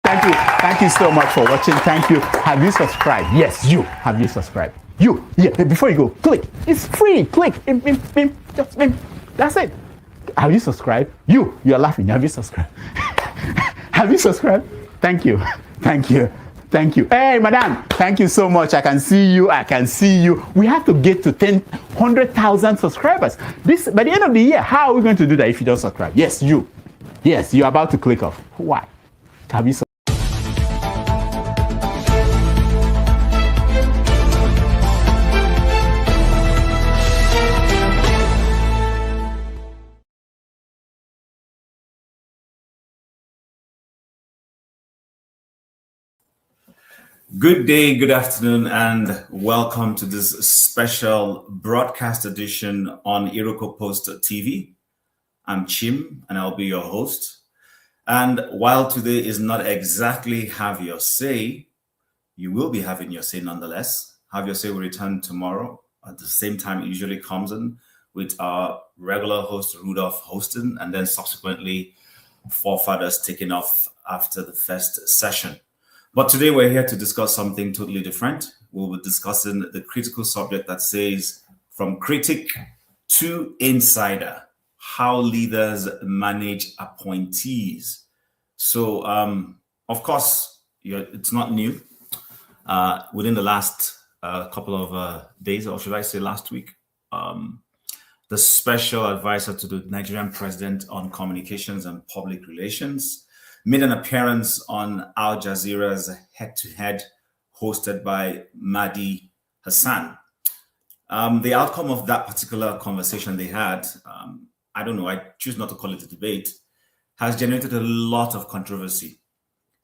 Thank you. Thank you so much for watching. Thank you. Have you subscribed? Yes, you. Have you subscribed? You. Yeah, before you go, click. It's free. Click. Just that's it. Have you subscribed? You're laughing. Have you subscribed? Have you subscribed? Thank you. Thank you. Thank you. Hey, madam, thank you so much. I can see you. I can see you. We have to get to 100,000 subscribers. This by the end of the year. How are we going to do that if you don't subscribe? Yes, you. Yes, you're about to click off. Why? Have you subscribed? Good day, good afternoon, and welcome to this special broadcast edition on Iroko Post TV. I'm Chim, and I'll be your host. And while today is not exactly Have Your Say, you will be having your say nonetheless. Have Your Say will return tomorrow at the same time it usually comes in, with our regular host, Rudolph, hosting, and then subsequently Forefathers taking off after the first session. But today we're here to discuss something totally different. We'll be discussing the critical subject that says, from critic to insider, how leaders manage appointees. So, of course, it's not new. Within the last couple of days, or should I say last week, the special advisor to the Nigerian president on communications and public relations made an appearance on Al Jazeera's head-to-head hosted by Mehdi Hasan. The outcome of that particular conversation they had, I don't know, I choose not to call it a debate, has generated a lot of controversy.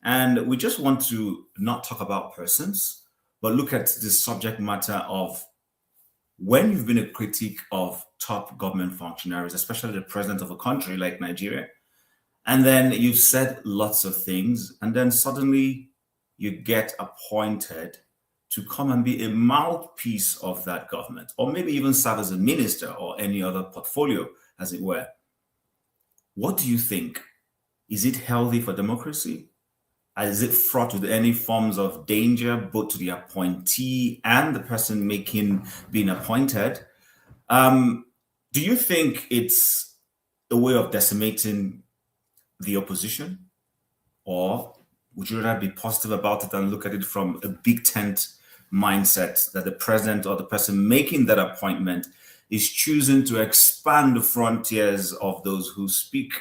And we just want to not talk about persons, but look at the subject matter of when you've been a critic of top government functionaries, especially the president of a country like Nigeria, and then you've said lots of things, and then suddenly you get appointed to come and be a mouthpiece of that government, or maybe even serve as a minister or any other portfolio, as it were. What do you think? Is it healthy for democracy? Is it fraught with any forms of danger, both to the appointee and the person being appointed? Do you think it's a way of decimating the opposition, or would you rather be positive about it and look at it from a big tent mindset that the president or the person making that appointment is choosing to expand the frontiers of those who speak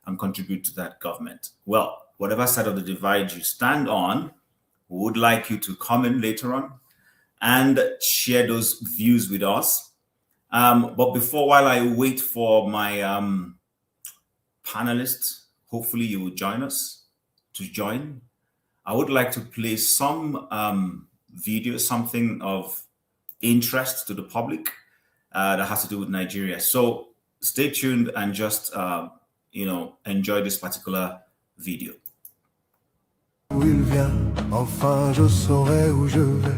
and contribute to that government? Well, whatever side of the divide you stand on, we would like you to comment later on and share those views with us. But while I wait for my panelists, hopefully you will join us. I would like to play some video, something of interest to the public that has to do with Nigeria. So stay tuned and just enjoy this particular video. Où il vient, enfin je saurai où je vais.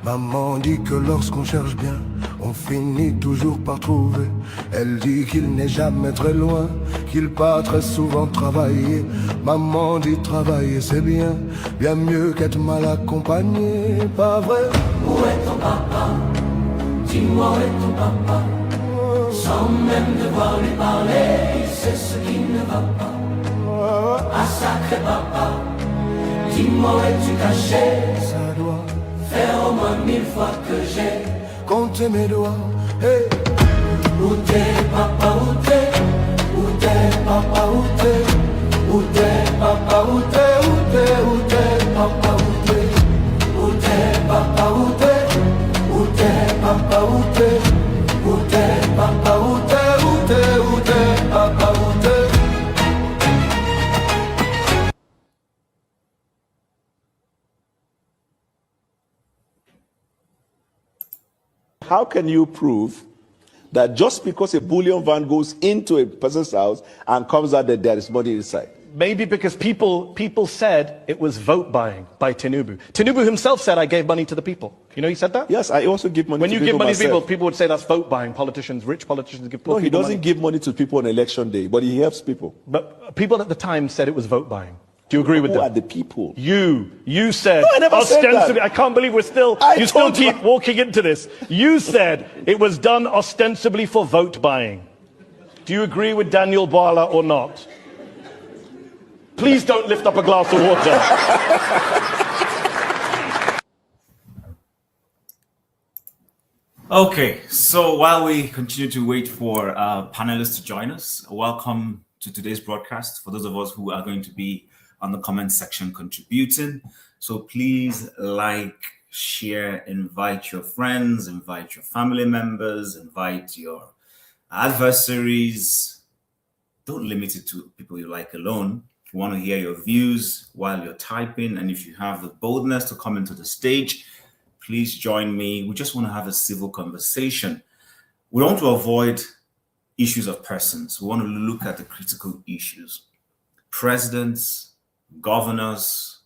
Maman dit que lorsqu'on cherche bien, on finit toujours par trouver. Elle dit qu'il n'est jamais très loin, qu'il part très souvent travailler. Maman dit travailler c'est bien, bien mieux qu'être mal accompagné, pas vrai? Où est ton papa? Dis-moi où est ton papa? Sans même devoir lui parler, c'est ce qui ne va pas. Ah sacré papa, dis-moi où es-tu caché? Ça doit faire au moins 1000 fois que j'ai compté mes doigts. Hey. Où t'es papa, où t'es? Où t'es papa, où t'es? Où t'es papa, où t'es? Où t'es, où t'es papa, où t'es? Où t'es papa, où t'es? Où t'es papa, où t'es? Où t'es papa, où t'es? Où t'es, où t'es papa, où t'es? How can you prove that just because a bullion van goes into a person's house and comes out that there is money inside? Maybe because people said it was vote buying by Tinubu. Tinubu himself said, I gave money to the people. You know he said that? Yes, I also give money when to people. people When you give money myself. to people would say that's vote buying. Politicians, rich politicians give poor No, he people doesn't money. give money to people on election day, but he helps people. But people at the time said it was vote buying. Do you agree with Who that? are the people? You said No, I never said that. ostensibly. I can't believe you still keep walking into this. You said it was done ostensibly for vote buying. Do you agree with Daniel Bwala or not? Please don't lift up a glass of water. Okay, so while we continue to wait for panelists to join us, welcome to today's broadcast. For those of us who are going to be on the comment section contributing, so please like, share, invite your friends, invite your family members, invite your adversaries. Don't limit it to people you like alone. If you want to hear your views while you're typing, and if you have the boldness to come into the stage, please join me. We just want to have a civil conversation. We want to avoid issues of persons. We want to look at the critical issues. Presidents, governors,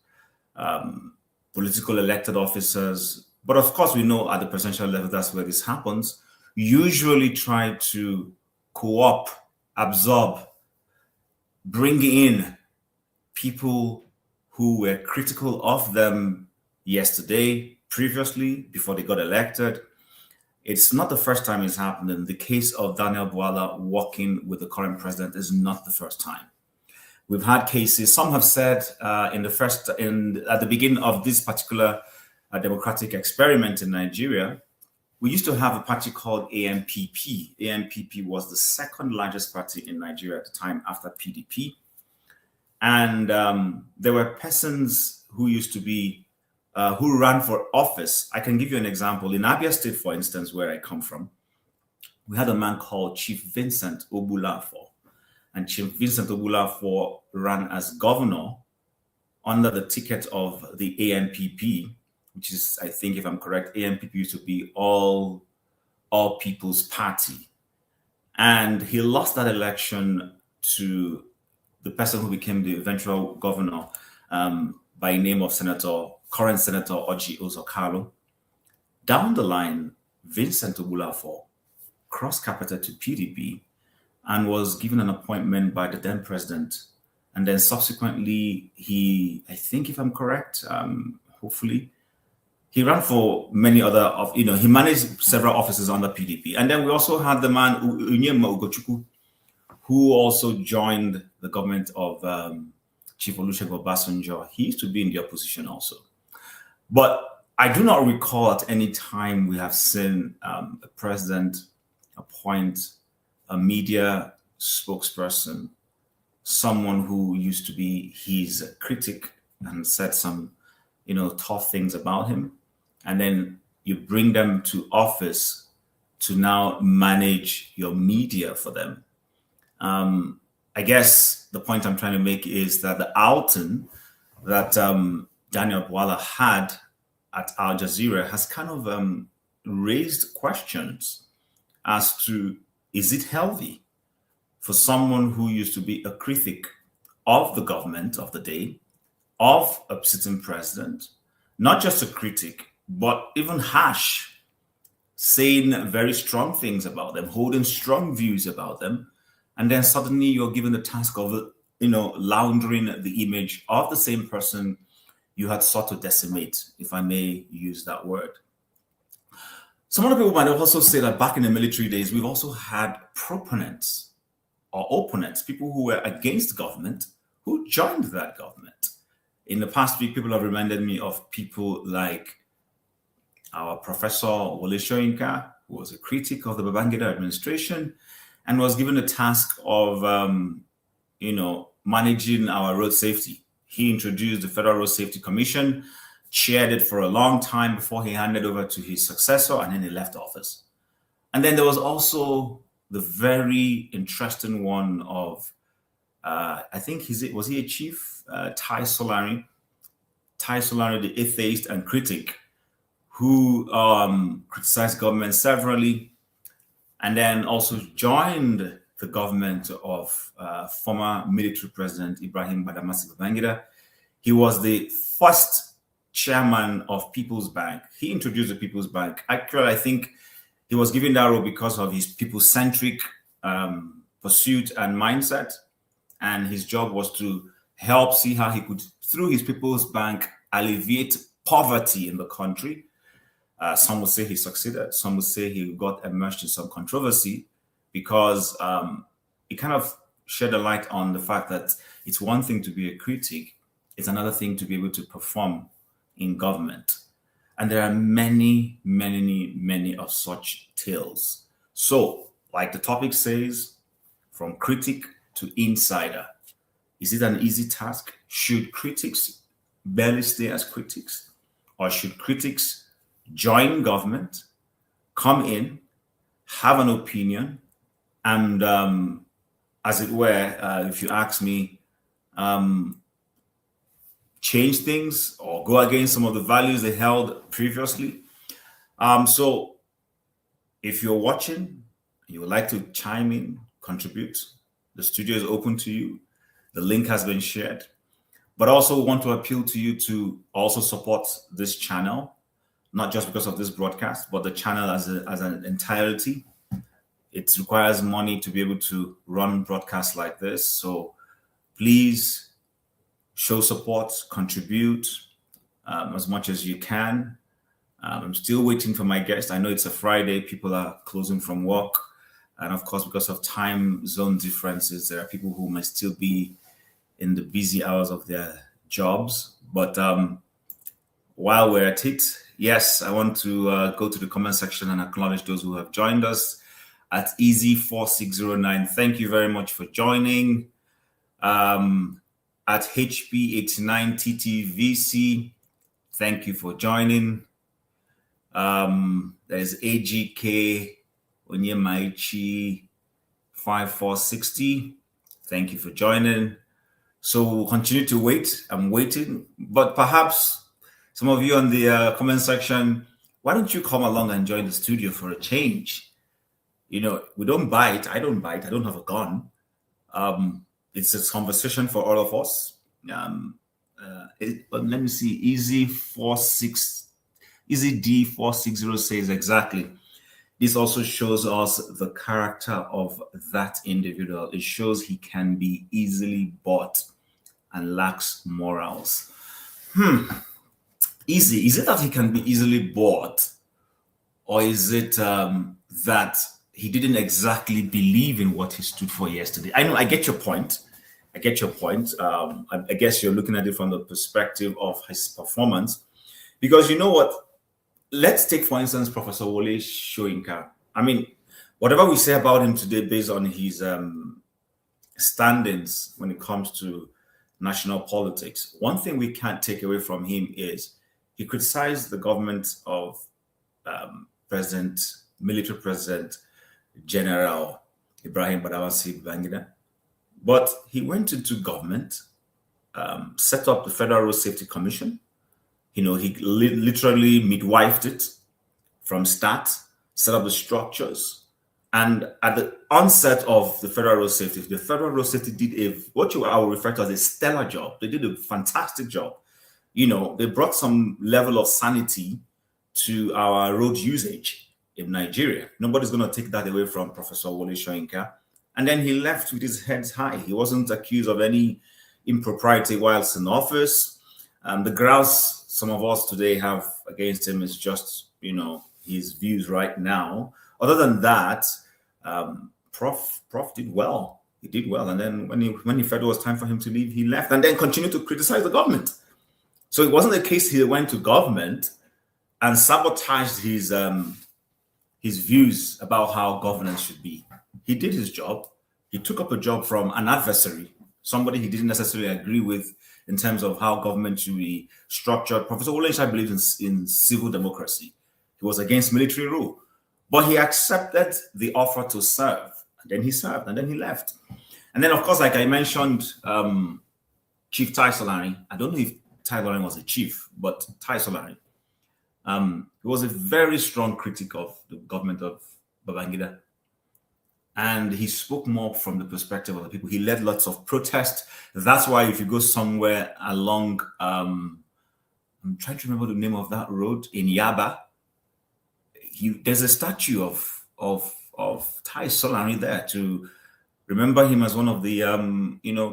political elected officers, but of course we know at the presidential level that's where this happens, usually try to co-opt, absorb, bring in people who were critical of them yesterday, previously, before they got elected. It's not the first time it's happened. In the case of Daniel Bwala working with the current president is not the first time. We've had cases. Some have said at the beginning of this particular democratic experiment in Nigeria, we used to have a party called AMPP. AMPP was the second largest party in Nigeria at the time after PDP. And there were persons who used to be who ran for office. I can give you an example. In Abia State, for instance, where I come from, we had a man called Chief Vincent Obulafor. And Chief Vincent Obulafor ran as governor under the ticket of the ANPP, which is, I think, if I'm correct, ANPP used to be All People's Party. And he lost that election to the person who became the eventual governor by name of current Senator Oji Ozokalo. Down the line, Vincent Obulafor cross-carpeted to PDP and was given an appointment by the then president. And then subsequently, I think if I'm correct, hopefully, he ran for many other, he managed several offices under PDP. And then we also had the man, Unyema Ugochukwu, who also joined the government of Chief Olusegun Obasanjo. He used to be in the opposition also. But I do not recall at any time we have seen a president appoint a media spokesperson, someone who used to be his critic and said some, tough things about him. And then you bring them to office to now manage your media for them. I guess the point I'm trying to make is that the outing that Daniel Bwala had at Al Jazeera has kind of raised questions as to, is it healthy for someone who used to be a critic of the government of the day, of a sitting president, not just a critic, but even harsh, saying very strong things about them, holding strong views about them, and then suddenly you're given the task of, laundering the image of the same person you had sought to decimate, if I may use that word. Some other people might also say that back in the military days, we've also had proponents or opponents, people who were against government, who joined that government. In the past week, people have reminded me of people like our Professor Wole Soyinka, who was a critic of the Babangida administration and was given the task of, managing our road safety. He introduced the Federal Road Safety Commission, chaired it for a long time before he handed over to his successor, and then he left office. And then there was also the very interesting one of, I think, was he a chief? Tai Solari, the atheist and critic, who criticized government severally, and then also joined the government of former military president Ibrahim Badamasi Babangida. He was the first chairman of People's Bank. He introduced the People's Bank. Actually, I think he was given that role because of his people-centric pursuit and mindset. And his job was to help see how he could, through his People's Bank, alleviate poverty in the country. Some would say he succeeded. Some would say he got immersed in some controversy because it kind of shed a light on the fact that it's one thing to be a critic, it's another thing to be able to perform in government. And there are many, many, many of such tales. So, like the topic says, from critic to insider, is it an easy task? Should critics barely stay as critics? Or should critics join government, come in, have an opinion, and as it were, if you ask me, change things or go against some of the values they held previously? So if you're watching, you would like to chime in, contribute, the studio is open to you. The link has been shared. But also want to appeal to you to also support this channel, not just because of this broadcast, but the channel as an entirety. It requires money to be able to run broadcasts like this. So please show support, contribute as much as you can. I'm still waiting for my guest. I know it's a Friday. People are closing from work. And of course, because of time zone differences, there are people who may still be in the busy hours of their jobs. But while we're at it, yes, I want to go to the comment section and acknowledge those who have joined us at Easy4609. Thank you very much for joining. At HP89TTVC, thank you for joining. There's AGK Onyemaichi 5460. Thank you for joining. So we'll continue to wait. I'm waiting, but perhaps some of you on the comment section, why don't you come along and join the studio for a change? You know, we don't bite. I don't bite. I don't have a gun. It's a conversation for all of us. But let me see. Easy D460 says exactly. This also shows us the character of that individual. It shows he can be easily bought and lacks morals. Easy. Is it that he can be easily bought, or is it that he didn't exactly believe in what he stood for yesterday? I know. I get your point. I guess you're looking at it from the perspective of his performance, because you know what? Let's take, for instance, Professor Wole Soyinka. I mean, whatever we say about him today based on his standings when it comes to national politics, one thing we can't take away from him is he criticized the government of military President General Ibrahim Badawasi Babangida. But he went into government, set up the Federal Road Safety Commission. You know, he literally midwifed it from start, set up the structures. And at the onset of the Federal Road Safety did what I would refer to as a stellar job. They did a fantastic job. You know, they brought some level of sanity to our road usage in Nigeria. Nobody's going to take that away from Professor Wole Soyinka. And then he left with his head high. He wasn't accused of any impropriety whilst in office. The grouse some of us today have against him is just, you know, his views right now. Other than that, Prof did well. He did well. And then when he felt it was time for him to leave, he left and then continued to criticize the government. So it wasn't a case he went to government and sabotaged his views about how governance should be. He did his job. He took up a job from an adversary, somebody he didn't necessarily agree with in terms of how government should be structured. Professor Wole believed in civil democracy. He was against military rule, but he accepted the offer to serve. And then he served, and then he left. And then, of course, like I mentioned, Chief Tai Solari. I don't know if Tai Solari was a chief, but Tai Solari. He was a very strong critic of the government of Babangida. And he spoke more from the perspective of the people. He led lots of protests. That's why if you go somewhere along, I'm trying to remember the name of that road in Yaba, there's a statue of Tai Solari there to remember him as one of the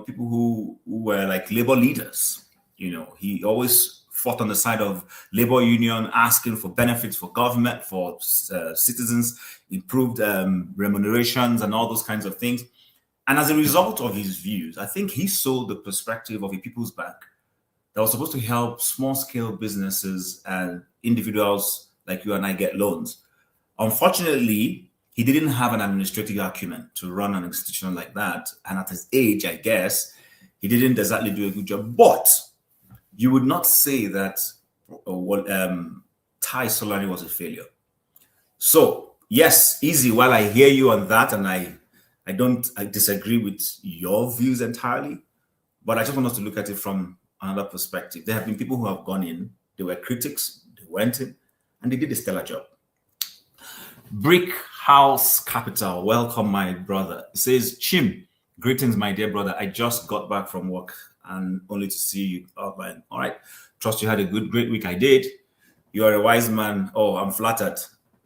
people who were like labor leaders. He always fought on the side of labor union, asking for benefits for government, for citizens, improved remunerations and all those kinds of things. And as a result of his views, I think he sold the perspective of a people's bank that was supposed to help small-scale businesses and individuals like you and I get loans. Unfortunately, he didn't have an administrative acumen to run an institution like that. And at his age, I guess, he didn't exactly do a good job. But you would not say that Tai Solani was a failure. So, yes, easy. While I hear you on that, and I disagree with your views entirely, but I just want us to look at it from another perspective. There have been people who have gone in, they were critics, they went in, and they did a stellar job. Brick House Capital, welcome, my brother. It says, Chim, greetings, my dear brother. I just got back from work and only to see you online. All right. Trust you had a great week. I did. You are a wise man. Oh, I'm flattered,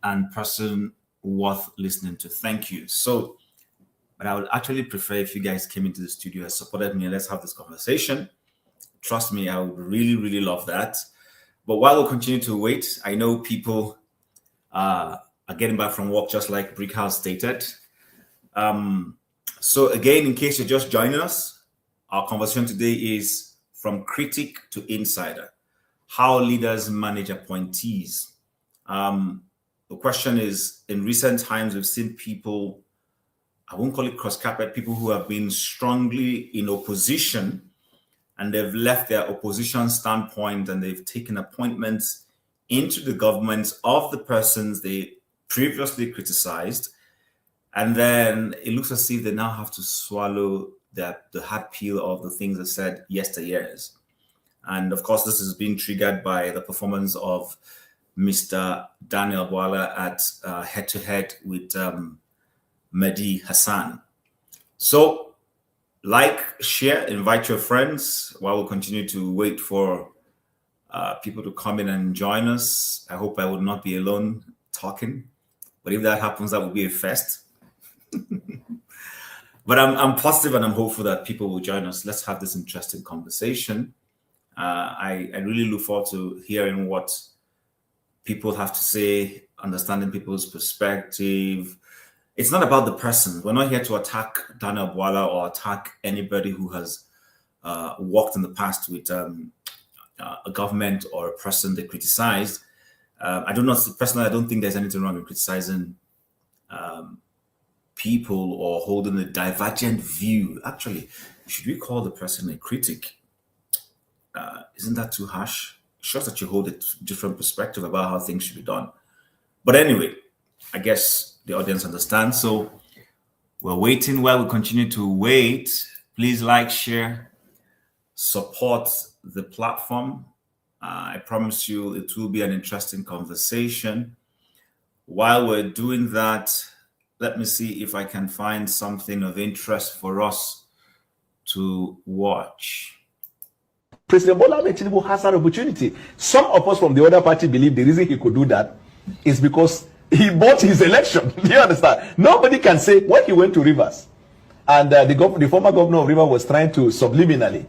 and person worth listening to. Thank you. So, but I would actually prefer if you guys came into the studio and supported me and let's have this conversation. Trust me, I would really, really love that. But while we'll continue to wait, I know people are getting back from work, just like Brickhouse stated. So again, in case you're just joining us, our conversation today is from critic to insider, how leaders manage appointees. The question is, in recent times, we've seen people, I won't call it cross-carpet, people who have been strongly in opposition and they've left their opposition standpoint and they've taken appointments into the governments of the persons they previously criticized. And then it looks as if they now have to swallow the hard pill of the things they said yesteryears. And of course, this is being triggered by the performance of Mr. Daniel Bwala at head-to-head with Mehdi Hasan. So, like, share, invite your friends while we continue to wait for people to come in and join us. I hope I will not be alone talking, but if that happens, that will be a fest. But I'm positive and I'm hopeful that people will join us. Let's have this interesting conversation. I really look forward to hearing what people have to say, understanding people's perspective. It's not about the person. We're not here to attack Daniel Bwala or attack anybody who has worked in the past with a government or a person they criticized. I don't think there's anything wrong with criticizing people or holding a divergent view. Actually, should we call the person a critic? Isn't that too harsh? It shows that you hold a different perspective about how things should be done. But anyway, I guess the audience understands. So we're waiting. While we continue to wait, please like, share, support the platform. I promise you it will be an interesting conversation. While we're doing that, let me see if I can find something of interest for us to watch. President Bola Ahmed Tinubu has an opportunity. Some of us from the other party believe the reason he could do that is because he bought his election. Do you understand? Nobody can say when he went to Rivers and the former governor of Rivers was trying to subliminally,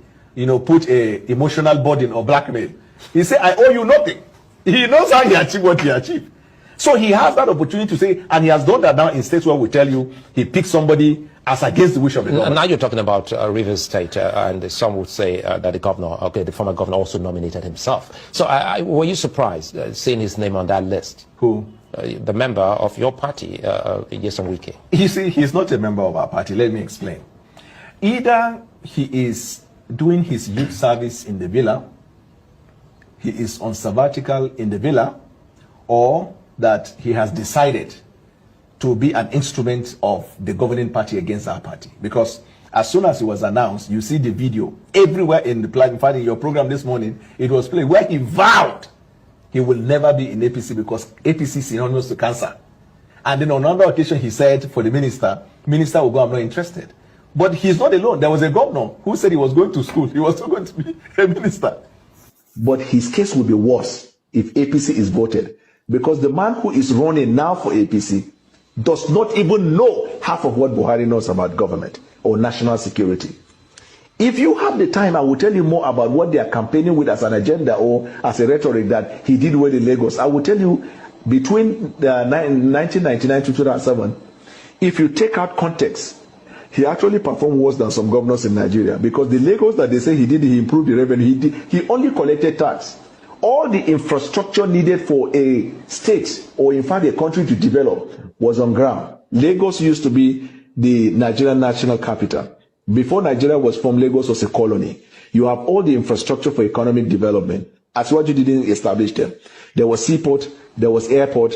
put a emotional burden or blackmail. He said, I owe you nothing. He knows how he achieved what he achieved. So he has that opportunity to say, and he has done that now in states where we tell you he picked somebody as against the wish of the government. Now you're talking about Rivers State, and some would say that the former governor also nominated himself. So were you surprised seeing his name on that list? Who? The member of your party, Nyesom Wike. You see, he's not a member of our party. Let me explain. Either he is doing his youth service in the villa, he is on sabbatical in the villa, or that he has decided to be an instrument of the governing party against our party. Because as soon as it was announced, you see the video everywhere in the platform. In fact, in your program this morning, it was played where he vowed he will never be in APC because APC is synonymous to cancer. And then on another occasion, he said for the minister will go, I'm not interested. But he's not alone. There was a governor who said he was going to school. He was not going to be a minister. But his case will be worse if APC is voted. Because the man who is running now for APC does not even know half of what Buhari knows about government or national security. If you have the time, I will tell you more about what they are campaigning with as an agenda or as a rhetoric that he did well in Lagos. I will tell you, between 1999 to 2007, if you take out context, he actually performed worse than some governors in Nigeria, because the Lagos that they say he improved the revenue, he only collected tax. All the infrastructure needed for a state or in fact a country to develop was on ground. Lagos used to be the Nigerian national capital. Before Nigeria was formed, Lagos was a colony. You have all the infrastructure for economic development. As what you didn't establish them. There was seaport, there was airport,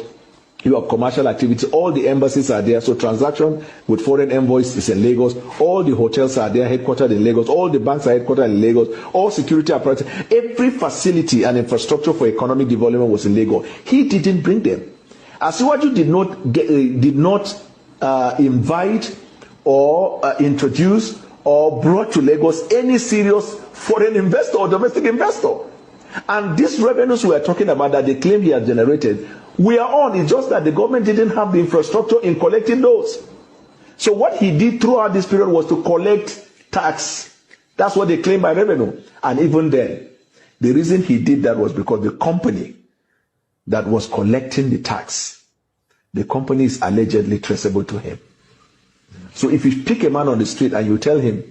you have commercial activity, all the embassies are there. So transaction with foreign envoys is in Lagos. All the hotels are there, headquartered in Lagos. All the banks are headquartered in Lagos. All security apparatus, every facility and infrastructure for economic development was in Lagos. He didn't bring them. Asiwaju did not invite or introduce or brought to Lagos any serious foreign investor or domestic investor. And these revenues we are talking about that they claim he has generated, we are on. It's just that the government didn't have the infrastructure in collecting those. So what he did throughout this period was to collect tax. That's what they claim by revenue. And even then, the reason he did that was because the company that was collecting the tax, the company is allegedly traceable to him. So if you pick a man on the street and you tell him,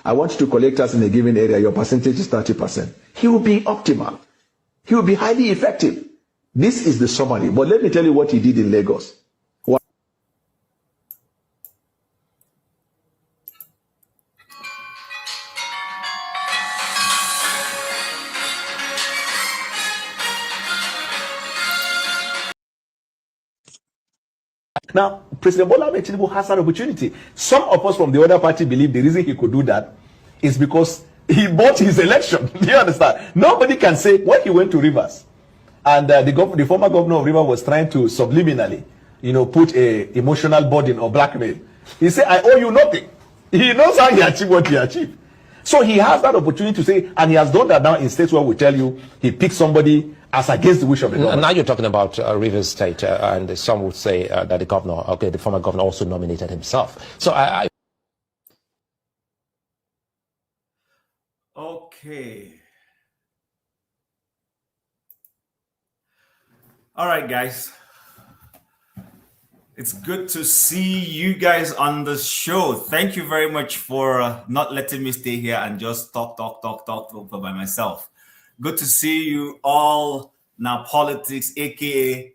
I want you to collect tax in a given area, your percentage is 30%, he will be optimal. He will be highly effective. This is the summary. But let me tell you what he did in Lagos. Now, President Bola Tinubu has an opportunity. Some of us from the other party believe the reason he could do that is because he bought his election. Do you understand? Nobody can say when he went to Rivers and the former governor of Rivers was trying to subliminally, put a emotional burden or blackmail. He said, I owe you nothing. He knows how he achieved what he achieved. So he has that opportunity to say, and he has done that now in states where we tell you he picked somebody as against the wish of the government. Now you're talking about Rivers State, and some would say that the former governor also nominated himself. So Okay. All right, guys. It's good to see you guys on the show. Thank you very much for not letting me stay here and just talk by myself. Good to see you all. Now, politics, aka,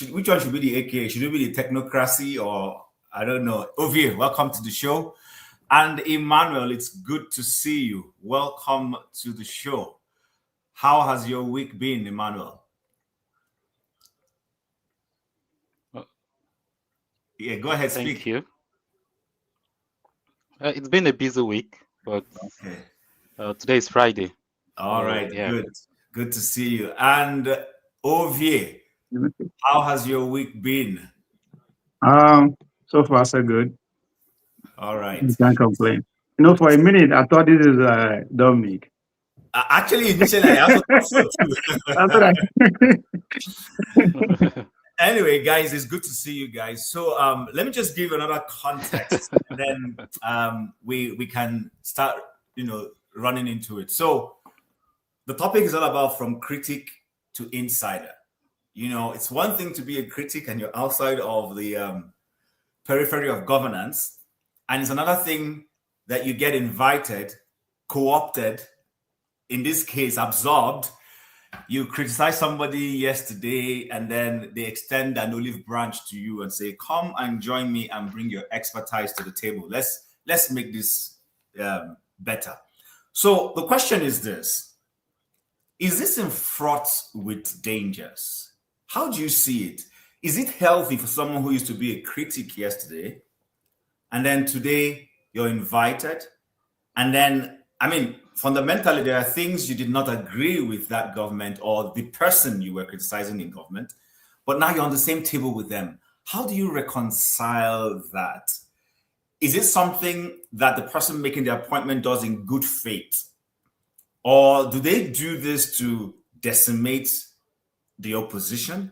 which one should be the aka? Should it be the technocracy or I don't know? Ovie, welcome to the show. And Emmanuel, it's good to see you. Welcome to the show. How has your week been, Emmanuel? Yeah, go ahead, speak. Thank you. It's been a busy week, but today is Friday. All right, yeah. Good to see you. And Ovie, how has your week been? So far so good. All right. You can't complain. For a minute I thought this is Dominic. Actually, initially I also thought so too. Anyway, guys, it's good to see you guys. So let me just give another context, and then we can start, running into it. So the topic is all about from critic to insider. It's one thing to be a critic and you're outside of the periphery of governance, and it's another thing that you get invited, co-opted, in this case, absorbed. You criticize somebody yesterday, and then they extend an olive branch to you and say, come and join me and bring your expertise to the table. Let's make this better. So the question is this. Is this in fraught with dangers? How do you see it? Is it healthy for someone who used to be a critic yesterday, and then today you're invited, and then, fundamentally, there are things you did not agree with that government or the person you were criticizing in government, but now you're on the same table with them. How do you reconcile that? Is it something that the person making the appointment does in good faith? Or do they do this to decimate the opposition,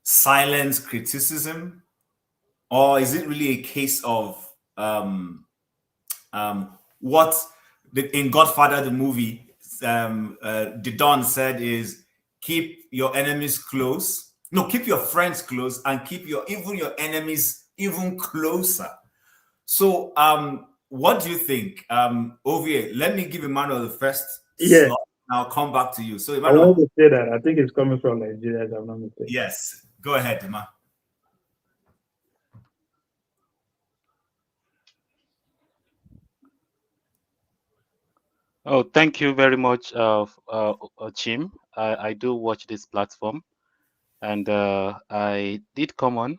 silence criticism, or is it really a case of what in Godfather the movie the Don said is keep your enemies close, no, keep your friends close, and keep your enemies even closer. So what do you think, Ovie? Let me give Emmanuel the first Yeah, slot, and I'll come back to you. So I wanted Emmanuel, to say that. I think it's coming from Nigeria, if I'm not mistaken. yes, go ahead, Emma. Oh, thank you very much, Chim. I do watch this platform, and I did come on.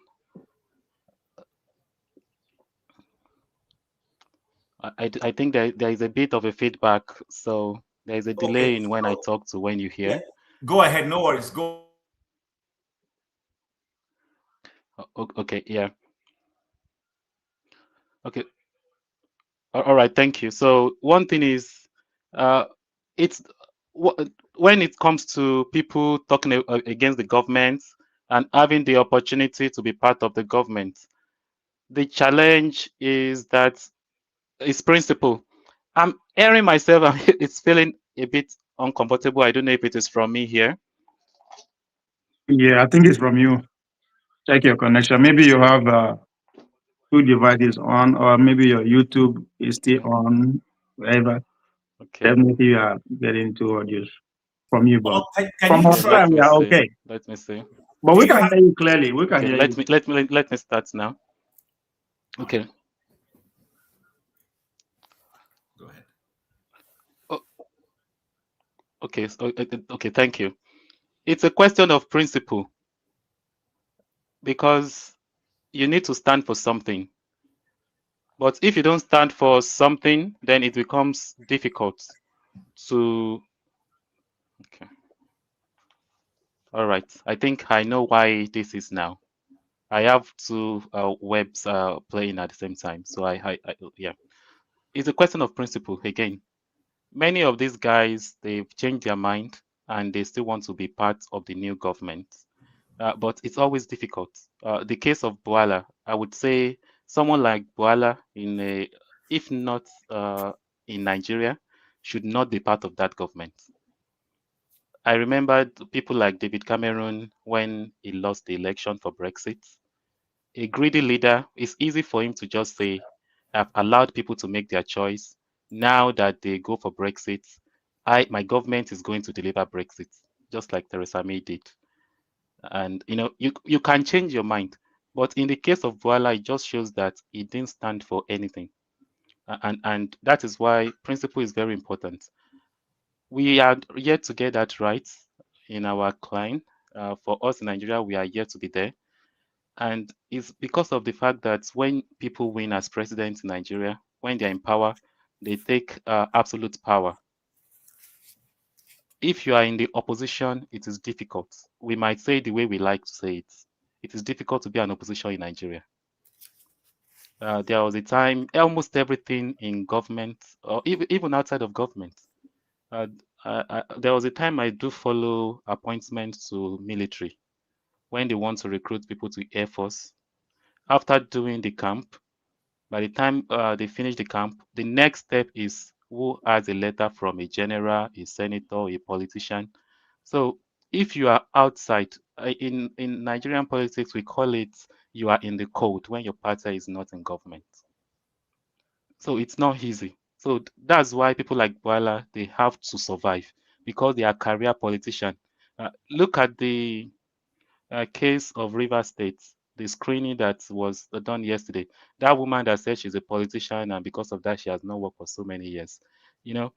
I think there is a bit of a feedback, so there is a delay Okay, in when I so, talk to when you yeah, hear. go ahead, no worries, go. Okay, yeah. Okay. All right, thank you. So one thing is, uh, it's when it comes to people talking against the government and having the opportunity to be part of the government, the challenge is that it's principle. I'm hearing myself, it's feeling a bit uncomfortable. I don't know if it is from me here. Yeah, I think it's from you. Check your connection. Maybe you have two devices on, or maybe your YouTube is still on, wherever. Okay. Definitely you are getting two audios from you, but Well, can from you our Okay, try? side, let we me are see. okay. Let me see. But Do we you can have? hear you clearly. We can Okay, hear let you. me let me start now. Okay. Go ahead. Oh, okay. Okay. Thank you. It's a question of principle because you need to stand for something. But if you don't stand for something, then it becomes difficult to. Okay. All right. I think I know why this is now. I have two webs playing at the same time. So yeah. It's a question of principle again. Many of these guys, they've changed their mind and they still want to be part of the new government. But it's always difficult. The case of Bwala, I would say someone like Bwala, if not in Nigeria, should not be part of that government. I remember people like David Cameron when he lost the election for Brexit. A greedy leader, it's easy for him to just say, I've allowed people to make their choice. Now that they go for Brexit, my government is going to deliver Brexit, just like Theresa May did. And you can change your mind. But in the case of Bwala, it just shows that he didn't stand for anything. And that is why principle is very important. We are yet to get that right in our client. For us in Nigeria, we are yet to be there. And it's because of the fact that when people win as president in Nigeria, when they're in power, they take absolute power. If you are in the opposition, it is difficult. We might say the way we like to say it. It is difficult to be an opposition in Nigeria. There was a time almost everything in government, or even outside of government. Uh, there was a time I do follow appointments to military when they want to recruit people to Air Force. After doing the camp, by the time they finish the camp, the next step is who has a letter from a general, a senator, a politician. So if you are outside, in Nigerian politics, we call it you are in the cold when your party is not in government. So it's not easy. So that's why people like Bwala, they have to survive because they are career politicians. Look at the case of River State, the screening that was done yesterday. That woman that said she's a politician and because of that she has not worked for so many years. You know,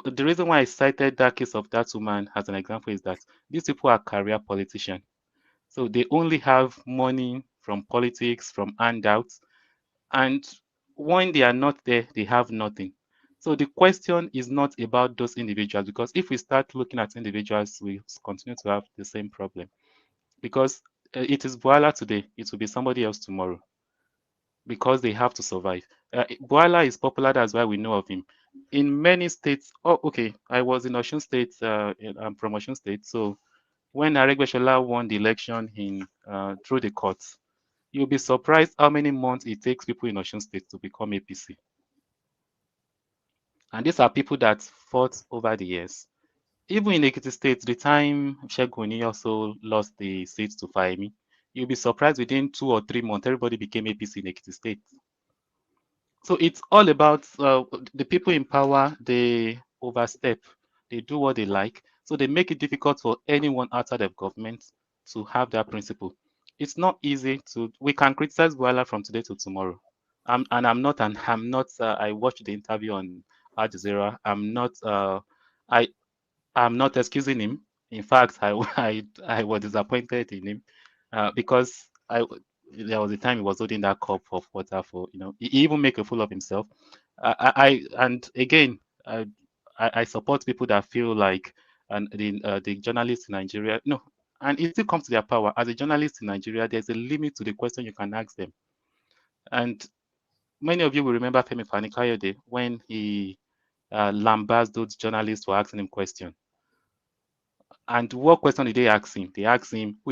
the reason why I cited that case of that woman as an example is that these people are career politicians. So they only have money from politics, from handouts, and when they are not there, they have nothing. So the question is not about those individuals because if we start looking at individuals, we continue to have the same problem because it is Bwala today, it will be somebody else tomorrow because they have to survive. Bwala is popular, that's why we know of him. In many states, oh, okay, I was in Osun State, I'm from Osun State, so when Aregbesola won the election through the courts, You'll be surprised how many months it takes people in Osun State to become APC. And these are people that fought over the years. Even in Ekiti State, the time Shegun also lost the seat to Fahimi, you'll be surprised within 2 or 3 months, everybody became APC in Ekiti State. So it's all about the people in power, they overstep, they do what they like. So they make it difficult for anyone outside of government to have that principle. It's not easy to, we can criticize Bwala from today to tomorrow. I watched the interview on Al Jazeera. I'm not excusing him. In fact, I was disappointed in him because there was a time he was holding that cup of water for, he even make a fool of himself. And again, I support people that feel like the journalists in Nigeria, no, and it still comes to their power. As a journalist in Nigeria, there's a limit to the question you can ask them. And many of you will remember Femi Fani-Kayode when he lambasted those journalists for asking him questions. And what question did they ask him? They asked him who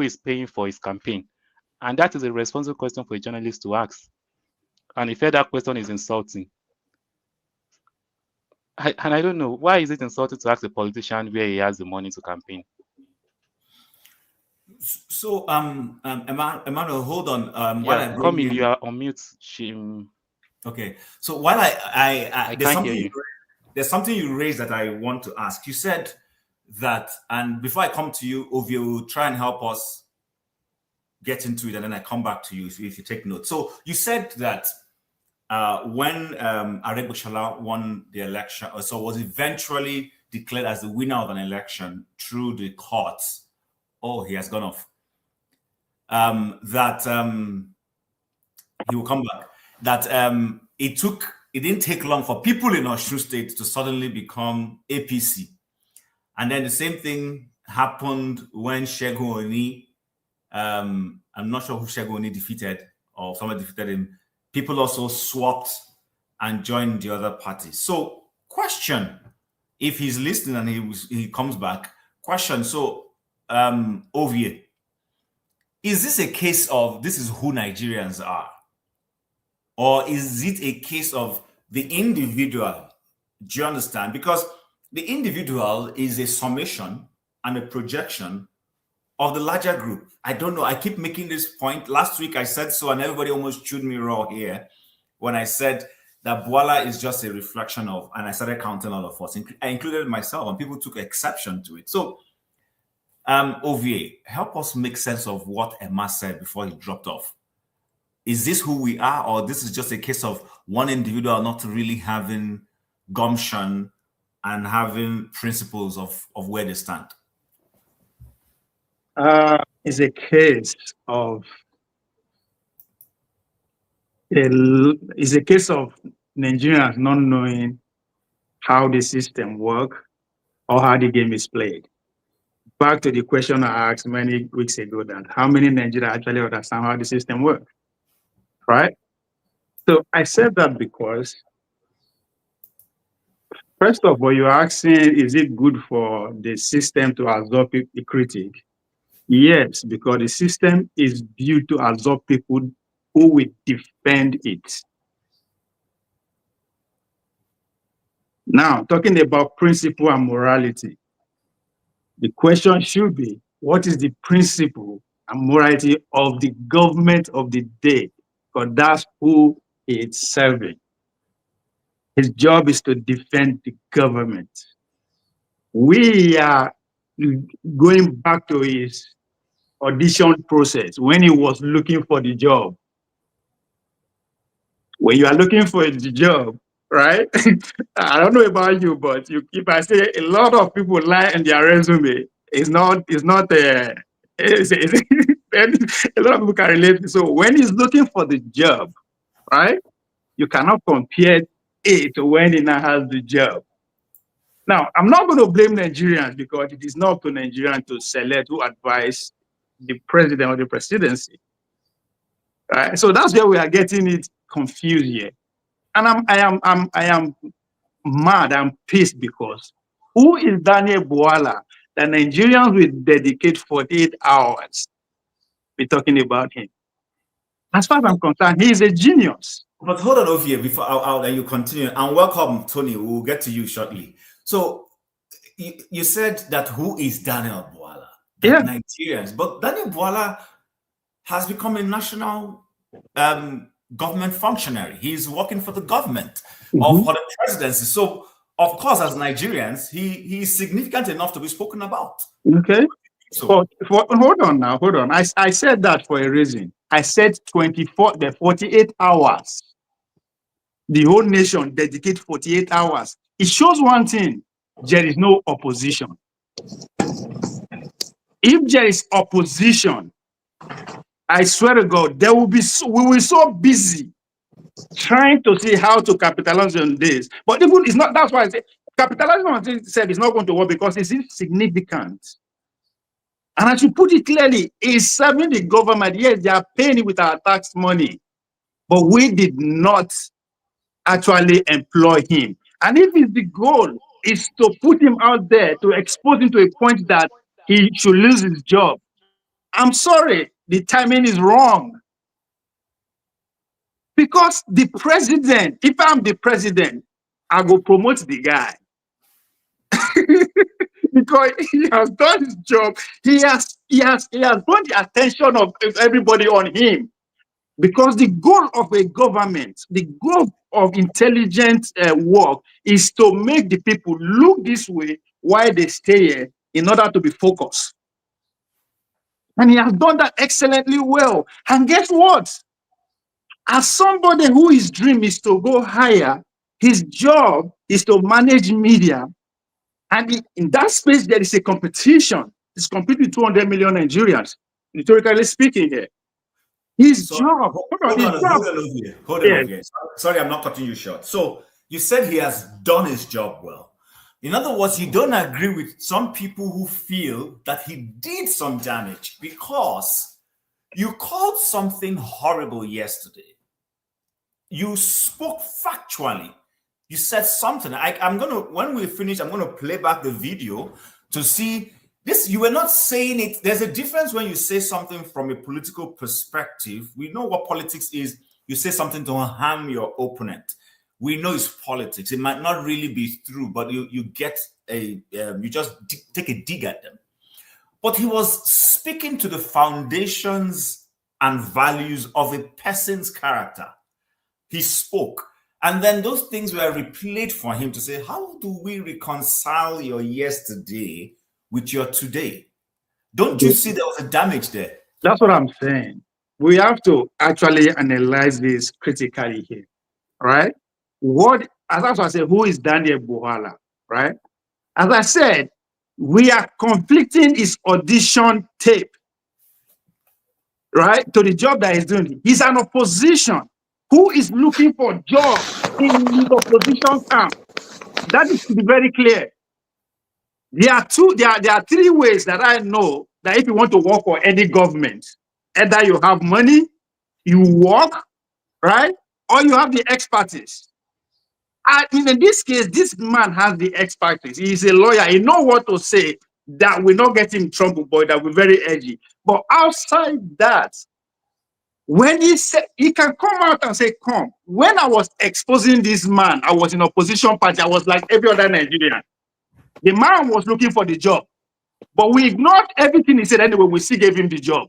is paying for his campaign. And that is a responsible question for a journalist to ask. And he felt that question is insulting. And I don't know, why is it insulting to ask a politician where he has the money to campaign? So, Emmanuel, hold on. Yeah, come in, you are on mute. Okay. So while I can't hear you. There's something you raised that I want to ask. You said that, and before I come to you, Ovie will try and help us get into it, and then I come back to you if you take notes. So you said that when Aregbesola won the election, so was eventually declared as the winner of an election through the courts. Oh, he has gone off. He will come back. That it didn't take long for people in Osun State to suddenly become APC. And then the same thing happened when Segun Oni, I'm not sure who Segun Oni defeated or someone defeated him. People also swapped and joined the other party. So question, if he's listening and he comes back, question, so Ovie, is this a case of this is who Nigerians are? Or is it a case of the individual? Do you understand? Because the individual is a summation and a projection of the larger group. I don't know. I keep making this point. Last week I said so, and everybody almost chewed me raw here when I said that Bwala is just a reflection of, and I started counting all of us. I included myself, and people took exception to it. So, Ovie, help us make sense of what Emma said before he dropped off. Is this who we are, or this is just a case of one individual not really having gumption and having principles of where they stand? It's a case of Nigerians not knowing how the system works or how the game is played. Back to the question I asked many weeks ago, that how many Nigerians actually understand how the system works, right? So I said that because, first of all, you're asking, is it good for the system to absorb the critic? Yes, because the system is built to absorb people who will defend it. Now, talking about principle and morality, the question should be, what is the principle and morality of the government of the day? Because that's who it's serving. His job is to defend the government. We are going back to his audition process when he was looking for the job. When you are looking for the job, right? I don't know about you, but if I say a lot of people lie in their resume, a lot of people can relate. So when he's looking for the job, right? You cannot compare it to when he now has the job. Now, I'm not going to blame Nigerians because it is not up to Nigerians to select who advise the president or the presidency. Right? So that's where we are getting it confused here. And I am mad, I'm pissed because who is Daniel Bwala that Nigerians will dedicate 48 hours be talking about him. As far as I'm concerned, he is a genius. But hold on over here before I'll let you continue. And welcome, Tony. We'll get to you shortly. So you said that who is Daniel Bwala? Yeah. Nigerians. But Daniel Bwala has become a national government functionary. He's working for the government or for the presidency. So, of course, as Nigerians, he is significant enough to be spoken about. Okay. So, hold on now. Hold on. I said that for a reason. I said 48 hours. The whole nation dedicate 48 hours. It shows one thing. There is no opposition. If there is opposition, I swear to God, we will be so busy trying to see how to capitalize on this. But even it's not, that's why I say capitalizing on this itself is not going to work because it's insignificant. And I should put it clearly, it's serving the government. Yes, they are paying it with our tax money, but we did not actually employ him. And if it's the goal is to put him out there, to expose him to a point that he should lose his job, I'm sorry, the timing is wrong. Because the president, if I'm the president, I will promote the guy. Because he has done his job. He has brought the attention of everybody on him. Because the goal of a government, the goal of intelligent work is to make the people look this way while they stay here in order to be focused. And he has done that excellently well. And guess what? As somebody who his dream is to go higher, his job is to manage media. And in that space, there is a competition. It's competing with 200 million Nigerians, rhetorically speaking here. His job. Hold on over here. Sorry, I'm not cutting you short. So you said he has done his job well. In other words, you don't agree with some people who feel that he did some damage because you called something horrible yesterday. You spoke factually. You said something. When we finish, I'm gonna play back the video to see this. You were not saying it. There's a difference when you say something from a political perspective. We know what politics is. You say something to harm your opponent. We know it's politics. It might not really be true, but you get you just take a dig at them. But he was speaking to the foundations and values of a person's character. He spoke. And then those things were replayed for him to say, how do we reconcile your yesterday with your today? Don't you see there was a damage there? That's what I'm saying. We have to actually analyze this critically here, right? As I said, who is Daniel Bwala, right? As I said, we are conflicting his audition tape, right, to the job that he's doing. He's an opposition who is looking for jobs in the opposition camp. That is to be very clear. There are three ways that I know that if you want to work for any government, either you have money, you work, right, or you have the expertise. And in this case, this man has the expertise. He's a lawyer. He knows what to say that will not get him in trouble, but that will be very edgy. But outside that, when he said he can come out and say, come. When I was exposing this man, I was in opposition party. I was like every other Nigerian. The man was looking for the job, but we ignored everything he said anyway. We still gave him the job.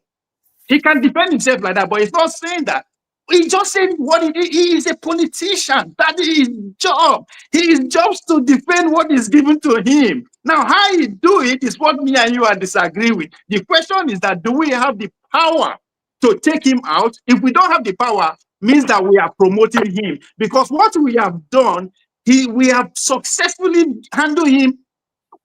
He can defend himself like that, but he's not saying that. He's just saying what he did. He is a politician. That is his job. His job to defend what is given to him. Now, how he do it is what me and you are disagreeing with. The question is that do we have the power to take him out? If we don't have the power, means that we are promoting him. Because what we have done, we have successfully handled him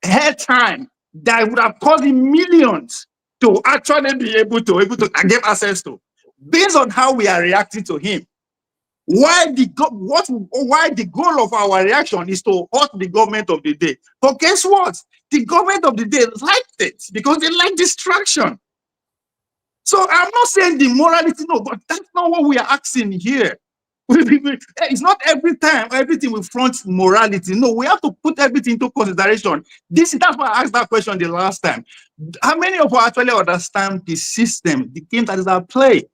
ahead time that would have cost him millions to actually be able to get access to, based on how we are reacting to him. Why the goal of our reaction is to hurt the government of the day. But guess what? The government of the day liked it because they like distraction. So I'm not saying the morality, no, but that's not what we are asking here. It's not every time everything we front morality. No, we have to put everything into consideration. That's why I asked that question the last time. How many of us actually understand the system, the game that is at play?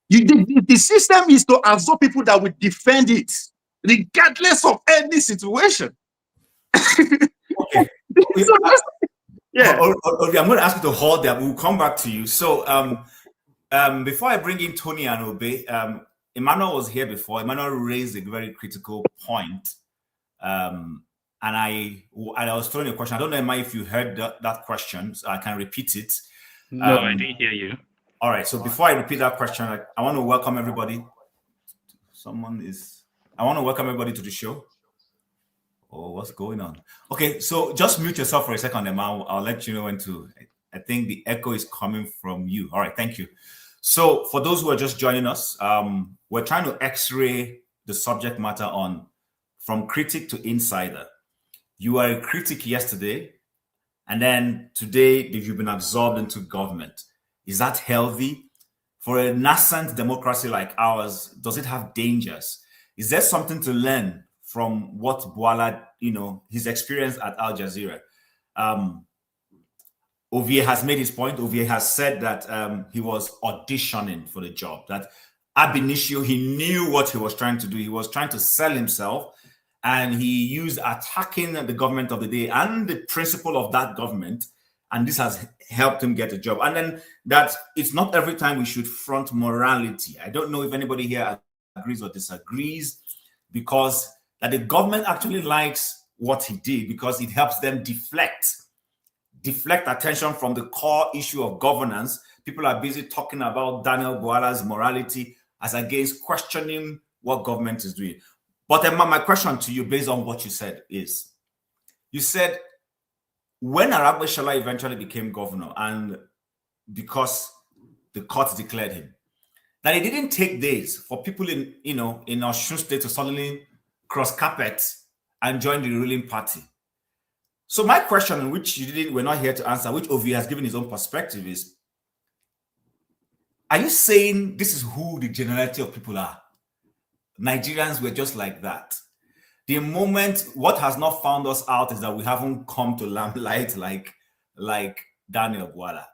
The system is to absorb people that will defend it, regardless of any situation. Okay. Yeah. I'm going to ask you to hold there. We'll come back to you. So, before I bring in Tony and Obe, Emmanuel was here before. Emmanuel raised a very critical point. And I was throwing a question. I don't know, Emma, if you heard that question, so I can repeat it. No, I didn't hear you. All right. So before I repeat that question, I want to welcome everybody. I want to welcome everybody to the show. Oh, what's going on? Okay, so just mute yourself for a second, Emma. I'll let you know when to. I think the echo is coming from you. All right, thank you. So for those who are just joining us, we're trying to x-ray the subject matter on from critic to insider. You were a critic yesterday, and then today you've been absorbed into government. Is that healthy? For a nascent democracy like ours, does it have dangers? Is there something to learn from what Bwala, his experience at Al Jazeera? Ovie has made his point. Ovie has said that he was auditioning for the job, that ab initio, he knew what he was trying to do. He was trying to sell himself, and he used attacking the government of the day and the principle of that government, and this has helped him get a job. And then that it's not every time we should front morality. I don't know if anybody here agrees or disagrees, because that the government actually likes what he did because it helps them deflect attention from the core issue of governance. People are busy talking about Daniel Bwala's morality as against questioning what government is doing. But Emma, my question to you, based on what you said, is you said when Aragbe Shola eventually became governor, and because the court declared him, that it didn't take days for people in Osun State to suddenly cross carpets and join the ruling party. So my question, which we're not here to answer, which Ovie has given his own perspective, is: are you saying this is who the generality of people are? Nigerians were just like that. The moment what has not found us out is that we haven't come to limelight like Daniel Bwala.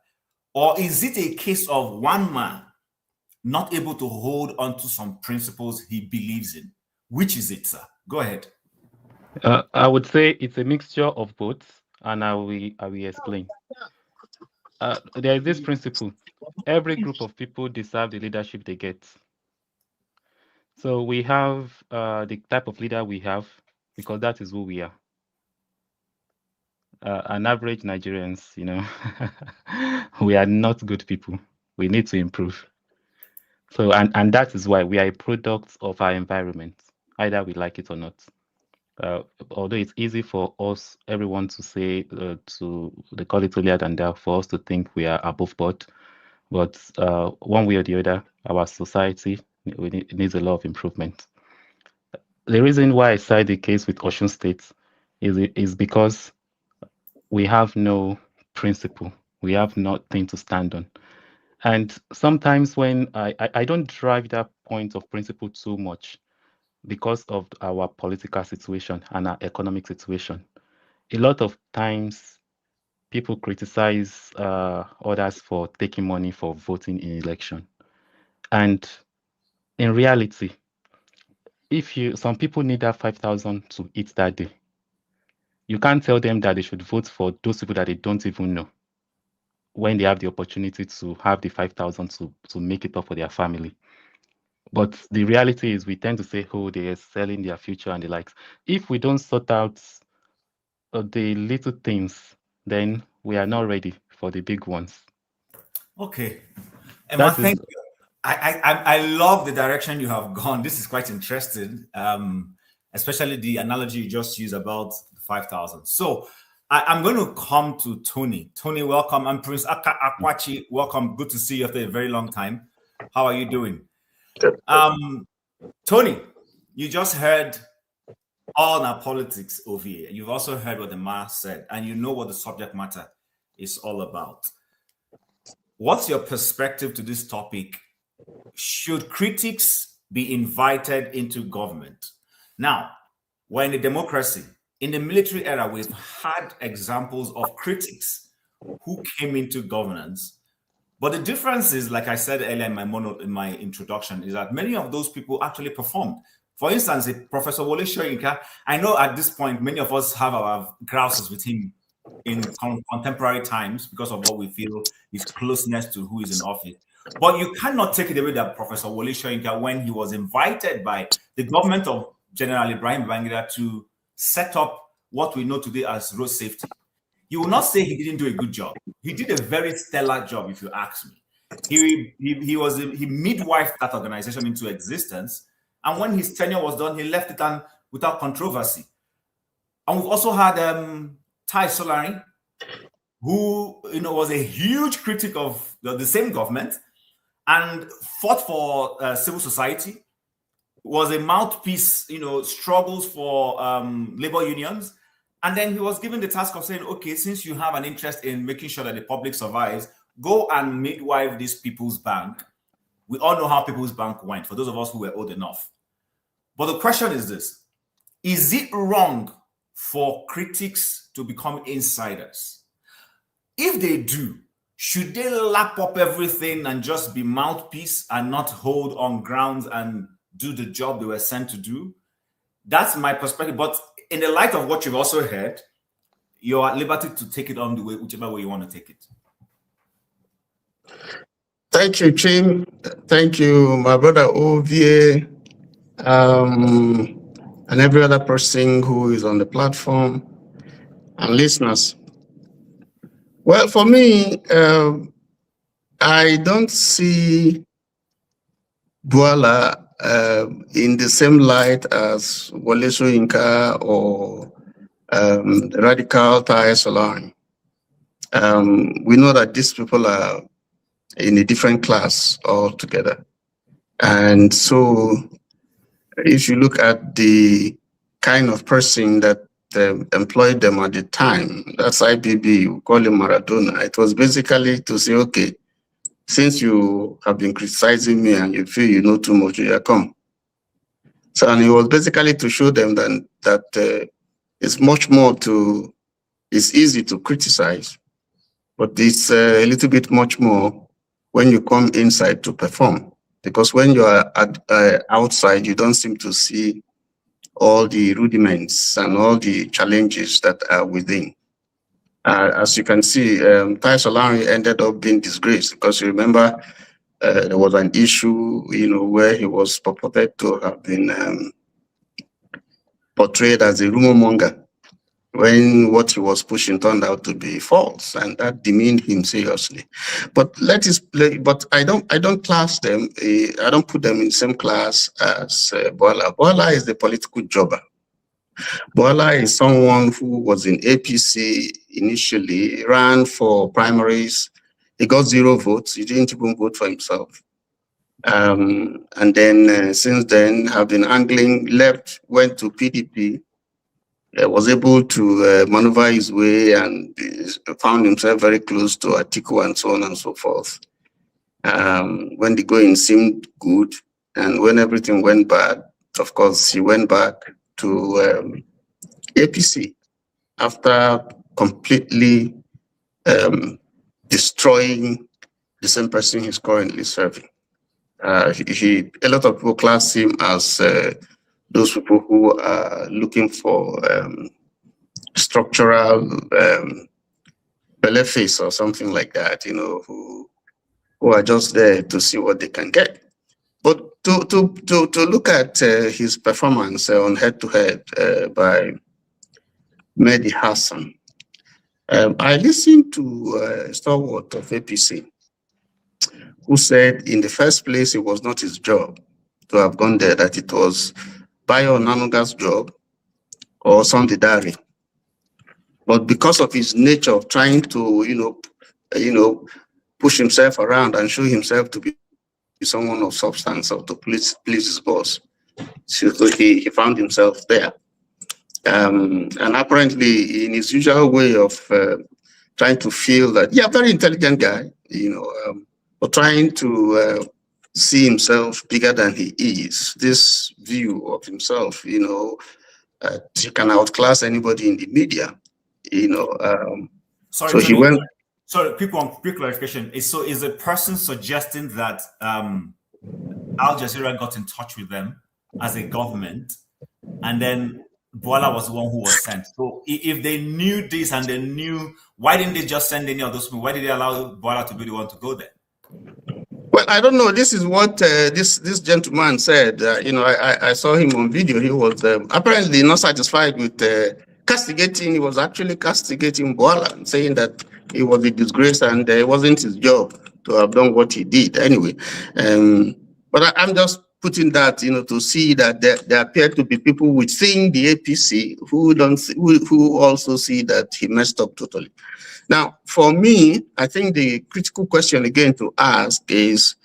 Or is it a case of one man not able to hold on to some principles he believes in? Which is it, sir? Go ahead. I would say it's a mixture of both, and I will explain. There is this principle: every group of people deserve the leadership they get. So we have the type of leader we have because that is who we are. An average Nigerians, we are not good people. We need to improve. So and that is why we are a product of our environment, either we like it or not. Although it's easy for us, everyone to say, they call it holier than thou, for us to think we are above board. But one way or the other, our society needs a lot of improvement. The reason why I cite the case with Osun State is because we have no principle. We have nothing to stand on. And sometimes when I don't drive that point of principle too much, because of our political situation and our economic situation. A lot of times people criticize others for taking money for voting in election. And in reality, some people need that 5,000 to eat that day. You can't tell them that they should vote for those people that they don't even know when they have the opportunity to have the 5,000 to make it up for their family. But the reality is we tend to say, oh, they are selling their future and the likes. If we don't sort out the little things, then we are not ready for the big ones. Okay. Emma, thank you. I love the direction you have gone. This is quite interesting, especially the analogy you just used about the 5,000. So I'm going to come to Tony. Tony, welcome. And Prince Akwachi, welcome. Good to see you after a very long time. How are you doing? Tony, you just heard all our politics over here. You've also heard what the man said, and you know what the subject matter is all about. What's your perspective to this topic? Should critics be invited into government. Now, we're in a democracy. In the military era, we've had examples of critics who came into governance. But the difference is, like I said earlier in my introduction, is that many of those people actually performed. For instance, Professor Wole Soyinka, I know at this point, many of us have our grouses with him in contemporary times because of what we feel is closeness to who is in office. But you cannot take it away that Professor Wole Soyinka, when he was invited by the government of General Ibrahim Babangida to set up what we know today as road safety, you will not say he didn't do a good job. He did a very stellar job, if you ask me. He midwifed that organization into existence, and when his tenure was done, he left it without controversy. And we've also had Tai Solari, who was a huge critic of the same government and fought for civil society, was a mouthpiece, struggles for labor unions. And then he was given the task of saying, okay, since you have an interest in making sure that the public survives, go and midwife this People's Bank. We all know how People's Bank went, for those of us who were old enough. But the question is this: is it wrong for critics to become insiders? If they do, should they lap up everything and just be mouthpiece and not hold on grounds and do the job they were sent to do? That's my perspective. But in the light of what you've also heard, you're at liberty to take it on whichever way you want to take it. Thank you, Chim. Thank you, my brother Ovie, and every other person who is on the platform and listeners. Well, for me, I don't see Bwala in the same light as Wole Soyinka or the radical Tai Solari. We know that these people are in a different class altogether. And so if you look at the kind of person that employed them at the time, that's IBB, we call him Maradona. It was basically to say, okay, since you have been criticizing me and you feel you know too much, you come. So, and it was basically to show them that it's much more it's easy to criticize, but it's a little bit much more when you come inside to perform. Because when you are outside, you don't seem to see all the rudiments and all the challenges that are within. As you can see, Tai Solari ended up being disgraced because you remember there was an issue, where he was purported to have been portrayed as a rumor monger when what he was pushing turned out to be false, and that demeaned him seriously. But I don't class them. I don't put them in the same class as Bwala. Bwala is the political jobber. Bwala is someone who was in APC initially, ran for primaries. He got 0 votes. He didn't even vote for himself. And then since then, have been angling, left, went to PDP, was able to maneuver his way and found himself very close to Atiku and so on and so forth. When the going seemed good and when everything went bad, of course, he went back to APC after completely destroying the same person he's currently serving. A lot of people class him as those people who are looking for structural benefits or something like that, who are just there to see what they can get. But to look at his performance on head-to-head by Mehdi Hasan, I listened to a stalwart of APC who said in the first place it was not his job to have gone there, that it was Bayo Onanuga's job or Sunday Dari. But because of his nature of trying to, push himself around and show himself to be someone of substance or to please his boss, so he found himself there. And apparently in his usual way of trying to feel that, very intelligent guy, but trying to see himself bigger than he is. This view of himself, he can outclass anybody in the media, Sorry, so he went. Sorry, quick clarification. Is the person suggesting that Al Jazeera got in touch with them as a government, and then Bwala was the one who was sent? So if they knew this and they knew, why didn't they just send any of those people? Why did they allow Bwala to be the one to go there? Well, I don't know. This is what this gentleman said. I saw him on video. He was apparently not satisfied with castigating. He was actually castigating Bwala and saying that it was a disgrace and it wasn't his job to have done what he did. Anyway, but I'm just putting that, to see that there appear to be people within the APC who also see that he messed up totally. Now, for me, I think the critical question again to ask is,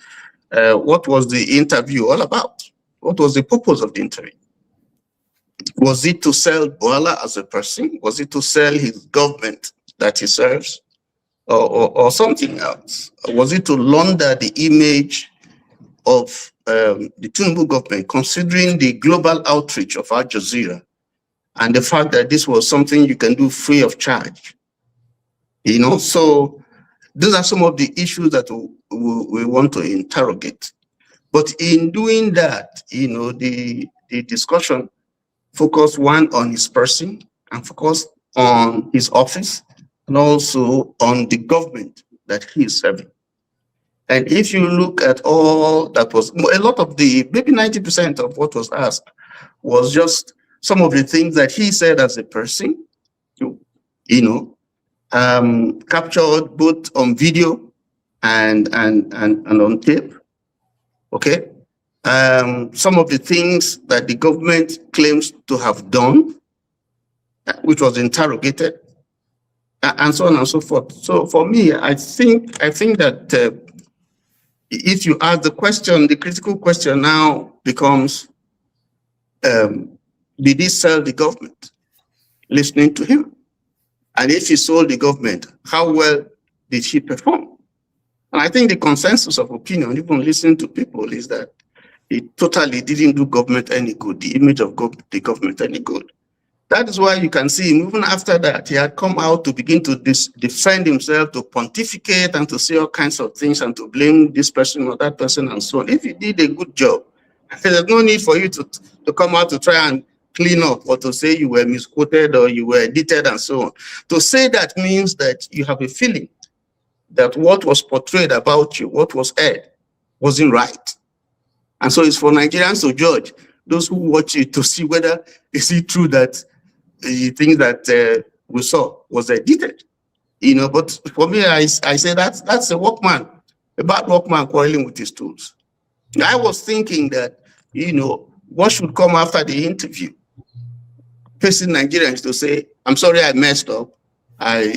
what was the interview all about? What was the purpose of the interview? Was it to sell Bwala as a person? Was it to sell his government that he serves? Or something else? Was it to launder the image of the Tinubu government, considering the global outreach of Al Jazeera and the fact that this was something you can do free of charge? So those are some of the issues that we want to interrogate. But in doing that, the discussion focused one on his person and focused on his office and also on the government that he is serving. And if you look at all that was, a lot of maybe 90% of what was asked was just some of the things that he said as a person, captured both on video and on tape. Okay. Some of the things that the government claims to have done, which was interrogated, and so on and so forth. So for me, I think that if you ask the question, the critical question now becomes, did he sell the government? Listening to him. And if he sold the government, how well did he perform? And I think the consensus of opinion, even listening to people, is that he totally didn't do government any good, the image of the government any good. That is why you can see him, even after that, he had come out to begin to defend himself, to pontificate and to say all kinds of things and to blame this person or that person and so on. If you did a good job, there's no need for you to come out to try and clean up or to say you were misquoted or you were edited and so on. To say that means that you have a feeling that what was portrayed about you, what was aired, wasn't right. And so it's for Nigerians to judge, those who watch it, to see whether is it true that the thing that we saw was edited. But for me, I say that's a workman, a bad workman quarreling with his tools. I was thinking that, what should come after the interview? Facing Nigerians to say, I'm sorry I messed up, and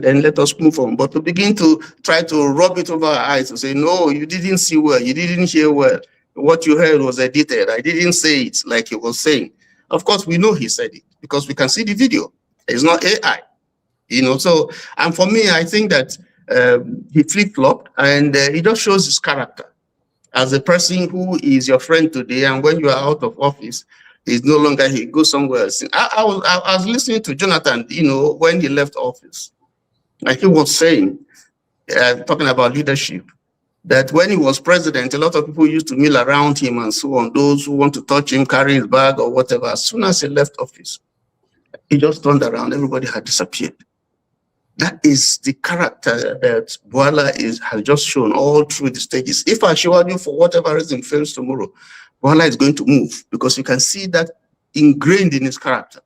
then let us move on. But to begin to try to rub it over our eyes to say, no, you didn't see well, you didn't hear well. What you heard was edited. I didn't say it like he was saying. Of course, we know he said it because we can see the video. It's not AI, So, and for me, I think that he flip-flopped and he just shows his character as a person who is your friend today, and when you are out of office, he's no longer, he goes somewhere else. I was listening to Jonathan, when he left office, like he was saying, talking about leadership, that when he was president, a lot of people used to mill around him and so on, those who want to touch him, carry his bag or whatever. As soon as he left office, he just turned around, everybody had disappeared. That is the character that Bwala has just shown all through the stages. If Ashwadu, for whatever reason, fails tomorrow, Bwala is going to move because you can see that ingrained in his character.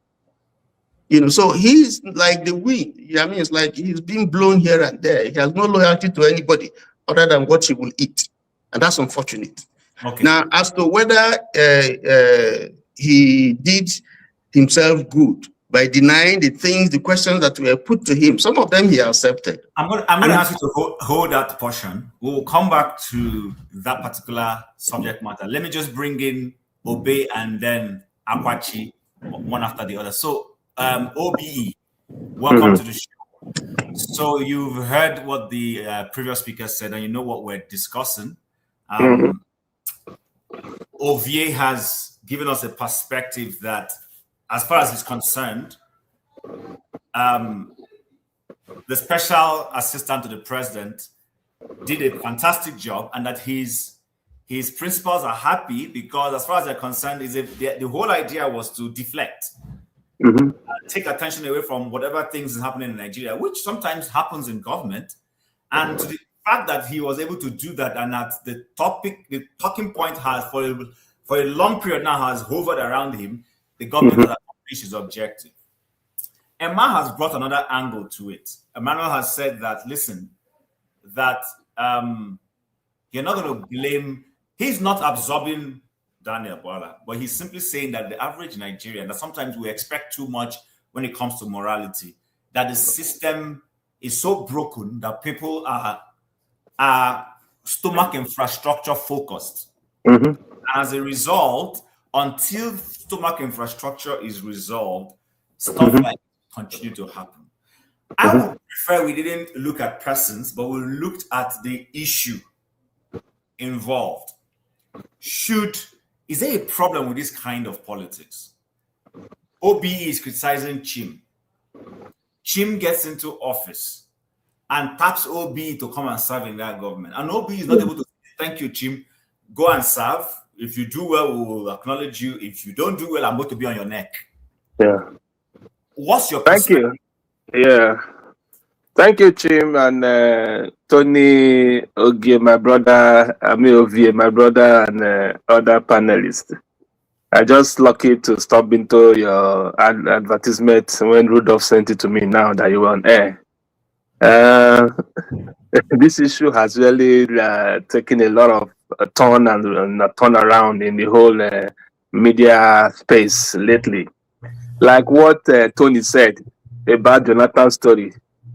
So he's like the wind. It's like he's being blown here and there. He has no loyalty to anybody other than what he will eat. And that's unfortunate. Okay. Now, as to whether he did himself good by denying the questions that were put to him, some of them he accepted. I'm going to ask you to hold that portion. We'll come back to that particular subject matter. Let me just bring in Obe and then Akwachi, one after the other. So, OBE, welcome to the show. So you've heard what the previous speaker said, and you know what we're discussing. Ovie has given us a perspective that, as far as he's concerned, the special assistant to the president did a fantastic job, and that his principals are happy because, as far as they're concerned, the whole idea was to deflect, take attention away from whatever things is happening in Nigeria, which sometimes happens in government, and to the fact that he was able to do that, and that the talking point has for a long period now has hovered around him, the government has accomplished its objective. Emma has brought another angle to it. Emmanuel has said that, listen, that you're not going to blame, he's not absorbing Daniel Bwala, but he's simply saying that the average Nigerian, that sometimes we expect too much when it comes to morality, that the system is so broken that people are stomach infrastructure focused. As a result, until stomach infrastructure is resolved, stuff like continue to happen. I would prefer we didn't look at persons, but we looked at the issue involved. Is there a problem with this kind of politics? OBE is criticizing Chim. Chim gets into office and taps OBE to come and serve in that government. And OBE is not able to say, thank you, Chim, go and serve. If you do well, we will acknowledge you. If you don't do well, I'm going to be on your neck. Yeah. What's your Thank you. Yeah. Thank you, Chim, and Tony Ogie, my brother, Ami Ovie, my brother, and other panelists. I just lucky to stop into your advertisement when Rudolph sent it to me now that you were on air. This issue has really taken a lot of turn and a turnaround in the whole media space lately. Like what Tony said about Jonathan's story.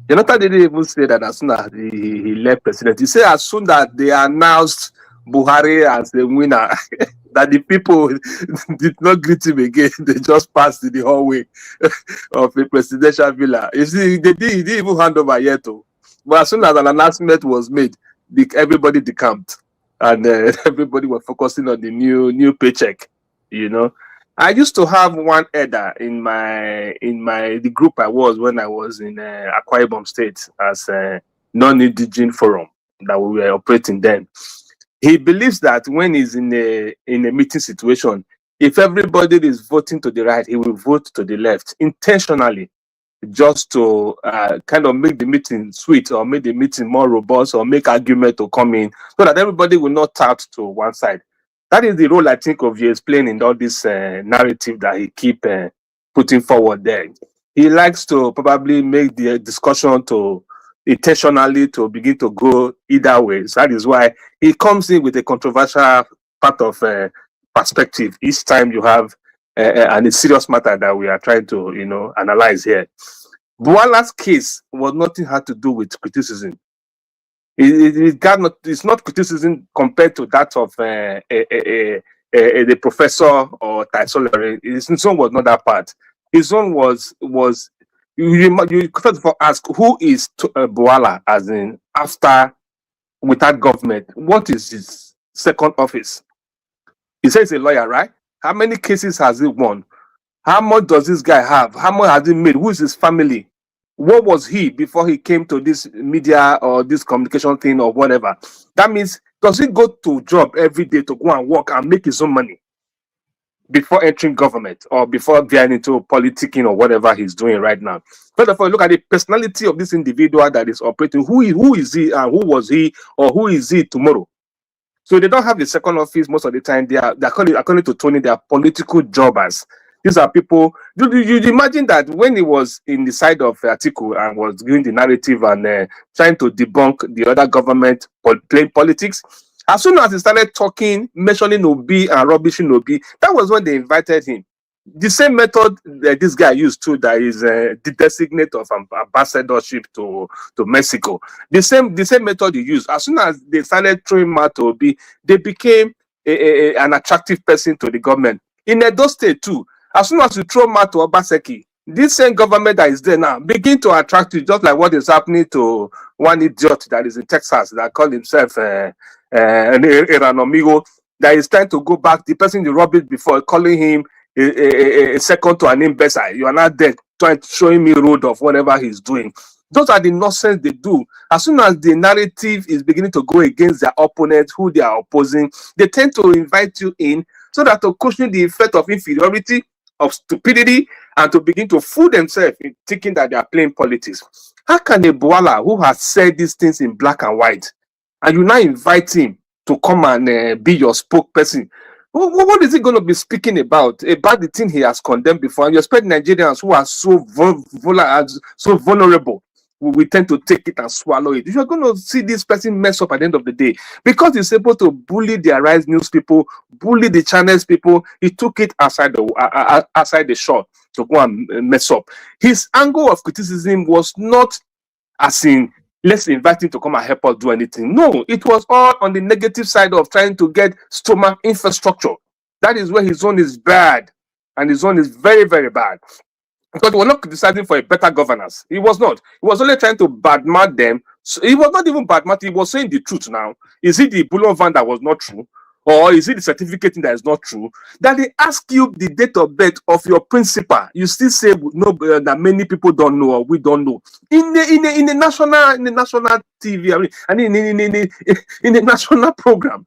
Jonathan didn't even say that as soon as he left president. He said as soon as they announced Buhari as the winner, that the people did not greet him again. They just passed in the hallway of the presidential villa. You see, he didn't even hand over yet. But as soon as an announcement was made, everybody decamped. And everybody was focusing on the new paycheck, you know. I used to have one elder in the group I was when I was in Akwa Ibom State as a non-indigenous forum that we were operating then. He believes that when he's in a meeting situation, if everybody is voting to the right, he will vote to the left intentionally, just to kind of make the meeting sweet or make the meeting more robust or make argument to come in so that everybody will not tap to one side. That is the role I think of you explaining in all this narrative that he keep putting forward there. He likes to probably make the discussion to intentionally to begin to go either way. So that is why he comes in with a controversial part of perspective each time you have and a serious matter that we are trying to analyze here. Bwala's case was nothing had to do with criticism. It's not criticism compared to that of the professor or Taisolari. His own was not that part. His own was you first of all ask who is Bwala as in after without government. What is his second office? He says he's a lawyer, right? How many cases has he won? How much does this guy have? How much has he made? Who is his family? What was he before he came to this media or this communication thing or whatever? That means, does he go to job every day to go and work and make his own money before entering government or before getting into politicking or whatever he's doing right now? First of all, look at the personality of this individual that is operating. Who is he and who was he or who is he tomorrow? So they don't have the second office most of the time. They're according to Tony, they are political jobbers. These are people. You imagine that when he was in the side of Atiku and was giving the narrative and trying to debunk the other government playing politics, as soon as he started talking, mentioning Obi and rubbishing Obi, that was when they invited him. The same method that this guy used too, that is the designate of ambassadorship to Mexico. The same method he used. As soon as they started throwing him out to Obi, they became an attractive person to the government. In Edo State too, as soon as you throw Matt to Obaseki, this same government that is there now begin to attract you, just like what is happening to one idiot that is in Texas that called himself Amigo, that is trying to go back, the person you robbed it before, calling him a second to an imbecile. You are not there trying to showing me road of whatever he's doing. Those are the nonsense they do. As soon as the narrative is beginning to go against their opponents, who they are opposing, they tend to invite you in so that to cushion the effect of inferiority, of stupidity, and to begin to fool themselves in thinking that they are playing politics. How can a Bwala who has said these things in black and white, and you now invite him to come and be your spokesperson? What is he going to be speaking about the thing he has condemned before? And you expect Nigerians who are so vulnerable, we tend to take it and swallow it. You're going to see this person mess up at the end of the day because he's able to bully the Arise News people, bully the channels people. He took it outside the shore to go and mess up. His angle of criticism was not as in, let's invite him to come and help us do anything. No, it was all on the negative side of trying to get stomach infrastructure. That is where his own is bad, and his own is very, very bad. Because we were not criticizing for a better governance. He was not. He was only trying to badmouth them. So he was not even badmouth. He was saying the truth now. Is it the Bullion van that was not true? Or is it the certificate that is not true? That they ask you the date of birth of your principal. You still say no, that many people don't know or we don't know. In the national TV, I mean, and in the national program.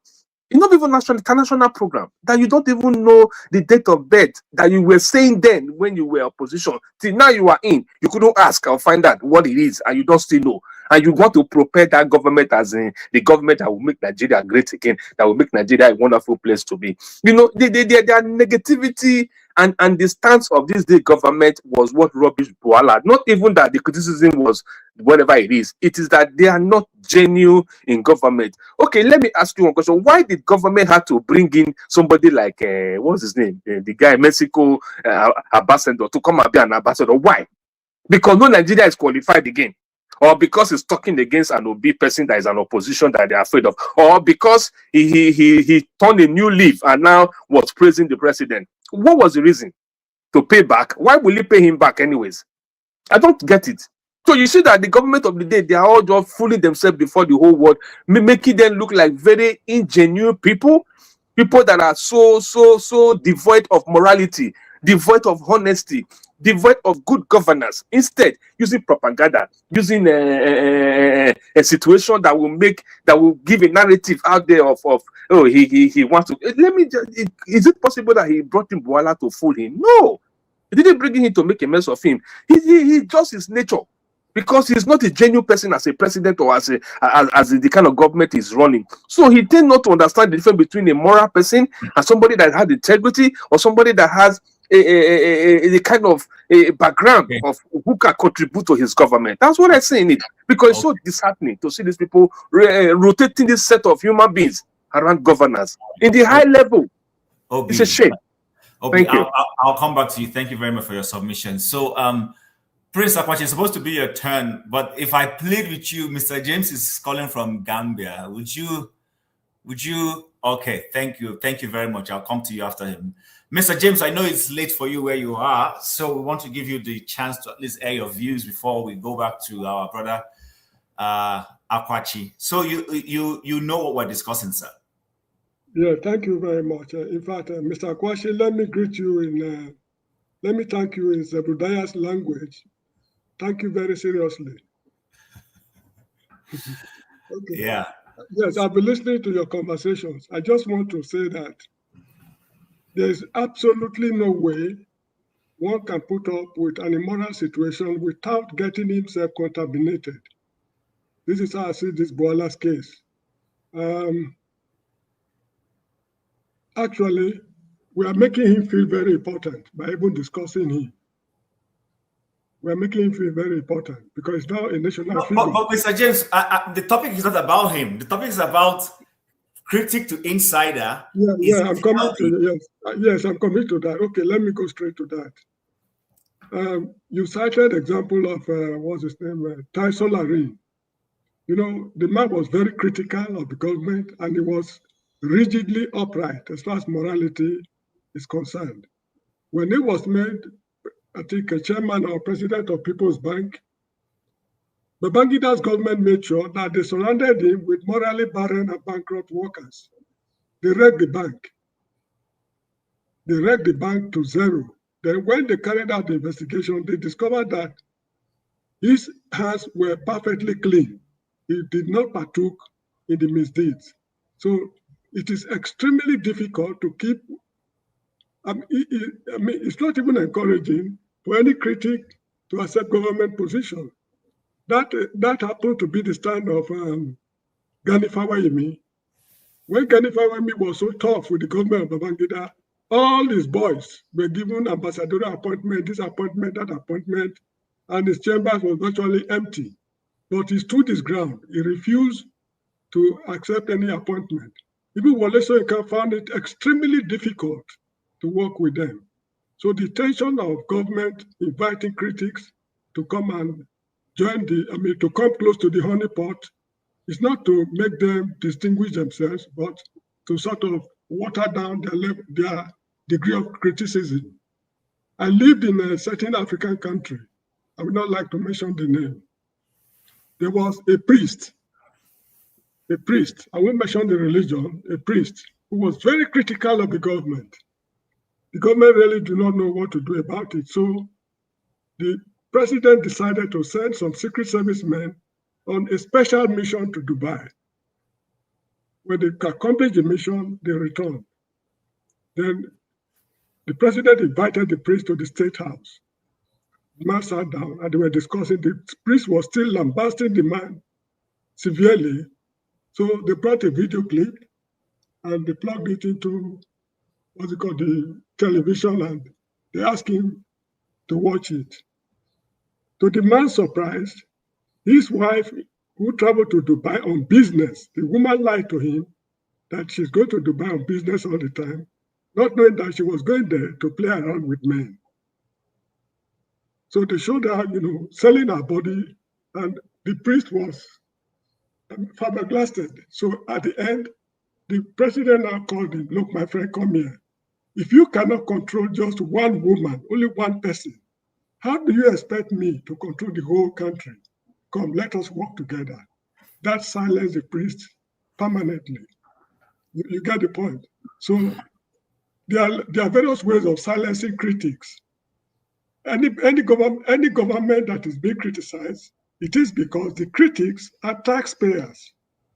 It's not even international program that you don't even know the date of birth that you were saying then when you were opposition. Till now you are in, you couldn't ask or find out what it is, and you don't still know. And you want to prepare that government as the government that will make Nigeria great again, that will make Nigeria a wonderful place to be. You know, their negativity and the stance of this day government was what rubbish Bwala. Not even that the criticism was whatever it is. It is that they are not genuine in government. Okay, let me ask you one question. Why did government have to bring in somebody like, what's his name? The guy, Mexico ambassador, to come and be an ambassador? Why? Because no Nigeria is qualified again. Or because he's talking against an OB person that is an opposition that they're afraid of. Or because he turned a new leaf and now was praising the president. What was the reason? To pay back? Why will he pay him back anyways? I don't get it. So you see that the government of the day, they are all just fooling themselves before the whole world, making them look like very ingenuine people that are so devoid of morality, devoid of honesty, devoid of good governance. Instead, using propaganda, using a situation that will give a narrative out there of oh, he wants to. Let me just, is it possible that he brought in Bwala to fool him? No, he didn't bring him to make a mess of him. He just his nature, because he's not a genuine person as a president or as the kind of government he's running. So he tend not to understand the difference between a moral person and somebody that has integrity, or somebody that has a kind of a background of who can contribute to his government. That's what I say in it, because it's so disheartening to see these people rotating this set of human beings around governance in the high level. It's a shame. Thank you. I'll come back to you. Thank you very much for your submission. So, Prince Apache, it's supposed to be your turn, but if I played with you, Mr. James is calling from Gambia. Would you? Okay, thank you very much. I'll come to you after him. Mr. James, I know it's late for you where you are, so we want to give you the chance to at least air your views before we go back to our brother Akwachi. So you know what we're discussing, sir. Yeah, thank you very much. In fact, Mr. Akwachi, let me greet you let me thank you in Zebudaya's language. Thank you very seriously. Okay. Yeah. Yes, I've been listening to your conversations. I just want to say that there's absolutely no way one can put up with an immoral situation without getting himself contaminated. This is how I see this Bwala's case. Actually, we are making him feel very important by even discussing him. We are making him feel very important because now a national figure. But Mr. James, the topic is not about him. The topic is about Critic to Insider. I'm coming to yes, I'm coming to that. Okay, let me go straight to that. You cited example of what's his name, Tai Solarin. You know, the man was very critical of the government, and he was rigidly upright as far as morality is concerned. When he was made, I think, a chairman or president of People's Bank, Babangida's government made sure that they surrounded him with morally barren and bankrupt workers. They wrecked the bank. They wrecked the bank to zero. Then when they carried out the investigation, they discovered that his hands were perfectly clean. He did not partook in the misdeeds. So it is extremely difficult to keep, it's not even encouraging for any critic to accept government position. That happened to be the stand of Gani Fawayimi. When Gani Fawayimi was so tough with the government of Babangida, all his boys were given ambassadorial appointment, this appointment, that appointment, and his chambers was virtually empty. But he stood his ground. He refused to accept any appointment. Even Wole Soyinka found it extremely difficult to work with them. So the tension of government inviting critics to come and join to come close to the honeypot is not to make them distinguish themselves, but to sort of water down their degree of criticism. I lived in a certain African country. I would not like to mention the name. There was a priest, I won't mention the religion, a priest who was very critical of the government. The government really do not know what to do about it. So the president decided to send some Secret Service men on a special mission to Dubai. When they accomplished the mission, they returned. Then the president invited the priest to the State House. The man sat down and they were discussing. The priest was still lambasting the man severely. So they brought a video clip and they plugged it into the television, and they asked him to watch it. To the man's surprise, his wife, who traveled to Dubai on business, the woman lied to him that she's going to Dubai on business all the time, not knowing that she was going there to play around with men. So they showed her, selling her body, and the priest was flabbergasted. So at the end, the president now called him, "Look, my friend, come here. If you cannot control just one woman, only one person, how do you expect me to control the whole country? Come, let us work together." That silenced the priest permanently. You get the point. So there are various ways of silencing critics. Any government that is being criticized, it is because the critics are taxpayers.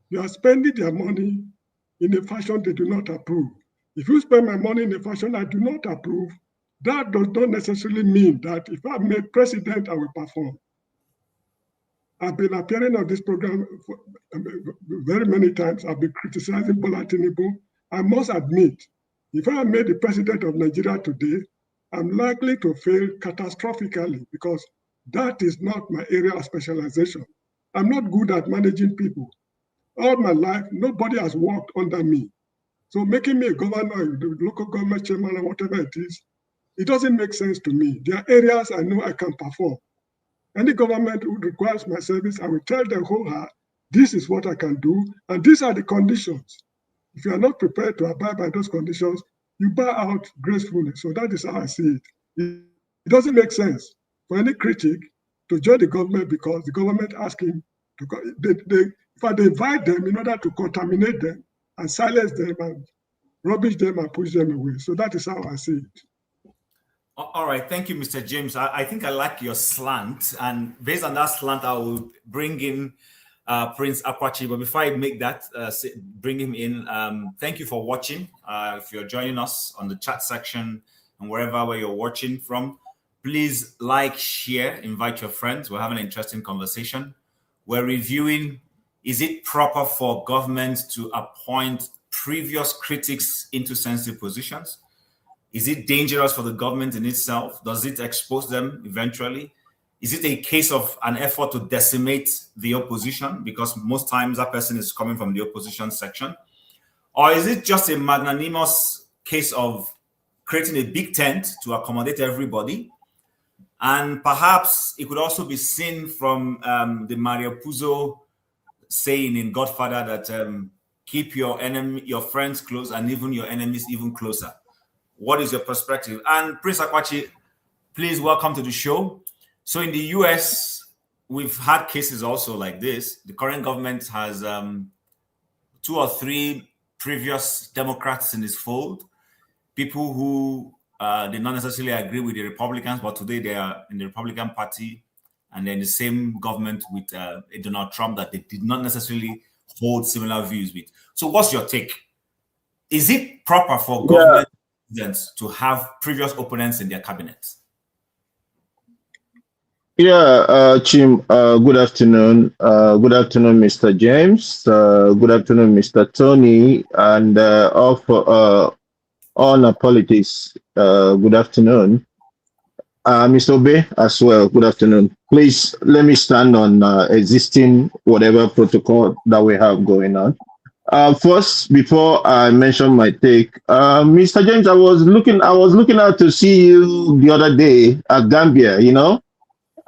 You are spending their money in a fashion they do not approve. If you spend my money in a fashion I do not approve, that does not necessarily mean that if I'm made president, I will perform. I've been appearing on this program very many times. I've been criticizing Bola Tinubu. I must admit, if I am made the president of Nigeria today, I'm likely to fail catastrophically because that is not my area of specialization. I'm not good at managing people. All my life, nobody has worked under me. So making me a governor, the local government chairman, or whatever it is, it doesn't make sense to me. There are areas I know I can perform. Any government who requires my service, I will tell them, this is what I can do, and these are the conditions. If you are not prepared to abide by those conditions, you bow out gracefully. So that is how I see it. It doesn't make sense for any critic to judge the government because the government asks him to, they invite them in order to contaminate them and silence them and rubbish them and push them away. So that is how I see it. All right, thank you, Mr. James. I think I like your slant, and based on that slant, I will bring in Prince Akwachi. But before I make that, bring him in, thank you for watching. If you're joining us on the chat section and where you're watching from, please like, share, invite your friends. We're having an interesting conversation. We're reviewing, is it proper for government to appoint previous critics into sensitive positions? Is it dangerous for the government in itself? Does it expose them eventually? Is it a case of an effort to decimate the opposition because most times that person is coming from the opposition section? Or is it just a magnanimous case of creating a big tent to accommodate everybody? And perhaps it could also be seen from the Mario Puzo saying in Godfather that keep your friends close and even your enemies even closer. What is your perspective? And Prince Akwachi, please welcome to the show. So in the US, we've had cases also like this. The current government has 2 or 3 previous Democrats in its fold, people who did not necessarily agree with the Republicans, but today they are in the Republican Party, and they're in the same government with Donald Trump that they did not necessarily hold similar views with. So what's your take? Is it proper for government presidents to have previous opponents in their cabinets? Yeah, Chim, good afternoon. Good afternoon, Mr. James. Good afternoon, Mr. Tony, and all our politics. Good afternoon. Mr. Obe as well, good afternoon. Please, let me stand on existing whatever protocol that we have going on. First, before I mention my take, Mr. James, I was looking out to see you the other day at Gambia, you know.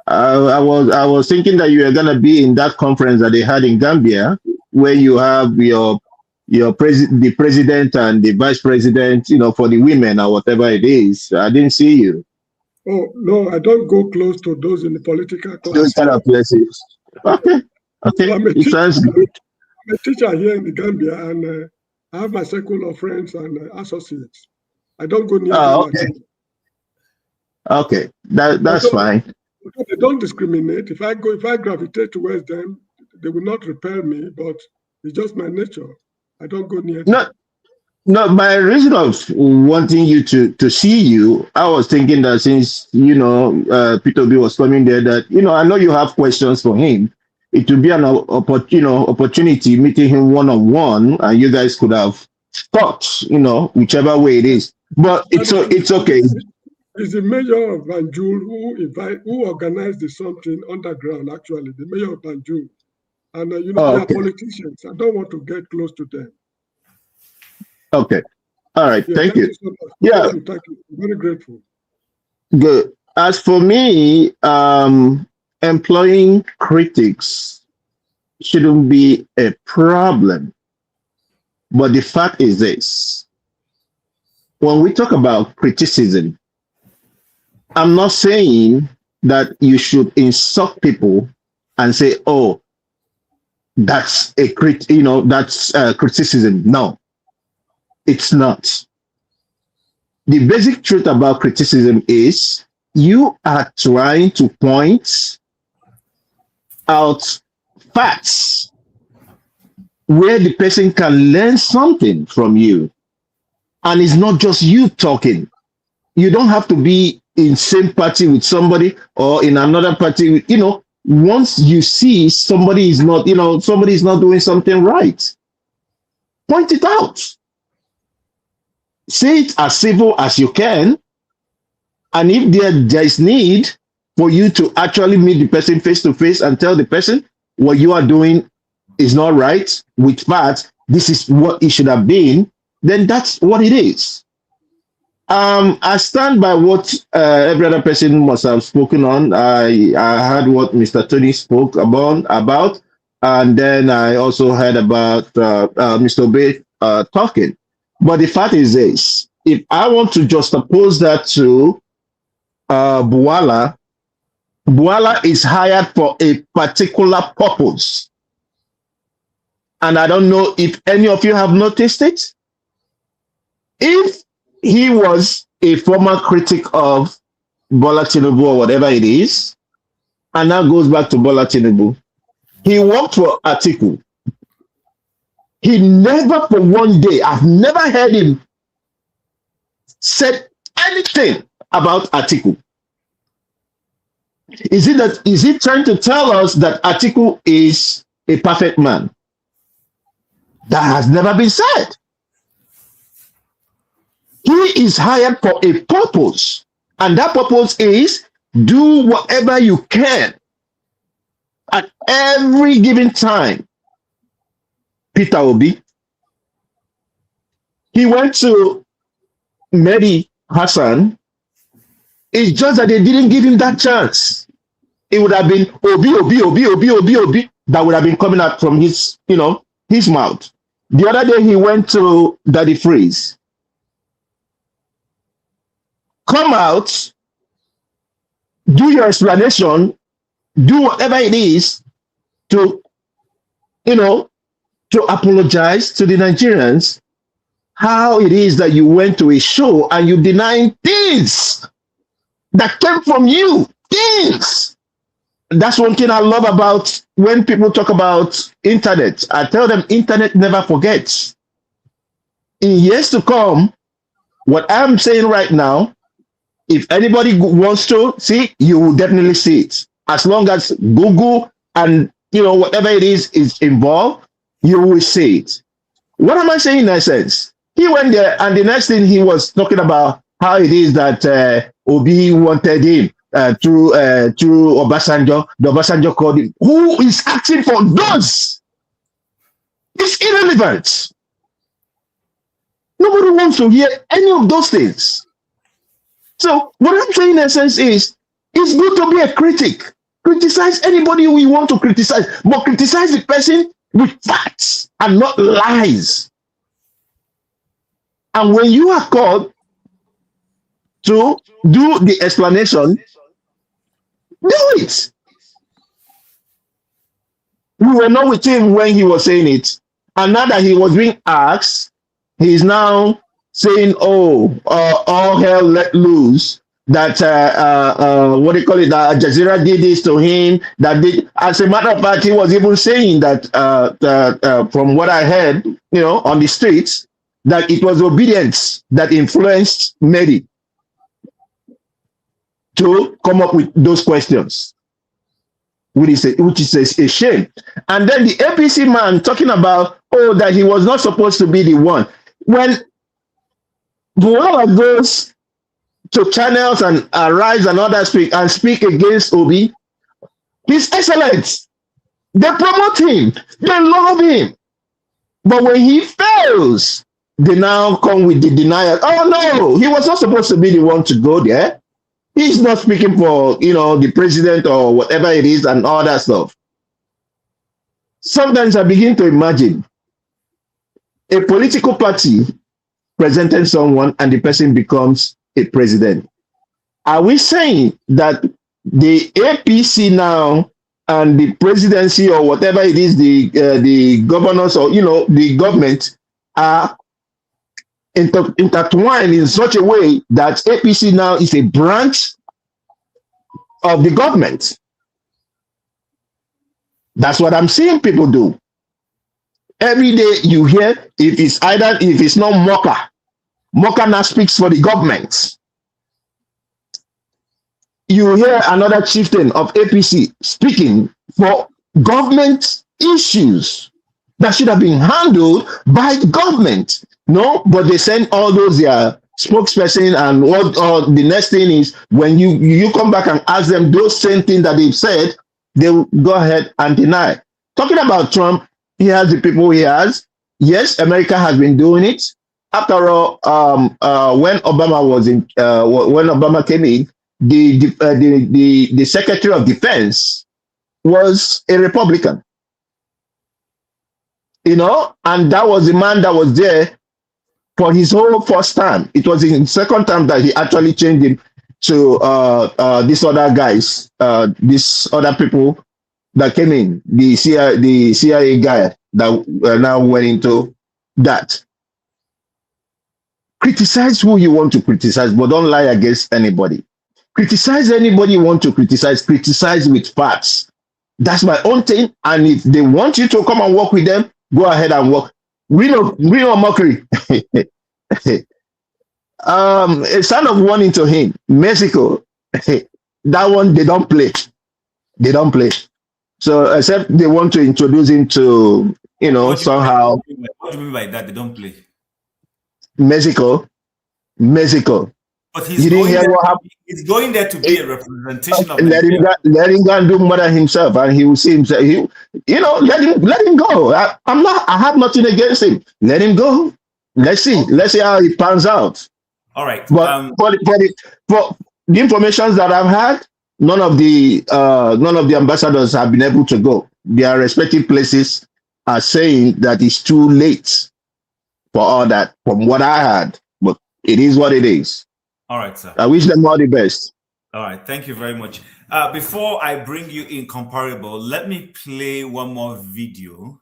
I was thinking that you were gonna be in that conference that they had in Gambia, where you have the president and the vice president, you know, for the women or whatever it is. I didn't see you. Oh no, I don't go close to those in the political class. Those kind of places. Okay, it sounds good. I'm a teacher here in the Gambia, and I have my circle of friends and associates. I don't go near them. Okay, that's fine. They don't discriminate. If I gravitate towards them, they will not repel me, but it's just my nature. I don't go near them. No, by reason of wanting you to see you, I was thinking that since, you know, Peter B was coming there, that, you know, I know you have questions for him. It would be an opportunity meeting him one-on-one, and you guys could have talked, you know, whichever way it is. But it's okay. It's the mayor of Banjul who organized the something underground, actually, the mayor of Banjul. And, you know, they are politicians. I don't want to get close to them. Okay. All right. Thank you. So much. Yeah. Thank you. I'm very grateful. Good. As for me, employing critics shouldn't be a problem. But the fact is this. When we talk about criticism, I'm not saying that you should insult people and say, "Oh, that's criticism." No, it's not. The basic truth about criticism is you are trying to point out facts where the person can learn something from you, and it's not just you talking. You don't have to be in same party with somebody or in another party with, you know, once you see somebody is not doing something right, point it out. Say it as civil as you can. And if there is need for you to actually meet the person face to face and tell the person what you are doing is not right with facts, this is what it should have been, then that's what it is. I stand by what every other person must have spoken on. I heard what Mr. Tony spoke about, and then I also heard about Mr. Obe talking. But the fact is this: if I want to just oppose that to Bwala is hired for a particular purpose, and I don't know if any of you have noticed it. If he was a former critic of Bola Tinubu or whatever it is, and now goes back to Bola Tinubu. He worked for Atiku. He never for one day, I've never heard him said anything about Atiku. Is he trying to tell us that Atiku is a perfect man? That has never been said. He is hired for a purpose, and that purpose is do whatever you can at every given time. Peter Obi, he went to Mehdi Hasan. It's just that they didn't give him that chance. It would have been Obi that would have been coming out from his mouth. The other day he went to Daddy Freeze. Come out, do your explanation, do whatever it is to, to apologize to the Nigerians how it is that you went to a show and you denied things that came from you. Things. That's one thing I love about when people talk about internet. I tell them internet never forgets. In years to come, what I'm saying right now, if anybody wants to see, you will definitely see it. As long as Google and whatever it is involved, you will see it. What am I saying in essence? He went there, and the next thing he was talking about how it is that Obi wanted him through Obasanjo. The Obasanjo called him. Who is asking for those? It's irrelevant. Nobody wants to hear any of those things. So what I'm saying in essence is, it's good to be a critic. Criticize anybody who you want to criticize, but criticize the person with facts and not lies. And when you are called to do the explanation, do it. We were not with him when he was saying it. And now that he was being asked, he is now saying, all hell let loose. That what do you call it? That Jazeera did this to him. As a matter of fact, he was even saying that from what I heard, on the streets, that it was obedience that influenced Mehdi to come up with those questions, which is a shame. And then the APC man talking about that he was not supposed to be the one. When Bwala goes to channels and Arise and others speak against Obi, he's excellent. They promote him. They love him. But when he fails, they now come with the denial. Oh no, he was not supposed to be the one to go there. He's not speaking for, the president or whatever it is and all that stuff. Sometimes I begin to imagine a political party presenting someone and the person becomes a president. Are we saying that the APC now and the presidency or whatever it is, the governors or the government are intertwined in such a way that APC now is a branch of the government? That's what I'm seeing people do. Every day you hear, if it's not Moka now speaks for the government. You hear another chieftain of APC speaking for government issues that should have been handled by the government. No, but they send all those their spokesperson, and what the next thing is when you come back and ask them those same things that they've said, they will go ahead and deny. Talking about Trump, he has the people he has. Yes, America has been doing it. After all, when Obama came in, the Secretary of Defense was a Republican. And that was the man that was there for his whole first time. It was in second time that he actually changed him to these other guys, these other people that came in, the CIA guy that now went into that. Criticize who you want to criticize, but don't lie against anybody. Criticize anybody you want to criticize with facts. That's my own thing. And if they want you to come and work with them, go ahead and work. Real mockery. A sign of warning to him. Mexico. That one they don't play. They don't play. So except they want to introduce him to, somehow. What do you mean by that? They don't play. Mexico. But he's going there to be a representation of. Let him go and do more than himself, and he will see himself. Let him go. I have nothing against him. Let him go. Let's see how it pans out. All right. But for the information that I've had, none of the ambassadors have been able to go. Their respective places are saying that it's too late for all that, from what I had. But it is what it is. All right, sir. I wish them all the best. All right. Thank you very much. Before I bring you Incomparable, let me play one more video.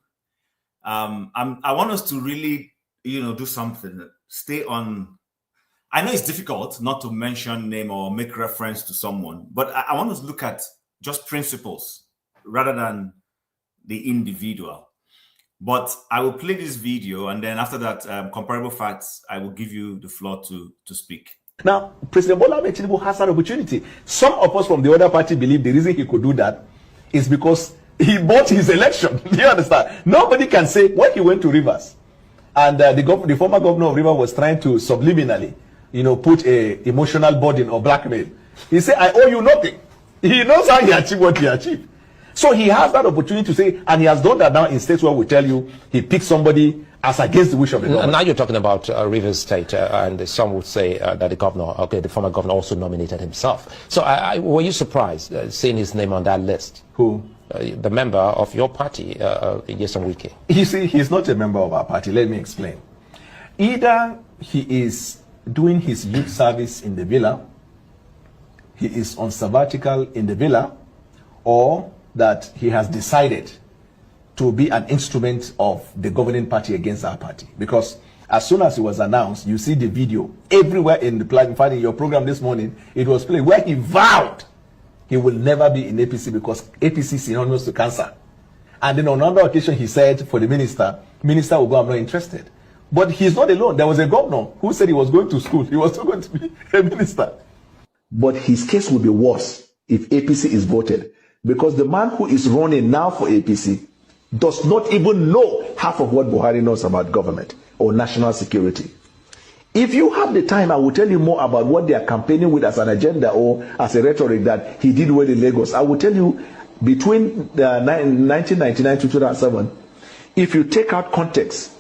I want us to really, do something. Stay on. I know it's difficult not to mention name or make reference to someone, but I want us to look at just principles rather than the individual. But I will play this video, and then after that, comparable facts, I will give you the floor to speak. Now, President Bola Tinubu has an opportunity. Some of us from the other party believe the reason he could do that is because he bought his election. Do you understand? Nobody can say when he went to Rivers, and the former governor of Rivers was trying to subliminally, put a emotional burden or blackmail. He said, "I owe you nothing." He knows how he achieved what he achieved. So he has that opportunity to say, and he has done that now in states where we tell you he picked somebody as against the wish of the government. Now you're talking about Rivers State, and some would say that the former governor also nominated himself. So were you surprised seeing his name on that list? Who? The member of your party, Nyesom Wike. You see, he's not a member of our party. Let me explain. Either he is doing his youth service in the villa, he is on sabbatical in the villa, or that he has decided to be an instrument of the governing party against our party. Because as soon as it was announced, you see the video everywhere in the platform. In fact, in your program this morning, it was played where he vowed he will never be in APC because APC is synonymous to cancer. And then on another occasion, he said for the minister will go, "I'm not interested." But he's not alone. There was a governor who said he was going to school. He was still going to be a minister. But his case will be worse if APC is voted, because the man who is running now for APC does not even know half of what Buhari knows about government or national security. If you have the time, I will tell you more about what they are campaigning with as an agenda or as a rhetoric that he did well in Lagos. I will tell you, between 1999 to 2007, if you take out context,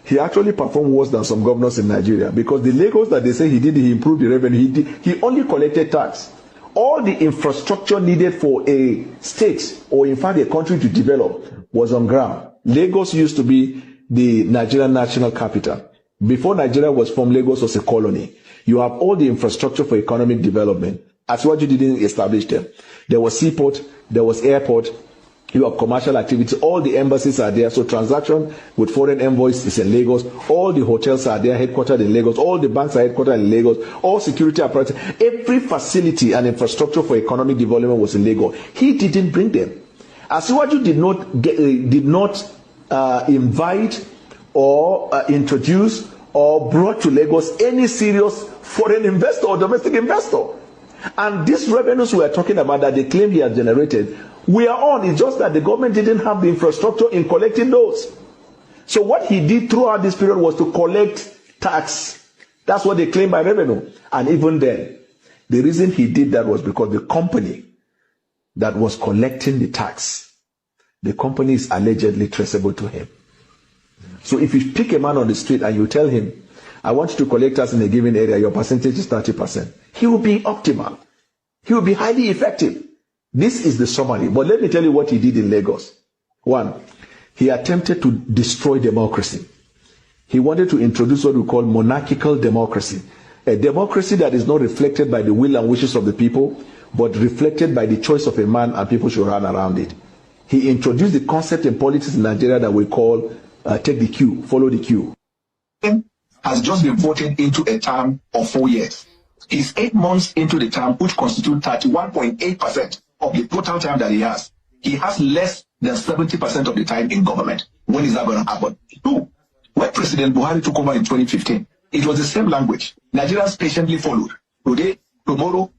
he actually performed worse than some governors in Nigeria, because the Lagos that they say he did, he improved the revenue, he only collected tax. All the infrastructure needed for a state or in fact a country to develop was on ground. Lagos used to be the Nigerian national capital. Before Nigeria was formed, Lagos was a colony. You have all the infrastructure for economic development. Asiwaju didn't establish them. There was seaport, there was airport, you have commercial activity, all the embassies are there. So transaction with foreign envoys is in Lagos. All the hotels are there, headquartered in Lagos. All the banks are headquartered in Lagos. All security apparatus, every facility and infrastructure for economic development was in Lagos. He didn't bring them. Asiwaju did not invite or introduce or brought to Lagos any serious foreign investor or domestic investor. And these revenues we are talking about that they claim he has generated, we are on. It's just that the government didn't have the infrastructure in collecting those. So what he did throughout this period was to collect tax. That's what they claim by revenue. And even then, the reason he did that was because the company that was collecting the tax, the company is allegedly traceable to him. So if you pick a man on the street and you tell him, "I want you to collect tax in a given area, your percentage is 30%, he will be optimal. He will be highly effective. This is the summary. But let me tell you what he did in Lagos. One, he attempted to destroy democracy. He wanted to introduce what we call monarchical democracy, a democracy that is not reflected by the will and wishes of the people, but reflected by the choice of a man, and people should run around it. He introduced the concept in politics in Nigeria that we call take the queue, follow the queue. Has just been voted into a term of 4 years. He's 8 months into the term, which constitutes 31.8% of the total time that he has. He has less than 70% of the time in government. When is that going to happen? Two, when President Buhari took over in 2015, it was the same language. Nigerians patiently followed. Today, tomorrow,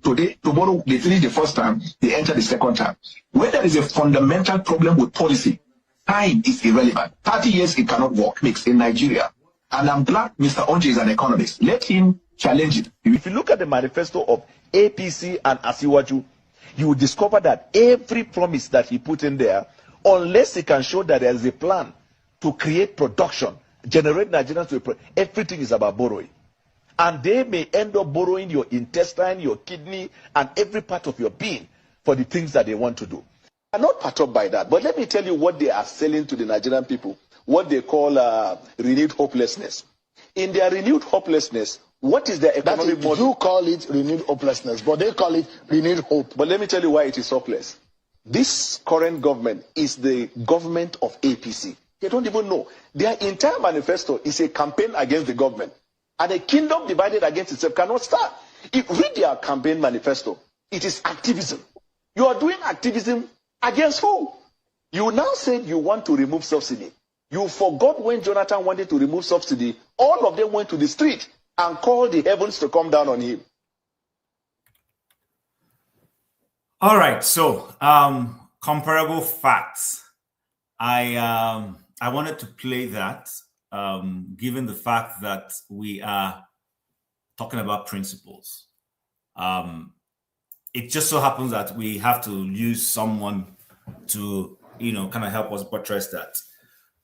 they finish the first term, they enter the second term. When there is a fundamental problem with policy, time is irrelevant. 30 years it cannot work, mix in Nigeria. And I'm glad Mr. Onje is an economist. Let him challenge it. If you look at the manifesto of APC and Asiwaju, you will discover that every promise that he put in there, unless he can show that there is a plan to create production, generate Nigerians to everything is about borrowing. And they may end up borrowing your intestine, your kidney, and every part of your being for the things that they want to do. I'm not perturbed by that, but let me tell you what they are selling to the Nigerian people, what they call renewed hopelessness. In their renewed hopelessness, What is the economic model? You call it renewed hopelessness, but they call it renewed hope. But let me tell you why it is hopeless. This current government is the government of APC. They don't even know. Their entire manifesto is a campaign against the government. And a kingdom divided against itself cannot stand. If read their campaign manifesto, it is activism. You are doing activism against who? You now said you want to remove subsidy. You forgot when Jonathan wanted to remove subsidy, all of them went to the street and called the heavens to come down on him. All right, so comparable facts. I wanted to play that, given the fact that we are talking about principles. It just so happens that we have to use someone to, kind of help us buttress that.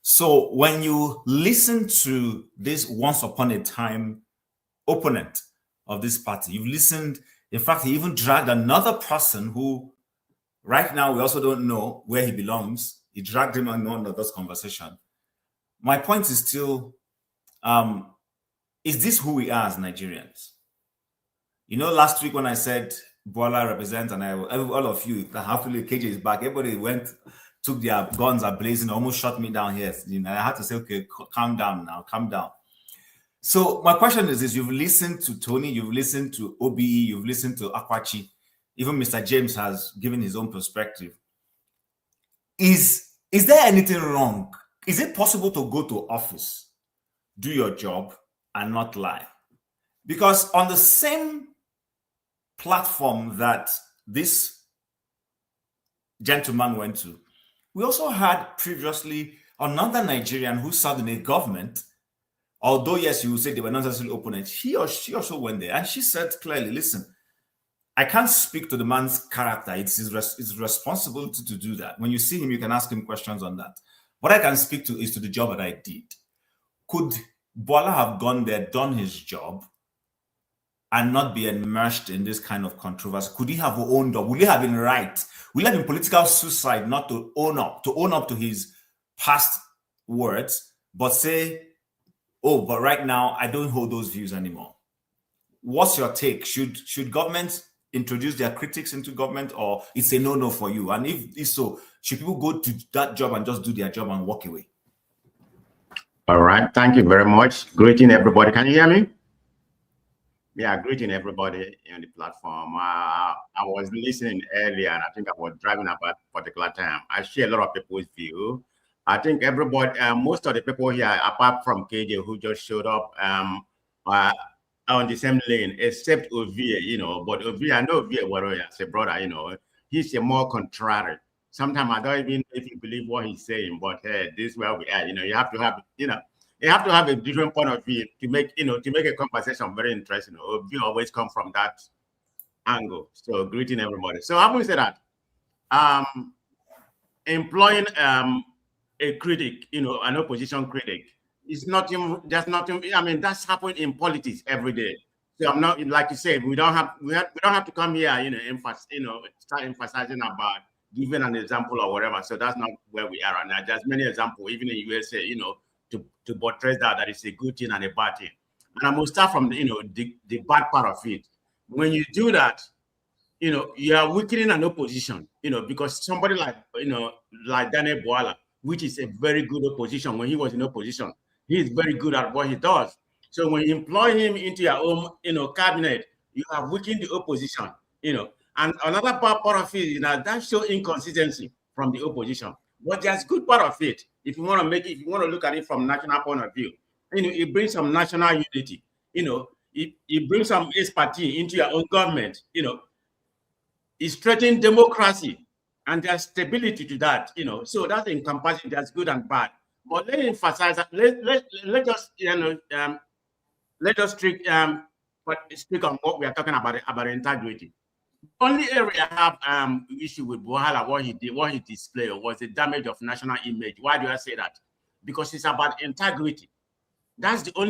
So when you listen to this once upon a time opponent of this party, you've listened. In fact, he even dragged another person who right now we also don't know where he belongs. He dragged him on one of those conversations. My point is still, is this who we are as Nigerians? Last week when I said Bwala represents, and all of you, hopefully KJ is back, everybody took their guns are blazing, almost shot me down here. I had to say, okay, calm down now, calm down. So my question is this: you've listened to Tony, you've listened to OBE, you've listened to Akwachi, even Mr. James has given his own perspective. Is there anything wrong? Is it possible to go to office, do your job, and not lie? Because on the same platform that this gentleman went to, we also had previously another Nigerian who served in a government. Although, yes, you would say they were not necessarily opponents, she also went there. And she said clearly, listen, I can't speak to the man's character. It's his responsibility to do that. When you see him, you can ask him questions on that. What I can speak to is to the job that I did. Could Bwala have gone there, done his job, and not be immersed in this kind of controversy? Could he have owned up? Would he have been right? Will it have been political suicide not to own up to his past words, but say, oh, but right now I don't hold those views anymore? What's your take? Should governments introduce their critics into government, or it's a no-no for you? And if so, should people go to that job and just do their job and walk away? All right, thank you very much. Greeting everybody. Can you hear me? Yeah, greeting everybody on the platform. I was listening earlier, and I think I was driving at that particular time. I share a lot of people's view. I think everybody, most of the people here, apart from KJ, who just showed up, are on the same lane, except Ovie, But Ovie, I know Ovie Warrior as a brother, he's a more contrary. Sometimes I don't even know if you believe what he's saying, but hey, this is where we are. You have to have, you have to have a different point of view to make, to make a conversation very interesting. Ovie always come from that angle. So greeting everybody. So I will say that employing a critic, an opposition critic, is nothing. There's nothing. I mean, that's happening in politics every day. So I'm not, like you said, we don't have to come here, start emphasizing about giving an example or whatever. So that's not where we are. And there's many examples, even in USA, to buttress that it's a good thing and a bad thing. And I'm gonna start from the bad part of it. When you do that, you are weakening an opposition, because somebody like Daniel Bwala, which is a very good opposition. When he was in opposition, he is very good at what he does. So when you employ him into your own, cabinet, you have weakened the opposition, And another part of it is that shows inconsistency from the opposition. But there's good part of it. If you want to make it, if you want to look at it from national point of view, it brings some national unity. It brings some expertise into your own government. It strengthens democracy, and there's stability to that. So that's encompassing. That's good and bad. But let me emphasize that. Let us speak on what we are talking about integrity. The only area I have issue with Bwala, what he displayed was the damage of national image. Why do I say that? Because it's about integrity. That's what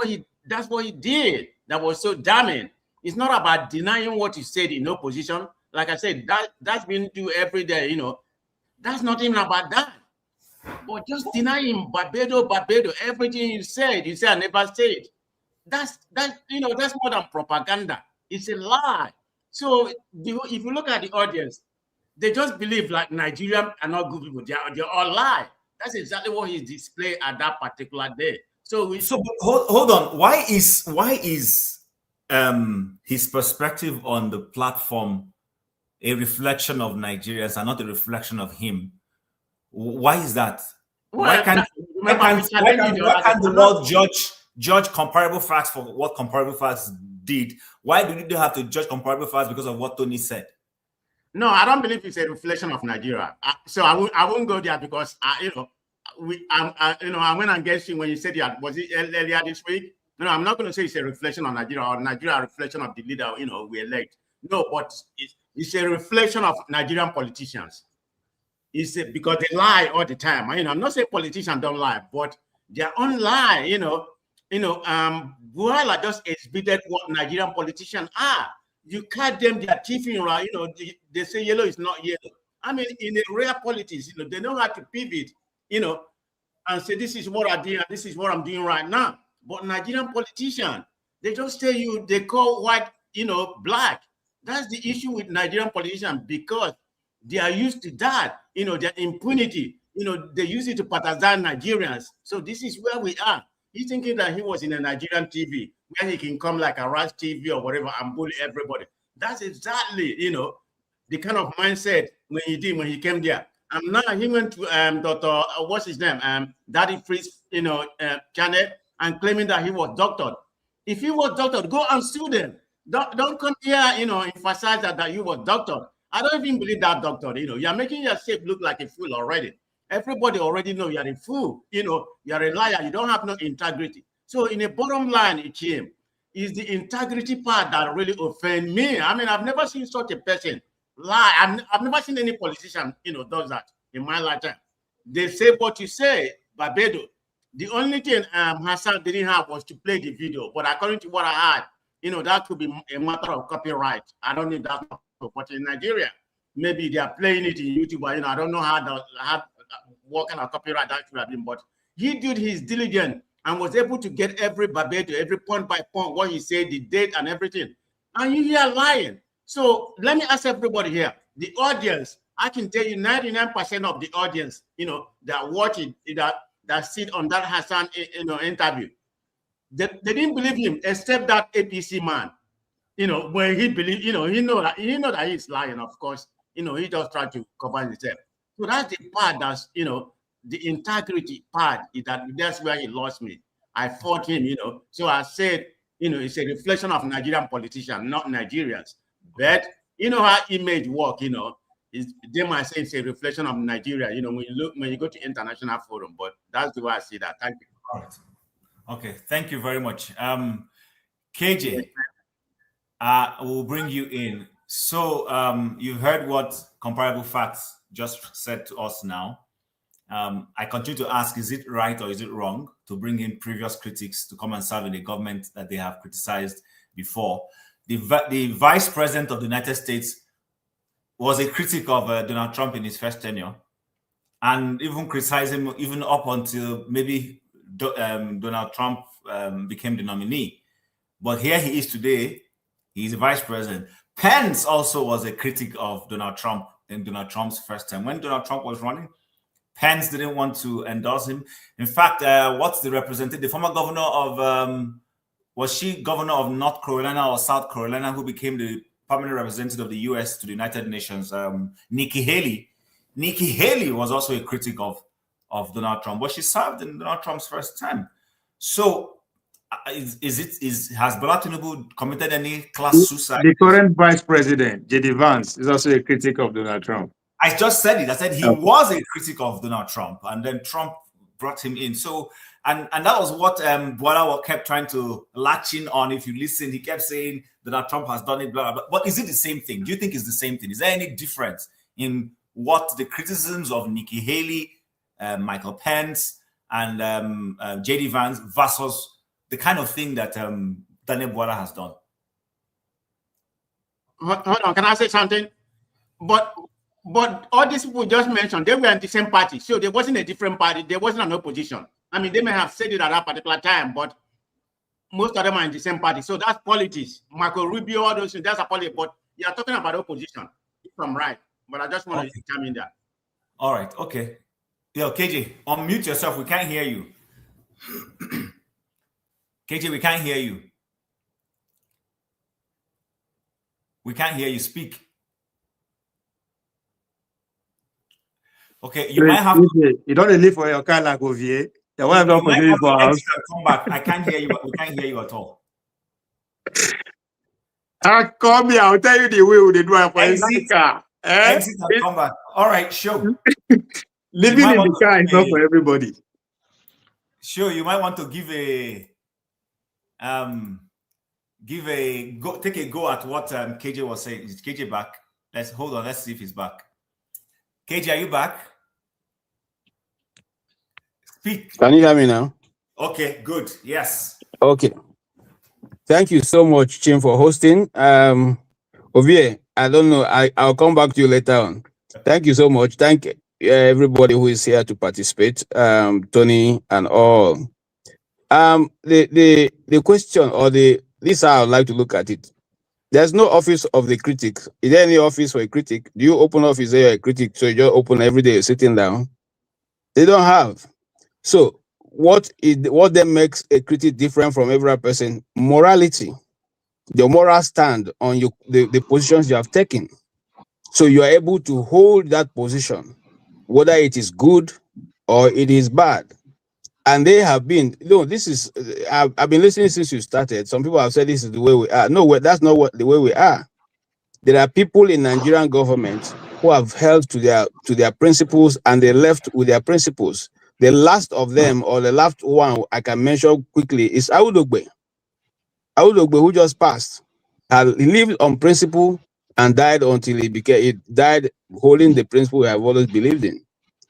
he did that was so damning. It's not about denying what he said in opposition. Like I said, that's been do every day, That's not even about that. But just denying Barbados, everything you said I never said. That's more than propaganda. It's a lie. So if you look at the audience, they just believe like Nigerians are not good people. They're all lie. That's exactly what he displayed at that particular day. So hold on. Why is his perspective on the platform a reflection of Nigerians and not a reflection of him? Why is that? Why can't the world judge comparable facts for what comparable facts did? Why do they have to judge comparable facts because of what Tony said? No, I don't believe it's a reflection of Nigeria. So I won't go there because I went against you when you said that. Was it earlier this week? No, I'm not going to say it's a reflection of Nigeria or Nigeria a reflection of the leader we elect. No, but it's a reflection of Nigerian politicians. It's because they lie all the time. I'm not saying politicians don't lie, but their own lie. Bwala just exhibited what Nigerian politicians are. You cut them, their teeth in, right? They say yellow is not yellow. I mean, in the real politics, they know how to pivot, and say this is what I did and this is what I'm doing right now. But Nigerian politicians, they just tell you they call white, black. That's the issue with Nigerian politicians because they are used to that, their impunity. They use it to partisan Nigerians. So this is where we are. He's thinking that he was in a Nigerian TV where he can come like a Rush TV or whatever and bully everybody. That's exactly, the kind of mindset when he came there. And now he went to Dr. What's his name? Daddy Freeze, channel and claiming that he was doctored. If he was doctored, go and sue them. Don't come here, emphasize that you was doctored. I don't even believe that doctor. You're making yourself look like a fool already. Everybody already know you're a fool. You're a liar. You don't have no integrity. So in a bottom line, it came is the integrity part that really offend me. I mean, I've never seen such a person lie. I've never seen any politician, does that in my lifetime. They say what you say, Barbados. The only thing Hassan didn't have was to play the video. But according to what I had, that could be a matter of copyright. I don't need that. But in Nigeria, maybe they are playing it in YouTube. I don't know how what kind of copyright that should have been. But he did his diligence and was able to get every verbatim, every point by point, what he said, the date and everything. And you hear lying. So let me ask everybody here, the audience, I can tell you 99% of the audience, that watch it, that sit on that Hassan, interview, they didn't believe him except that APC man. When he believed, he know that he's lying, of course. He just tried to cover himself. So that's the part that's, the integrity part is that's where he lost me. I fought him, So I said, it's a reflection of Nigerian politicians, not Nigerians. But how image work, they might say it's a reflection of Nigeria, when you go to international forum. But that's the way I see that. Thank you. All right. Okay, thank you very much. KJ, we'll bring you in. So you've heard what comparable facts just said to us now. I continue to ask, is it right or is it wrong to bring in previous critics to come and serve in a government that they have criticized before? The vice president of the United States was a critic of Donald Trump in his first tenure and even criticized him even up until maybe Donald Trump became the nominee. But here he is today. He's the vice president. Pence also was a critic of Donald Trump in Donald Trump's first term. When Donald Trump was running, Pence didn't want to endorse him. In fact, what's the representative? The former governor of, was she governor of North Carolina or South Carolina, who became the permanent representative of the U.S. to the United Nations, Nikki Haley. Nikki Haley was also a critic of Donald Trump, but she served in Donald Trump's first term. So, has Bola Tinubu committed any class suicide? The current vice president, J.D. Vance, is also a critic of Donald Trump. I just said it. I said he was a critic of Donald Trump, and then Trump brought him in. So, and that was what Bwala kept trying to latch in on. If you listen, he kept saying Donald Trump has done it, blah, blah, blah. But is it the same thing? Do you think it's the same thing? Is there any difference in what the criticisms of Nikki Haley, Michael Pence, and J.D. Vance versus the kind of thing that Daniel Bwala has done? Hold on, can I say something? But all these people just mentioned, they were in the same party. So there wasn't a different party. There wasn't an opposition. I mean, they may have said it at that particular time, but most of them are in the same party. So that's politics. Marco Rubio, all those things, that's a politics. But you're talking about opposition, if I'm right. But I just want to come in there. All right, okay. Yo, KJ, unmute yourself. We can't hear you. KJ, we can't hear you. We can't hear you speak. Okay, you might have to. You don't live for your car like Ovier. The one You might have to exit and come back. I can't hear you. We can't hear you at all. Come here. I'll tell you the way they do it for car. Exit and come back. All right, sure. Living in the car is not for everybody. Sure, you might want to take a go at what KJ was saying. Is KJ back? Let's hold on. Let's see if he's back. KJ, are you back? Speak. Can you hear me now? Okay, good. Yes. Okay. Thank you so much, Chim, for hosting. Ovie, I don't know. I'll come back to you later on. Thank you so much. Thank everybody who is here to participate. Tony and all. The question or this is how I would like to look at it. There's no office of the critic. Is there any office for a critic? Do you open office there, a critic? So you just open every day sitting down? They don't have. So what then makes a critic different from every other person? Morality, your moral stand on the positions you have taken. So you are able to hold that position, whether it is good or it is bad. And they have been, this is, I've been listening since you started. Some people have said this is the way we are. No, that's not the way we are. There are people in Nigerian government who have held to their principles and they left with their principles. The last of them, or the last one I can mention quickly, is Awudogbe. Awudogbe, who just passed, he lived on principle and died until he died holding the principle we have always believed in.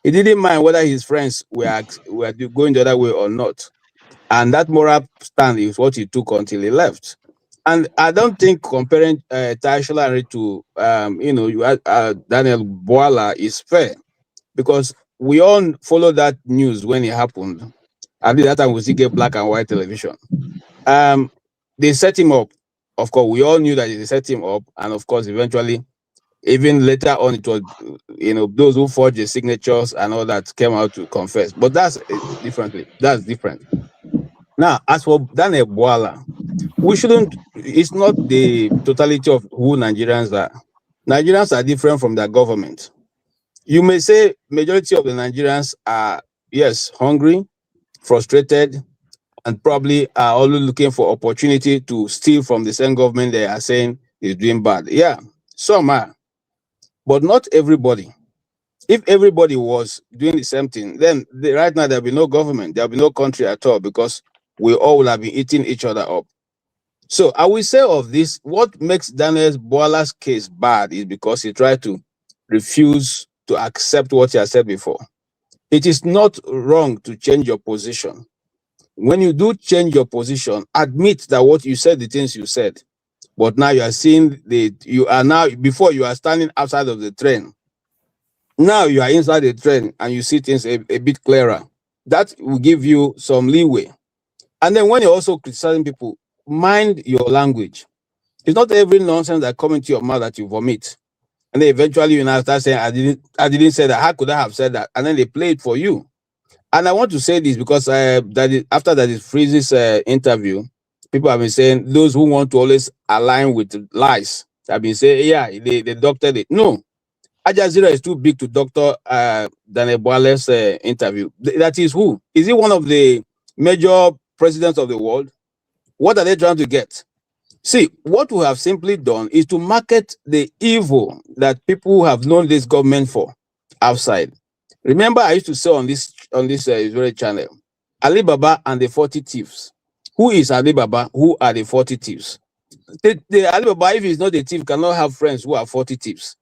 He didn't mind whether his friends were going the other way or not. And that moral stand is what he took until he left. And I don't think comparing Tai Sholari to Daniel Bwala is fair, because we all follow that news when it happened. At that time, we still get black and white television. They set him up. Of course, we all knew that they set him up, and of course, eventually, even later on, it was those who forged the signatures and all that came out to confess. But that's differently. That's different. Now, as for Daniel Bwala, we shouldn't. It's not the totality of who Nigerians are. Nigerians are different from their government. You may say majority of the Nigerians are, yes, hungry, frustrated, and probably are always looking for opportunity to steal from the same government they are saying is doing bad. Yeah, some are, but not everybody. If everybody was doing the same thing, then right now there'll be no government, there'll be no country at all, because we all will have been eating each other up. So I will say of this, what makes Daniel Bwala's case bad is because he tried to refuse to accept what he has said before. It is not wrong to change your position. When you do change your position, admit that what you said, the things you said, but now you are seeing before you are standing outside of the train. Now you are inside the train and you see things a bit clearer. That will give you some leeway. And then when you're also criticizing people, mind your language. It's not every nonsense that comes into your mouth that you vomit. And then eventually you now start saying, I didn't say that. How could I have said that? And then they play it for you. And I want to say this because after that is Freeze's interview, people have been saying those who want to always align with lies have been saying, yeah, they doctored it. No, Jazeera is too big to doctor Daniel Bwala's interview. That is who? Is he one of the major presidents of the world? What are they trying to get? See, what we have simply done is to market the evil that people have known this government for outside. Remember, I used to say on this very channel, Alibaba and the 40 thieves. Who is Alibaba? Who are the 40 thieves? The Alibaba, if he's not a thief, cannot have friends who are 40 thieves.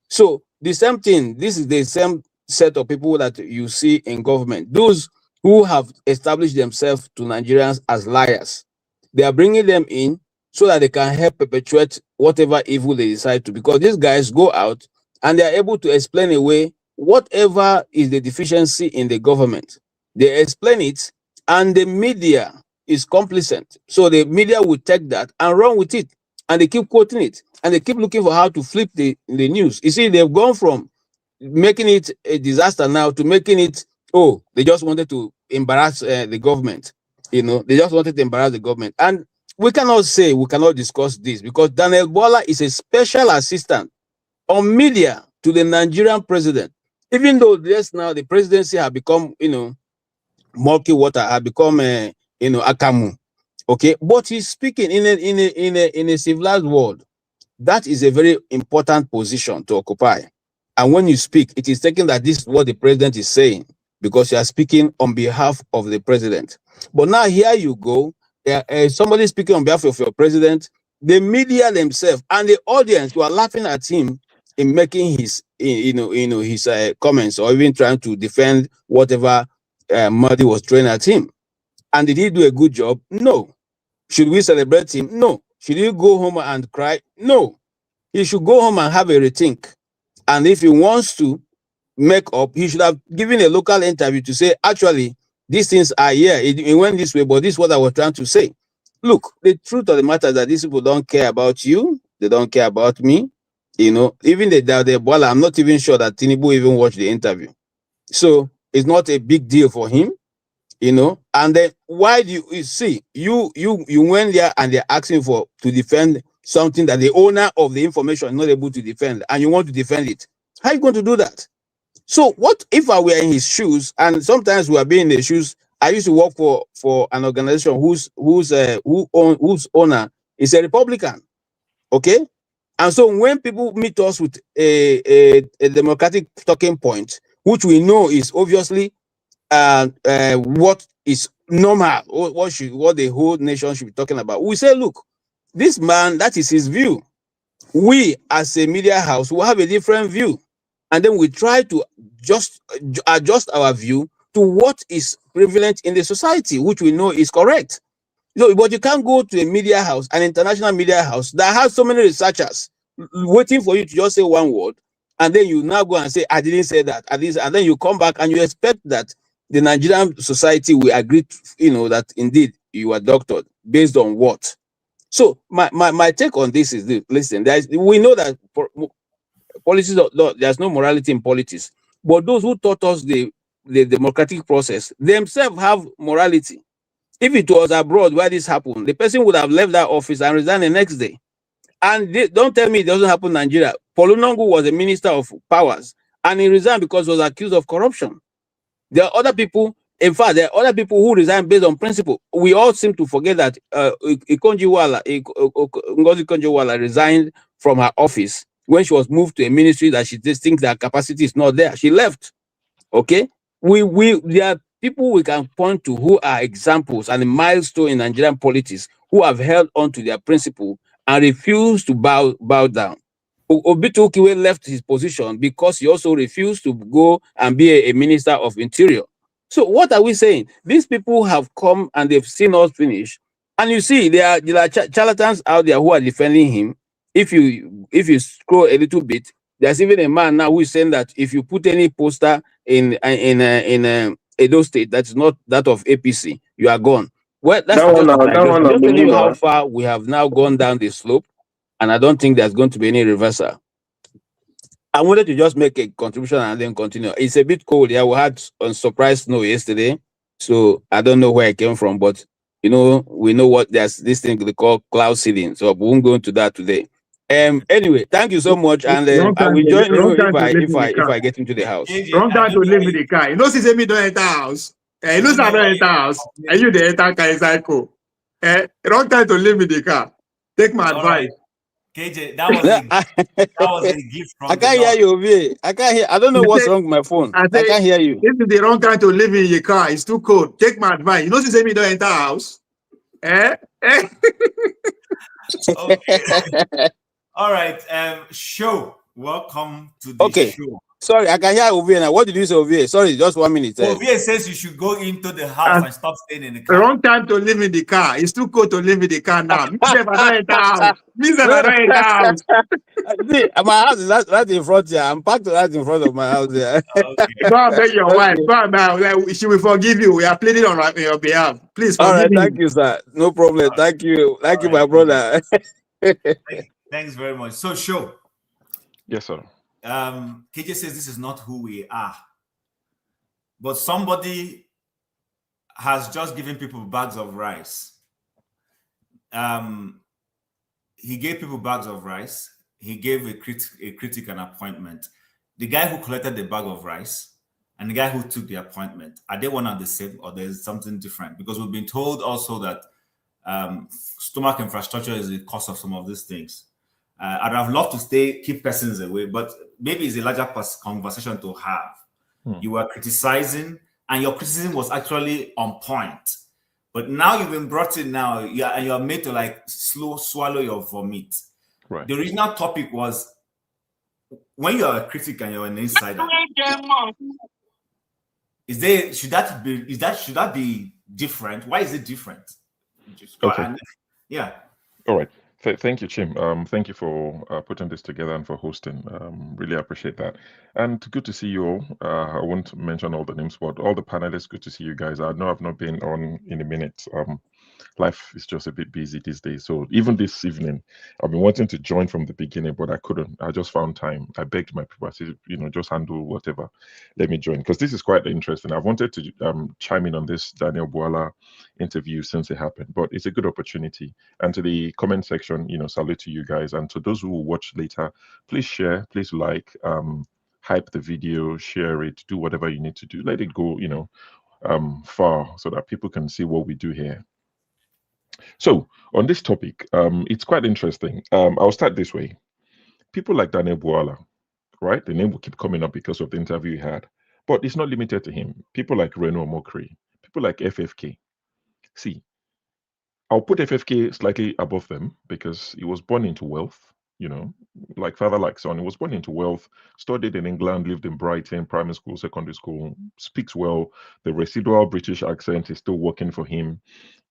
So the same thing. This is the same set of people that you see in government. Those who have established themselves to Nigerians as liars. They are bringing them in so that they can help perpetuate whatever evil they decide to. Because these guys go out and they are able to explain away whatever is the deficiency in the government. They explain it, and the media is complicit. So the media will take that and run with it, and they keep quoting it, and they keep looking for how to flip the news. You see, they've gone from making it a disaster now to making it, oh, they just wanted to embarrass the government. You know, they just wanted to embarrass the government. And we cannot discuss this because Daniel Bwala is a special assistant on media to the Nigerian president. Even though yes, now the presidency have become, murky water, have become, akamu. Okay, but he's speaking in a civilized world. That is a very important position to occupy. And when you speak, it is taken that this is what the president is saying because you are speaking on behalf of the president. But now here you go, somebody speaking on behalf of your president, the media themselves and the audience who are laughing at him in making his, his comments or even trying to defend whatever Mehdi was throwing at him. And did he do a good job? No. Should we celebrate him? No. Should he go home and cry? No. He should go home and have a rethink. And if he wants to make up, he should have given a local interview to say, actually, these things are here. It went this way, but this is what I was trying to say. Look, the truth of the matter is that these people don't care about you. They don't care about me. Even the Bwala, I'm not even sure that Tinubu even watched the interview. So it's not a big deal for him, And then why do you see, you went there and they're asking to defend something that the owner of the information is not able to defend, and you want to defend it? How are you going to do that? So what if I were in his shoes, and sometimes we are being in the shoes? I used to work for an organization whose owner is a Republican. Okay, and so when people meet us with a democratic talking point, which we know is obviously what is normal, what the whole nation should be talking about, we say, look, this man, that is his view. We as a media house will have a different view, and then we try to just adjust our view to what is prevalent in the society, which we know is correct. But you can't go to a media house, an international media house that has so many researchers waiting for you to just say one word, and then you now go and say, I didn't say that, at least, and then you come back and you expect that the Nigerian society will agree, that indeed you are doctored based on what? So my take on this is this: listen, we know that politics, there's no morality in politics, but those who taught us the democratic process themselves have morality. If it was abroad where this happened, the person would have left that office and resigned the next day. And don't tell me it doesn't happen in Nigeria. Polunongo was a minister of powers, and he resigned because he was accused of corruption. There are other people. In fact, there are other people who resign based on principle. We all seem to forget that Ngozi Konjo-Iweala resigned from her office when she was moved to a ministry that she just thinks that capacity is not there. She left. Okay, there are people we can point to who are examples and a milestone in Nigerian politics who have held on to their principle and refused to bow down. Obito Okiwe left his position because he also refused to go and be a minister of interior. So what are we saying? These people have come and they've seen us finish. And you see, there are charlatans out there who are defending him. If you scroll a little bit, there's even a man now who is saying that if you put any poster in Edo State that's not that of APC, you are gone. Well, that's just telling you how far we have now gone down the slope, and I don't think there's going to be any reversal. I wanted to just make a contribution and then continue. It's a bit cold. Yeah, we had surprise snow yesterday, so I don't know where it came from, but we know what there's this thing they call cloud seeding. So we won't go into that today. Anyway, thank you so much, and I will join you if I get into the house. Wrong time to live in the car. You know, since me don't enter house. You know, I don't enter house. And you the enter car cycle. Wrong time to live in the car. Take my advice. KJ, that was a gift from I can't hear you, Obi. I can't hear. I don't know what's wrong with my phone. I can't hear you. This is the wrong time to live in your car. It's too cold. Take my advice. You know, since me don't enter house. Okay. All right. Show. Welcome to the show. Sorry, I can hear Ovie now. What did you say, Ovie? Sorry, just 1 minute. Ovie says you should go into the house and stop staying in the car. Wrong time to live in the car. It's too cold to live in the car now. Me say I don't enter house. Me say I don't enter house. See, my house is right in front here. I'm parked right in front of my house here. Go and beg your wife. Go and beg. Like, she will forgive you. We are pleading on your behalf. Please All forgive right, me. thank you, sir. No problem. Thank you. Thank you, my brother. Thanks very much. So, Show. Yes, sir. KJ says this is not who we are. But somebody has just given people bags of rice. He gave people bags of rice. He gave a critic an appointment. The guy who collected the bag of rice and the guy who took the appointment, are they one and the same, or there's something different? Because we've been told also that stomach infrastructure is the cause of some of these things. I'd have loved to keep persons away, but maybe it's a larger conversation to have. You were criticizing, and your criticism was actually on point. But now you've been brought in now, and you're made to like swallow your vomit. Right. The original topic was when you're a critic and you're an insider. Should that be different? Why is it different? Okay. Yeah. All right. Thank you, Chim. Thank you for putting this together and for hosting. Really appreciate that. And good to see you all. I won't mention all the names, but all the panelists, good to see you guys. I know I've not been on in a minute. Life is just a bit busy these days. So even this evening, I've been wanting to join from the beginning, but I couldn't. I just found time. I begged my people, I said, just handle whatever. Let me join. Because this is quite interesting. I wanted to chime in on this Daniel Bwala interview since it happened, but it's a good opportunity. And to the comment section, salute to you guys. And to those who will watch later, please share, please like, hype the video, share it, do whatever you need to do. Let it go, far so that people can see what we do here. So on this topic, it's quite interesting. I'll start this way. People like Daniel Bwala, right? The name will keep coming up because of the interview he had, but it's not limited to him. People like Reno Mokri, people like FFK. See, I'll put FFK slightly above them because he was born into wealth, like father, like son. He was born into wealth, studied in England, lived in Brighton, primary school, secondary school, speaks well. The residual British accent is still working for him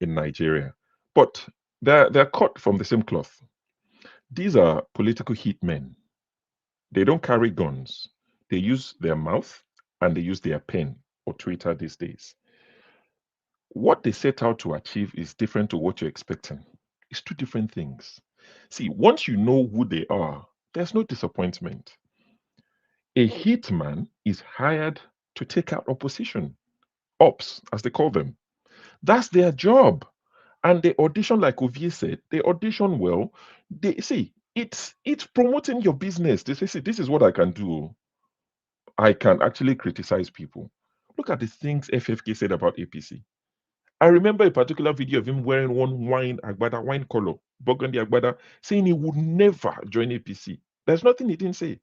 in Nigeria. But they're cut from the same cloth. These are political hitmen. They don't carry guns. They use their mouth and they use their pen or Twitter these days. What they set out to achieve is different to what you're expecting. It's two different things. See, once you know who they are, there's no disappointment. A hitman is hired to take out opposition, ops, as they call them. That's their job. And they audition, like Ovie said, they audition well. They see it's promoting your business. They say, see, this is what I can do. I can actually criticize people. Look at the things FFK said about APC. I remember a particular video of him wearing one wine color, burgundy agbada, saying he would never join APC. There's nothing he didn't say.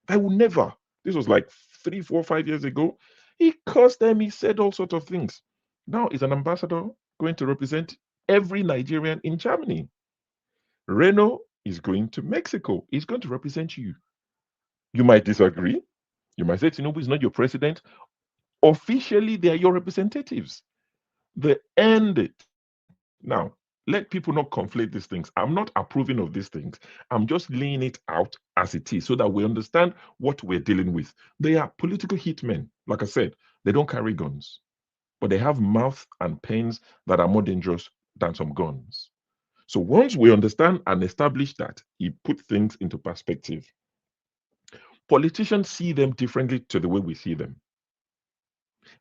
I would never. This was like 3, 4, 5 years ago. He cursed them. He said all sorts of things. Now he's an ambassador going to represent every Nigerian in Germany. Reno is going to Mexico. He's going to represent you. You might disagree. You might say Tinubu is not your president. Officially, they are your representatives. They end it. Now, let people not conflate these things. I'm not approving of these things. I'm just laying it out as it is so that we understand what we're dealing with. They are political hitmen. Like I said, they don't carry guns, but they have mouth and pens that are more dangerous than some guns. So once we understand and establish that, it puts things into perspective. Politicians see them differently to the way we see them.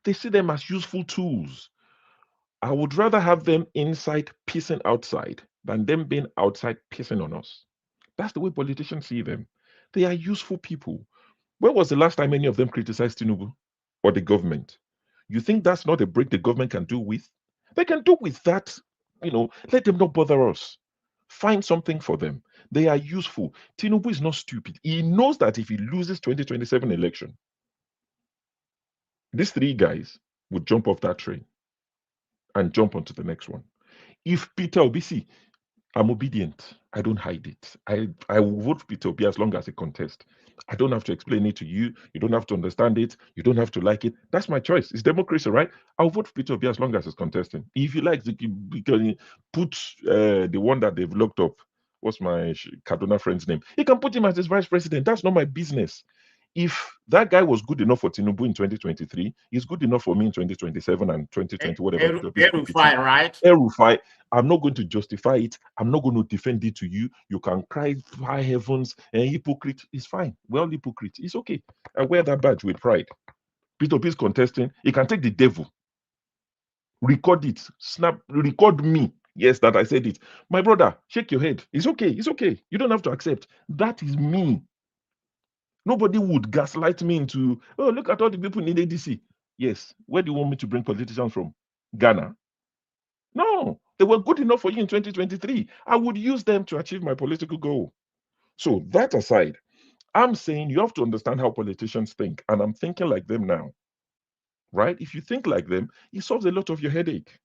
They see them as useful tools. I would rather have them inside pissing outside than them being outside pissing on us. That's the way politicians see them. They are useful people. When was the last time any of them criticized Tinubu or the government? You think that's not a break the government can do with? They can do with that, let them not bother us. Find something for them. They are useful. Tinubu is not stupid. He knows that if he loses 2027 election, these three guys would jump off that train and jump onto the next one. If Peter Obi, see, I'm obedient. I don't hide it. I will vote for Peter Obi as long as he contests. I don't have to explain it to you. You don't have to understand it. You don't have to like it. That's my choice. It's democracy, right? I'll vote for Peter Obi as long as it's contesting. If you like, you can put the one that they've looked up. What's my Kaduna friend's name? You can put him as his vice president. That's not my business. If that guy was good enough for Tinubu in 2023, he's good enough for me in 2027 and 2020, whatever. Erufai, right? Erufai, I'm not going to justify it. I'm not going to defend it to you. You can cry high heavens and hypocrite. It's fine. Well, hypocrite. It's okay. I wear that badge with pride. Peter P is contesting. He can take the devil. Record it. Snap. Record me. Yes, that I said it. My brother, shake your head. It's okay. It's okay. You don't have to accept. That is me. Nobody would gaslight me into, oh, look at all the people in ADC. Yes. Where do you want me to bring politicians from? Ghana? No. They were good enough for you in 2023. I would use them to achieve my political goal. So that aside, I'm saying you have to understand how politicians think. And I'm thinking like them now. Right? If you think like them, it solves a lot of your headache.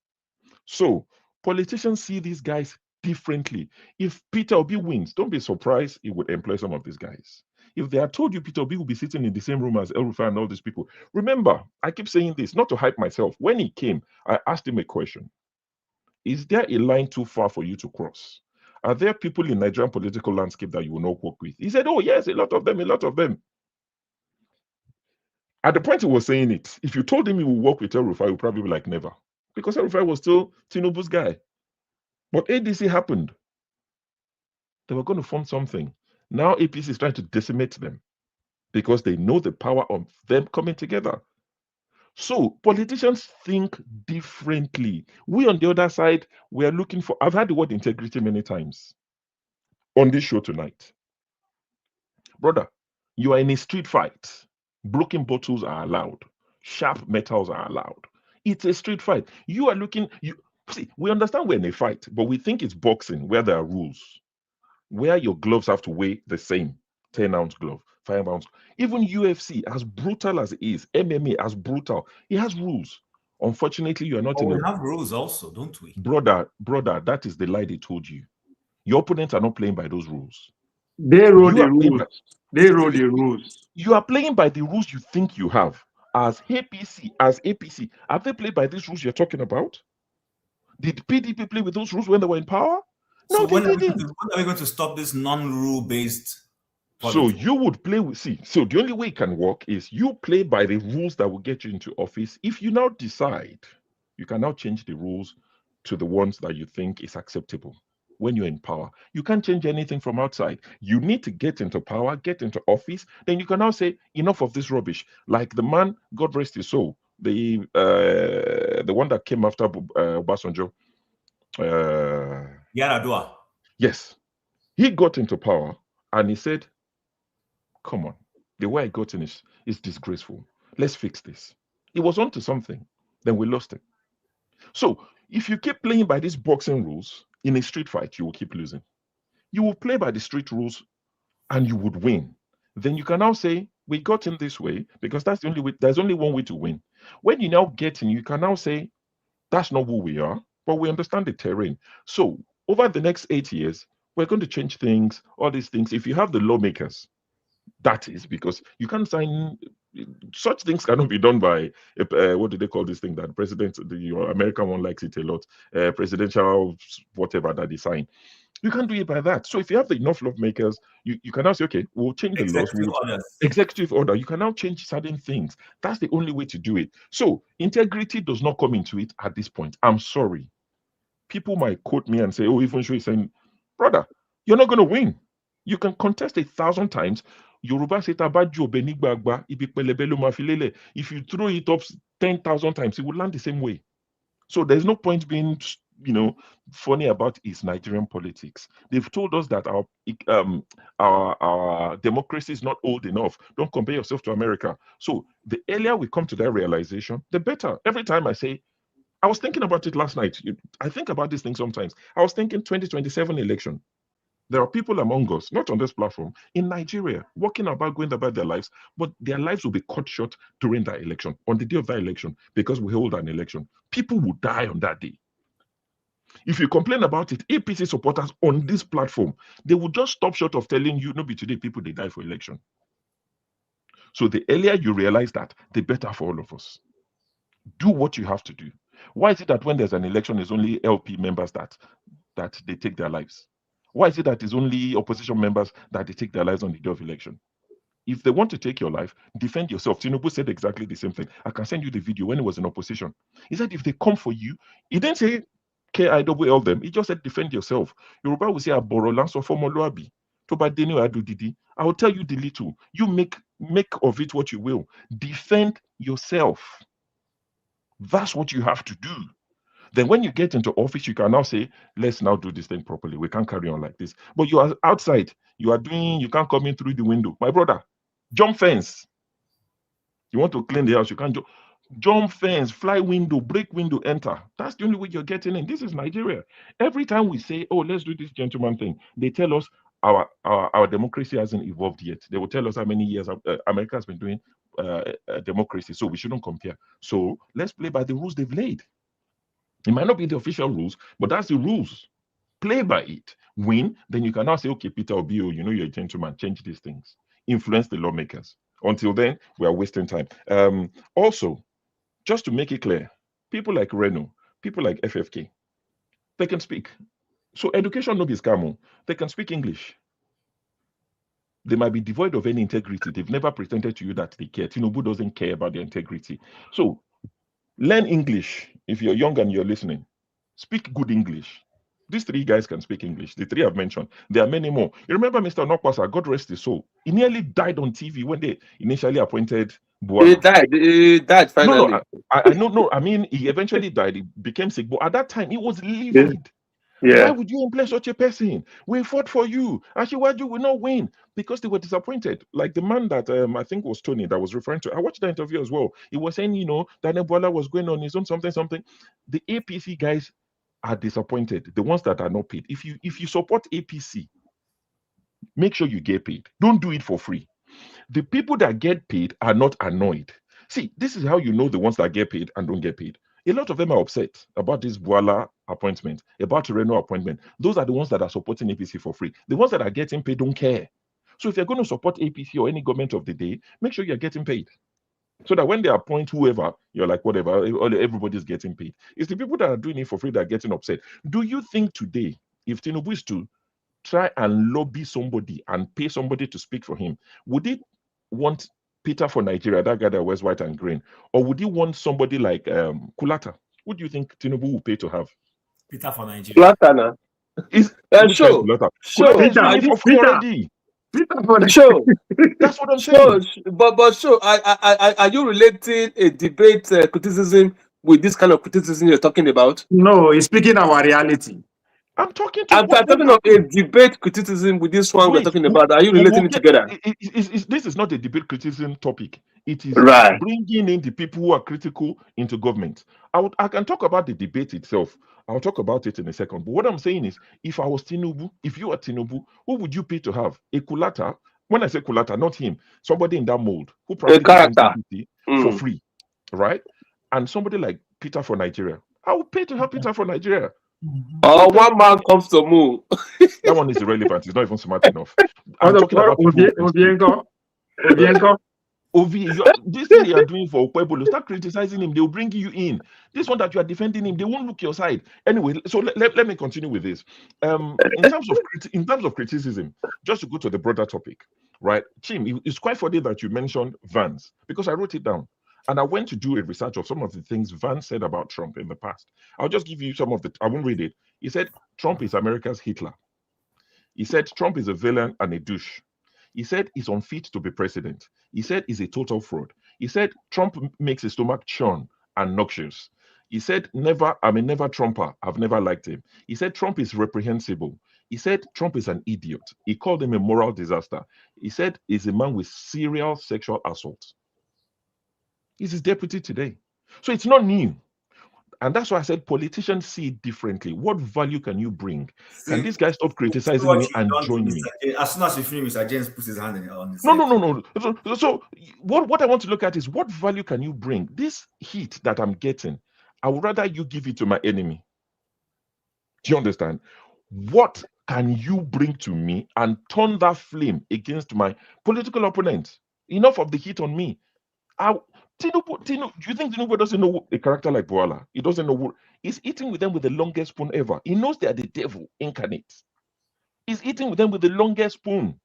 So politicians see these guys differently. If Peter Obi wins, don't be surprised he would employ some of these guys. If they had told you Peter Obi will be sitting in the same room as El-Rufai and all these people, remember, I keep saying this, not to hype myself. When he came, I asked him a question. Is there a line too far for you to cross? Are there people in Nigerian political landscape that you will not work with? He said, oh, yes, a lot of them, a lot of them. At the point he was saying it, if you told him he would work with El-Rufai, he would probably be like, never. Because El-Rufai was still Tinubu's guy. But ADC happened. They were going to form something. Now APC is trying to decimate them because they know the power of them coming together. So politicians think differently. We on the other side, we are looking for, I've had the word integrity many times on this show tonight. Brother, you are in a street fight. Broken bottles are allowed. Sharp metals are allowed. It's a street fight. You are looking, see, we understand we're in a fight, but we think it's boxing where there are rules. Where your gloves have to weigh the same 10-ounce glove, 5-ounce. Even UFC, as brutal as it is, MMA as brutal, it has rules. Unfortunately, you are not in. We have rules also, don't we? Brother, that is the lie they told you. Your opponents are not playing by those rules. They roll the rules. They roll the rules. You are playing by the rules you think you have. As APC, have they played by these rules you're talking about? Did PDP play with those rules when they were in power? No, so when they didn't. When are we going to stop this non-rule based politics? So you would play with, so the only way it can work is you play by the rules that will get you into office. If you now decide, you can now change the rules to the ones that you think is acceptable when you're in power. You can't change anything from outside. You need to get into power, get into office, then you can now say, enough of this rubbish. Like the man, God rest his soul, the one that came after Obasanjo, Yaradua. Yes. He got into power and he said, come on, the way I got in is disgraceful. Let's fix this. He was onto something. Then we lost him. So if you keep playing by these boxing rules in a street fight, you will keep losing. You will play by the street rules and you would win. Then you can now say, we got in this way because that's the only way. There's only one way to win. When you now get in, you can now say, that's not who we are, but we understand the terrain. So over the next 8 years, we're going to change things, all these things. If you have the lawmakers, that is because you can't sign, such things cannot be done by, what do they call this thing that president, the American one likes it a lot, presidential whatever that they sign. You can't do it by that. So if you have enough lawmakers, you can now say, okay, we'll change the laws. Executive order. You can now change certain things. That's the only way to do it. So integrity does not come into it at this point. I'm sorry. People might quote me and say, oh, even is saying, brother, you're not going to win. You can contest 1,000 times. Yoruba say, if you throw it up 10,000 times, it will land the same way. So there's no point being, funny about is Nigerian politics. They've told us that our democracy is not old enough. Don't compare yourself to America. So the earlier we come to that realization, the better. Every time I say, I was thinking about it last night. I think about this thing sometimes. I was thinking 2027 election. There are people among us, not on this platform, in Nigeria, going about their lives, but their lives will be cut short during that election, on the day of that election, because we hold an election. People will die on that day. If you complain about it, APC supporters on this platform, they will just stop short of telling you, no, be today, people, they die for election. So the earlier you realize that, the better for all of us. Do what you have to do. Why is it that when there's an election, it's only LP members that they take their lives? Why is it that it's only opposition members that they take their lives on the day of election? If they want to take your life, defend yourself. Tinubu said exactly the same thing. I can send you the video when he was in opposition. He said if they come for you, he didn't say KIWL them. He just said defend yourself. Yoruba will say aboro lanso fomoluabi. Toba deni adu didi. I will tell you the little. You make of it what you will. Defend yourself. That's what you have to do. Then when you get into office, you can now say, let's now do this thing properly. We can't carry on like this. But you are outside. You can't come in through the window. My brother, jump fence. You want to clean the house, you can't jump fence, fly window, break window, enter. That's the only way you're getting in. This is Nigeria. Every time we say, oh, let's do this gentleman thing, they tell us our democracy hasn't evolved yet. They will tell us how many years America has been doing democracy. So we shouldn't compare. So let's play by the rules they've laid. It might not be the official rules, but that's the rules. Play by it. Win, then you can now say, okay, Peter Obio, you know you're a gentleman, change these things. Influence the lawmakers. Until then, we are wasting time. Also, just to make it clear, people like Reno, people like FFK, they can speak. So education no be scam. They can speak English. They might be devoid of any integrity. They've never pretended to you that they care. Tinubu doesn't care about their integrity. So learn English if you're young and you're listening. Speak good English. These three guys can speak English. The three I've mentioned. There are many more. You remember Mr. Nokwasa, God rest his soul. He nearly died on TV when they initially appointed Bwala. He died finally. No, I know. I mean, he eventually died. He became sick. But at that time, he was livid. Yeah. Why would you employ such a person? We fought for you. Ashiwaju will not win because they were disappointed. Like the man that I think was Tony that was referring to. I watched that interview as well. He was saying, that Bwala was going on his own something. The APC guys are disappointed. The ones that are not paid. If you support APC, make sure you get paid. Don't do it for free. The people that get paid are not annoyed. See, this is how you know the ones that get paid and don't get paid. A lot of them are upset about this Bwala appointment, about Reno appointment. Those are the ones that are supporting APC for free. The ones that are getting paid don't care. So if you're going to support APC or any government of the day, make sure you're getting paid. So that when they appoint whoever, you're like, whatever, everybody's getting paid. It's the people that are doing it for free that are getting upset. Do you think today, if Tinubu is to try and lobby somebody and pay somebody to speak for him, would he want Peter for Nigeria, that guy that wears white and green, or would he want somebody like Kulata? Who do you think Tinubu will pay to have? Peter for Nigeria. Kulata, Sure. Kulata is doing it for free already. Sure. That's what I'm saying. But sure, are you relating a debate criticism with this kind of criticism you're talking about? No, he's speaking our reality. I'm talking of a debate criticism with this one we're talking about. Are you relating it together? This is not a debate criticism topic. It is right. Bringing in the people who are critical into government. I can talk about the debate itself. I'll talk about it in a second. But what I'm saying is, if I was Tinubu, if you are Tinubu, who would you pay to have? A Kulata? When I say Kulata, not him. Somebody in that mold who probably for free, right? And somebody like Peter for Nigeria. I would pay to have Peter for Nigeria. Oh, one man comes to move. That one is irrelevant. He's not even smart enough. I'm talking about this thing you are doing for Pueblo, start criticizing him. They will bring you in. This one that you are defending him, they won't look your side. Anyway, so let me continue with this. In terms of criticism, just to go to the broader topic, right? Chim, it's quite funny that you mentioned Vance because I wrote it down. And I went to do a research of some of the things Vance said about Trump in the past. I'll just give you some of I won't read it. He said Trump is America's Hitler. He said Trump is a villain and a douche. He said he's unfit to be president. He said he's a total fraud. He said Trump makes his stomach churn and noxious. He said I'm a never Trumper. I've never liked him. He said Trump is reprehensible. He said Trump is an idiot. He called him a moral disaster. He said he's a man with serial sexual assault. He's his deputy today. So it's not new. And that's why I said politicians see it differently. What value can you bring? Can these guys stop criticizing me and join me? As soon as you finish, Mr. James puts his hand on his No. So what I want to look at is what value can you bring? This heat that I'm getting, I would rather you give it to my enemy. Do you understand? What can you bring to me and turn that flame against my political opponent? Enough of the heat on me. Tinubu, do you think Tinubu doesn't know a character like Bwala? He doesn't know what he's eating with them with the longest spoon ever. He knows they are the devil incarnate. He's eating with them with the longest spoon.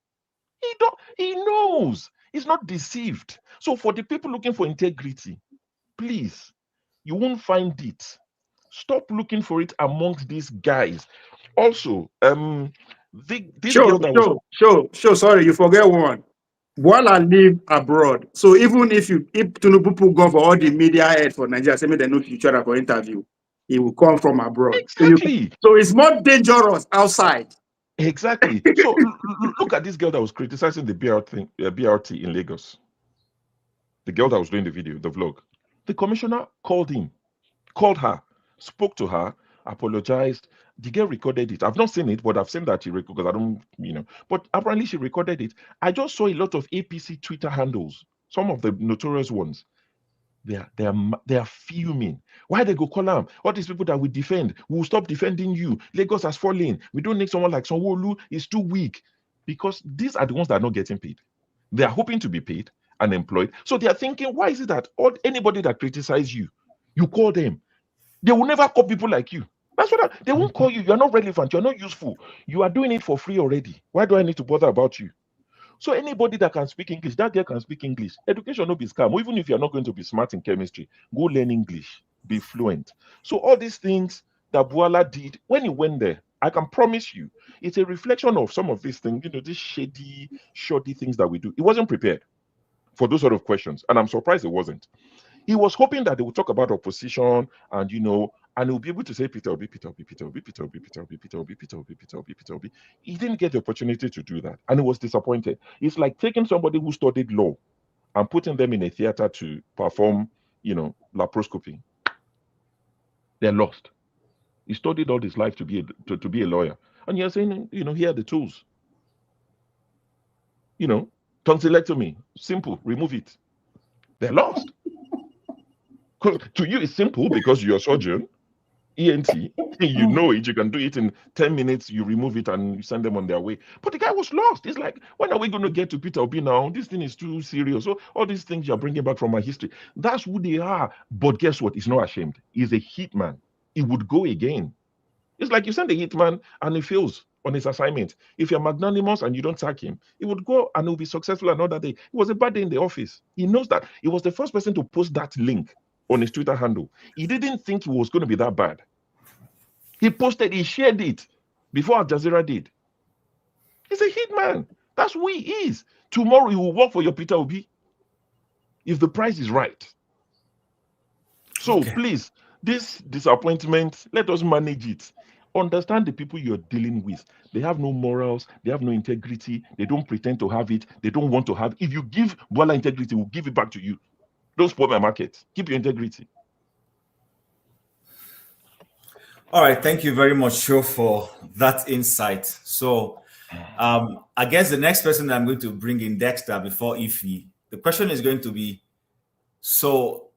He knows. He's not deceived. So for the people looking for integrity, please, you won't find it. Stop looking for it amongst these guys. Also, this girl that was Sorry, you forget one. Bwala live abroad. So even if Tinubu go for all the media head for Nigeria, say they know each other for interview, he will come from abroad. Exactly. So it's more dangerous outside. Exactly. So look at this girl that was criticizing the BRT in Lagos. The girl that was doing the video, the vlog. The commissioner called her, spoke to her, apologized. The girl recorded it. I've not seen it, but I've seen that she recorded, because I don't, but apparently she recorded it. I just saw a lot of APC Twitter handles, some of the notorious ones. They are fuming. Why they go call them? All these people that we defend, we will stop defending you. Lagos has fallen. We don't need someone like Sanwo-Olu. It's too weak. Because these are the ones that are not getting paid. They are hoping to be paid and employed. So they are thinking, why is it that anybody that criticizes you, you call them? They will never call people like you. That's what they won't call you. You are not relevant. You are not useful. You are doing it for free already. Why do I need to bother about you? So anybody that can speak English, that girl can speak English. Education no be scam. Even if you're not going to be smart in chemistry, go learn English. Be fluent. So all these things that Bwala did, when he went there, I can promise you, it's a reflection of some of these things, these shady, shoddy things that we do. He wasn't prepared for those sort of questions. And I'm surprised it wasn't. He was hoping that they would talk about opposition and, and he'll be able to say Peter Obi, Peter Obi, Peter Obi, Peter Obi, Peter Obi, Peter Obi, Peter Obi, Peter Obi, Peter Obi. He didn't get the opportunity to do that. And he was disappointed. It's like taking somebody who studied law and putting them in a theater to perform, laparoscopy. They're lost. He studied all his life to be a lawyer. And you're saying, here are the tools. Tonsillectomy, simple, remove it. They're lost. To you, it's simple because you're a surgeon, ENT, you know it, you can do it in 10 minutes, you remove it and you send them on their way. But the guy was lost. It's like, when are we going to get to Peter Obi now? This thing is too serious. So all these things you're bringing back from my history, that's who they are. But guess what? He's not ashamed. He's a hitman. He would go again. It's like you send a hitman and he fails on his assignment. If you're magnanimous and you don't sack him, he would go and he'll be successful another day. It was a bad day in the office. He knows that. He was the first person to post that link on his Twitter handle. He didn't think it was going to be that bad. He shared it before Al Jazeera did. He's a hitman. That's who he is. Tomorrow he will work for your Peter Obi if the price is right. So please, this disappointment, let us manage it. Understand the people you're dealing with. They have no morals. They have no integrity. They don't pretend to have it. They don't want to have it. If you give Bwala integrity, we'll give it back to you. Don't spoil my market. Keep your integrity. All right. Thank you very much, Sho, for that insight. So I guess the next person I'm going to bring in, Dexter, before Ify, the question is going to be, so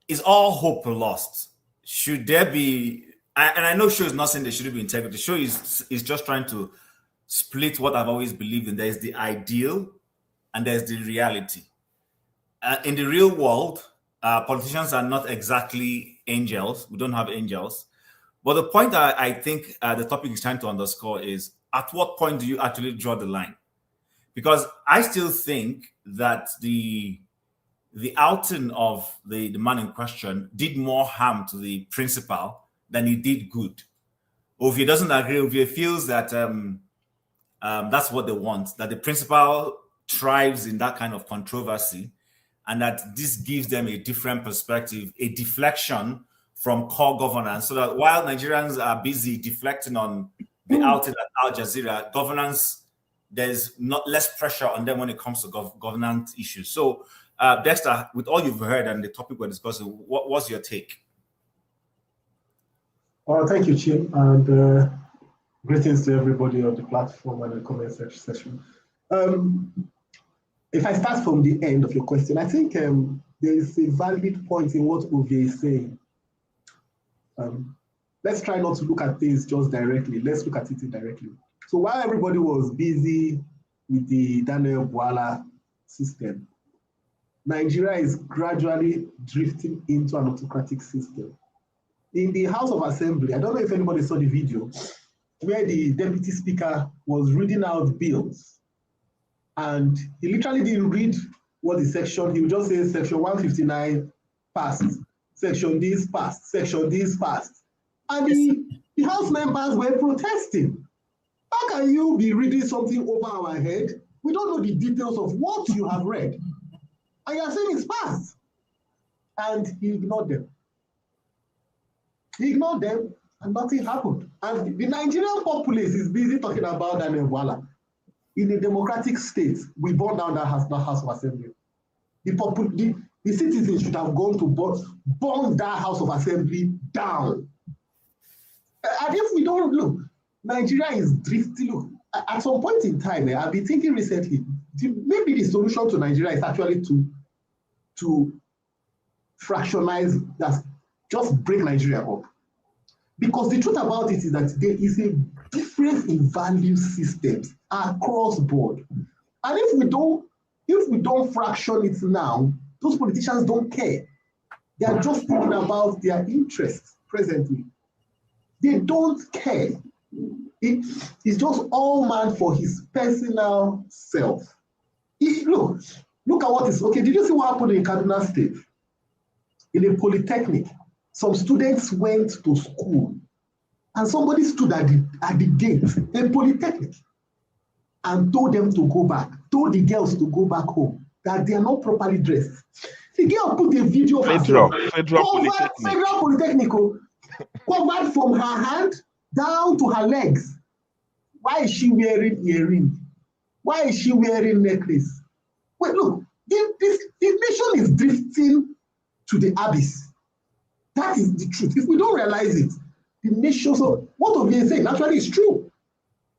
is all hope lost? Should there be, and I know Sho is not saying there shouldn't be integrity. Sho is just trying to split what I've always believed in. There's the ideal and there's the reality. In the real world, politicians are not exactly angels. We don't have angels. But the point that I think the topic is trying to underscore is, at what point do you actually draw the line? Because I still think that the outing of the man in question did more harm to the principal than he did good. Or if he doesn't agree, if he feels that that's what they want, that the principal thrives in that kind of controversy, and that this gives them a different perspective, a deflection from core governance, so that while Nigerians are busy deflecting on the outing at Al Jazeera, governance, there's not less pressure on them when it comes to governance issues. So, Dexter, with all you've heard and the topic we're discussing, what's your take? Thank you, Chim, and greetings to everybody on the platform and the comment section. If I start from the end of your question, I think there is a valid point in what Uwe is saying. Let's try not to look at things just directly. Let's look at it indirectly. So while everybody was busy with the Daniel Bwala system, Nigeria is gradually drifting into an autocratic system. In the House of Assembly, I don't know if anybody saw the video, where the deputy speaker was reading out bills. And he literally didn't read what the section, he would just say section 159 passed, section this passed, section this passed. And the House members were protesting. How can you be reading something over our head? We don't know the details of what you have read. And you're saying it's passed. And he ignored them. He ignored them and nothing happened. And the Nigerian populace is busy talking about Daniel Bwala. In a democratic state, we burn down that House of Assembly. The citizens should have gone to burn that House of Assembly down. And if we don't look, Nigeria is drifting. Look, at some point in time, I've been thinking recently, maybe the solution to Nigeria is actually to fractionize, that just break Nigeria up. Because the truth about it is that there is a difference in value systems across board. And if we don't fraction it now, those politicians don't care. They are just thinking about their interests presently. They don't care. It's just all man for his personal self. Look at what is, okay, did you see what happened in Kaduna State? In a polytechnic, some students went to school and somebody stood at the gate, a polytechnic, and told them to go back, told the girls to go back home, that they are not properly dressed. The girl put a video of Federal Polytechnic, covered from her hand down to her legs. Why is she wearing earring? Why is she wearing necklace? Wait, look, this nation is drifting to the abyss. That is the truth. If we don't realize it, the nation, so what of you saying actually is true.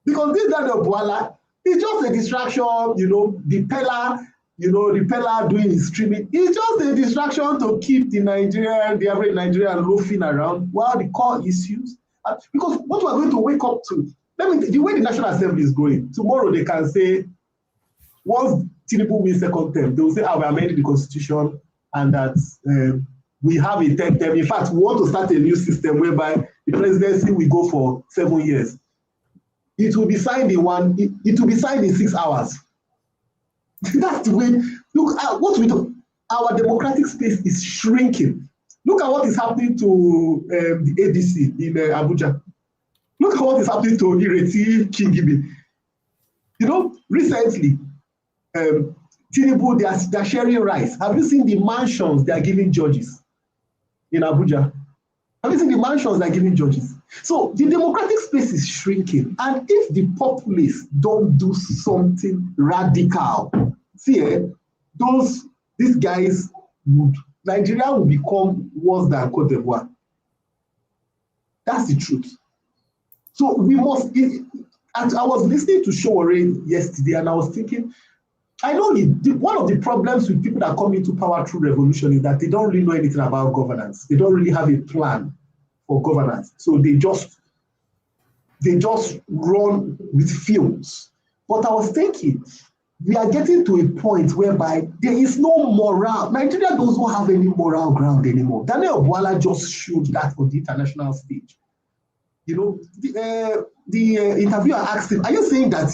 Because this Daniel Bwala is just a distraction, the Pella doing his streaming. It's just a distraction to keep the average Nigerian loafing around while the core issues. Because what we're going to wake up to, the way the National Assembly is going, tomorrow they can say, once Tinubu wins second term, they will say, we amended the constitution and that we have a 10th term. In fact, we want to start a new system whereby the presidency will go for 7 years. It will be signed in 6 hours. That's the way. Look at what we do. Our democratic space is shrinking. Look at what is happening to the ADC in Abuja. Look at what is happening to Ireti Kingibe. Recently, Tinubu, they are sharing rice. Have you seen the mansions they are giving judges in Abuja? Have you seen the mansions they are giving judges? So the democratic space is shrinking. And if the populace don't do something radical, these guys Nigeria will become worse than Cote d'Ivoire. That's the truth. So we must, I was listening to Showore yesterday and I was thinking, I know one of the problems with people that come into power through revolution is that they don't really know anything about governance. They don't really have a plan for governance. So they just run with fumes. But I was thinking, we are getting to a point whereby there is no moral. Nigeria doesn't have any moral ground anymore. Daniel Bwala just showed that on the international stage. The interviewer asked him, are you saying that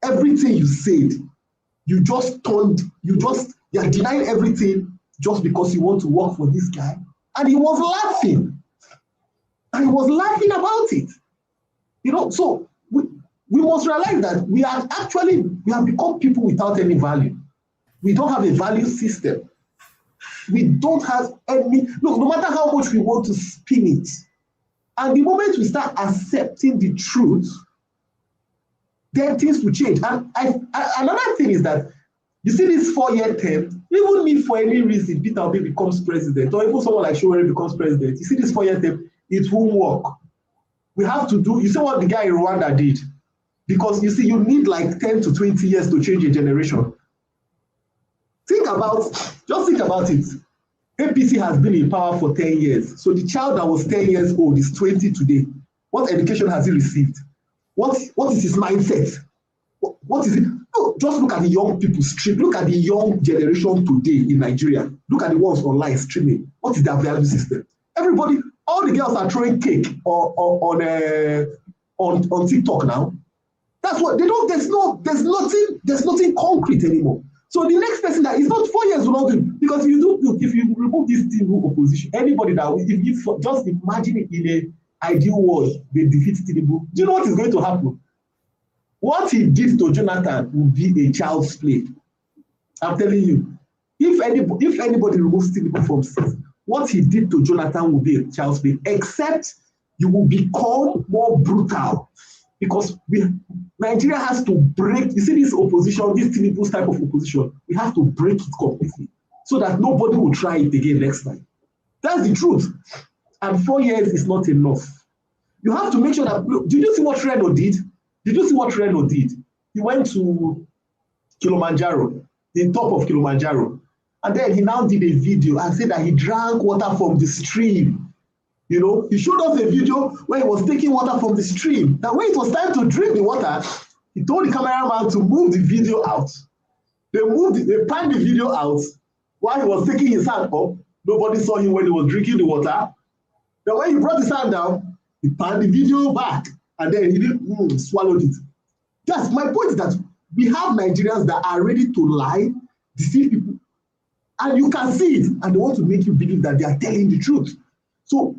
everything you said, you're denying everything just because you want to work for this guy? And he was laughing. And he was laughing about it. So we must realize that we have become people without any value. We don't have a value system. We don't have any, no matter how much we want to spin it. And the moment we start accepting the truth, then things will change. And another thing is that, you see this 4-year term, even if for any reason Peter Obi becomes president, or even someone like Showore becomes president, you see this 4-year term, it won't work. We have to do, you see what the guy in Rwanda did? Because you see, you need like 10 to 20 years to change a generation. Just think about it. APC has been in power for 10 years. So the child that was 10 years old is 20 today. What education has he received? What is his mindset? What is it? No, just look at the young people stream. Look at the young generation today in Nigeria. Look at the ones online streaming. What is their value system? Everybody, all the girls are throwing cake on TikTok now. That's what they don't. There's nothing concrete anymore. So the next person that is not 4 years will not do, because if you remove this Tinubu opposition, anybody that just imagine it in an ideal world, they defeat Tinubu. Do you know what is going to happen? What he did to Jonathan will be a child's play. I'm telling you, if anybody removes Tinubu from seat, what he did to Jonathan will be a child's play. Except you will become more brutal, because Nigeria has to break. You see this opposition, this Tinubu's type of opposition, we have to break it completely so that nobody will try it again next time. That's the truth. And 4 years is not enough. You have to make sure that. Look, did you see what Reno did? Did you see what Reno did? He went to Kilimanjaro, the top of Kilimanjaro, and then he now did a video and said that he drank water from the stream. You know, he showed us a video where he was taking water from the stream. Now, when it was time to drink the water, he told the cameraman to move the video out. They panned the video out while he was taking his hand up. Nobody saw him when he was drinking the water. Then when he brought his hand down, he panned the video back, and then he swallowed it. Yes, my point is that we have Nigerians that are ready to lie, deceive people, and you can see it, and they want to make you believe that they are telling the truth. So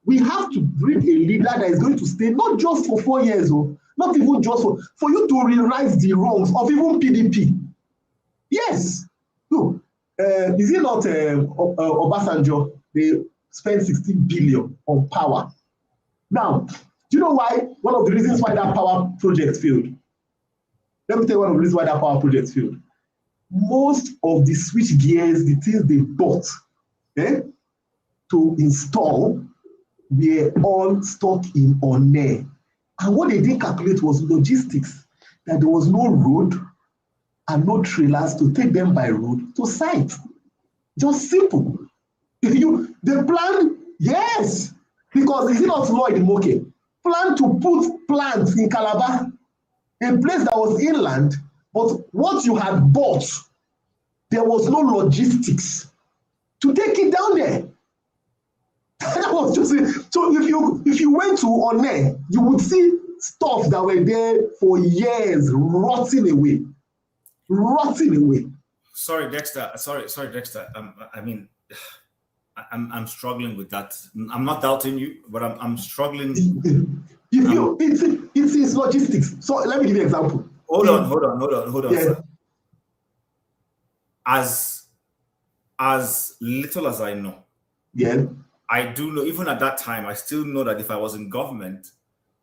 we have to bring a leader that is going to stay not just for 4 years, not even just for you to rewrite the wrongs of even PDP. Yes. No. Is it not Obasanjo? They spent 16 billion on power. Now, do you know why? One of the reasons why that power project failed. Let me tell you one of the reasons why that power project failed. Most of the switch gears, the things they bought, to install, were all stuck in Onne. And what they didn't calculate was logistics, that there was no road and no trailers to take them by road to site. Just simple. They planned, yes, because is it not Lloyd Moke, planned to put plants in Calabar, a place that was inland, but what you had bought, there was no logistics to take it down there. That was just it. So if you went to Onne, you would see stuff that were there for years rotting away. Sorry, Dexter. Sorry, Dexter. I'm struggling with that. I'm not doubting you, but I'm struggling. It's logistics. So let me give you an example. Hold on. Yeah. As little as I know, yeah, I do know. Even at that time, I still know that if I was in government,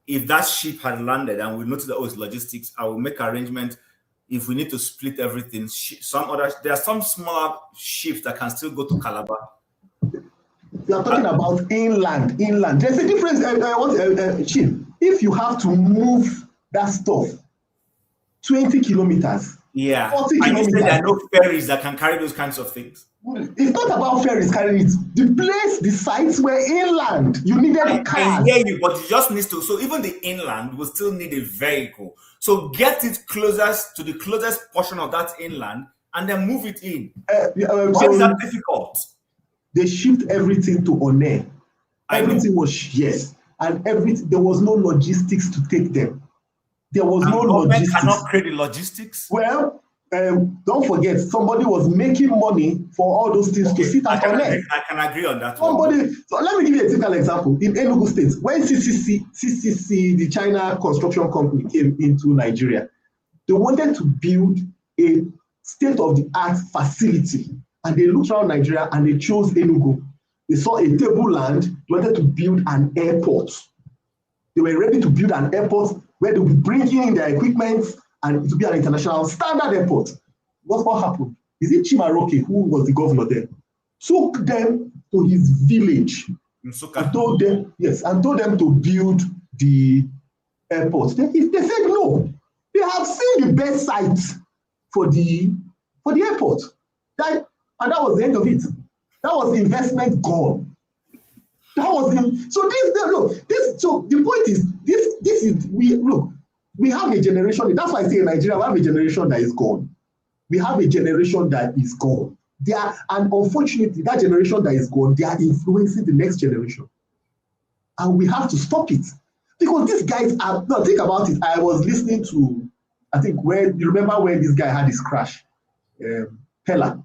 if that ship had landed and we noticed that it's logistics, I will make arrangements. If we need to split everything, there are some smaller ships that can still go to Calabar. You are talking about inland. There's a difference. Chief, if you have to move that stuff 20 kilometers, 40 kilometers, there are no ferries that can carry those kinds of things. It's not about ferries carrying it. The sites were inland. You needed cars. I hear you, but it just needs to. So even the inland will still need a vehicle. So get it closest to the closest portion of that inland and then move it in. Why is that difficult? They shipped everything to Onne. Everything was, yes. And there was no logistics to take them. There was no logistics. Cannot create the logistics? Well, don't forget, somebody was making money for all those things to sit at Onne. I can agree on that. So let me give you a typical example. In Enugu State, when CCC, the China construction company, came into Nigeria, they wanted to build a state-of-the-art facility. And they looked around Nigeria and they chose Enugu. They saw a tableland, they wanted to build an airport. They were ready to build an airport where they would be bringing in their equipment and it would be an international standard airport. What happened? Is it Chimaroke, who was the governor there, took them to his village and told them to build the airport. They said no. They have seen the best site for the airport. And that was the end of it. That was investment gone. So the point is, We have a generation, that's why I say in Nigeria, we have a generation that is gone. We have a generation that is gone. And unfortunately, that generation that is gone, they are influencing the next generation. And we have to stop it. Because these guys are, no, think about it. I was listening to, I think, you remember when this guy had his crash? Pella.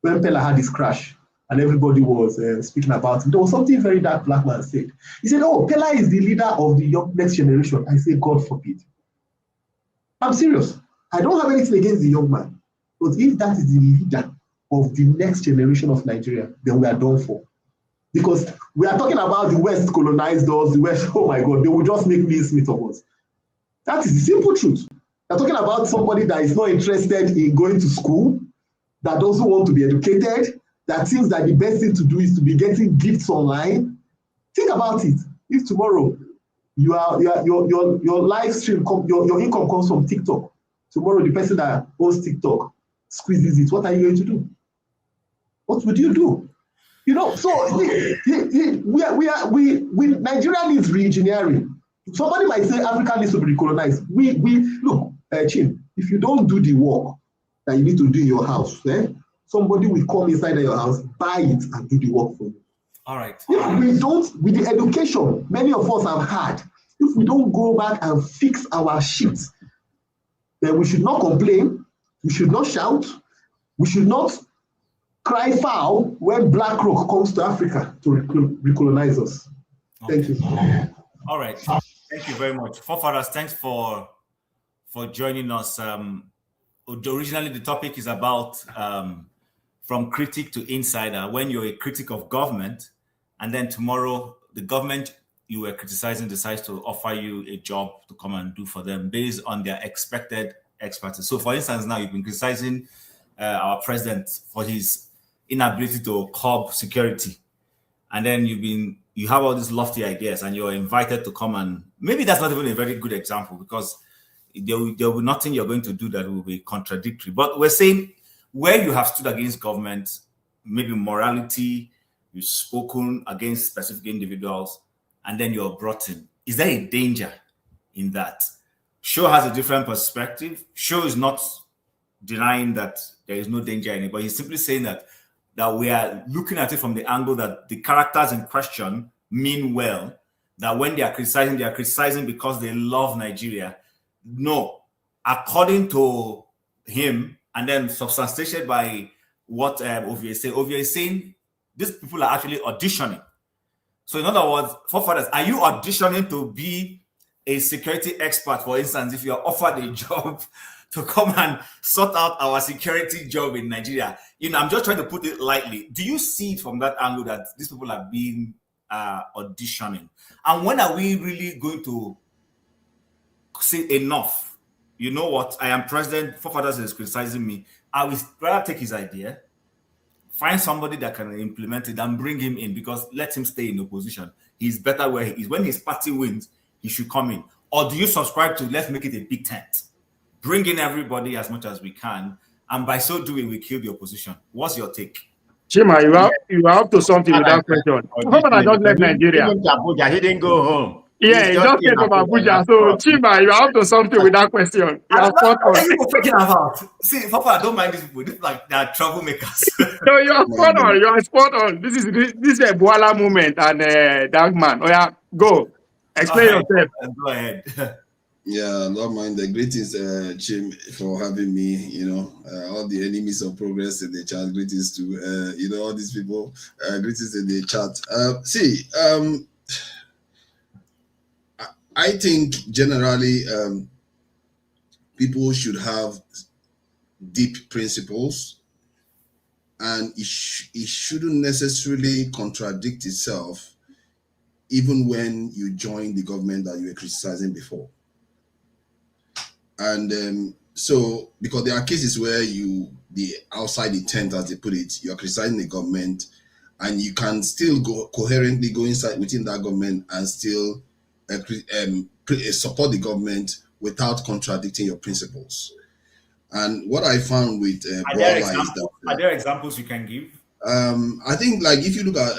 When Pella had his crash, and everybody was speaking about it, there was something very dark black man said. He said, oh, Pella is the leader of the young next generation. I say, God forbid. I'm serious. I don't have anything against the young man. But if that is the leader of the next generation of Nigeria, then we are done for. Because we are talking about the West colonized us, the West, oh my God, they will just make me Smith of us. That is the simple truth. We're talking about somebody that is not interested in going to school, that doesn't want to be educated, that thinks that the best thing to do is to be getting gifts online. Think about it. If tomorrow your live stream, your income comes from TikTok, tomorrow the person that owns TikTok squeezes it, what are you going to do? What would you do? You know, so Nigeria needs re-engineering. Somebody might say Africa needs to be recolonized. Look, Chin, if you don't do the work that you need to do in your house, somebody will come inside your house, buy it, and do the work for you. All right. If we don't, with the education many of us have had, if we don't go back and fix our shit, then we should not complain, we should not shout, we should not cry foul when BlackRock comes to Africa to recolonize us. Thank you. All right. Thank you very much. Forefathers, thanks for joining us. Originally, the topic is about from critic to insider, when you're a critic of government, and then tomorrow the government you were criticizing decides to offer you a job to come and do for them based on their expected expertise. So, for instance, now you've been criticizing our president for his inability to curb security, and then you have all these lofty ideas, and you're invited to come, and maybe that's not even a very good example, because there will be nothing you're going to do that will be contradictory. But we're saying where you have stood against government, maybe morality, you've spoken against specific individuals, and then you're brought in. Is there a danger in that? Show has a different perspective. Show is not denying that there is no danger in it, but he's simply saying that we are looking at it from the angle that the characters in question mean well, that when they are criticizing because they love Nigeria. No, according to him, and then substantiated by what Ovie is saying. Ovie is saying these people are actually auditioning. So in other words, forefathers, are you auditioning to be a security expert, for instance, if you are offered a job to come and sort out our security job in Nigeria? You know, I'm just trying to put it lightly. Do you see it from that angle that these people are being auditioning? And when are we really going to say enough? You know what? I am president. Forefathers is criticizing me. I will rather take his idea, find somebody that can implement it, and bring him in, because let him stay in opposition. He's better where he is. When his party wins, he should come in. Or do you subscribe to let's make it a big tent? Bring in everybody as much as we can, and by so doing, we kill the opposition. What's your take? Chima, you are up to something with that question. Governor just left Nigeria. He didn't go home. Yeah, he just came from Abuja. So, Chima, you are up to something with that question. You are spot on. What are you talking about? See, Papa, I don't mind these people. This is like they are troublemakers. No, you are spot on. You are spot on. This is a Bwala movement and Dark Man. Oh yeah, go. Explain yourself. Go ahead. Yeah, don't mind the greetings, Chim, for having me. You know, all the enemies of progress in the chat. Greetings to you know, all these people. Greetings in the chat. I think generally people should have deep principles, and it shouldn't necessarily contradict itself, even when you join the government that you were criticizing before. And so, because there are cases where the outside the tent, as they put it, you are criticizing the government, and you can still coherently go inside within that government and still support the government without contradicting your principles. And what I found with are there examples you can give? I think, like, if you look at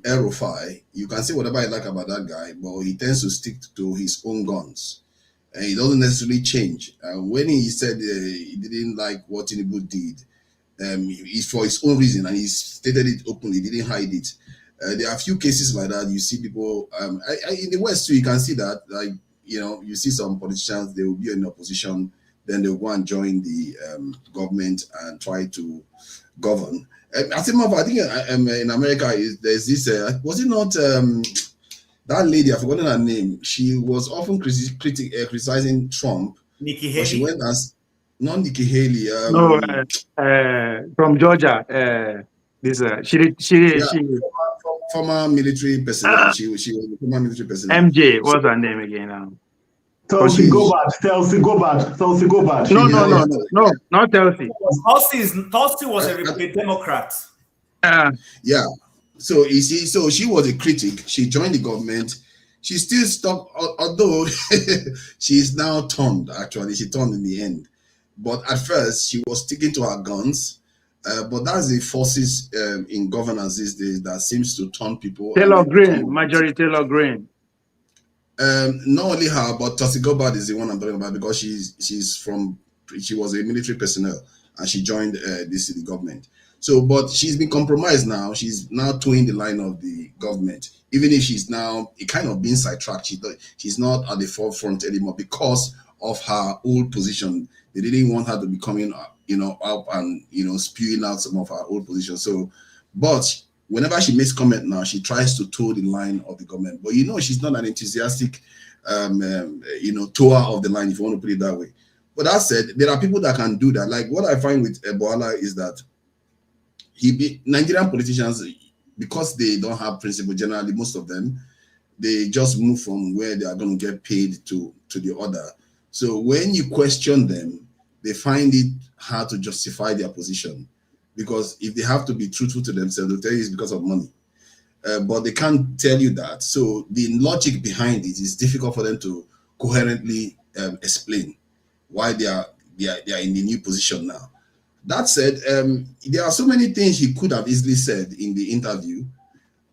El-Rufai, you can say whatever you like about that guy, but he tends to stick to his own guns. and it doesn't necessarily change. When he said he didn't like what Tinubu did, it's for his own reason, and he stated it openly. He didn't hide it. There are a few cases like that. You see people in the West too. You can see that, like, you know, you see some politicians, they will be in opposition, then they'll go and join the government and try to govern. I think in America there's this. Was it not that lady? I've forgotten her name. She was often criticizing Trump. Nikki But she Haley. went as not Nikki Haley. From Georgia. Former military personnel. She was a former military personnel. MJ. What's her name again now? Tulsi Gabbard. No, not Tulsi. Tulsi was a Democrat. Yeah. So you see, so she was a critic. She joined the government. She still stuck, although she's now turned. Actually, she turned in the end. But at first, she was sticking to her guns. But that's the forces in governance these days that seems to turn people. Marjorie Taylor Greene. Not only her, but Tulsi Gabbard is the one I'm talking about, because she was a military personnel and she joined the government. So, but she's been compromised now. She's now towing the line of the government, even if she's now kind of being sidetracked. She's not at the forefront anymore because of her old position. They didn't want her to be coming, up and spewing out some of her old position. So, but whenever she makes comment now, she tries to toe the line of the government. But she's not an enthusiastic, tower of the line, if you want to put it that way. But that said, there are people that can do that. Like what I find with Bwala is that Nigerian politicians, because they don't have principle, generally most of them, they just move from where they are going to get paid to the other. So when you question them, they find it hard to justify their position, because if they have to be truthful to themselves, they'll tell you it's because of money. But they can't tell you that. So the logic behind it is difficult for them to coherently explain why they are in the new position now. That said, there are so many things he could have easily said in the interview.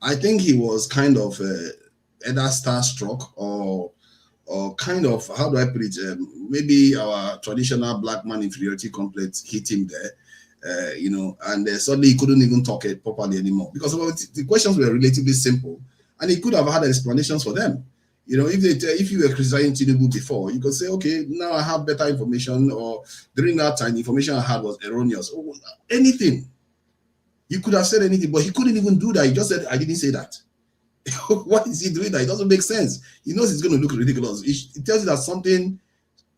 I think he was kind of either starstruck or kind of, how do I put it? Maybe our traditional black man inferiority complex hit him there, and suddenly he couldn't even talk it properly anymore, because the questions were relatively simple, and he could have had explanations for them. If you were criticizing Tinubu before, you could say, okay, now I have better information, or during that time, the information I had was erroneous, or anything. You could have said anything, but he couldn't even do that. He just said, I didn't say that. Why is he doing that? It doesn't make sense. He knows it's going to look ridiculous. It tells you that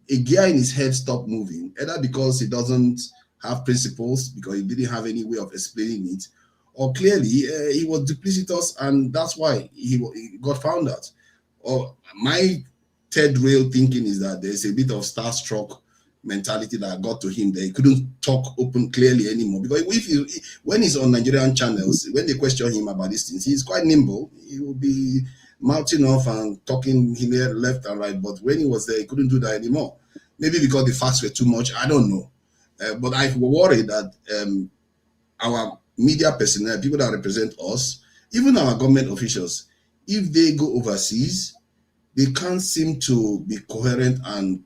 a gear in his head stopped moving, either because he doesn't have principles, because he didn't have any way of explaining it, or clearly he was duplicitous, and that's why he got found out. Or my third rail thinking is that there's a bit of starstruck mentality that got to him, that he couldn't talk clearly anymore. Because when he's on Nigerian channels, when they question him about these things, he's quite nimble. He will be mouthing off and talking here left and right. But when he was there, he couldn't do that anymore. Maybe because the facts were too much. I don't know. But I worry that our media personnel, people that represent us, even our government officials, if they go overseas, they can't seem to be coherent, and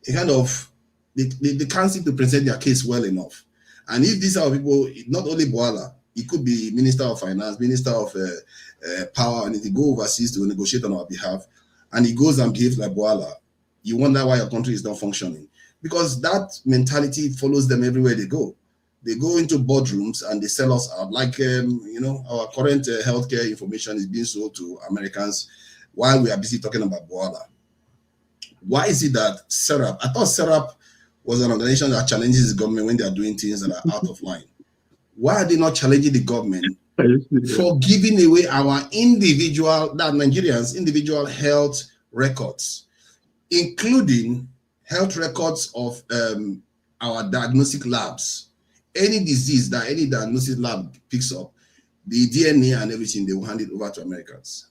they can't seem to present their case well enough. And if these are people, not only Bwala, it could be Minister of Finance, Minister of Power, and if they go overseas to negotiate on our behalf, and he goes and behaves like Bwala, you wonder why your country is not functioning. Because that mentality follows them everywhere they go. They go into boardrooms and they sell us out. Like, our current healthcare information is being sold to Americans while we are busy talking about Bwala. Why is it that SERAP, I thought SERAP was an organization that challenges the government when they are doing things that are out of line. Why are they not challenging the government for giving away our Nigerians' individual health records, including health records of our diagnostic labs? Any disease that any diagnostic lab picks up, the DNA and everything, they will hand it over to Americans.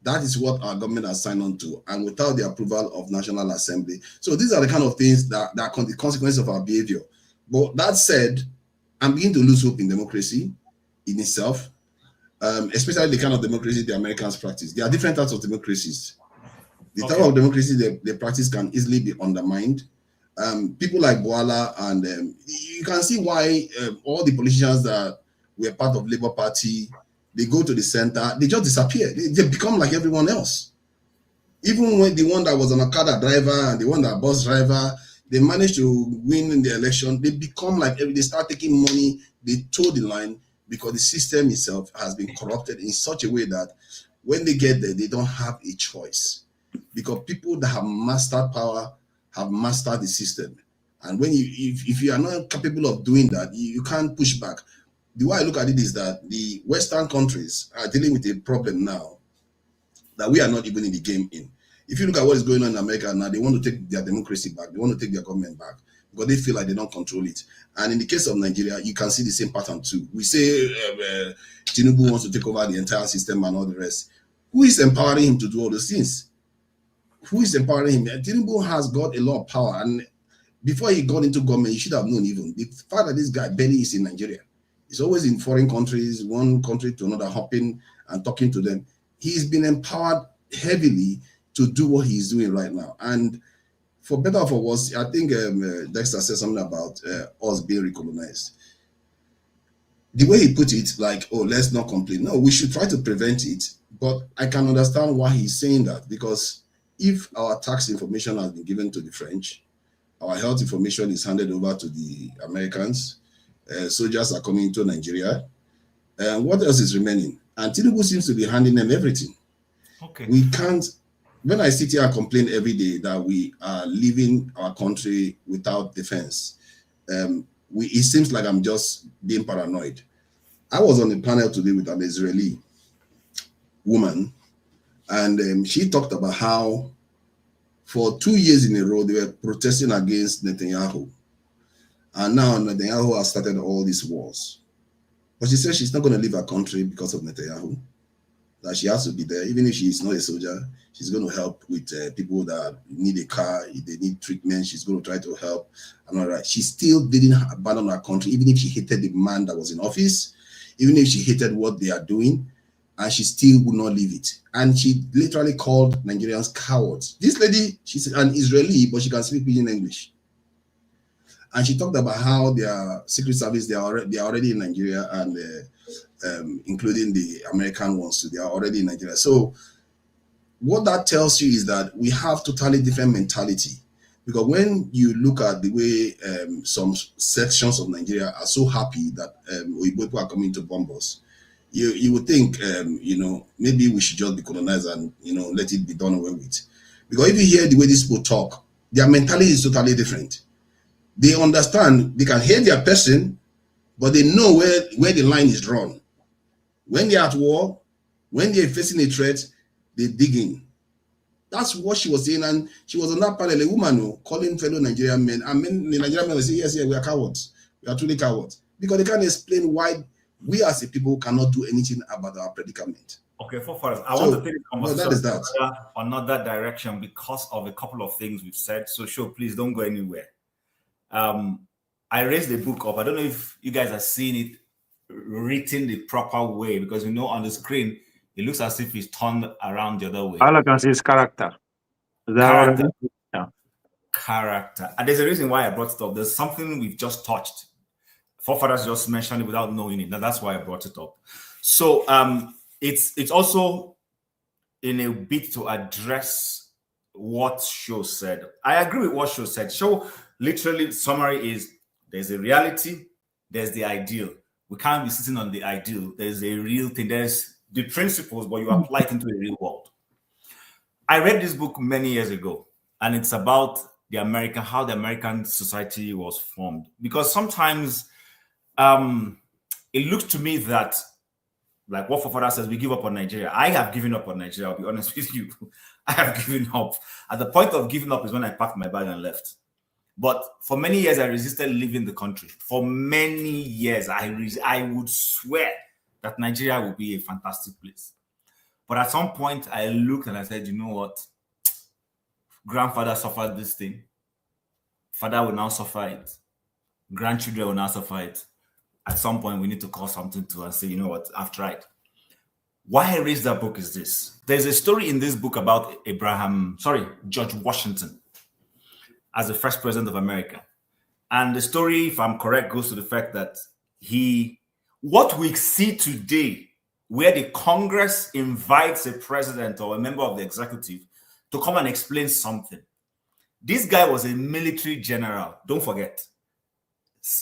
That is what our government has signed on to, and without the approval of National Assembly. So these are the kind of things that are the consequences of our behavior. But that said, I'm beginning to lose hope in democracy in itself, especially the kind of democracy the Americans practice. There are different types of democracies. The type of democracy they practice can easily be undermined. People like Bwala and you can see why all the politicians that were part of Labour Party, they go to the center, they just disappear. They become like everyone else. Even when the one that was an Okada driver and the one that bus driver, they managed to win in the election, they become like they start taking money, they toe the line because the system itself has been corrupted in such a way that when they get there, they don't have a choice. Because people that have mastered power have mastered the system. And when if you are not capable of doing that, you can't push back. The way I look at it is that the Western countries are dealing with a problem now that we are not even in the game in. If you look at what is going on in America now, they want to take their democracy back. They want to take their government back because they feel like they don't control it. And in the case of Nigeria, you can see the same pattern too. We say Tinubu wants to take over the entire system and all the rest. Who is empowering him to do all those things? Who is empowering him? Tinubu has got a lot of power. And before he got into government, he should have known even the fact that this guy barely is in Nigeria. He's always in foreign countries, one country to another, hopping and talking to them. He's been empowered heavily to do what he's doing right now. And for better or for worse, I think Dexter said something about us being recolonized. The way he put it, like, oh, let's not complain. No, we should try to prevent it. But I can understand why he's saying that, because if our tax information has been given to the French, our health information is handed over to the Americans, soldiers are coming into Nigeria, what else is remaining? And Tinubu seems to be handing them everything. Okay. We can't, when I sit here and complain every day that we are leaving our country without defense, it seems like I'm just being paranoid. I was on a panel today with an Israeli woman, and she talked about how for 2 years in a row they were protesting against Netanyahu. And now Netanyahu has started all these wars. But she said she's not going to leave her country because of Netanyahu, that she has to be there. Even if she's not a soldier, she's going to help with people that need a car, if they need treatment, she's going to try to help. And all right, she still didn't abandon her country, even if she hated the man that was in office, even if she hated what they are doing, and she still would not leave it. And she literally called Nigerians cowards. This lady, she's an Israeli, but she can speak in English. And she talked about how their secret service, they are already in Nigeria, and including the American ones too, they are already in Nigeria. So what that tells you is that we have totally different mentality. Because when you look at the way some sections of Nigeria are so happy that people are coming to bomb us, you would think, maybe we should just be colonized and, let it be done away with. Because if you hear the way these people talk, their mentality is totally different. They understand, they can hate their person, but they know where the line is drawn. When they're at war, when they're facing a threat, they dig in. That's what she was saying, and she was on that panel, a woman calling fellow Nigerian men, and the Nigerian men will say, yes, we are cowards. We are truly cowards. Because they can't explain why we as a people cannot do anything about our predicament. Okay, for first, I want to take another direction because of a couple of things we've said. So sure, please don't go anywhere. I raised the book up. I don't know if you guys are seeing it written the proper way, because on the screen it looks as if it's turned around the other way. All I can see is character. Character. And there's a reason why I brought it up. There's something we've just touched. Forefathers just mentioned it without knowing it. Now that's why I brought it up. So it's also in a bit to address what Sho said. I agree with what Sho said. Sho literally summary is there's a reality, there's the ideal. We can't be sitting on the ideal. There's a real thing. There's the principles, but you apply it into the real world. I read this book many years ago, and it's about how the American society was formed. Because sometimes it looks to me that, like what Forefather says, we give up on Nigeria. I have given up on Nigeria, I'll be honest with you. I have given up. At the point of giving up is when I packed my bag and left. But for many years, I resisted leaving the country. For many years, I would swear that Nigeria would be a fantastic place. But at some point, I looked and I said, you know what? Grandfather suffered this thing. Father will now suffer it. Grandchildren will now suffer it. At some point, we need to call something to and say, you know what? I've tried. Why I raised that book is this. There's a story in this book about George Washington as the first president of America. And the story, if I'm correct, goes to the fact that what we see today, where the Congress invites a president or a member of the executive to come and explain something. This guy was a military general, don't forget,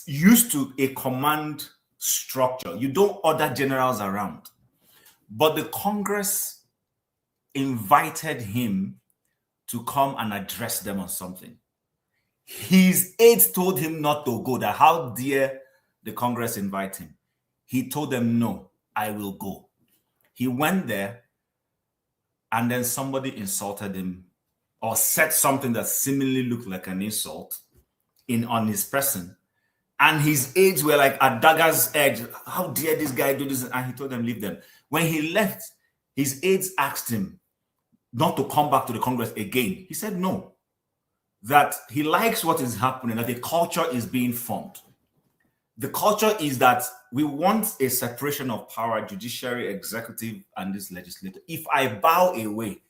used to a command structure. You don't order generals around. But the Congress invited him to come and address them on something. His aides told him not to go, that how dare the Congress invite him. He told them, no, I will go. He went there, and then somebody insulted him or said something that seemingly looked like an insult on his person. And his aides were like at dagger's edge. How dare this guy do this? And he told them, leave them. When he left, his aides asked him not to come back to the Congress again. He said no, that he likes what is happening, that a culture is being formed. The culture is that we want a separation of power, judiciary, executive, and this legislature. If I bow away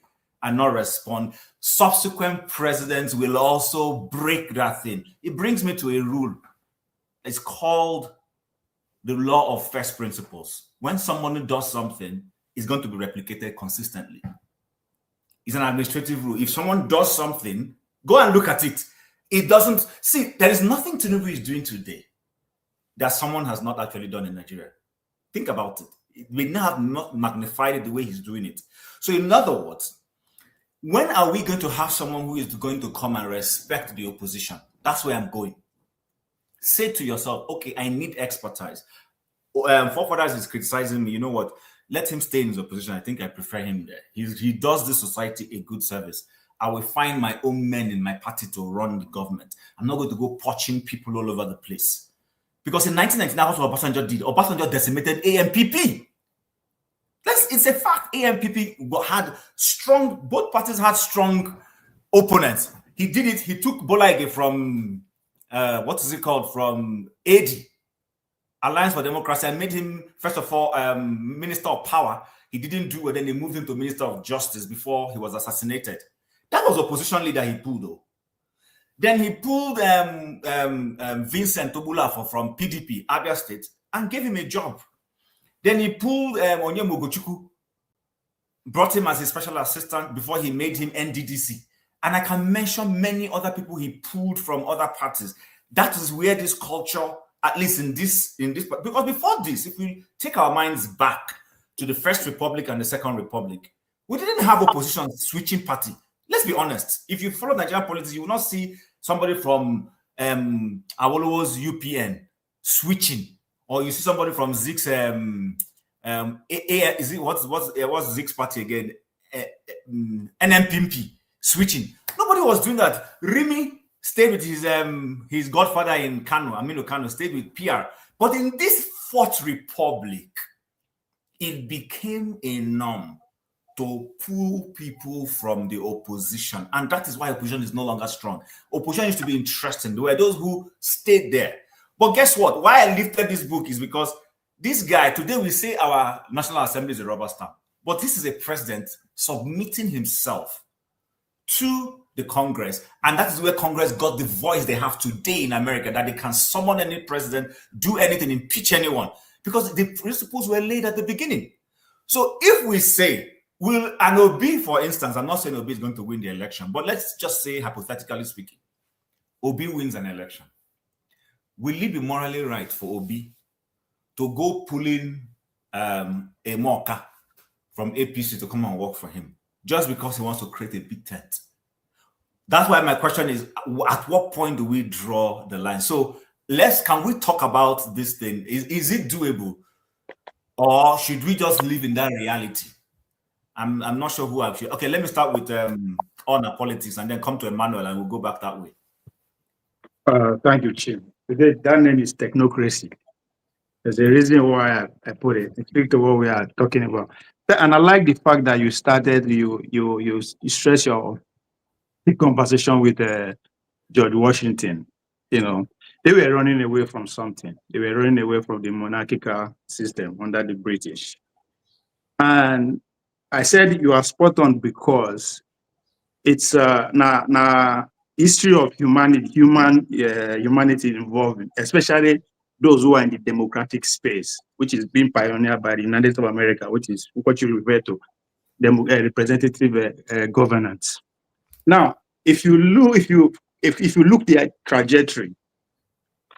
and not respond, subsequent presidents will also break that thing. It brings me to a rule. It's called the law of first principles. When someone does something, it's going to be replicated consistently. It's an administrative rule. If someone does something, go and look at it. It doesn't, see, there is nothing Tinubu is doing today that someone has not actually done in Nigeria. Think about it. We now have not magnified it the way he's doing it. So in other words, when are we going to have someone who is going to come and respect the opposition? That's where I'm going. Say to yourself, okay, I need expertise. Forefathers is criticizing me. You know what? Let him stay in his opposition. I think I prefer him there. He does this society a good service. I will find my own men in my party to run the government. I'm not going to go poaching people all over the place. Because in 1999, what Obasanjo did, Obasanjo decimated AMPP. It's a fact. AMPP had strong, both parties had strong opponents. He did it. He took Bwala from, from AD, Alliance for Democracy, and made him, first of all, Minister of Power. He didn't do it. Then they moved him to Minister of Justice before he was assassinated. That was opposition leader he pulled, though. Then he pulled Vincent Bwala from PDP, Abia State, and gave him a job. Then he pulled Onyemo Gochukwu, brought him as a special assistant before he made him NDDC. And I can mention many other people he pulled from other parties. That is where this culture, at least in this, because before this, if we take our minds back to the First Republic and the Second Republic, we didn't have opposition switching party. Let's be honest. If you follow Nigerian politics, you will not see somebody from Awolowo's UPN switching, or you see somebody from Zig's what's Zig's party again? NMPP switching. Nobody was doing that. Rimi stayed with his godfather in Kano, Aminu Kano, stayed with PR. But in this Fourth Republic, it became a norm to pull people from the opposition. And that is why opposition is no longer strong. Opposition used to be interesting. There were those who stayed there. But guess what? Why I lifted this book is because this guy, today we say our National Assembly is a rubber stamp. But this is a president submitting himself to the Congress. And that is where Congress got the voice they have today in America, that they can summon any president, do anything, impeach anyone. Because the principles were laid at the beginning. So if we say, an Obi, for instance, I'm not saying Obi is going to win the election, but let's just say, hypothetically speaking, Obi wins an election. Will it be morally right for Obi to go pulling a Moka from APC to come and work for him just because he wants to create a big tent? That's why my question is, at what point do we draw the line? So can we talk about this thing? Is it doable? Or should we just live in that reality? I'm not sure who actually. Okay, let me start with honor politics and then come to Emmanuel and we'll go back that way. Thank you, Chief. That name is technocracy. There's a reason why I put it. It speaks to what we are talking about. And I like the fact that you started, you stress your conversation with George Washington. You know, they were running away from something. They were running away from the monarchical system under the British. And I said you are spot on because it's history of humanity involved, especially those who are in the democratic space, which is being pioneered by the United States of America, which is what you refer to, representative governance. Now, if you look the trajectory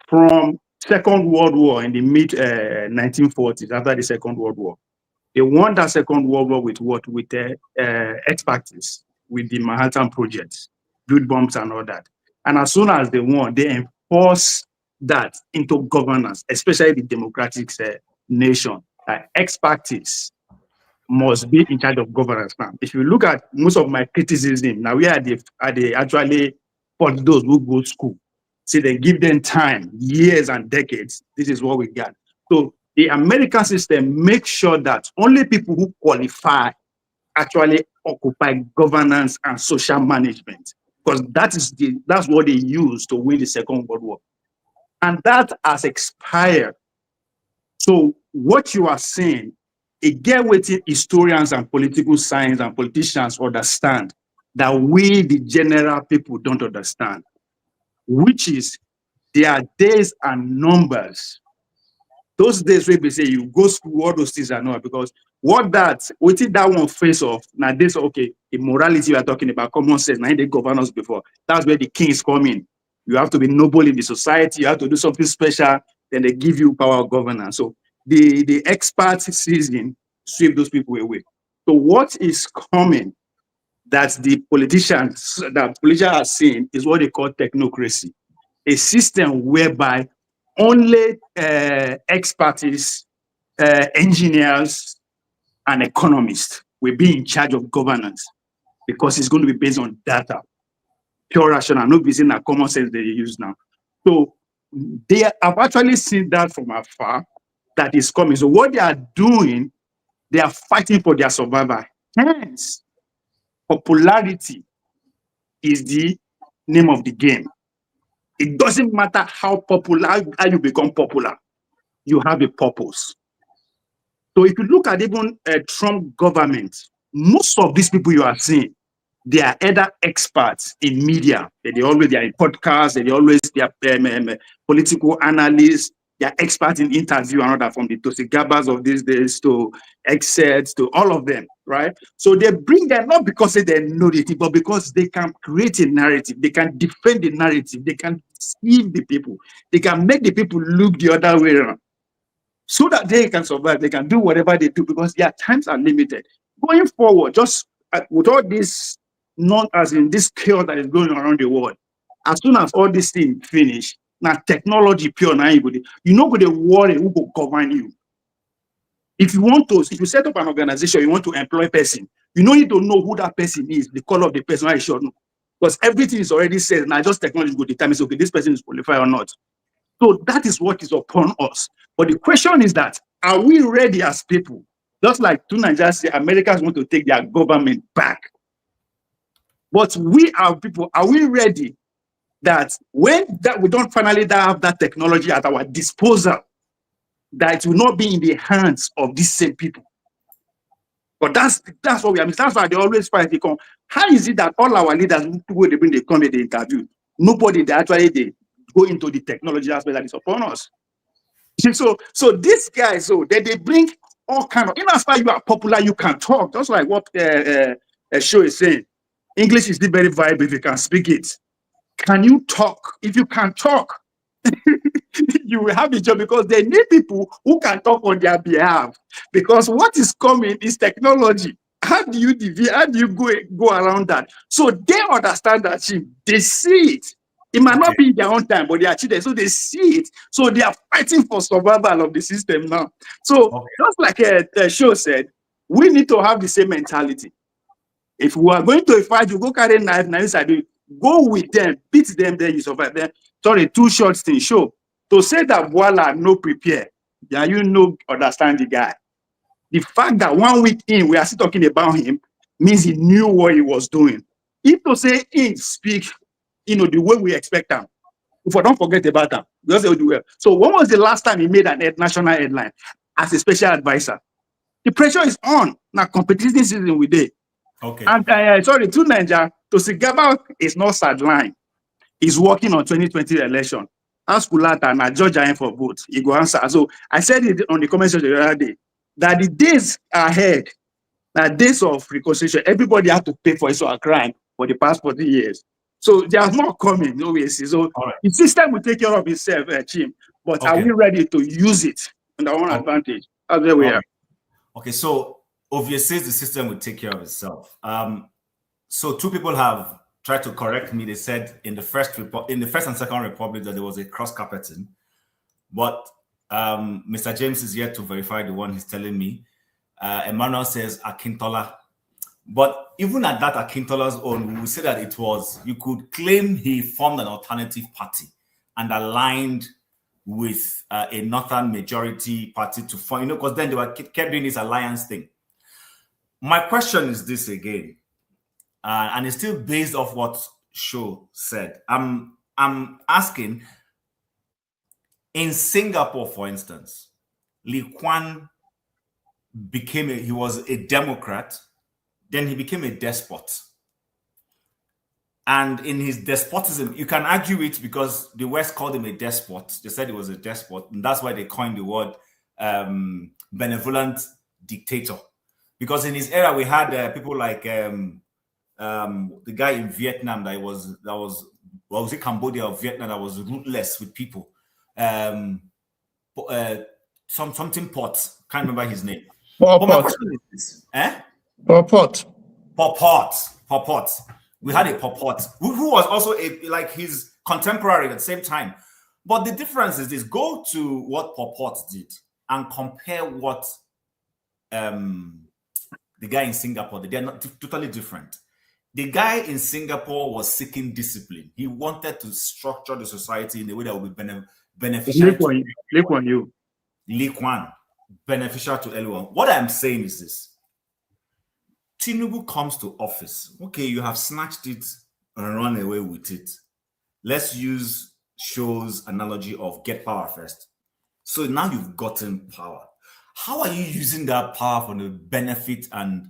from Second World War in the mid 1940s, after the Second World War, they won that Second World War with what? With expertise, with the Manhattan Project, build bombs and all that. And as soon as they won, they enforced that into governance, especially the democratic nation. Expertise must be in charge of governance now. If you look at most of my criticism, now we are they actually for those who go to school. See, they give them time, years and decades. This is what we got. So the American system makes sure that only people who qualify actually occupy governance and social management, because that's what they used to win the Second World War. And that has expired. So what you are saying, it get what historians and political science and politicians understand that we, the general people, don't understand, which is there are days and numbers. Those days where we say you go school, all those things are not, because what that one face off now, this okay, the morality we are talking about, common sense, now they govern us before. That's where the kings come in. You have to be noble in the society, you have to do something special, then they give you power of governance. So the expert season sweep those people away. So what is coming that the politicians are seeing is what they call technocracy, a system whereby only expertise, engineers, and economists will be in charge of governance, because it's going to be based on data, pure rational, not based on common sense they use now. So they have actually seen that from afar, that is coming. So what they are doing, they are fighting for their survival. Hence, popularity is the name of the game. It doesn't matter how popular, how you become popular, you have a purpose. So if you look at even Trump government, most of these people you are seeing, they are either experts in media. They are in podcasts, they are political analysts, they are experts in interview and all that, from the Tosi Gabas of these days to excerpts to all of them, right? So they bring them not because they know it, but because they can create a narrative, they can defend the narrative, they can deceive the people, they can make the people look the other way around, so that they can survive, they can do whatever they do, because their times are limited. Going forward, just with all this, not as in this chaos that is going around the world, as soon as all these things finish, now technology pure, now you're not going to worry who will govern you. If you set up an organization, you want to employ a person, you don't need to know who that person is, the color of the person, I should know, because everything is already said. Now just technology will determine, okay, this person is qualified or not. So that is what is upon us. But the question is that, are we ready as people? Just like two Nigerians say, Americans want to take their government back. But we are people, are we ready that when that we don't finally have that technology at our disposal, that it will not be in the hands of these same people? But that's what we are. That's why they always fight. They come. How is it that all our leaders, when they bring the come, they interview, nobody they go into the technology aspect that is upon us? So these guys, so they bring all kind of, as far as you are popular, you can talk. Just like what show is saying. English is still very viable if you can speak it. Can you talk? If you can talk, you will have a job, because they need people who can talk on their behalf. Because what is coming is technology. How do you go around that? So they understand that they see it. It might not be their own time, but they are children, so they see it. So they are fighting for survival of the system now. So just like the show said, we need to have the same mentality. If we are going to a fight, you go carry a knife, go with them, beat them, then you survive. Then, sorry, two short things. Show. To say that Bwala no prepare, yeah, you know, understand the guy. The fact that 1 week in, we are still talking about him, means he knew what he was doing. If to say he speak, the way we expect him, if we don't forget about him, because they will do well. So when was the last time he made an national headline as a special advisor? The pressure is on. Now competition season with it. Okay. And sorry, to Nigeria, to Sigaba is not sideline. He's working on 2020 election. Ask Kulata and Georgia for vote. He go answer. So I said it on the comment section the other day that the days ahead, days of reconciliation, everybody had to pay for his crime for the past 40 years. So there's more coming, obviously. So the system will take care of itself, Chim. But are we ready to use it on our own advantage? That's where we are. Okay, so obviously the system will take care of itself. So two people have tried to correct me. They said in the first and second republic that there was a cross carpeting, but Mr. James is yet to verify the one he's telling me. Emmanuel says Akintola, but even at that Akintola's own, we would say that it was, you could claim he formed an alternative party and aligned with a northern majority party to form, because then they kept doing this alliance thing. My question is this again, and it's still based off what Sho said. I'm asking, in Singapore, for instance, Lee Kuan he was a Democrat, then he became a despot. And in his despotism, you can argue it because the West called him a despot. They said he was a despot, and that's why they coined the word benevolent dictator. Because in his era, we had people like the guy in Vietnam that was it Cambodia or Vietnam that was ruthless with people. Something Pot, can't remember his name. But my question is this, Pol Pot. We had a Pol Pot who was also like his contemporary at the same time. But the difference is this: go to what Pol Pot did and compare what the guy in Singapore did. They're not totally different. The guy in Singapore was seeking discipline. He wanted to structure the society in a way that would be beneficial Lee Kuan, beneficial to everyone. What I'm saying is this: Tinubu comes to office. Okay, you have snatched it and run away with it. Let's use Sho's analogy of get power first. So now you've gotten power. How are you using that power for the benefit and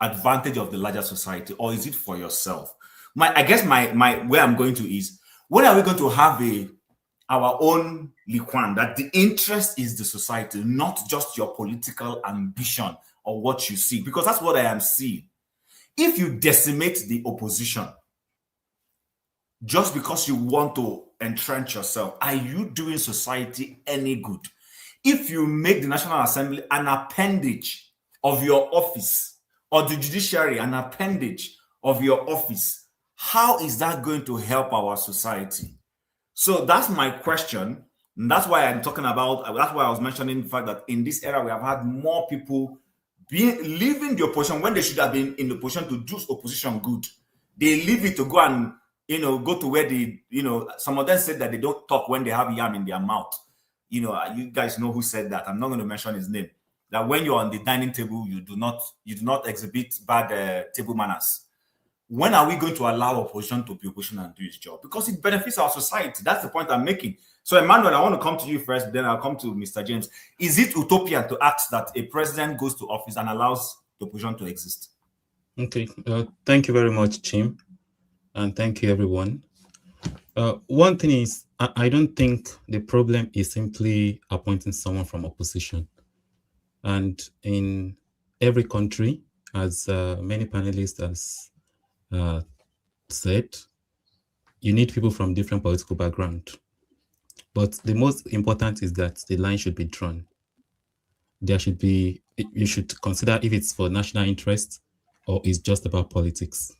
advantage of the larger society, or is it for yourself? I guess my where I'm going to is, when are we going to have our own Lee Kuan, that the interest is the society, not just your political ambition or what you see? Because that's what I am seeing. If you decimate the opposition just because you want to entrench yourself, are you doing society any good? If you make the National Assembly an appendage of your office, or the judiciary an appendage of your office, how is that going to help our society? So that's my question. And that's why I'm talking about, that's why I was mentioning the fact that in this era, we have had more people leaving the opposition when they should have been in the position to do opposition good. They leave it to go and, go to where some of them said that they don't talk when they have yam in their mouth. You guys know who said that. I'm not going to mention his name. That when you're on the dining table, you do not exhibit bad table manners. When are we going to allow opposition to be opposition and do its job? Because it benefits our society. That's the point I'm making. So, Emmanuel, I want to come to you first, then I'll come to Mr. James. Is it utopian to ask that a president goes to office and allows the opposition to exist? Okay. Thank you very much, Chim. And thank you, everyone. One thing is, I don't think the problem is simply appointing someone from opposition. And in every country, as many panelists have said, you need people from different political backgrounds. But the most important is that the line should be drawn. There should be, you should consider if it's for national interest or it's just about politics.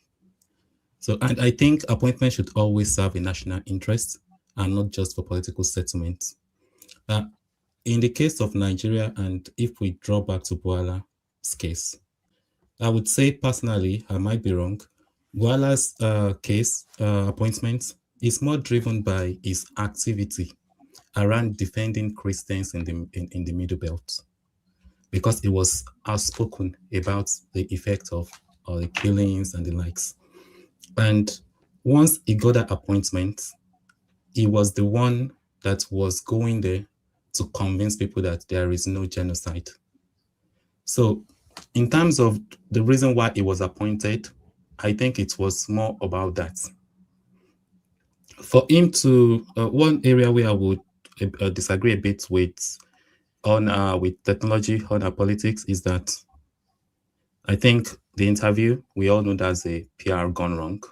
So, and I think appointment should always serve a national interest and not just for political settlement. In the case of Nigeria, and if we draw back to Bwala's case, I would say personally, I might be wrong, Bwala's case appointment is more driven by his activity around defending Christians in the Middle Belt, because it was outspoken about the effect of the killings and the likes. And once he got that appointment, he was the one that was going there to convince people that there is no genocide. So in terms of the reason why he was appointed, I think it was more about that. For him to, one area where I would disagree a bit with technology on our politics is that I think the interview, we all know that's a PR gone wrong.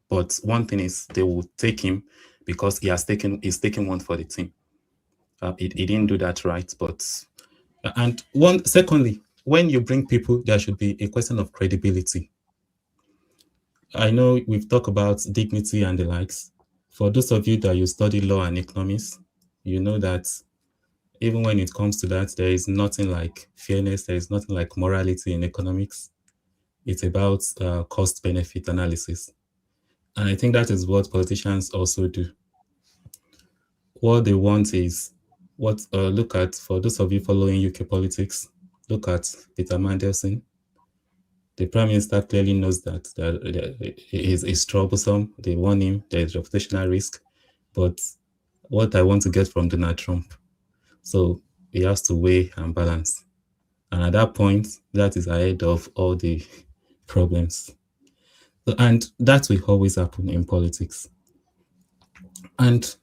But one thing is they will take him because he's taking one for the team. He didn't do that right. But secondly, when you bring people, there should be a question of credibility. I know we've talked about dignity and the likes. For those of you that you study law and economics, you know that even when it comes to that, there is nothing like fairness. There is nothing like morality in economics. It's about cost-benefit analysis. And I think that is what politicians also do. What they want is look at, for those of you following UK politics, look at Peter Mandelson. The Prime Minister clearly knows that he is troublesome. They warn him, there is reputational risk. But what I want to get from Donald Trump. So he has to weigh and balance. And at that point, that is ahead of all the problems. And that will always happen in politics. And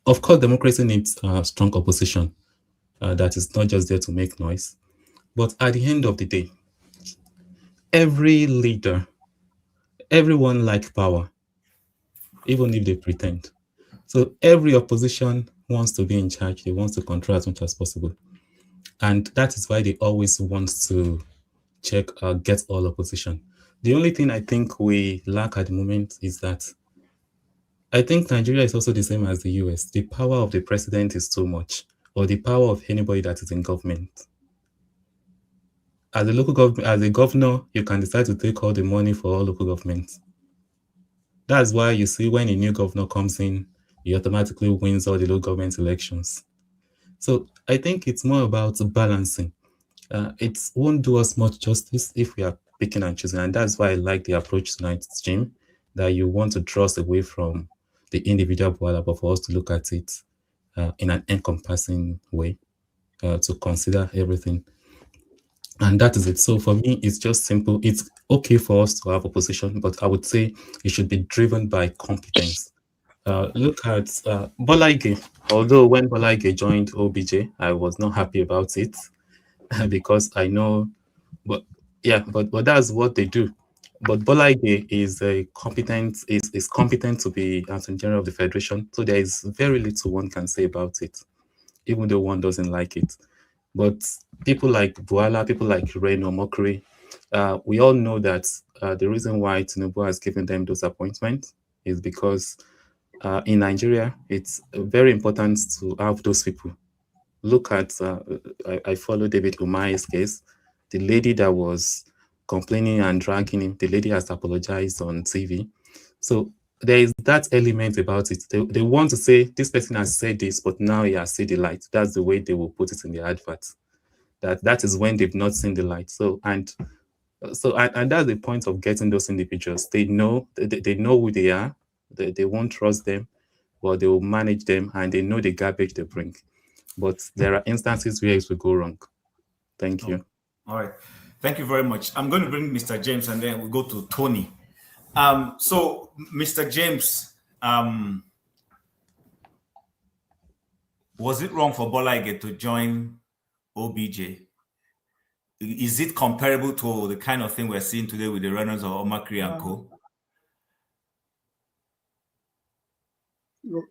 of course, democracy needs strong opposition that is not just there to make noise. But at the end of the day, every leader, everyone likes power, even if they pretend. So every opposition wants to be in charge. They want to control as much as possible. And that is why they always want to get all opposition. The only thing I think we lack at the moment is that I think Nigeria is also the same as the US. The power of the president is too much, or the power of anybody that is in government. As a local government, as a governor, you can decide to take all the money for all local governments. That's why you see when a new governor comes in, he automatically wins all the local government elections. So I think it's more about balancing. It won't do us much justice if we are picking and choosing. And that's why I like the approach tonight, Jim, that you want to draw us away from the individual Bwala, but for us to look at it in an encompassing way, to consider everything. And that is it. So for me, it's just simple. It's okay for us to have opposition, but I would say it should be driven by competence. Look at Bola Ige. Although when Bola Ige joined OBJ, I was not happy about it because I know, but that's what they do. But Bola Ige is competent to be Attorney General of the Federation. So there is very little one can say about it, even though one doesn't like it. But people like Bwala, people like Reno Mokri, we all know that the reason why Tinubu has given them those appointments is because in Nigeria, it's very important to have those people. Look at, I follow David Umahi's case. The lady that was complaining and dragging him, the lady has apologized on TV. So there is that element about it. They want to say, this person has said this, but now he has seen the light. That's the way they will put it in the advert. That is when they've not seen the light. And that's the point of getting those individuals. They know who they are. They won't trust them, but they will manage them, and they know the garbage they bring. But there are instances where it will go wrong. Thank you. All right. Thank you very much. I'm going to bring Mr. James, and then we'll go to Tony. So, Mr. James, was it wrong for Bola Ige to join OBJ? Is it comparable to the kind of thing we're seeing today with the runners of Omakri and Co?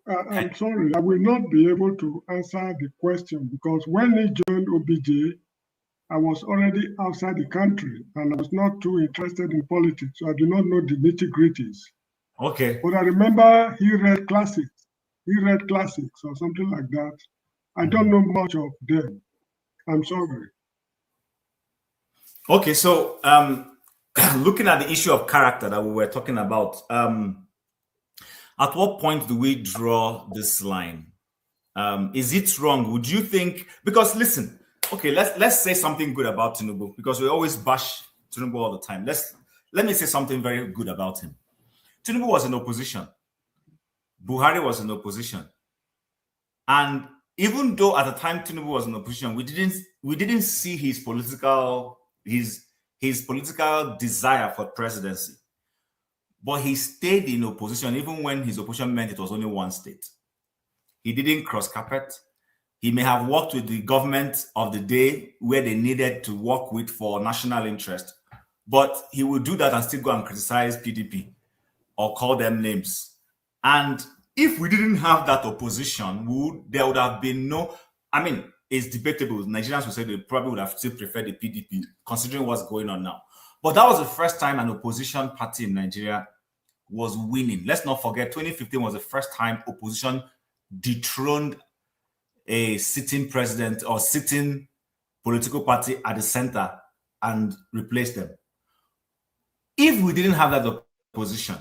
I'm sorry, I will not be able to answer the question because when he joined OBJ, I was already outside the country and I was not too interested in politics, so I do not know the nitty-gritties. Okay. But I remember he read classics. He read classics or something like that. I don't know much of them. I'm sorry. Okay, so looking at the issue of character that we were talking about, at what point do we draw this line? Is it wrong? Would you think? Because listen, okay, let's say something good about Tinubu because we always bash Tinubu all the time. Let me say something very good about him. Tinubu was in opposition. Buhari was in opposition, and even though at the time Tinubu was in opposition, we didn't see his political desire for presidency. But he stayed in opposition even when his opposition meant it was only one state. He didn't cross carpet. He may have worked with the government of the day where they needed to work with for national interest, but he would do that and still go and criticize PDP or call them names. And if we didn't have that opposition, there would have been no, I mean, it's debatable. Nigerians would say they probably would have still preferred the PDP, considering what's going on now. But that was the first time an opposition party in Nigeria was winning. Let's not forget, 2015 was the first time opposition dethroned a sitting president or sitting political party at the center and replaced them. If we didn't have that opposition,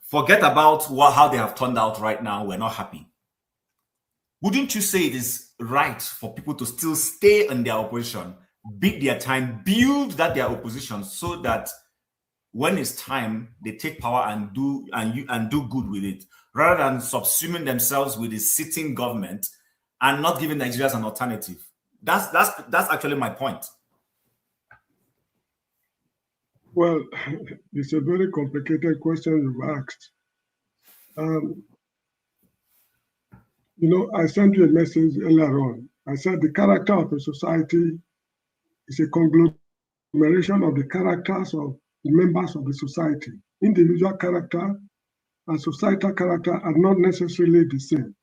forget about how they have turned out right now, we're not happy. Wouldn't you say it is right for people to still stay in their opposition, beat their time, build their opposition so that when it's time, they take power and do good with it, rather than subsuming themselves with the sitting government and not giving Nigerians an alternative? That's actually my point. Well, it's a very complicated question you've asked. You know, I sent you a message earlier on. I said the character of a society is a conglomeration of the characters of the members of the society. Individual character and societal character are not necessarily the same.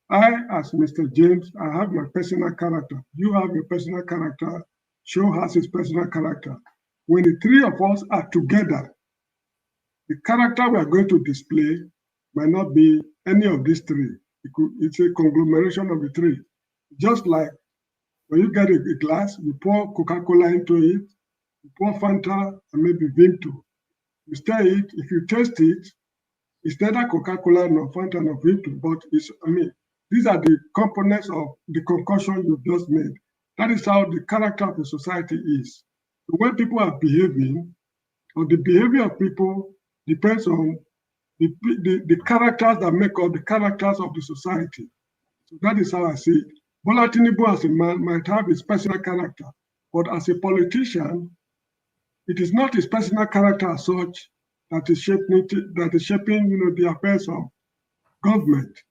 I, as Mr. James, I have my personal character. You have your personal character. Cho has his personal character. When the three of us are together, the character we are going to display might not be any of these three. It's a conglomeration of the three. Just like when you get a glass, you pour Coca-Cola into it, you pour Fanta and maybe Vimto. You stir it. If you taste it, it's neither Coca-Cola nor Fanta nor Vimto, but these are the components of the concoction you've just made. That is how the character of the society is. So when people are behaving, or the behavior of people depends on the characters that make up the characters of the society. So that is how I see it. Bola Tinubu as a man might have his personal character, but as a politician, it is not his personal character as such that is shaping the affairs of government.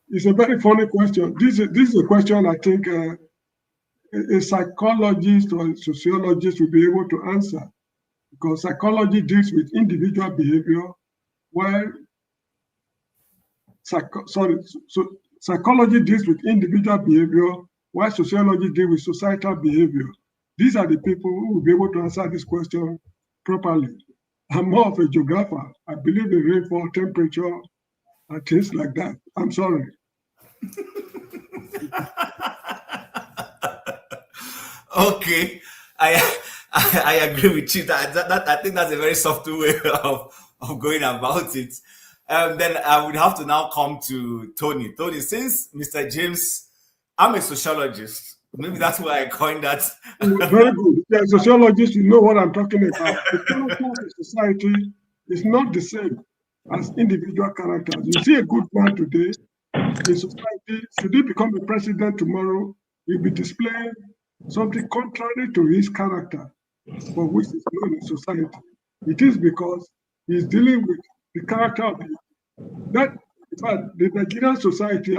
It's a very funny question. This is a question I think a psychologist or a sociologist will be able to answer, because psychology deals with individual behavior, while psychology deals with individual behavior, while sociology deals with societal behavior. These are the people who will be able to answer this question properly. I'm more of a geographer. I believe in rainfall, temperature, and things like that. I'm sorry. Okay, I agree with you. I think that's a very soft way of going about it. Then I would have to now come to Tony. Tony, since Mr. James, I'm a sociologist. Maybe that's why I coined that. Very good. Yeah, sociologist, you know what I'm talking about. The character of the society is not the same as individual characters. You see a good man today in society, should he become a president tomorrow, he'll be displaying something contrary to his character, for which is known in society. It is because he's dealing with the character of the Nigerian society.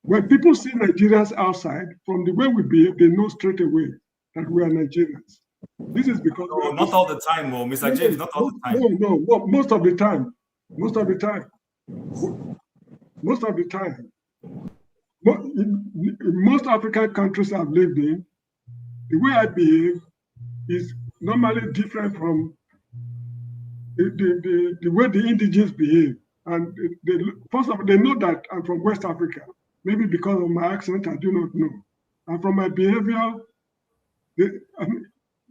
When people see Nigerians outside, from the way we behave, they know straight away that we are Nigerians. This is because not all the time, Mr. James, not all the time. No, most of the time. Most of the time. In most African countries I've lived in, the way I behave is normally different from the way the indigenous behave. And first of all, they know that I'm from West Africa. Maybe because of my accent, I do not know. And from my behavior,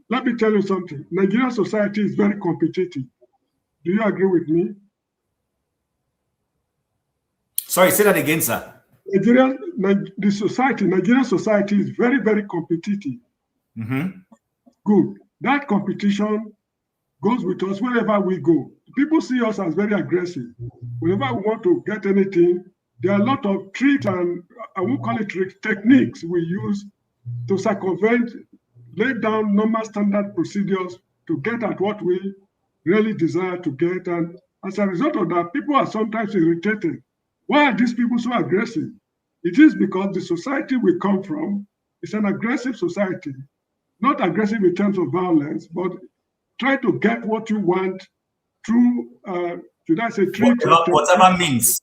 let me tell you something. Nigerian society is very competitive. Do you agree with me? Sorry, say that again, sir. Nigerian society is very, very competitive. Mm-hmm. Good. That competition goes with us wherever we go. People see us as very aggressive. Whenever we want to get anything, there are a lot of tricks, and I won't call it tricks, techniques we use to circumvent, lay down normal standard procedures to get at what we really desire to get. And as a result of that, people are sometimes irritated. Why are these people so aggressive? It is because the society we come from is an aggressive society, not aggressive in terms of violence, but try to get what you want through, should I say, tricks? Whatever means.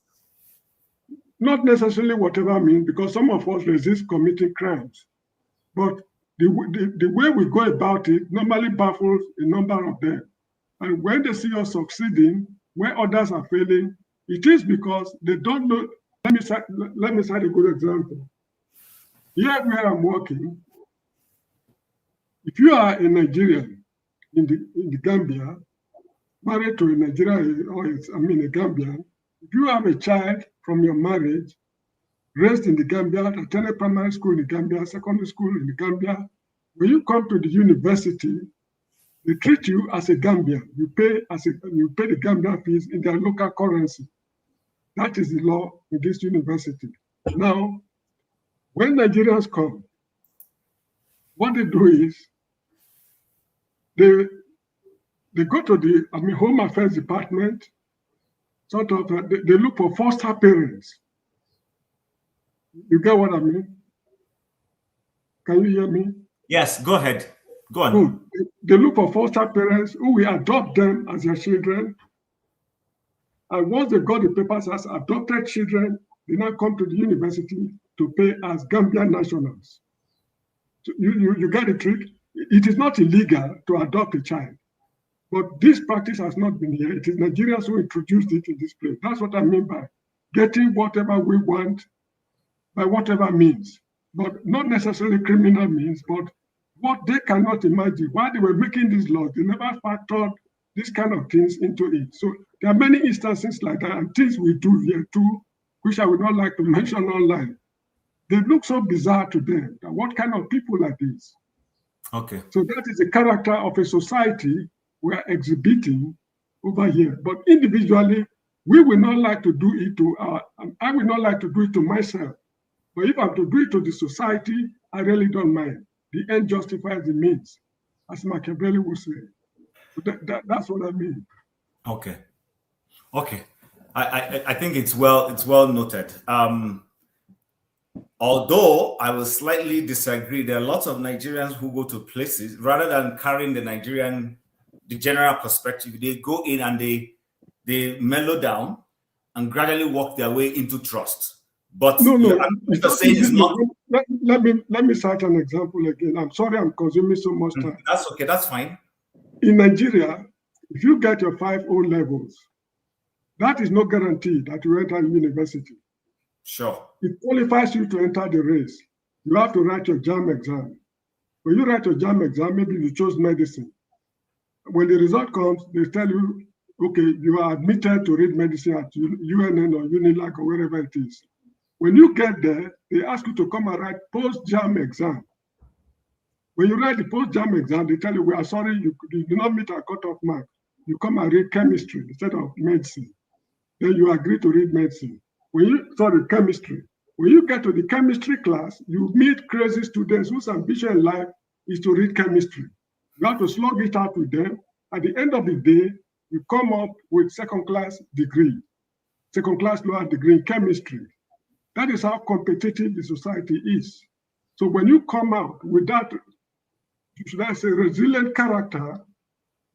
Not necessarily whatever means, because some of us resist committing crimes. But the way we go about it normally baffles a number of them. And when they see us succeeding, where others are failing, it is because they don't know. Let me cite a good example. Here where I'm working, if you are a Nigerian in the Gambia, married to a Nigerian, or a Gambian, if you have a child from your marriage, raised in the Gambia, attended primary school in the Gambia, secondary school in the Gambia, when you come to the university, they treat you as a Gambian. You pay the Gambian fees in their local currency. That is the law in this university. Now, when Nigerians come, what they do is they go to the Home Affairs Department. Sort of, they look for foster parents. You get what I mean? Can you hear me? Yes, go ahead. Go on. Good. They look for foster parents who will adopt them as their children. And once they got the papers as adopted children, they now come to the university to pay as Gambian nationals. So you get the trick? It is not illegal to adopt a child. But this practice has not been here. It is Nigerians who introduced it in this place. That's what I mean by getting whatever we want by whatever means, but not necessarily criminal means, but what they cannot imagine. While they were making these laws, they never factored these kind of things into it. So there are many instances like that, and things we do here too, which I would not like to mention online. They look so bizarre to them. That what kind of people are these? Okay. So that is the character of a society we are exhibiting over here. But individually, we will not like to do it to I will not like to do it to myself. But if I'm to do it to the society, I really don't mind. The end justifies the means, as Machiavelli would say. So that's what I mean. Okay. Okay. I think it's well noted. Although I will slightly disagree, there are lots of Nigerians who go to places rather than carrying the general perspective. They go in and they mellow down and gradually work their way into trust. But no, let me cite an example again. I'm sorry I'm consuming so much time. That's okay, that's fine. In Nigeria, if you get your 5 O levels, that is no guarantee that you enter university. Sure. It qualifies you to enter the race. You have to write your JAM exam. When you write your JAM exam, maybe you chose medicine. When the result comes, they tell you, okay, you are admitted to read medicine at UNN or UNILAG or wherever it is. When you get there, they ask you to come and write post-JAM exam. When you write the post-JAM exam, they tell you, we are sorry, you do not meet our cutoff mark. You come and read chemistry instead of medicine. Then you agree to read medicine. Chemistry. When you get to the chemistry class, you meet crazy students whose ambition in life is to read chemistry. You have to slug it out with them. At the end of the day, you come up with second-class lower degree in chemistry. That is how competitive the society is. So when you come out with that, should I say, resilient character,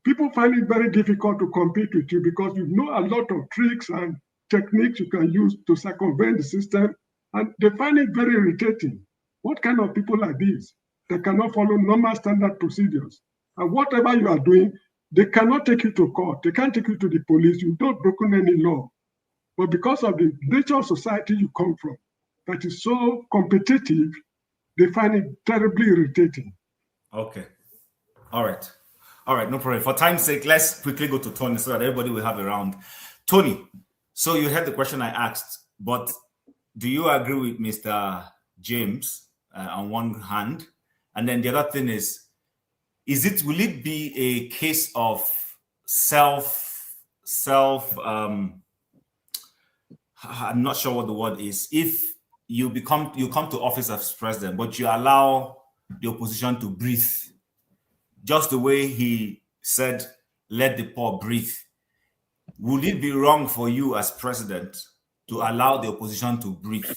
people find it very difficult to compete with you because you know a lot of tricks and techniques you can use to circumvent the system, and they find it very irritating. What kind of people are these? They cannot follow normal standard procedures. And whatever you are doing, they cannot take you to court. They can't take you to the police. You've not broken any law. But because of the nature of society you come from, that is so competitive, they find it terribly irritating. Okay. All right. All right, no problem. For time's sake, let's quickly go to Tony so that everybody will have a round. Tony, so you heard the question I asked, but do you agree with Mr. James on one hand? And then the other thing is will it be a case of I'm not sure what the word is. If you come to office as president, but you allow the opposition to breathe, just the way he said, let the poor breathe. Would it be wrong for you as president to allow the opposition to breathe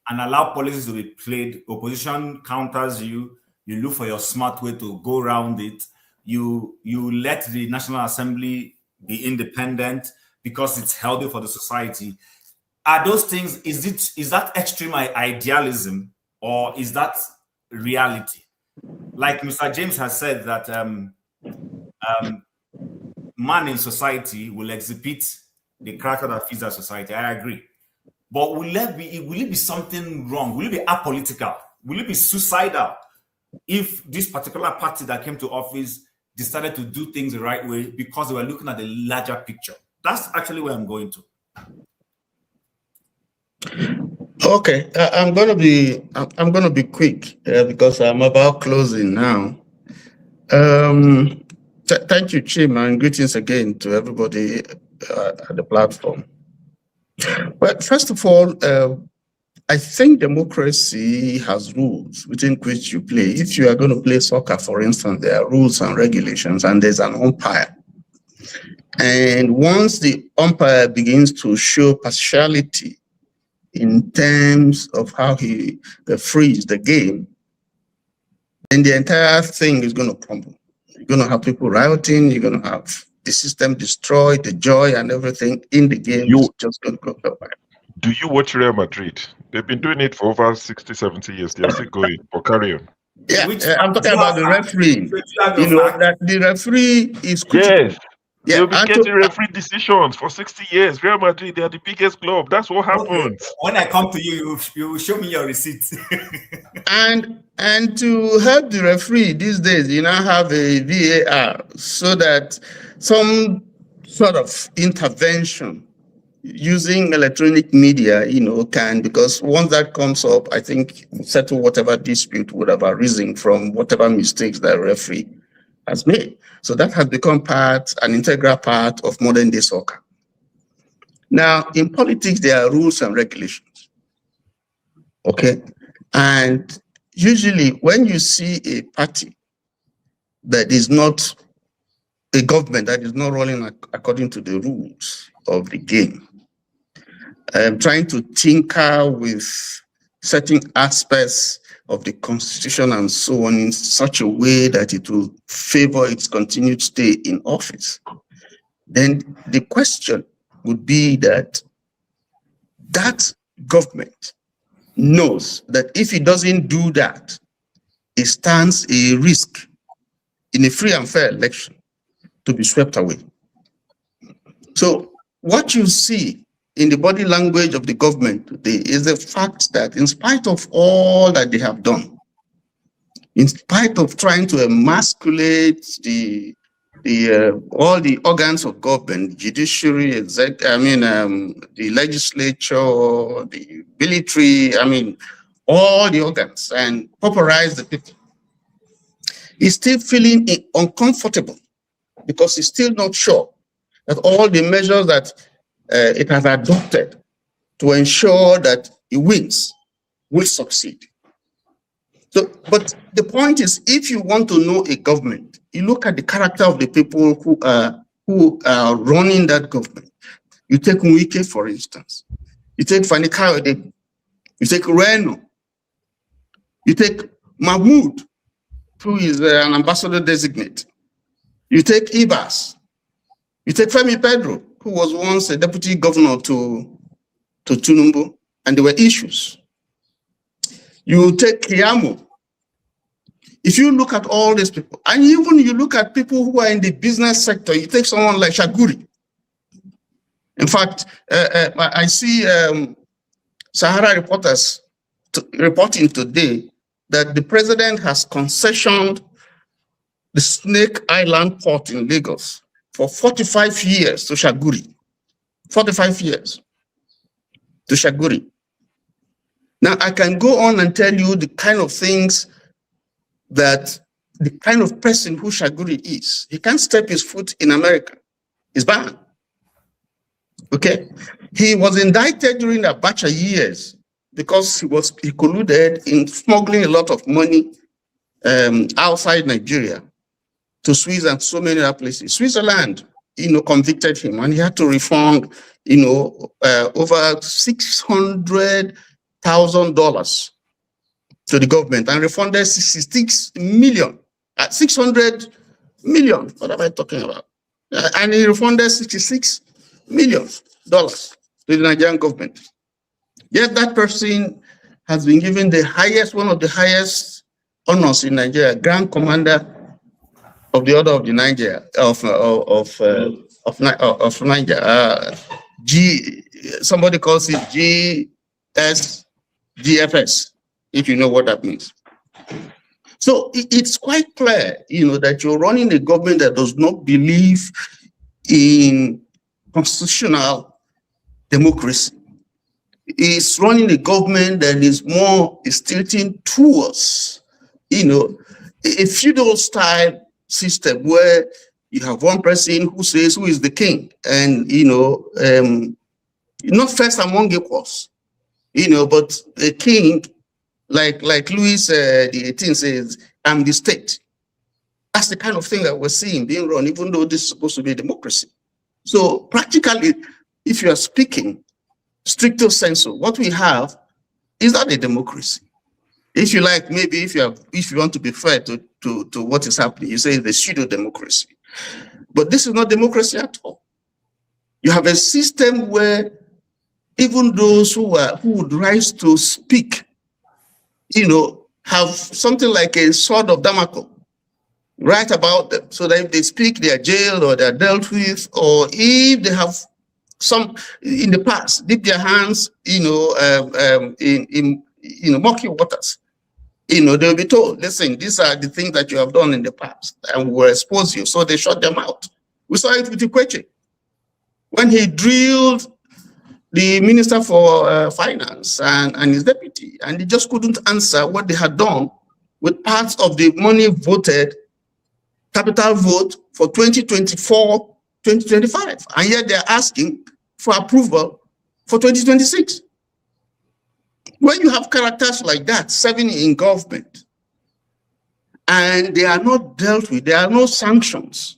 and allow policies to be played? Opposition counters you, you look for your smart way to go around it. You let the National Assembly be independent because it's healthy for the society. Are those things, is that extreme idealism or is that reality? Like Mr. James has said that man in society will exhibit the character that feeds our society. I agree. But will it be something wrong? Will it be apolitical? Will it be suicidal if this particular party that came to office decided to do things the right way because they were looking at the larger picture? That's actually where I'm going to. Okay, I'm gonna be quick because I'm about closing now. Thank you, Chim, and greetings again to everybody at the platform. But first of all, I think democracy has rules within which you play. If you are going to play soccer, for instance, there are rules and regulations, and there's an umpire. And once the umpire begins to show partiality in terms of how he frees the game, then the entire thing is going to crumble. You're going to have people rioting, you're going to have the system destroyed, the joy and everything in the game is just going to go back. Do you watch Real Madrid? They've been doing it for over 60, 70 years. They're still going, but carry on. Yeah, I'm talking about the referee. You know, that the referee is critical. Yes. Yeah, they'll be getting referee decisions for 60 years. Real Madrid, they are the biggest club. That's what happens. When I come to you, you will show me your receipt. and to help the referee these days, you now have a VAR so that some sort of intervention using electronic media, you know, because once that comes up, I think settle whatever dispute would have arisen from whatever mistakes that referee has made. So that has become an integral part of modern day soccer. Now, in politics, there are rules and regulations. Okay. And usually when you see a party that is not a government that is not rolling according to the rules of the game, trying to tinker with certain aspects of the constitution and so on in such a way that it will favor its continued stay in office, then the question would be that government knows that if it doesn't do that, it stands a risk in a free and fair election to be swept away. So what you see in the body language of the government today is the fact that in spite of all that they have done, in spite of trying to emasculate all the organs of government, judiciary, the legislature, the military, all the organs, and pauperize the people, he's still feeling uncomfortable because he's still not sure that all the measures that it has adopted to ensure that it wins will succeed. So, but the point is, if you want to know a government, you look at the character of the people who are running that government. You take Nwike, for instance. You take Fani Kayode. You take Reno. You take Mahmoud, who is an ambassador designate. You take Ibas. You take Femi Pedro, who was once a deputy governor to Tinubu, and there were issues. You take Kiyamo. If you look at all these people, and even you look at people who are in the business sector, you take someone like Shaguri. In fact, I see Sahara reporters reporting today that the president has concessioned the Snake Island port in Lagos for 45 years to Shaguri. 45 years to Shaguri. Now, I can go on and tell you the kind of things that the kind of person who Shaguri is. He can't step his foot in America. It's banned. Okay? He was indicted during the Abacha years because he colluded in smuggling a lot of money outside Nigeria to Swiss and so many other places. Switzerland, convicted him, and he had to refund, over $600,000 to the government, and refunded 66 million, 600 million. What am I talking about? And he refunded $66 million to the Nigerian government. Yet that person has been given the highest, one of the highest honors in Nigeria, Grand Commander of the Order of the Niger of Niger. Somebody calls it GFS, if you know what that means. So it's quite clear, that you're running a government that does not believe in constitutional democracy. It's running a government that is tilting towards, a feudal style system where you have one person who says who is the king, and not first among equals, but a king like Louis XVIII says, I'm the state. That's the kind of thing that we're seeing being run, even though this is supposed to be a democracy. So practically, if you are speaking stricto sensu, what we have is not a democracy. If you like, maybe if you want to be fair to what is happening, you say it's a pseudo-democracy. But this is not democracy at all. You have a system where even those who would rise to speak, have something like a sword of Damocles right about them, so that if they speak, they are jailed or they are dealt with, or if they have some in the past dip their hands, in murky waters, they'll be told, listen, these are the things that you have done in the past, and we will expose you. So they shut them out. We saw it with Critic when he drilled the Minister for Finance and his deputy, and they just couldn't answer what they had done with parts of the money voted, capital vote for 2024, 2025, and yet they're asking for approval for 2026. When you have characters like that serving in government, and they are not dealt with, there are no sanctions,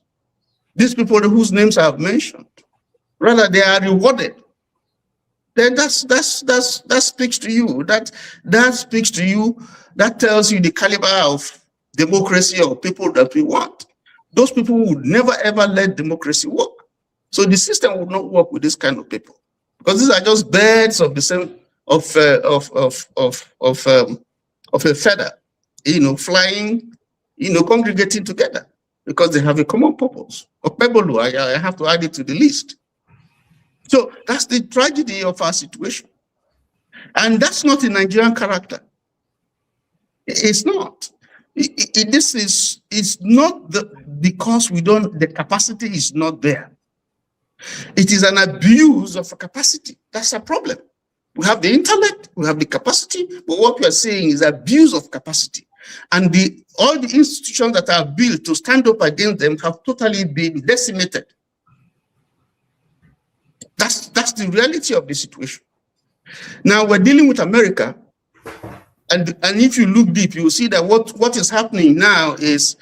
these people whose names I have mentioned, rather they are rewarded, then that speaks to you. That speaks to you, that tells you the caliber of democracy of people that we want. Those people would never ever let democracy work. So the system would not work with this kind of people, because these are just birds of the same of a feather, flying, congregating together because they have a common purpose. I have to add it to the list. So that's the tragedy of our situation. And that's not a Nigerian character. It's not. This is not because the capacity is not there. It is an abuse of a capacity. That's a problem. We have the intellect, we have the capacity, but what we are saying is abuse of capacity. And all the institutions that are built to stand up against them have totally been decimated. That's the reality of the situation. Now we're dealing with America, and if you look deep, you will see that what is happening now is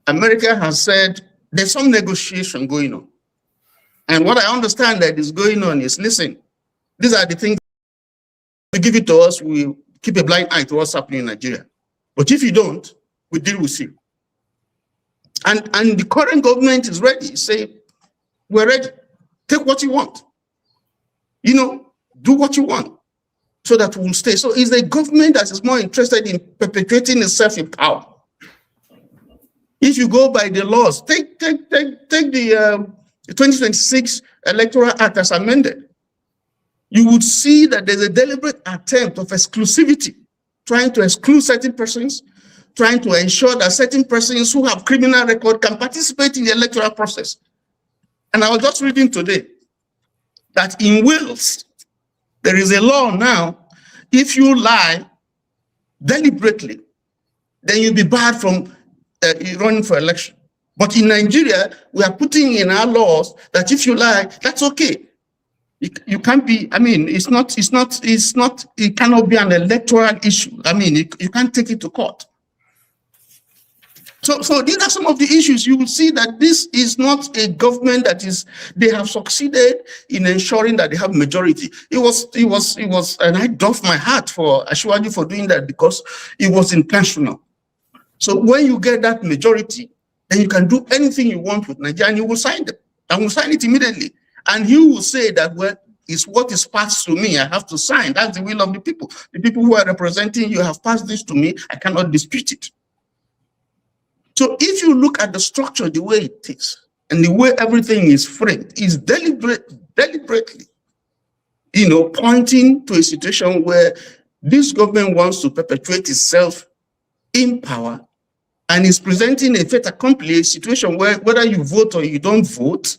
America has said there's some negotiation going on. And what I understand that is going on is, listen, these are the things, you give it to us, we keep a blind eye to what's happening in Nigeria. But if you don't, we deal with you. And the current government is ready, say, we're ready, take what you want. Do what you want so that we'll stay. So it's the government that is more interested in perpetuating itself in power. If you go by the laws, take the 2026 Electoral Act as amended, you would see that there's a deliberate attempt of exclusivity, trying to exclude certain persons, trying to ensure that certain persons who have criminal record can participate in the electoral process. And I was just reading today that in Wales, there is a law now, if you lie deliberately, then you'll be barred from running for election. But in Nigeria, we are putting in our laws that if you lie, that's okay. You can't be, I mean, it cannot be an electoral issue. I mean, you can't take it to court. So these are some of the issues. You will see that this is not a government they have succeeded in ensuring that they have majority. It was, and I doff my hat for Ashwaju for doing that because it was intentional. So when you get that majority, then you can do anything you want with Nigeria and you will sign it. And will sign it immediately. And he will say that, well, it's what is passed to me, I have to sign. That's the will of the people. The people who are representing you have passed this to me, I cannot dispute it. So if you look at the structure, the way it is, and the way everything is framed, is deliberately, pointing to a situation where this government wants to perpetuate itself in power and is presenting a fait accompli, a situation where whether you vote or you don't vote,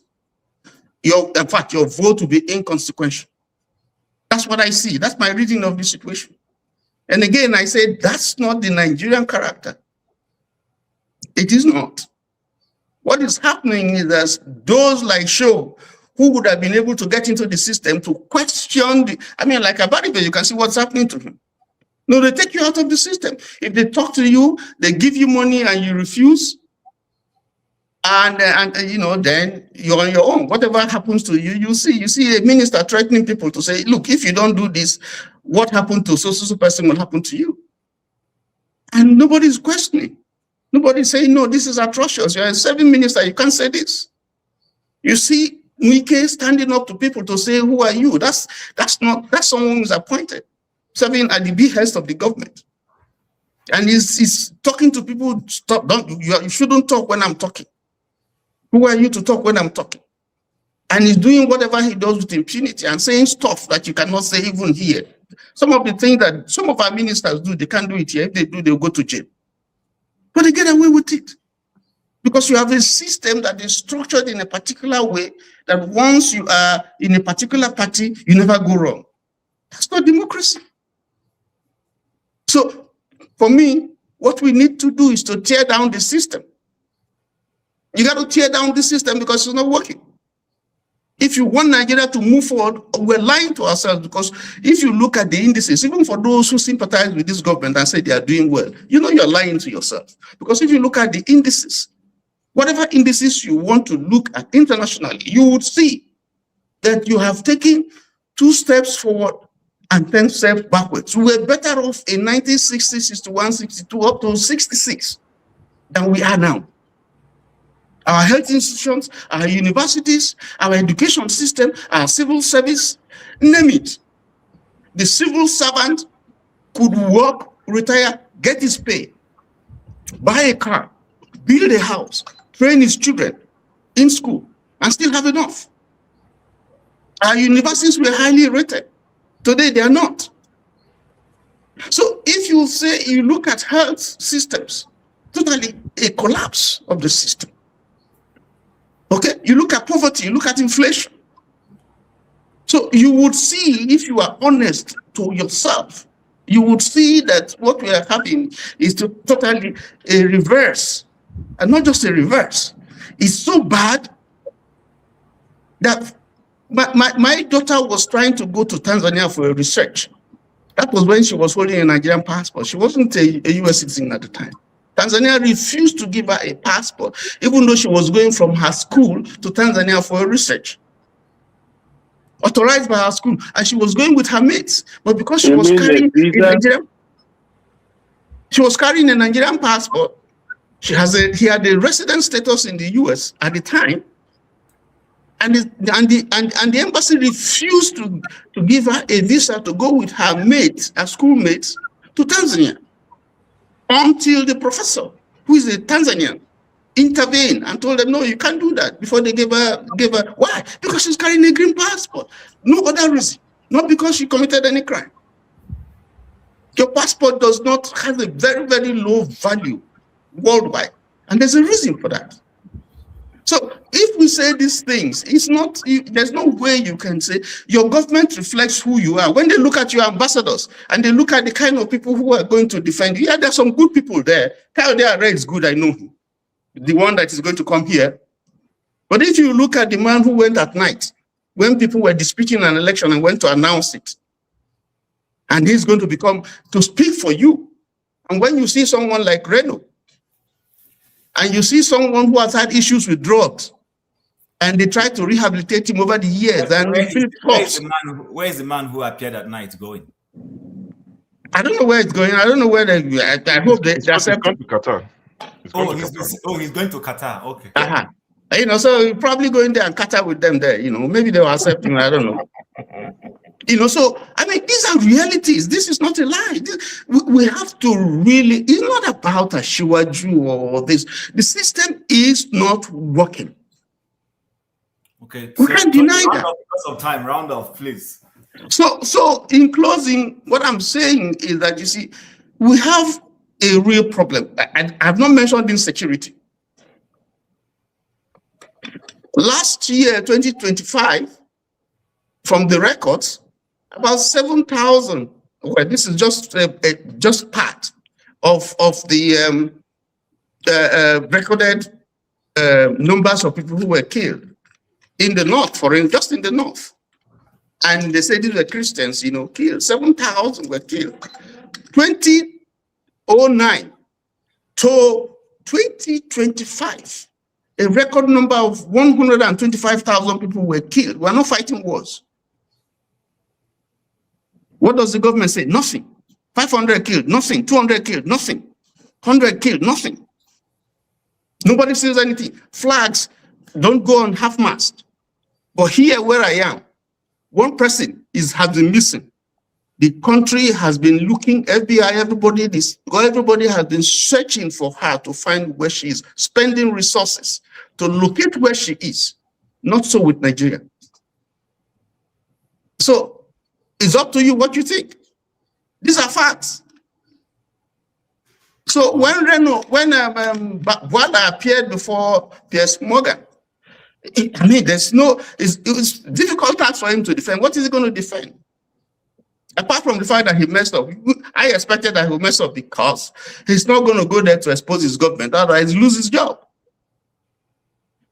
in fact, your vote will be inconsequential. That's what I see. That's my reading of the situation. And again, I say that's not the Nigerian character. It is not. What is happening is that those like Shaw, who would have been able to get into the system to question like Abaribe, you can see what's happening to him. No, they take you out of the system. If they talk to you, they give you money and you refuse, and then you're on your own. Whatever happens to you, you see a minister threatening people to say, look, if you don't do this, what happened to so person will happen to you. And nobody's questioning. Nobody's saying, no, this is atrocious. You're a serving minister, you can't say this. You see Wike standing up to people to say, who are you? That's someone who's appointed, serving at the behest of the government. And he's talking to people, stop, you shouldn't talk when I'm talking. Who are you to talk when I'm talking? And he's doing whatever he does with impunity and saying stuff that you cannot say even here. Some of the things that some of our ministers do, they can't do it here. If they do, they'll go to jail. But they get away with it. Because you have a system that is structured in a particular way that once you are in a particular party, you never go wrong. That's not democracy. So, for me, what we need to do is to tear down the system. You got to tear down the system because it's not working. If you want Nigeria to move forward, we're lying to ourselves, because if you look at the indices, even for those who sympathize with this government and say they are doing well, you're lying to yourself. Because if you look at the indices, whatever indices you want to look at internationally, you would see that you have taken 2 steps forward and 10 steps backwards. We were better off in 1960, 61, 62, up to 66 than we are now. Our health institutions, our universities, our education system, our civil service, name it. The civil servant could work, retire, get his pay, buy a car, build a house, train his children in school, and still have enough. Our universities were highly rated. Today, they are not. So if you look at health systems, totally a collapse of the system. Okay, you look at poverty, you look at inflation. So you would see, if you are honest to yourself, you would see that what we are having is totally a reverse, and not just a reverse. It's so bad that my daughter was trying to go to Tanzania for a research. That was when she was holding a Nigerian passport. She wasn't a US citizen at the time. Tanzania refused to give her a passport, even though she was going from her school to Tanzania for a research. Authorized by her school, and she was going with her mates. But because she was carrying a Nigerian passport, he had a resident status in the US at the time, and the embassy refused to give her a visa to go with her mates, her schoolmates, to Tanzania. Until the professor, who is a Tanzanian, intervened and told them, no, you can't do that, before they gave her. Why? Because she's carrying a green passport. No other reason. Not because she committed any crime. Your passport does not have a very, very low value worldwide. And there's a reason for that. So if we say these things, there's no way you can say your government reflects who you are. When they look at your ambassadors and they look at the kind of people who are going to defend you, yeah, there's some good people there. Kyle Array is good, I know him. The one that is going to come here. But if you look at the man who went at night when people were disputing an election and went to announce it. And he's going to speak for you. And when you see someone like Reno, and you see someone who has had issues with drugs, and they try to rehabilitate him over the years, and where is the man who appeared at night going? I don't know where it's going. I don't know where I hope they accept to Qatar. He's going to Qatar. Okay. You know, so he'll probably go in there and Qatar with them there. You know, maybe they'll accept him. I don't know. You know, so I mean, these are realities. This is not a lie. We have to really. It's not about a Shiwaju or this. The system is not working. Okay. We can't deny that. Because of time, round off, please. So in closing, what I'm saying is that, you see, we have a real problem. I have not mentioned insecurity. Last year, 2025, from the records, about 7,000. Well, this is just part of the recorded numbers of people who were killed in the north, just in the north. And they said these were Christians, you know, killed. 7,000 were killed. 2009 to 2025, a record number of 125,000 people were killed. We're not fighting wars. What does the government say? Nothing. 500 killed, nothing. 200 killed, nothing. 100 killed, nothing. Nobody says anything. Flags don't go on half-mast. But here where I am, one person has been missing. The country has been looking, FBI, everybody has been searching for her to find where she is, spending resources to locate where she is. Not so with Nigeria. So it's up to you what you think. These are facts. So when Bwala appeared before Piers Morgan, I mean, it was difficult task for him to defend. What is he going to defend? Apart from the fact that he messed up, I expected that he would mess up because he's not going to go there to expose his government, otherwise he loses his job.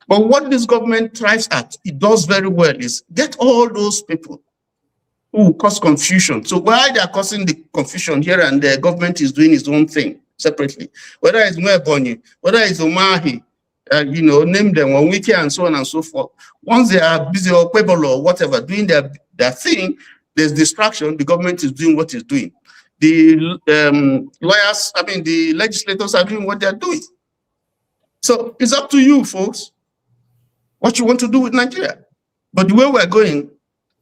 But what this government tries at, it does very well, is get all those people who cause confusion. So while they are causing the confusion here and there, government is doing its own thing separately. Whether it's Mwebonyi, whether it's Omahi, you know, name them, on Wiki and so on and so forth. Once they are busy or Coppola or whatever, doing their thing, there's distraction, the government is doing what it's doing. The lawyers, I mean, the legislators are doing what they're doing. So it's up to you, folks, what you want to do with Nigeria. But the way we're going,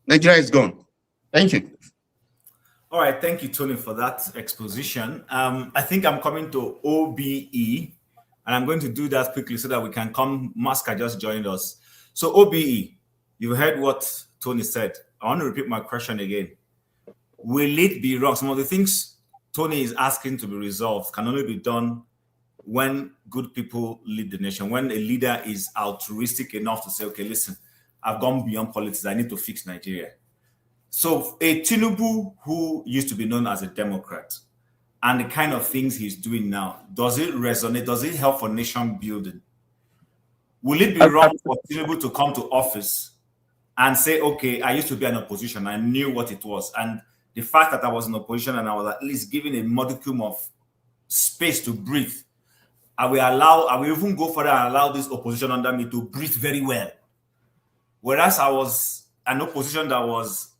Nigeria is gone. Thank you. All right, thank you, Tony, for that exposition. I think I'm coming to OBE, and I'm going to do that quickly so that we can come. Maska just joined us. So OBE, you heard what Tony said. I want to repeat my question again. Will it be wrong? Some of the things Tony is asking to be resolved can only be done when good people lead the nation, when a leader is altruistic enough to say, okay, listen, I've gone beyond politics. I need to fix Nigeria. So a Tinubu who used to be known as a Democrat and the kind of things he's doing now, does it resonate? Does it help for nation building? Will it be wrong for Tinubu to come to office and say, okay, I used to be an opposition. I knew what it was. And the fact that I was in opposition and I was at least given a modicum of space to breathe, I will even go further and allow this opposition under me to breathe very well. Whereas I was an opposition that was,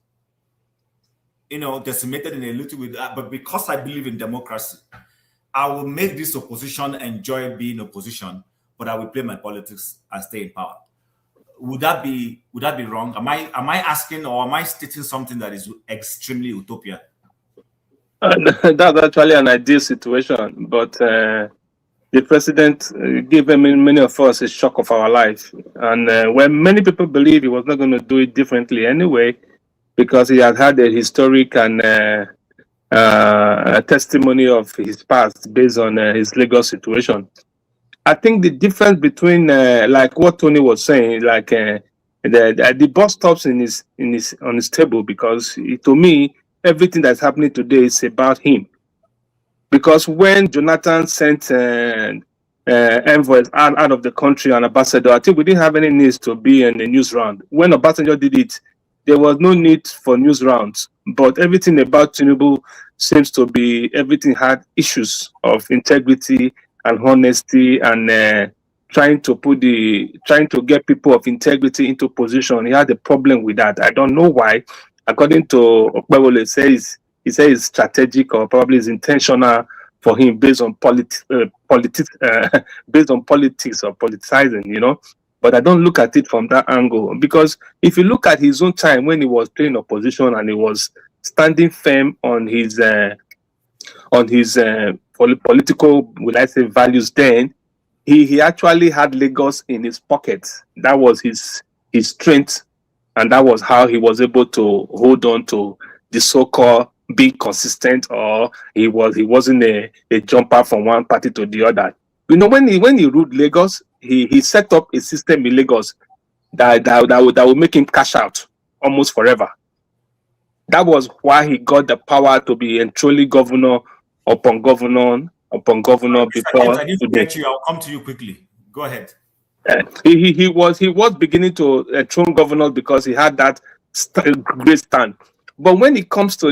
you know, decimated in a little bit, but because I believe in democracy, I will make this opposition enjoy being opposition, but I will play my politics and stay in power. Would that be wrong? Am I asking, or am I stating something that is extremely utopia? That's actually an ideal situation, but the president gave many of us a shock of our life, and when many people believe he was not going to do it differently anyway, because he had a historic and testimony of his past based on his legal situation. I think the difference between, like what Tony was saying, like the bus stops on his table, because to me everything that's happening today is about him. Because when Jonathan sent envoys out of the country and ambassador, I think we didn't have any needs to be in the news round. When Obasanjo did it, there was no need for news rounds. But everything about Tinubu seems to be, everything had issues of integrity and honesty and trying to get people of integrity into position. He had a problem with that. I don't know why. According to Bwala, he says it's strategic or probably it's intentional for him based on politics or politicizing, you know. But I don't look at it from that angle, because if you look at his own time when he was playing opposition and he was standing firm on his political, will I say, values, then he actually had Lagos in his pocket. That was his strength, and that was how he was able to hold on to the so-called being consistent, or he wasn't a jumper from one party to the other. You know, when he ruled Lagos, he set up a system in Lagos that would make him cash out almost forever. That was why he got the power to be enthroning governor upon governor before. I didn't get you. I'll come to you quickly. Go ahead. He was beginning to enthrone governors because he had that great stand. But when it comes to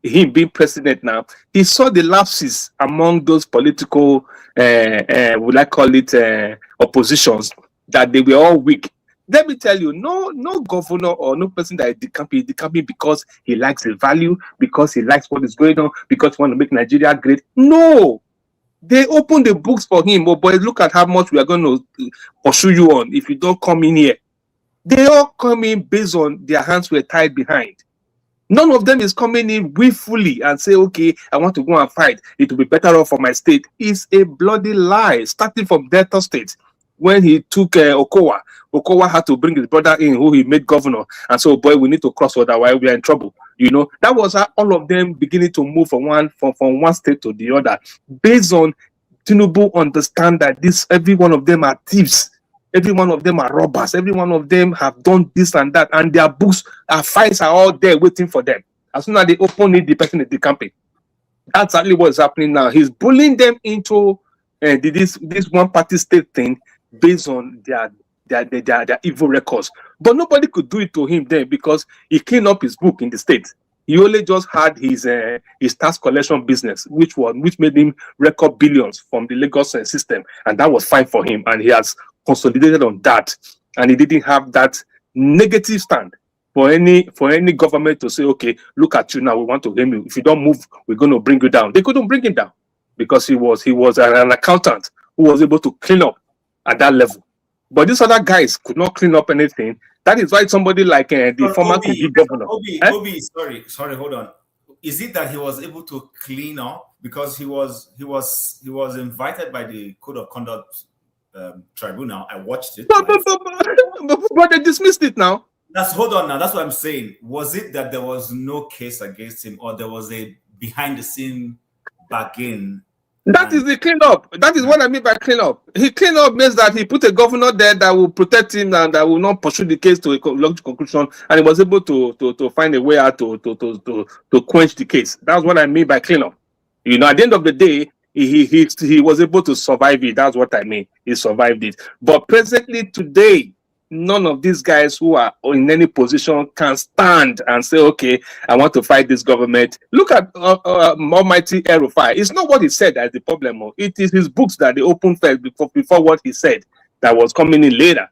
him being president now, he saw the lapses among those political, would I call it, oppositions, that they were all weak. Let me tell you, no governor or no person that is decamping because he likes the value, because he likes what is going on, because he wants to make Nigeria great. No, they opened the books for him. Oh boy, look at how much we are going to pursue you on if you don't come in here. They all come in based on their hands were tied behind. None of them is coming in willfully and say, okay, I want to go and fight. It will be better off for my state. It's a bloody lie, starting from Delta State. When he took Okowa had to bring his brother in, who he made governor. And so, boy, we need to cross, otherwise we are in trouble. You know, that was how all of them beginning to move from one state to the other. Based on Tinubu understand that every one of them are thieves. Every one of them are robbers. Every one of them have done this and that, and their books, files are all there waiting for them. As soon as they open it, the person is decamping. That's exactly what is happening now. He's bullying them into this one-party state thing based on their evil records. But nobody could do it to him then because he cleaned up his book in the state. He only just had his tax collection business, which made him record billions from the Lagos system, and that was fine for him. And he has consolidated on that, and he didn't have that negative stand for any government to say, okay, look at you now, we want to game you. If you don't move, we're going to bring you down. They couldn't bring him down because he was an accountant who was able to clean up at that level. But these other guys could not clean up anything. That is why somebody like the former governor. Obi, sorry, hold on. Is it that he was able to clean up because he was invited by the Code of Conduct tribunal? I watched it. But they dismissed it now. Hold on now. That's what I'm saying. Was it that there was no case against him, or there was a behind the scene bargain? That is the clean up. That is what I mean by clean up. He clean up means that he put a governor there that will protect him and that will not pursue the case to a logical conclusion, and he was able to find a way out to quench the case. That's what I mean by clean up. You know, at the end of the day, he was able to survive it. That's what I mean. He survived it. But presently today, none of these guys who are in any position can stand and say, okay, I want to fight this government. Look at Almighty El-Rufai. It's not what he said that's the problem. It is his books that they opened first before what he said that was coming in later,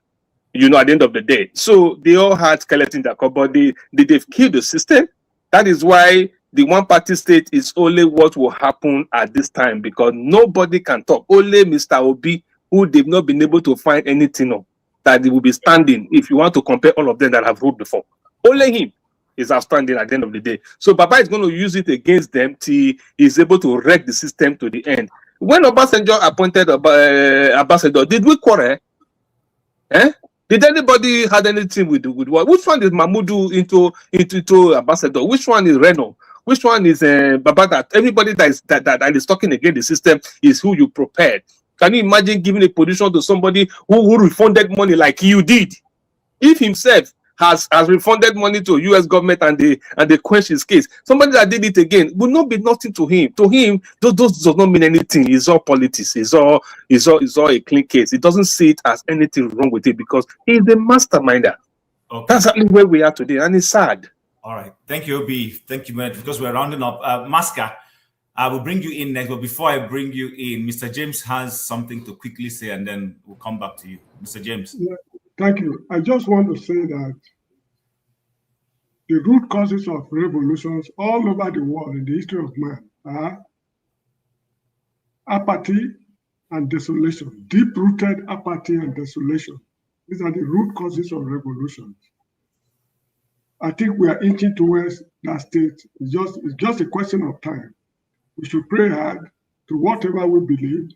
you know, at the end of the day. So they all had skeletons in their cupboard. They've killed the system. That is why the one-party state is only what will happen at this time, because nobody can talk. Only Mr. Obi, who they've not been able to find anything of, that they will be standing if you want to compare all of them that have ruled before. Only him is outstanding at the end of the day. So Baba is going to use it against them till he's able to wreck the system to the end. When Obasanjo appointed ambassador, did we quarrel? Did anybody had anything with what? Which one is Mahmoud into ambassador? Which one is Reno? Which one is Baba? That everybody that is talking against the system is who you prepared. Can you imagine giving a position to somebody who refunded money like you did? If himself has refunded money to US government and they quench his case. Somebody that did it again will not be nothing to him. To him, those does not mean anything. It's all politics. It's all a clean case. He doesn't see it as anything wrong with it because he's the masterminder. Okay. That's exactly where we are today, and it's sad. All right. Thank you, Obi. Thank you, man, because we're rounding up. Maska, I will bring you in next, but before I bring you in, Mr. James has something to quickly say, and then we'll come back to you. Mr. James. Yeah, thank you. I just want to say that the root causes of revolutions all over the world in the history of man are apathy and desolation, deep-rooted apathy and desolation. These are the root causes of revolutions. I think we are inching towards that state. It's just a question of time. We should pray hard to whatever we believe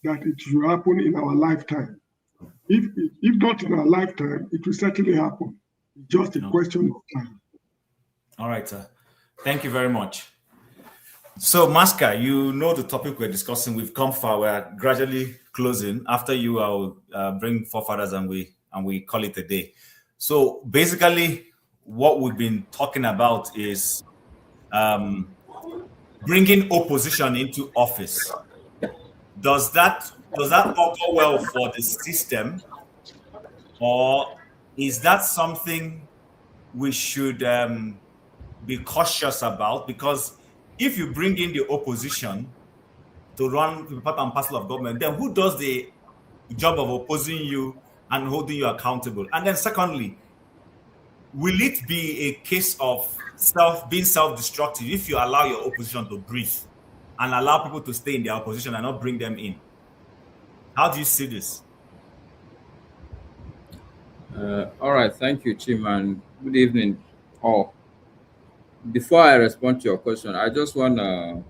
that it should happen in our lifetime. If not in our lifetime, it will certainly happen. It's just a question of time. All right, sir. Thank you very much. So, Maska, you know the topic we're discussing. We've come far. We're gradually closing. After you, I'll bring forefathers and we call it a day. So, basically, what we've been talking about is bringing opposition into office. Does that all go well for the system, or is that something we should be cautious about? Because if you bring in the opposition to run the part and parcel of government, then who does the job of opposing you and holding you accountable? And then secondly, will it be a case of being self-destructive if you allow your opposition to breathe and allow people to stay in their opposition and not bring them in? How do you see this? All right, thank you, Chim, and good evening, all. Before I respond to your question, I just want to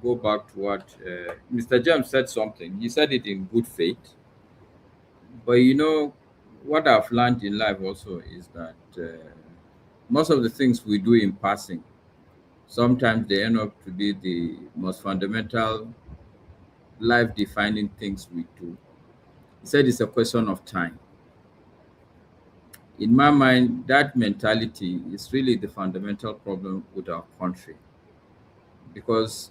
go back to what Mr. James said something. He said it in good faith. But you know, what I've learned in life also is that most of the things we do in passing, sometimes they end up to be the most fundamental, life-defining things we do. He said it's a question of time. In my mind, that mentality is really the fundamental problem with our country, because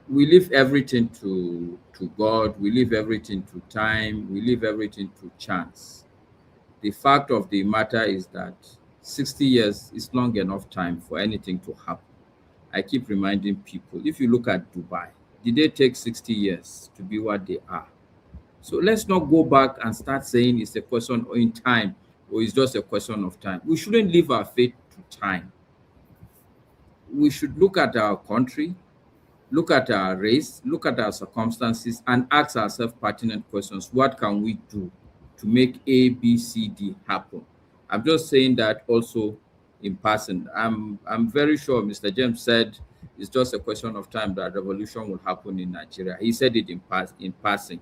we leave everything to God, we leave everything to time, we leave everything to chance. The fact of the matter is that 60 years is long enough time for anything to happen. I keep reminding people, if you look at Dubai, did they take 60 years to be what they are? So let's not go back and start saying it's a question in time or it's just a question of time. We shouldn't leave our fate to time. We should look at our country, look at our race, look at our circumstances, and ask ourselves pertinent questions. What can we do to make A, B, C, D happen? I'm just saying that also in passing. I'm very sure Mr. James said it's just a question of time that revolution will happen in Nigeria. He said it in passing.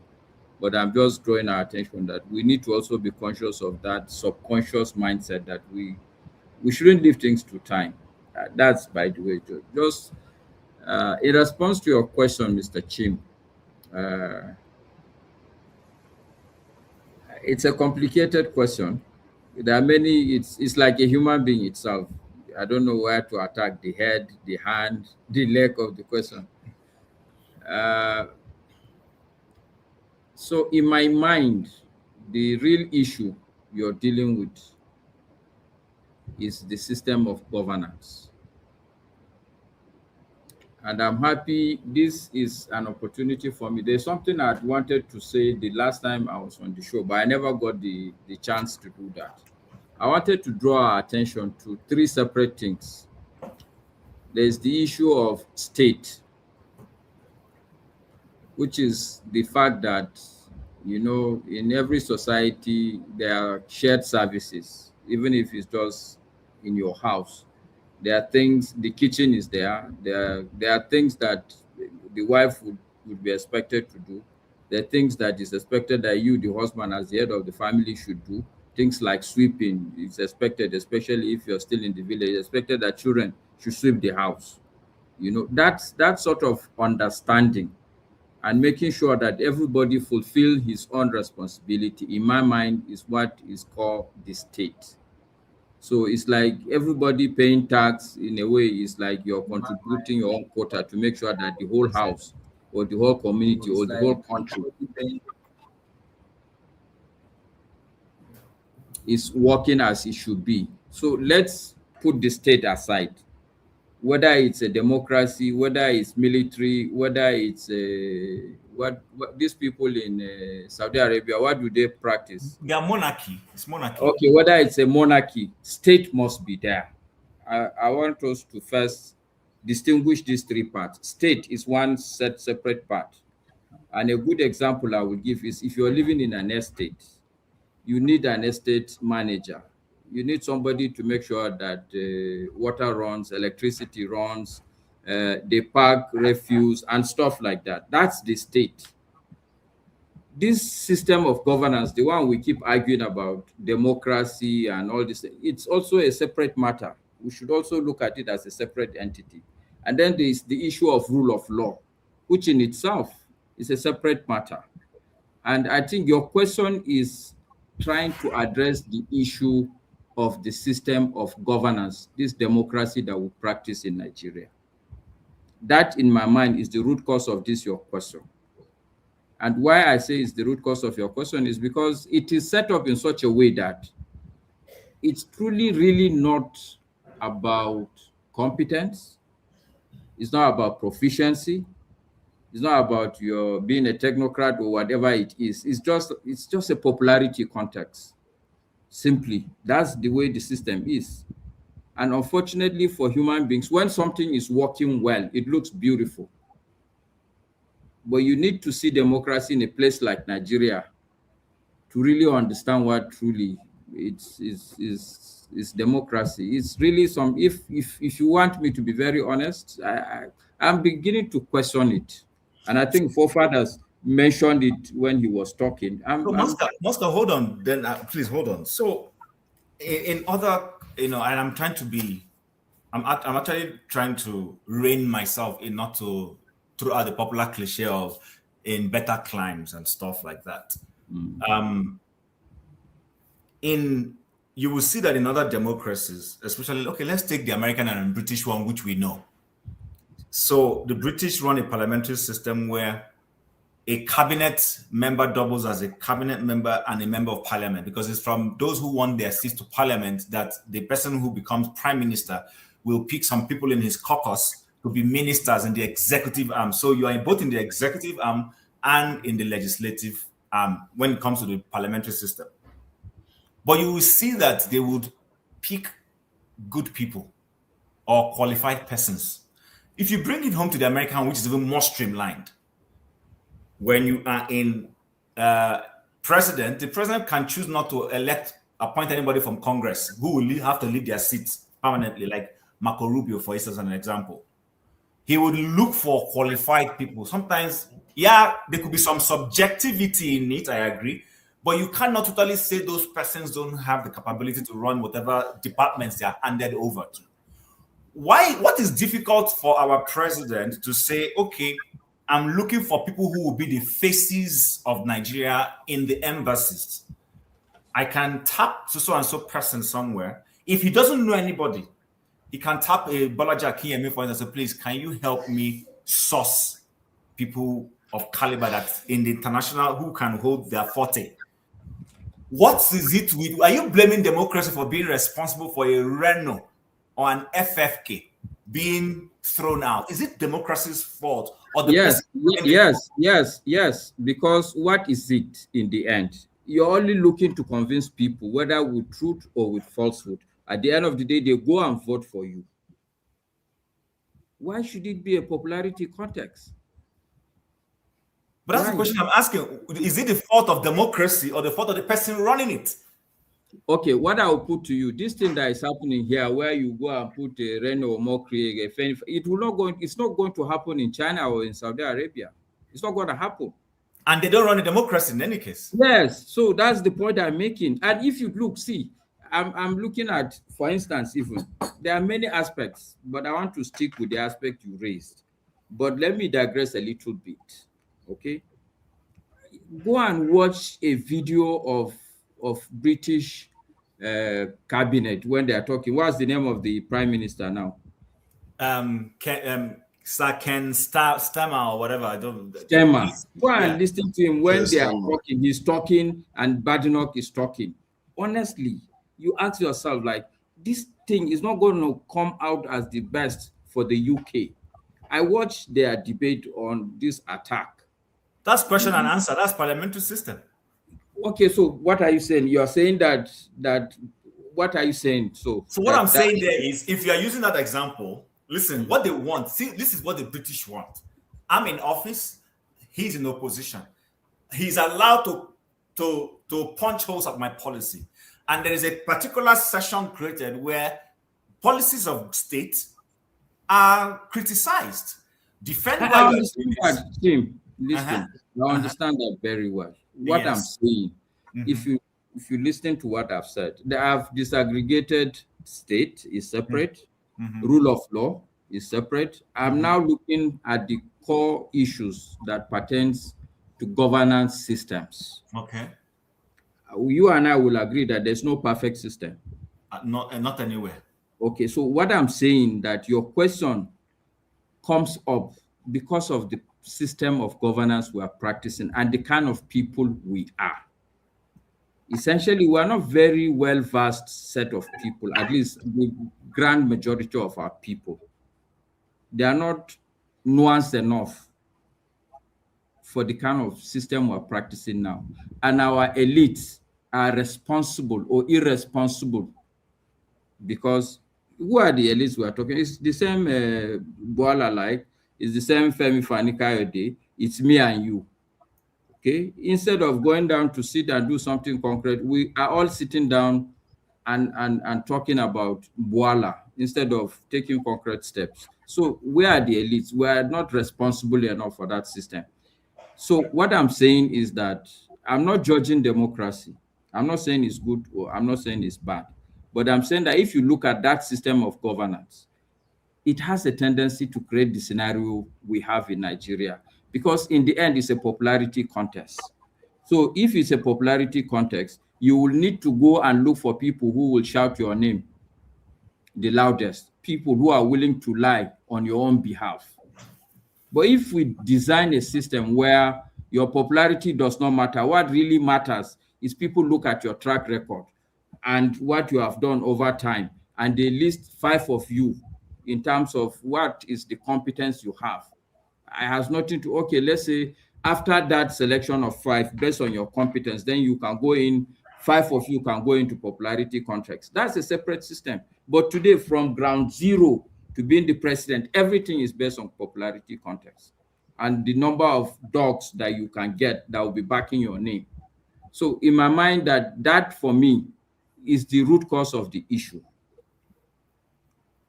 But I'm just drawing our attention that we need to also be conscious of that subconscious mindset that we shouldn't leave things to time. That's, by the way, just in response to your question, Mr. Chim, it's a complicated question. There are many, it's like a human being itself. I don't know where to attack: the head, the hand, the leg of the question. So in my mind, the real issue you're dealing with is the system of governance. And I'm happy this is an opportunity for me. There's something I'd wanted to say the last time I was on the show, but I never got the chance to do that. I wanted to draw our attention to three separate things. There's the issue of state, which is the fact that, you know, in every society, there are shared services, even if it's just in your house. There are things, the kitchen is there. There are things that the wife would be expected to do. There are things that is expected that you, the husband, as the head of the family, should do. Things like sweeping is expected, especially if you're still in the village, it's expected that children should sweep the house. You know, that sort of understanding and making sure that everybody fulfill his own responsibility, in my mind, is what is called the state. So it's like everybody paying tax in a way. It's like you're contributing your own quota to make sure that the whole house or the whole community or the whole country is working as it should be. So let's put the state aside, whether it's a democracy, whether it's military, whether it's what these people in Saudi Arabia, what do they practice? They are monarchy. It's monarchy. Okay, whether it's a monarchy, state must be there. I want us to first distinguish these three parts. State is one separate part. And a good example I will give is if you're living in an estate, you need an estate manager. You need somebody to make sure that water runs, electricity runs, they park refuse and stuff like that. That's the state. This system of governance, the one we keep arguing about, democracy and all this, it's also a separate matter. We should also look at it as a separate entity. And then there is the issue of rule of law, which in itself is a separate matter. And I think your question is trying to address the issue of the system of governance, this democracy that we practice in Nigeria. That, in my mind, is the root cause of this, your question. And why I say it's the root cause of your question is because it is set up in such a way that it's truly really not about competence. It's not about proficiency. It's not about your being a technocrat or whatever it is. It's just a popularity context. Simply, that's the way the system is. And unfortunately for human beings, when something is working well, it looks beautiful. But you need to see democracy in a place like Nigeria to really understand what truly is democracy. It's really some, if you want me to be very honest, I'm beginning to question it. And I think forefathers mentioned it when he was talking. Master, hold on, then please hold on. So in other, and I'm trying to be, I'm actually trying to rein myself in not to throw out the popular cliche of in better climes and stuff like that. You will see that in other democracies, especially, okay, let's take the American and British one, which we know. So the British run a parliamentary system where a cabinet member doubles as a cabinet member and a member of parliament, because it's from those who won their seats to parliament that the person who becomes prime minister will pick some people in his caucus to be ministers in the executive arm. So you are both in the executive arm and in the legislative arm when it comes to the parliamentary system. But you will see that they would pick good people or qualified persons. If you bring it home to the American, which is even more streamlined, when you are in president, the president can choose not to appoint anybody from Congress who will have to leave their seats permanently, like Marco Rubio, for instance, an example. He would look for qualified people. Sometimes, yeah, there could be some subjectivity in it, I agree, but you cannot totally say those persons don't have the capability to run whatever departments they are handed over to. What is difficult for our president to say, okay, I'm looking for people who will be the faces of Nigeria in the embassies. I can tap so and so person somewhere. If he doesn't know anybody, he can tap a Bwala Akinyemi, for instance, and say, please, can you help me source people of caliber that in the international who can hold their forte? What is it with? Are you blaming democracy for being responsible for a Renault or an FFK being thrown out? Is it democracy's fault? Or the yes. Because what is it in the end? You're only looking to convince people, whether with truth or with falsehood. At the end of the day, they go and vote for you. Why should it be a popularity context? But that's the question I'm asking. Is it the fault of democracy or the fault of the person running it? Okay, what I will put to you, this thing that is happening here, where you go and put a Renault or Mokri, it's not going to happen in China or in Saudi Arabia. It's not going to happen. And they don't run a democracy in any case. Yes, so that's the point I'm making. And if you look, see, I'm looking at, for instance, even there are many aspects, but I want to stick with the aspect you raised. But let me digress a little bit. Okay, go and watch a video of British cabinet when they are talking. What's the name of the prime minister now? Sir Ken Stammer or whatever. I don't. Stammer. Go and Yeah. listen to him when Yes, they are Stammer. talking. He's talking and Badenoch is talking. Honestly, you ask yourself, like, this thing is not going to come out as the best for the UK. I watched their debate on this attack. That's question and answer. That's parliamentary system. Okay, so what are you saying? You are saying that what are you saying? So what I'm saying there is, if you are using that example, listen, what they want. See, this is what the British want. I'm in office. He's in opposition. He's allowed to punch holes at my policy. And there is a particular session created where policies of states are criticized. Defend I why you are understand doing that, this. Tim. Listen, I understand that very well. What I'm Yes. saying, if you listen to what I've said, they have disaggregated state is separate, rule of law is separate. I'm now looking at the core issues that pertains to governance systems. Okay. You and I will agree that there's no perfect system. Not anywhere. Okay, so what I'm saying that your question comes up because of the system of governance we are practicing and the kind of people we are. Essentially, we are not very well-versed set of people, at least the grand majority of our people. They are not nuanced enough for the kind of system we're practicing now. And our elites are responsible or irresponsible because who are the elites we are talking? It's the same Bwala, like, it's the same Femi Fani-Kayode, it's me and you. Okay, instead of going down to sit and do something concrete, we are all sitting down and talking about Bwala instead of taking concrete steps. So we are the elites. We are not responsible enough for that system. So what I'm saying is that I'm not judging democracy. I'm not saying it's good or I'm not saying it's bad. But I'm saying that if you look at that system of governance, it has a tendency to create the scenario we have in Nigeria, because in the end, it's a popularity contest. So if it's a popularity contest, you will need to go and look for people who will shout your name the loudest, people who are willing to lie on your own behalf. But if we design a system where your popularity does not matter, what really matters is people look at your track record and what you have done over time, and they list 5 of you in terms of what is the competence you have. It has nothing to, okay, let's say after that selection of 5, based on your competence, then you can go in, 5 of you can go into popularity contracts. That's a separate system. But today, from ground zero to being the president, everything is based on popularity context and the number of dogs that you can get that will be backing your name. So in my mind, that for me is the root cause of the issue.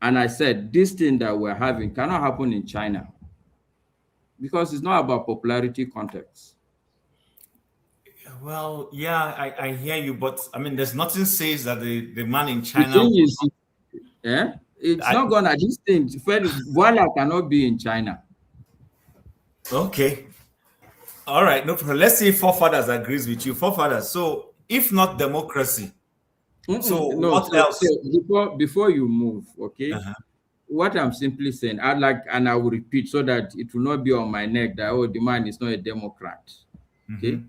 And I said, this thing that we're having cannot happen in China because it's not about popularity context. Well, yeah, I hear you, but I mean, there's nothing says that the man in China. The thing is, it's not gonna, this thing, Bwala cannot be in China. Okay. All right, no problem. Let's see if forefathers agrees with you. Forefathers. So if not democracy, so no, what else? So before you move, okay, what I'm simply saying, I'd like, and I will repeat so that it will not be on my neck that, oh, the man is not a Democrat. Okay.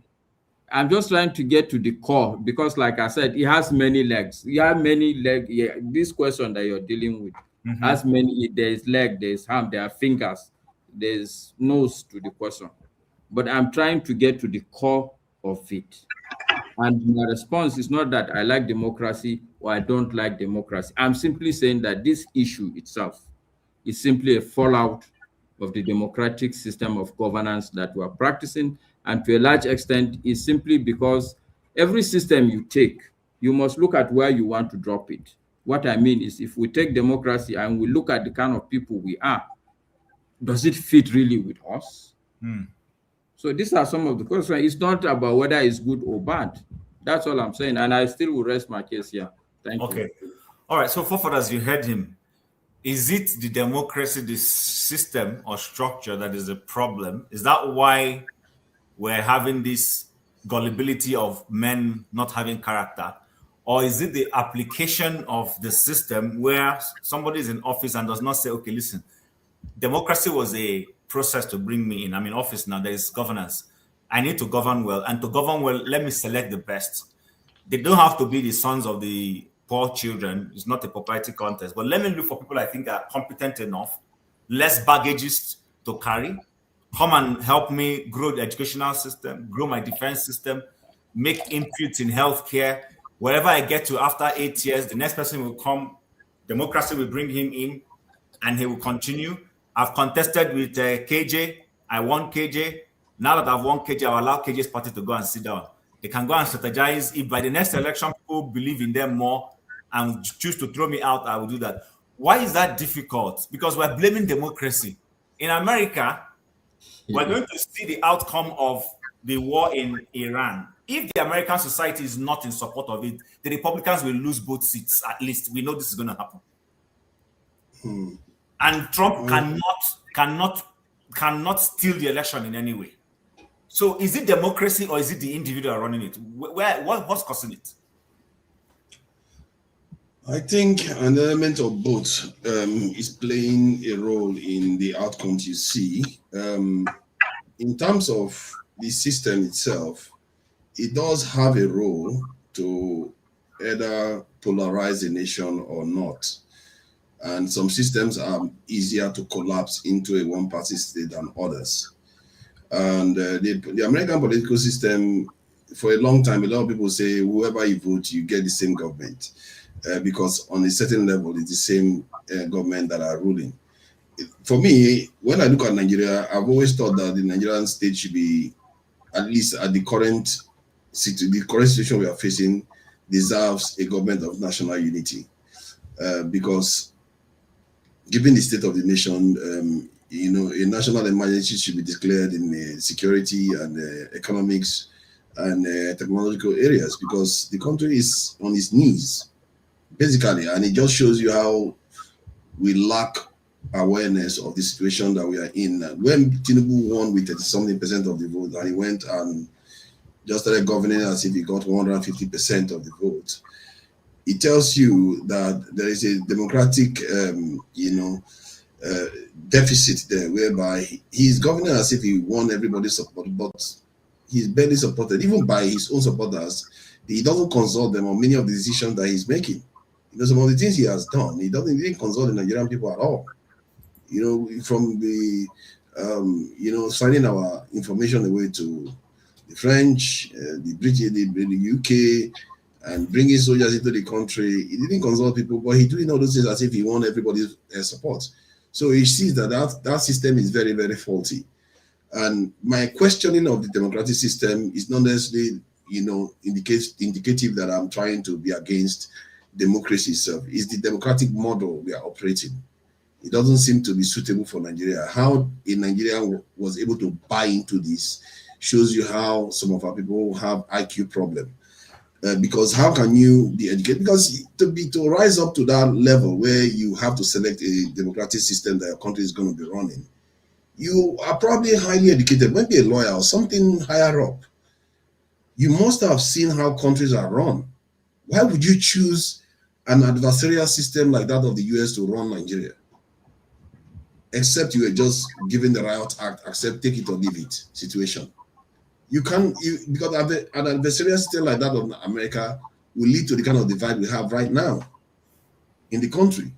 I'm just trying to get to the core because, like I said, it has many legs. You have many legs. Yeah, this question that you're dealing with has many. There's leg, there's arm, there are fingers, there's nose to the question. But I'm trying to get to the core of it. And my response is not that I like democracy or I don't like democracy. I'm simply saying that this issue itself is simply a fallout of the democratic system of governance that we're practicing. And to a large extent, is simply because every system you take, you must look at where you want to drop it. What I mean is, if we take democracy and we look at the kind of people we are, does it fit really with us? So these are some of the questions. It's not about whether it's good or bad. That's all I'm saying. And I still will rest my case here. Thank you. Okay. All right. So forefathers, you heard him. Is it the democracy, the system or structure that is the problem? Is that why we're having this gullibility of men not having character? Or is it the application of the system where somebody is in office and does not say, okay, listen, democracy was a process to bring me in. I'm in office now, there is governance. I need to govern well. And to govern well, let me select the best. They don't have to be the sons of the poor children. It's not a popularity contest. But let me look for people I think are competent enough, less baggages to carry, come and help me grow the educational system, grow my defense system, make inputs in healthcare. Wherever I get to after 8 years, the next person will come, democracy will bring him in, and he will continue. I've contested with KJ. I won KJ. Now that I've won KJ, I'll allow KJ's party to go and sit down. They can go and strategize. If by the next election, people believe in them more and choose to throw me out, I will do that. Why is that difficult? Because we're blaming democracy. In America, we're going to see the outcome of the war in Iran. If the American society is not in support of it, the Republicans will lose both seats. At least we know this is going to happen. And Trump cannot steal the election in any way. So is it democracy or is it the individual running it? What's causing it? I think an element of both is playing a role in the outcomes you see. In terms of the system itself, it does have a role to either polarize a nation or not. And some systems are easier to collapse into a one-party state than others. And the American political system, for a long time, a lot of people say, whoever you vote, you get the same government. Because on a certain level, it's the same government that are ruling. For me, when I look at Nigeria, I've always thought that the Nigerian state should be, at least at the current situation we are facing, deserves a government of national unity. Because given the state of the nation, a national emergency should be declared in security and economics and technological areas, because the country is on its knees, basically, and it just shows you how we lack awareness of the situation that we are in. When Tinubu won with 30-something% of the vote, and he went and just started governing as if he got 150% of the vote, it tells you that there is a democratic, deficit there, whereby he's governing as if he won everybody's support, but he's barely supported, even by his own supporters. He doesn't consult them on many of the decisions that he's making. Some of the things he has done, he didn't consult the Nigerian people at all. From the, signing our information away to the French, the British, the UK, and bringing soldiers into the country. He didn't consult people, but he's doing all those things as if he won everybody's support. So he sees that system is very, very faulty. And my questioning of the democratic system is not necessarily, indicative that I'm trying to be against democracy itself. It's the democratic model we are operating. It doesn't seem to be suitable for Nigeria. How a Nigerian was able to buy into this shows you how some of our people have IQ problem. Because how can you be educated? Because to rise up to that level where you have to select a democratic system that your country is going to be running, you are probably highly educated, maybe a lawyer or something higher up. You must have seen how countries are run. Why would you choose an adversarial system like that of the US to run Nigeria? Except you were just given the Riot Act, take it or leave it situation. Because an adversarial system like that of America will lead to the kind of divide we have right now in the country.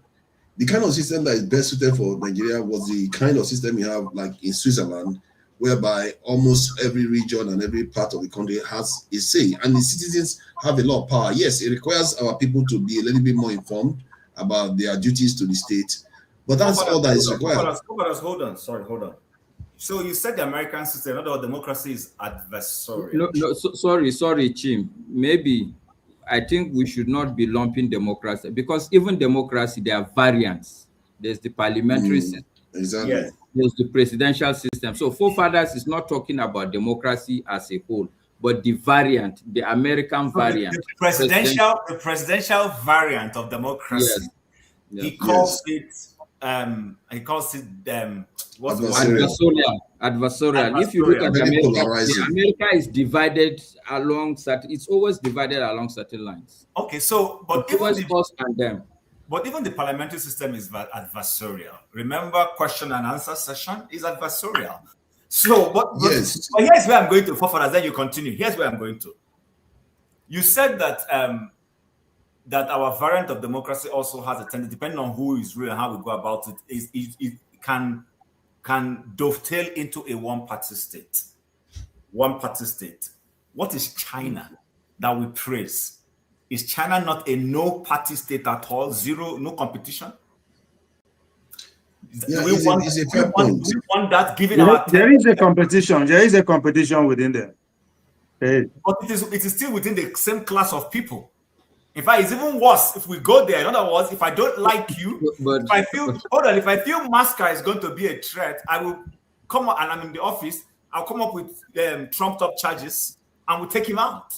The kind of system that is best suited for Nigeria was the kind of system you have like in Switzerland, whereby almost every region and every part of the country has a say, and the citizens have a lot of power. Yes, it requires our people to be a little bit more informed about their duties to the state, but that's all that is required. Hold on. So you said the American system, not all democracy is adversarial. No, sorry, Chim. Maybe I think we should not be lumping democracy, because even democracy, there are variants. There's the parliamentary system. Exactly. Yes. There's the presidential system. So forefathers is not talking about democracy as a whole, but the variant, the American variant. The presidential variant of democracy. Yes. He calls it what's the adversarial. Adversarial. If you look at Very America, polarizing. America is divided along certain. It's always divided along certain lines. Okay, so but it's always us and them. But even the parliamentary system is adversarial. Remember, question and answer session is adversarial. So, but here's where I'm going to, forefathers, then you continue. Here's where I'm going to. You said that that our variant of democracy also has a tendency, depending on who is real and how we go about it, it can dovetail into a one-party state. One-party state. What is China that we praise? Is China not a no-party state at all? Zero, no competition? Yeah, we want that given there is a competition. There is a competition within them. Hey. But it is still within the same class of people. In fact, it's even worse if we go there. In other words, if I don't like you, if I feel Masca is going to be a threat, I will come up, and I'm in the office, I'll come up with trumped up charges and we'll take him out.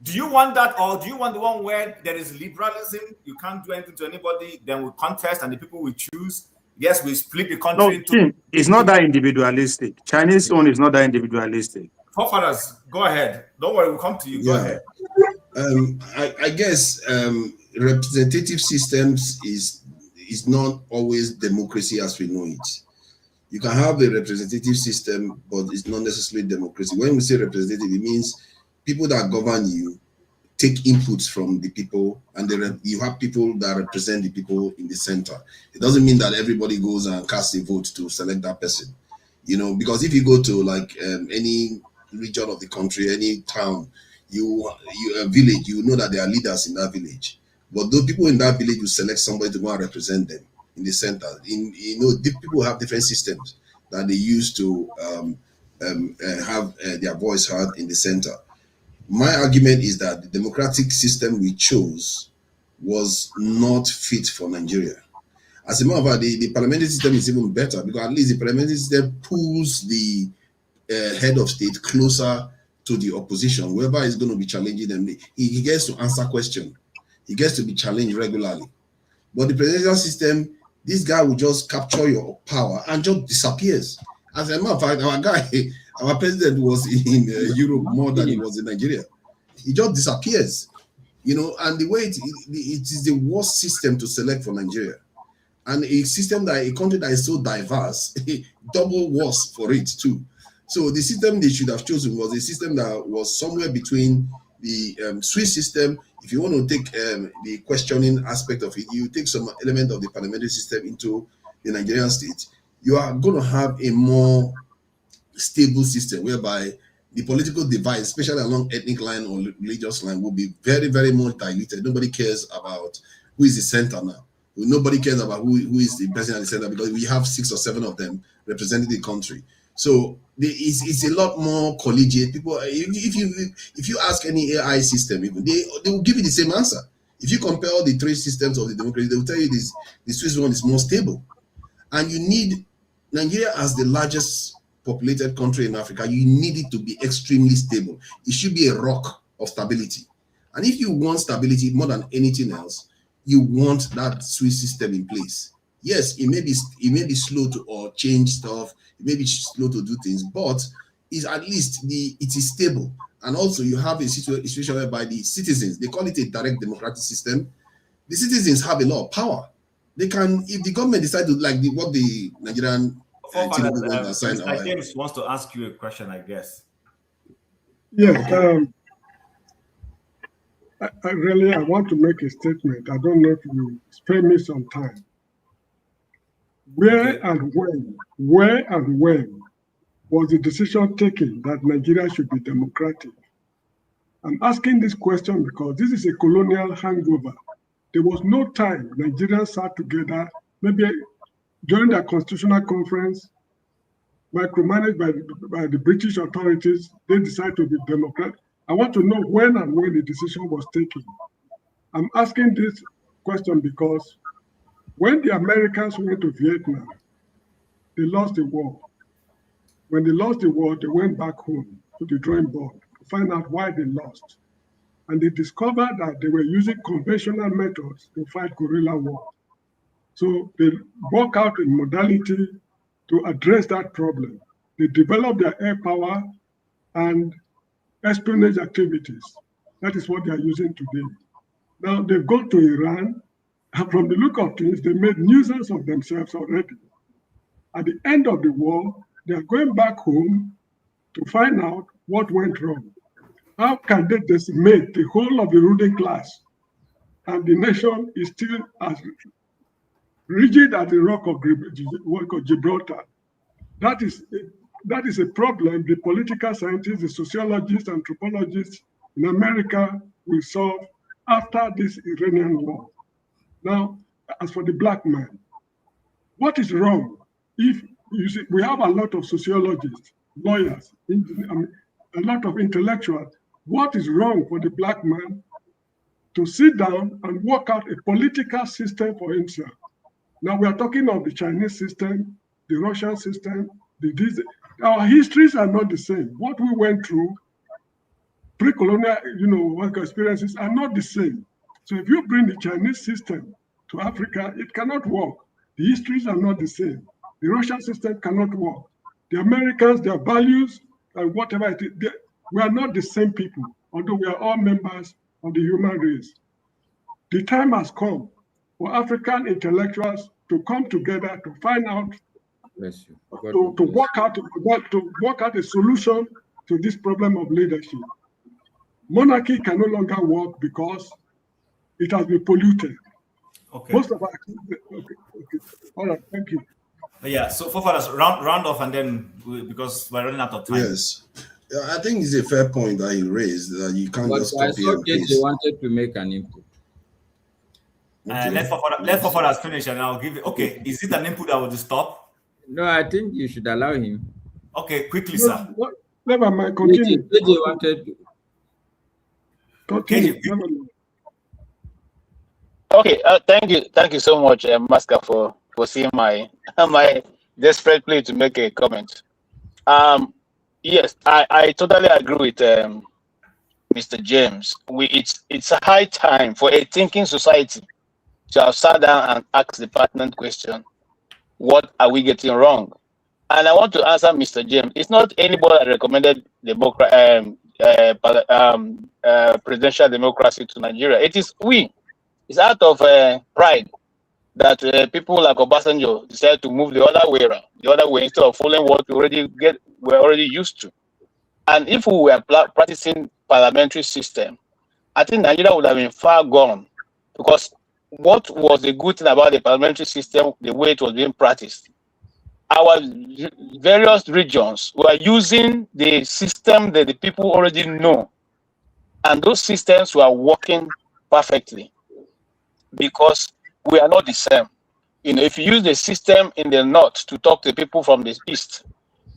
Do you want that, or do you want the one where there is liberalism? You can't do anything to anybody, then we contest and the people we choose. Yes, we split the country into. It's not that individualistic. Chinese own is not that individualistic. Forefathers, go ahead. Don't worry, we'll come to you. Go ahead. I guess representative systems is not always democracy as we know it. You can have a representative system, but it's not necessarily democracy. When we say representative, it means people that govern you take inputs from the people, and you have people that represent the people in the center. It doesn't mean that everybody goes and casts a vote to select that person, because if you go to like any region of the country, any town, you a village, you know that there are leaders in that village, but those people in that village will select somebody to go and represent them in the center. People have different systems that they use to have their voice heard in the center. My argument is that the democratic system we chose was not fit for Nigeria. As a matter of fact, the parliamentary system is even better, because at least the parliamentary system pulls the head of state closer to the opposition. Whoever is going to be challenging them, he gets to answer questions. He gets to be challenged regularly. But the presidential system, this guy will just capture your power and just disappears. As a matter of fact, our president was in Europe more than he was in Nigeria. He just disappears, and the way it is the worst system to select for Nigeria. And a country that is so diverse, double worse for it too. So the system they should have chosen was a system that was somewhere between the Swiss system. If you want to take the questioning aspect of it, you take some element of the parliamentary system into the Nigerian state, you are going to have a more stable system whereby the political divide, especially along ethnic line or religious line, will be very, very much diluted. Nobody cares about who is the center now. Nobody cares about who is the president at the center, because we have 6 or 7 of them representing the country. So it's a lot more collegiate. People, if you ask any AI system, even they will give you the same answer. If you compare all the 3 systems of the democracy, they will tell you the Swiss one is more stable. And you need Nigeria as the largest populated country in Africa. You need it to be extremely stable. It should be a rock of stability. And if you want stability more than anything else, you want that Swiss system in place. Yes, it may be slow to change stuff. It may be slow to do things, but it's at least it is stable. And also you have a situation whereby the citizens, they call it a direct democratic system. The citizens have a lot of power. They can, if the government decide to what the Nigerian Mr. James wants to ask you a question, I guess. Yeah, I want to make a statement. I don't know if you spare me some time. Where and when was the decision taken that Nigeria should be democratic? I'm asking this question because this is a colonial hangover. There was no time Nigerians sat together, maybe during the constitutional conference, micromanaged by the British authorities, they decided to be democratic. I want to know when the decision was taken. I'm asking this question because when the Americans went to Vietnam, they lost the war. When they lost the war, they went back home to the drawing board to find out why they lost. And they discovered that they were using conventional methods to fight guerrilla war. So they work out a modality to address that problem. They develop their air power and espionage activities. That is what they are using today. Now they've gone to Iran, and from the look of things, they made nuisance of themselves already. At the end of the war, they are going back home to find out what went wrong. How can they decimate the whole of the ruling class and the nation is still as rigid as the rock of Gibraltar? That is a problem the political scientists, the sociologists, anthropologists in America will solve after this Iranian war. Now, as for the black man, what is wrong? If you see, we have a lot of sociologists, lawyers, a lot of intellectuals. What is wrong for the black man to sit down and work out a political system for himself? Now we are talking of the Chinese system, the Russian system, our histories are not the same. What we went through, pre-colonial, work experiences are not the same. So if you bring the Chinese system to Africa, it cannot work. The histories are not the same. The Russian system cannot work. The Americans, their values, and whatever it is, we are not the same people, although we are all members of the human race. The time has come for African intellectuals to come together to find out, to work out a solution to this problem of leadership. Monarchy can no longer work because it has been polluted. Okay. Most of our okay. All right, thank you. Yeah, so for us, round off, and then because we're running out of time. Yes. I think it's a fair point that you raised, that you can't But just I copy saw and Katie paste. wanted to make an input. Okay. Let Fofaras finish, and I'll give it. Okay, is it an input that will stop? No, I think you should allow him. Okay, quickly, sir. Never mind, continue. Katie wanted to. Continue. Okay, thank you so much, Maska, for seeing my desperate plea to make a comment. Yes, I totally agree with Mr. James. It's a high time for a thinking society to have sat down and asked the pertinent question: what are we getting wrong? And I want to answer Mr. James. It's not anybody that recommended presidential democracy to Nigeria. It is we. It's out of pride that people like Obasanjo decided to move the other way around, instead of following what we're already used to. And if we were practicing parliamentary system, I think Nigeria would have been far gone, because what was the good thing about the parliamentary system, the way it was being practiced? Our various regions were using the system that the people already know, and those systems were working perfectly, because we are not the same. If you use the system in the north to talk to people from the east,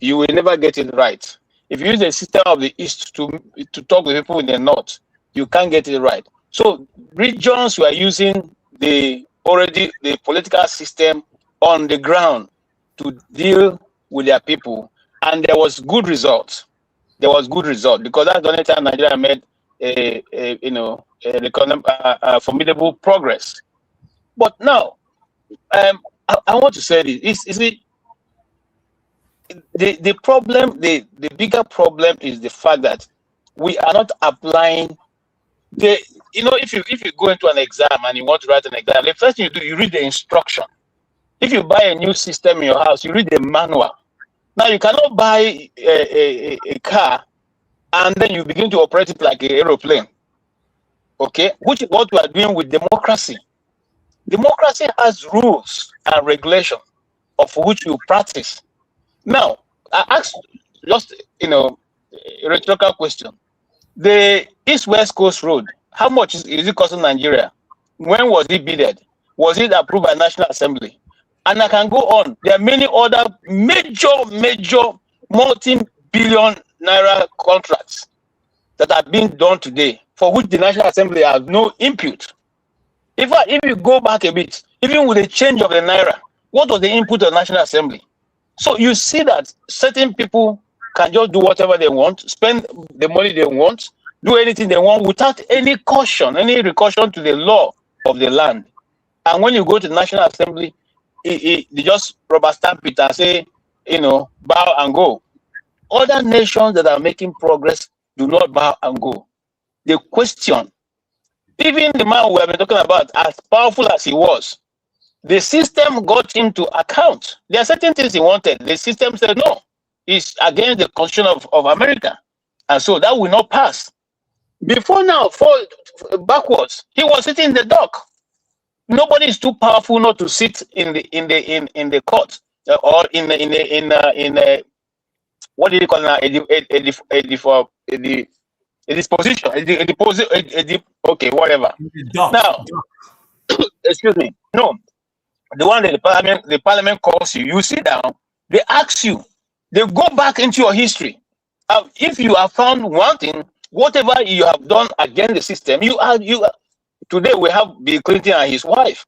you will never get it right. If you use the system of the east to talk to people in the north, you can't get it right. So regions were using the political system on the ground to deal with their people, and there was good results. Because that's the only time Nigeria made a formidable progress. But now, I want to say this: the problem, the bigger problem is the fact that we are not applying the. If you go into an exam and you want to write an exam, the first thing you do, you read the instruction. If you buy a new system in your house, you read the manual. Now you cannot buy a car and then you begin to operate it like an aeroplane. Okay, which is what we are doing with democracy. Democracy has rules and regulations of which you practice. Now, I asked just a rhetorical question. The East-West Coast Road, how much is it costing Nigeria? When was it bidded? Was it approved by National Assembly? And I can go on. There are many other major multi-billion naira contracts that are being done today, for which the National Assembly has no input. If you go back a bit, even with the change of the naira, what was the input of the National Assembly? So you see that certain people can just do whatever they want, spend the money they want, do anything they want without any caution, any recaution to the law of the land. And when you go to the National Assembly, they just rubber stamp it and say bow and go. Other nations that are making progress do not bow and go. They question. Even the man we have been talking about, as powerful as he was, the system got him to account. There are certain things he wanted. The system said no. It's against the constitution of America. And so that will not pass. Before now, backwards, he was sitting in the dock. Nobody is too powerful not to sit in the court or in what do you call it now? A disposition, okay, whatever. Now, excuse me. No, the one that the parliament calls you, you sit down, they ask you, they go back into your history. If you have found one thing, whatever you have done against the system, today we have Bill Clinton and his wife.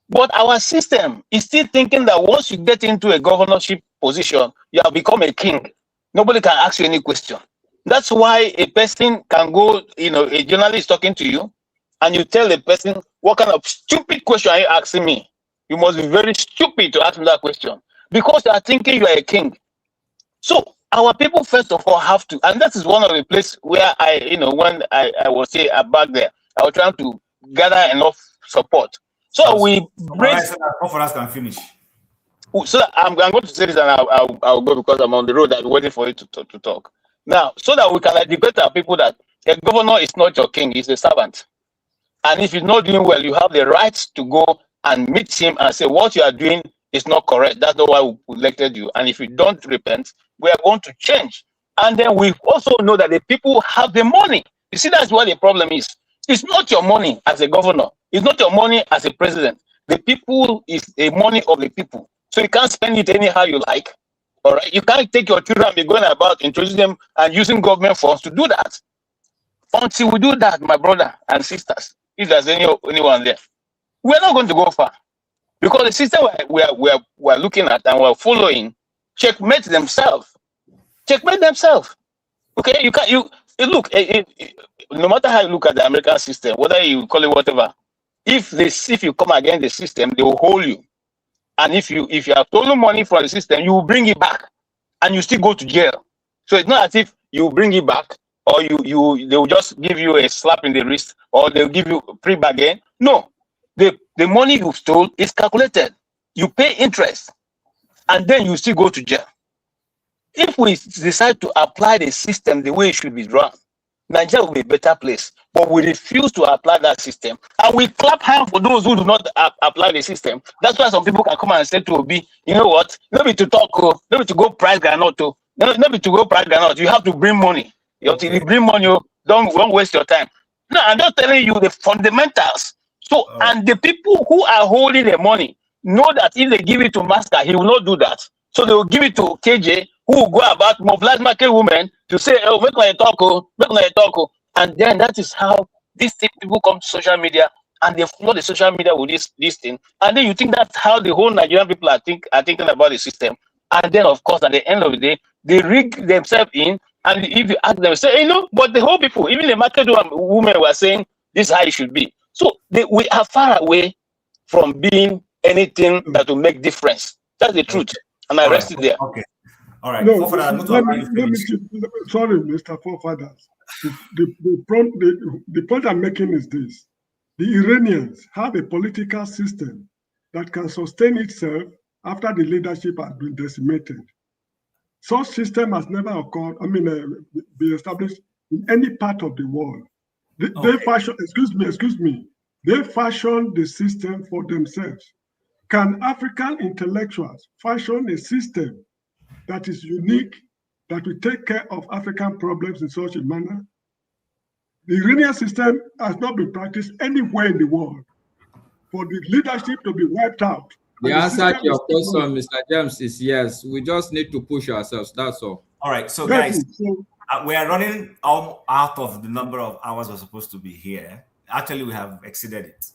But our system is still thinking that once you get into a governorship position, you have become a king. Nobody can ask you any question. That's why a person can go, a journalist talking to you, and you tell the person, what kind of stupid question are you asking me? You must be very stupid to ask me that question, because you are thinking you are a king. So our people, first of all, have to, and that is one of the places where when I was here back there, I was trying to gather enough support. So we raise. For us can finish. So I'm going to say this, and I'll go because I'm on the road. I'm waiting for you to talk now, so that we can educate our people that a governor is not your king; he's a servant. And if he's not doing well, you have the right to go and meet him and say what you are doing is not correct. That's not why we elected you. And if you don't repent, we are going to change. And then we also know that the people have the money. You see, that's what the problem is. It's not your money as a governor. It's not your money as a president. The people is the money of the people. So you can't spend it anyhow you like. All right. You can't take your children and be going about introducing them and using government funds to do that. Until we do that, my brother and sisters, if there's anyone there, we're not going to go far. Because the system we're looking at and we're following checkmate themselves. Checkmate themselves. Okay, look. No matter how you look at the American system, whether you call it whatever, if you come against the system, they will hold you. And if you have stolen money from the system, you will bring it back, and you still go to jail. So it's not as if you bring it back, or they will just give you a slap in the wrist, or they'll give you free bargain. No, the money you stole is calculated. You pay interest, and then you still go to jail. If we decide to apply the system the way it should be run, Nigeria will be a better place. But we refuse to apply that system. And we clap hands for those who do not apply the system. That's why some people can come and say to Obi, you know what? Maybe to talk, maybe to go price granite, maybe to go price granite. You have to bring money. You have to bring money. Don't waste your time. No, I'm just telling you the fundamentals. So, and the people who are holding the money know that if they give it to Master, he will not do that. So they will give it to KJ, who will go about mobilize market women to say, oh, make my talk, and then that is how these people come to social media and they flood the social media with this thing. And then you think that's how the whole Nigerian people are thinking about the system. And then, of course, at the end of the day, they rig themselves in. And if you ask them, say, but the whole people, even the market women were saying this is how it should be. So we are far away from being anything that will make difference. That's the truth. And I rest it there. Okay. All right. No, let me sorry, Mr. Forefathers. The point I'm making is this. The Iranians have a political system that can sustain itself after the leadership has been decimated. Such system has never occurred, be established in any part of the world. They fashion, excuse me, they fashion the system for themselves. Can African intellectuals fashion a system that is unique, that will take care of African problems in such a manner? The Iranian system has not been practiced anywhere in the world. For the leadership to be wiped out. The answer to your question, Mr. James, is yes. We just need to push ourselves. That's all. All right. So, guys, we are running out of the number of hours we're supposed to be here. Actually, we have exceeded it.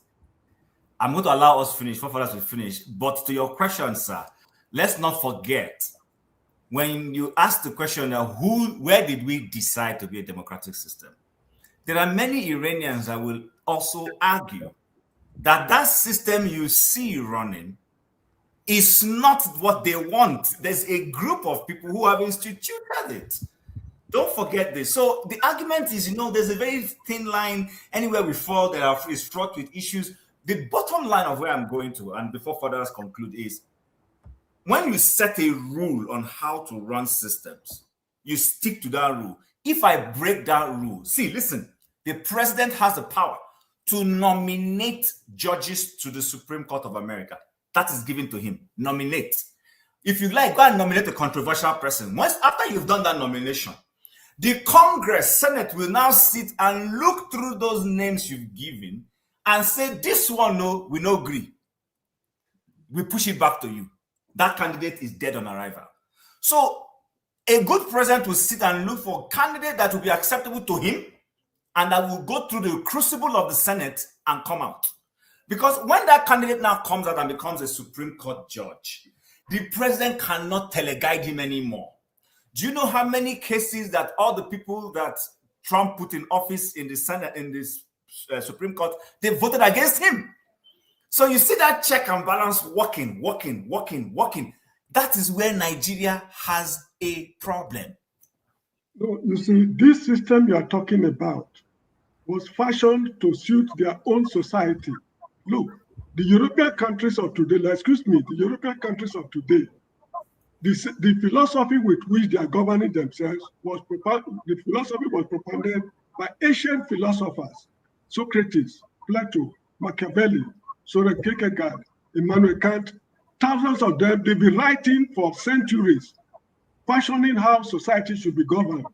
I'm going to allow us finish, for us to finish. But to your question, sir, let's not forget, when you ask the question, where did we decide to be a democratic system? There are many Iranians that will also argue that system you see running It's not what they want. There's a group of people who have instituted it. Don't forget this. So the argument is, there's a very thin line. Anywhere we fall, is fraught with issues. The bottom line of where I'm going to, and before further conclude, is when you set a rule on how to run systems, you stick to that rule. If I break that rule, listen, the president has the power to nominate judges to the Supreme Court of America. That is given to him. Nominate. If you like, go and nominate a controversial person. Once after you've done that nomination, the Congress, Senate will now sit and look through those names you've given and say, this one, no, we no agree. We push it back to you. That candidate is dead on arrival. So a good president will sit and look for a candidate that will be acceptable to him and that will go through the crucible of the Senate and come out. Because when that candidate now comes out and becomes a Supreme Court judge, the president cannot teleguide him anymore. Do you know how many cases that all the people that Trump put in office in the Senate, in this Supreme Court, they voted against him? So you see that check and balance working. That is where Nigeria has a problem. No, you see, this system you are talking about was fashioned to suit their own society. Look, the European countries of today, the European countries of today, the philosophy with which they are governing themselves was propounded by ancient philosophers, Socrates, Plato, Machiavelli, Soren Kierkegaard, Immanuel Kant. Thousands of them, they've been writing for centuries, fashioning how society should be governed.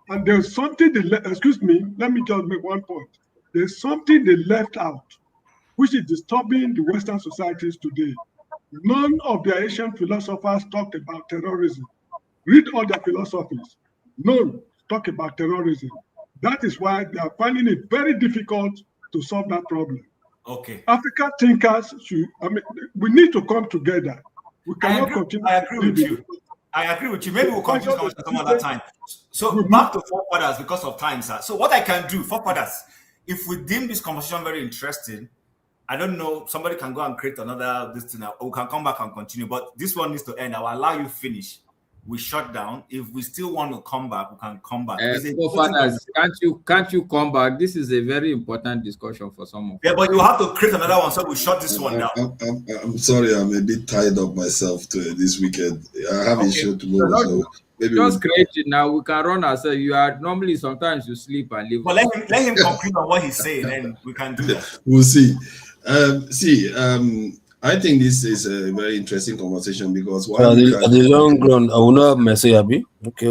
And there's something let me just make one point. There's something they left out, which is disturbing the Western societies today. None of the ancient philosophers talked about terrorism. Read all their philosophies. None talk about terrorism. That is why they are finding it very difficult to solve that problem. Okay. African thinkers we need to come together. We cannot continue. I agree with you. Maybe we'll continue some other time. So back to forefathers because of time, sir. So what I can do, forefathers, if we deem this conversation very interesting, I don't know, somebody can go and create another this thing, or we can come back and continue. But this one needs to end. I will allow you finish. We shut down. If we still want to come back, we can come back. Forefathers, can't you come back? This is a very important discussion for someone. Yeah, but you have to create another one, so we shut this one down. I'm sorry, I'm a bit tied up myself this weekend. I have a show tomorrow, so maybe just create it now. We can run ourselves. You are normally sometimes you sleep and leave. But let him conclude on what he's saying, and we can do that. We'll see. I think this is a very interesting conversation because at the long run, I will not have my say, Abi. Okay,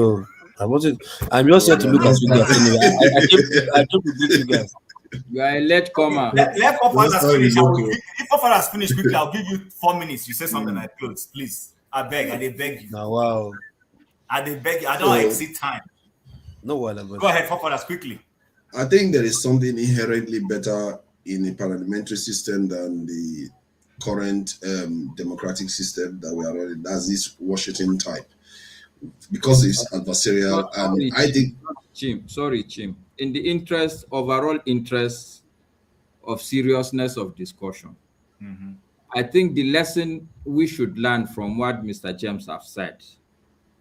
I'm just here to look at you guys anyway. I took with you guys. You are a late comer. Let forefathers finish. If forefathers finish quickly, I'll give you 4 minutes. You say something like close, please. I beg you. Now, wow. I beg you. I don't exceed time. No one. Go ahead, forefathers, quickly. I think there is something inherently better in a parliamentary system than the current democratic system that we are running. That's this Washington type, because it's adversarial. And I think, Chim, in the overall interest of seriousness of discussion, I think the lesson we should learn from what Mr. James have said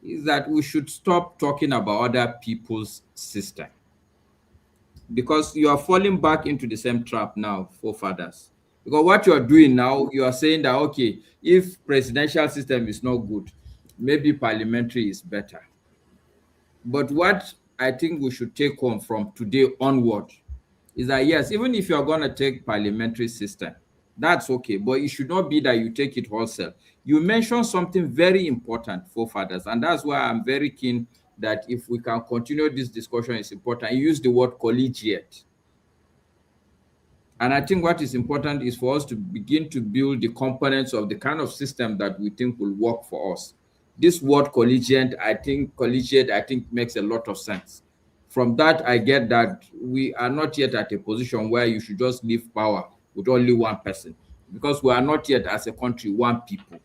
is that we should stop talking about other people's system, because you are falling back into the same trap now, forefathers. Because what you are doing now, you are saying that, okay, if presidential system is not good, maybe parliamentary is better. But what I think we should take home from today onward is that, yes, even if you are going to take parliamentary system, that's okay, but it should not be that you take it wholesale. You mentioned something very important, forefathers, and that's why I'm very keen that if we can continue this discussion, it's important. You use the word collegiate. And I think what is important is for us to begin to build the components of the kind of system that we think will work for us. This word collegiate, I think makes a lot of sense. From that, I get that we are not yet at a position where you should just leave power with only one person, because we are not yet as a country one people.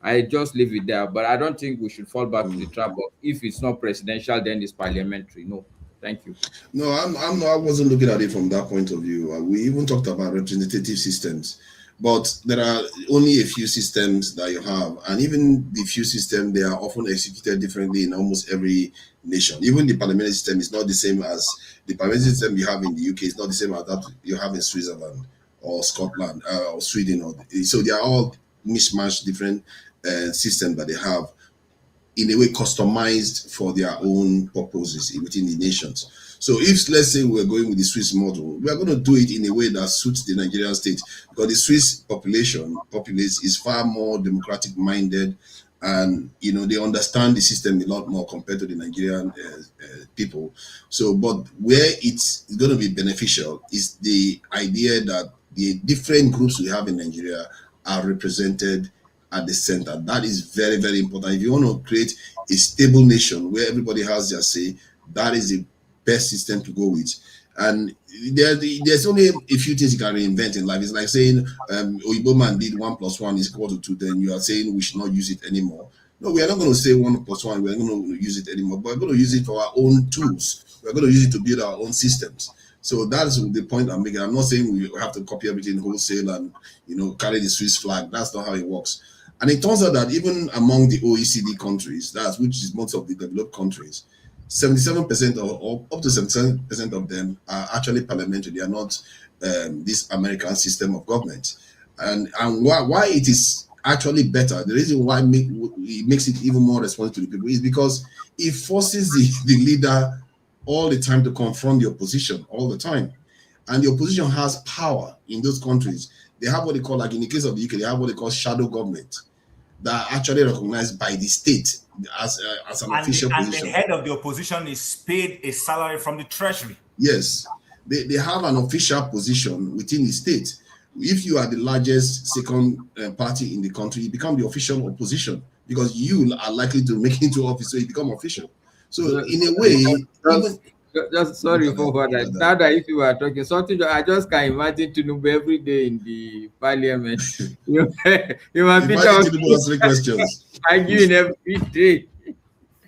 I just leave it there, but I don't think we should fall back to the trap of if it's not presidential, then it's parliamentary. No. Thank you. No, I wasn't looking at it from that point of view. We even talked about representative systems. But there are only a few systems that you have, and even the few systems, they are often executed differently in almost every nation. Even the parliamentary system is not the same as the parliamentary system you have in the UK. It's not the same as that you have in Switzerland or Scotland or Sweden. So they are all mismatched, different systems that they have, in a way customized for their own purposes within the nations. So if, let's say, we're going with the Swiss model, we are going to do it in a way that suits the Nigerian state, because the Swiss populace is far more democratic minded, and they understand the system a lot more compared to the Nigerian people. So, but where it's going to be beneficial is the idea that the different groups we have in Nigeria are represented at the center. That is very, very important. If you want to create a stable nation where everybody has their say, that is the best system to go with. And there's only a few things you can reinvent in life. It's like saying Oyibo man did 1 + 1 is equal to 2, then you are saying we should not use it anymore. No, we are not going to say 1 + 1, we're going to use it anymore, but we're going to use it for our own tools. We're going to use it to build our own systems. So that's the point I'm making. I'm not saying we have to copy everything wholesale and carry the Swiss flag. That's not how it works. And it turns out that even among the OECD countries, which is most of the developed countries, 77% or up to 77% of them are actually parliamentary. They are not this American system of government. And why it is actually better, the reason why it makes it even more responsive to the people is because it forces the leader all the time to confront the opposition all the time. And the opposition has power in those countries. They have what they call, like in the case of the UK, they have what they call shadow government that are actually recognized by the state as an official position. And the head of the opposition is paid a salary from the treasury. Yes, they have an official position within the state. If you are the largest second party in the country, you become the official opposition because you are likely to make it into office, so you become official. So in a way, just sorry for that. Now that if you are talking something, I just can imagine Tinubu every day in the parliament. you imagine Tinubu answering questions. Arguing every day.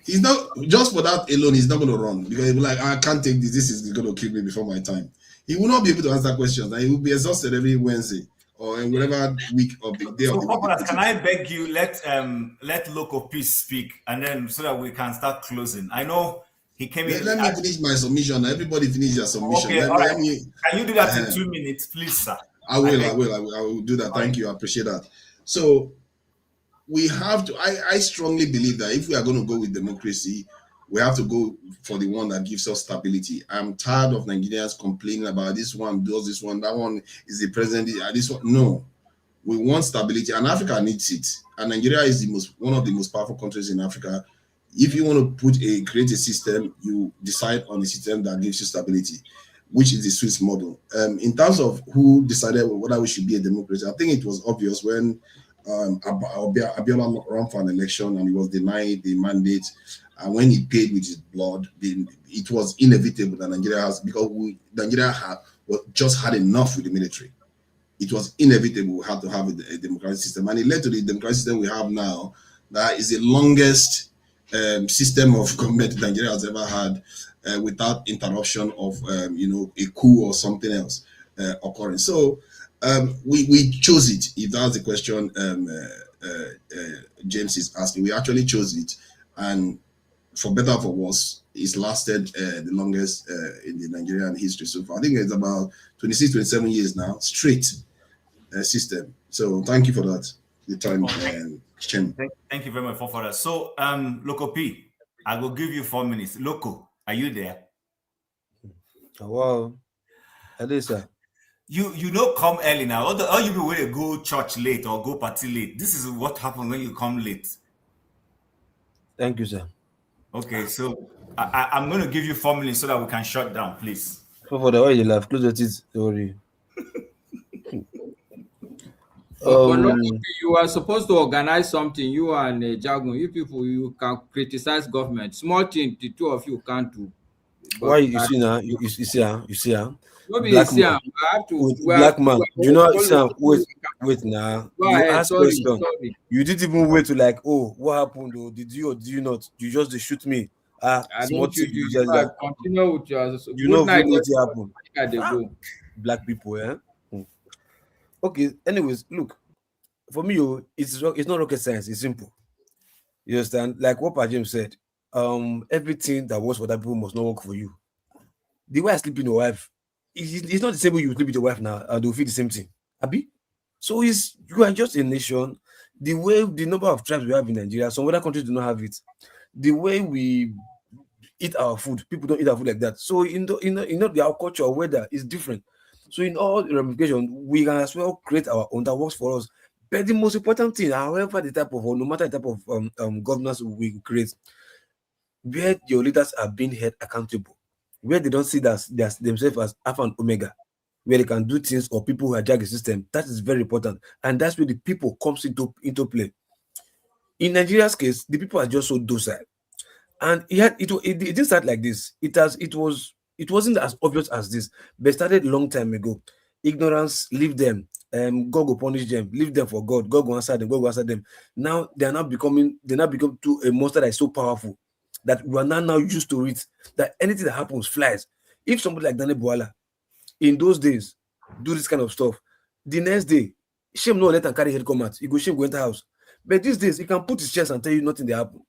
He's not, just for that alone, he's not going to run because he'll be like, I can't take this. This is going to kill me before my time. He will not be able to answer questions, and he will be exhausted every Wednesday or in whatever week of the day. So, Coppola, can I beg you let Local Peace speak, and then so that we can start closing? I know he came in. Let me finish my submission. Everybody finish their submission. Okay, all right. Can you do that in 2 minutes, please, sir? I will do that. Thank you. I appreciate that. So we have to. I strongly believe that if we are going to go with democracy, we have to go for the one that gives us stability. I'm tired of Nigerians complaining about this one does this one, that one is the president. This one, no. We want stability, and Africa needs it. And Nigeria is one of the most powerful countries in Africa. If you want to create a system, you decide on a system that gives you stability, which is the Swiss model. In terms of who decided whether we should be a democracy, I think it was obvious when Abiola ran for an election and he was denied the mandate. And when he paid with his blood, it was inevitable that Nigeria has, because Nigeria just had enough with the military. It was inevitable we had to have a democratic system, and it led to the democratic system we have now. That is the longest system of government Nigeria has ever had, without interruption of a coup or something else occurring. So we chose it. If that's the question James is asking, we actually chose it, and for better or for worse, it's lasted the longest in the Nigerian history so far. I think it's about 26, 27 years now, straight system. So thank you for that. The time, Chem. Thank you very much for that. So, Loco P, I will give you 4 minutes. Loco, are you there? Wow. Adisa. You don't come early now. All you people will go church late or go party late. This is what happens when you come late. Thank you, sir. Okay, so I'm going to give you 4 minutes so that we can shut down, please. So for the way you laugh, close your teeth. Sorry. You are supposed to organize something. You and Jagun, you people, you can criticize government. Small thing, the two of you can't do. But why you see now? You see now. Black man. Black man. Do you know? Wait now. You ask question. You didn't even wait to like, oh, what happened? Or did you or did you not? You just shoot me. Continue with your. You know what happened? Black people, Okay, anyways, look, for me, it's not rocket science, it's simple. You understand? Like what Pa James said, everything that works for that people must not work for you. The way I sleep in your wife, it's not the same way you sleep with your wife now, and they'll feel the same thing. Abi? So you are just a nation. The way the number of tribes we have in Nigeria, some other countries do not have it. The way we eat our food, people don't eat our food like that. So our culture or weather is different. So in all ramifications, we can as well create our own that works for us. But the most important thing, however, the type of, or no matter the type of governance we create, where your leaders are being held accountable, where they don't see themselves as alpha and omega, where they can do things or people who hijack the system, that is very important. And that's where the people comes into play. In Nigeria's case, the people are just so docile. And it didn't start like this. It wasn't as obvious as this, but it started a long time ago. Ignorance, leave them. God will punish them. Leave them for God. God will answer them. God will answer them. Now they now become to a monster that is so powerful that we are now used to it. That anything that happens flies. If somebody like Daniel Bwala in those days do this kind of stuff, the next day, shame no let him carry head come out. He go shame go enter house. But these days he can put his chest and tell you nothing they happen.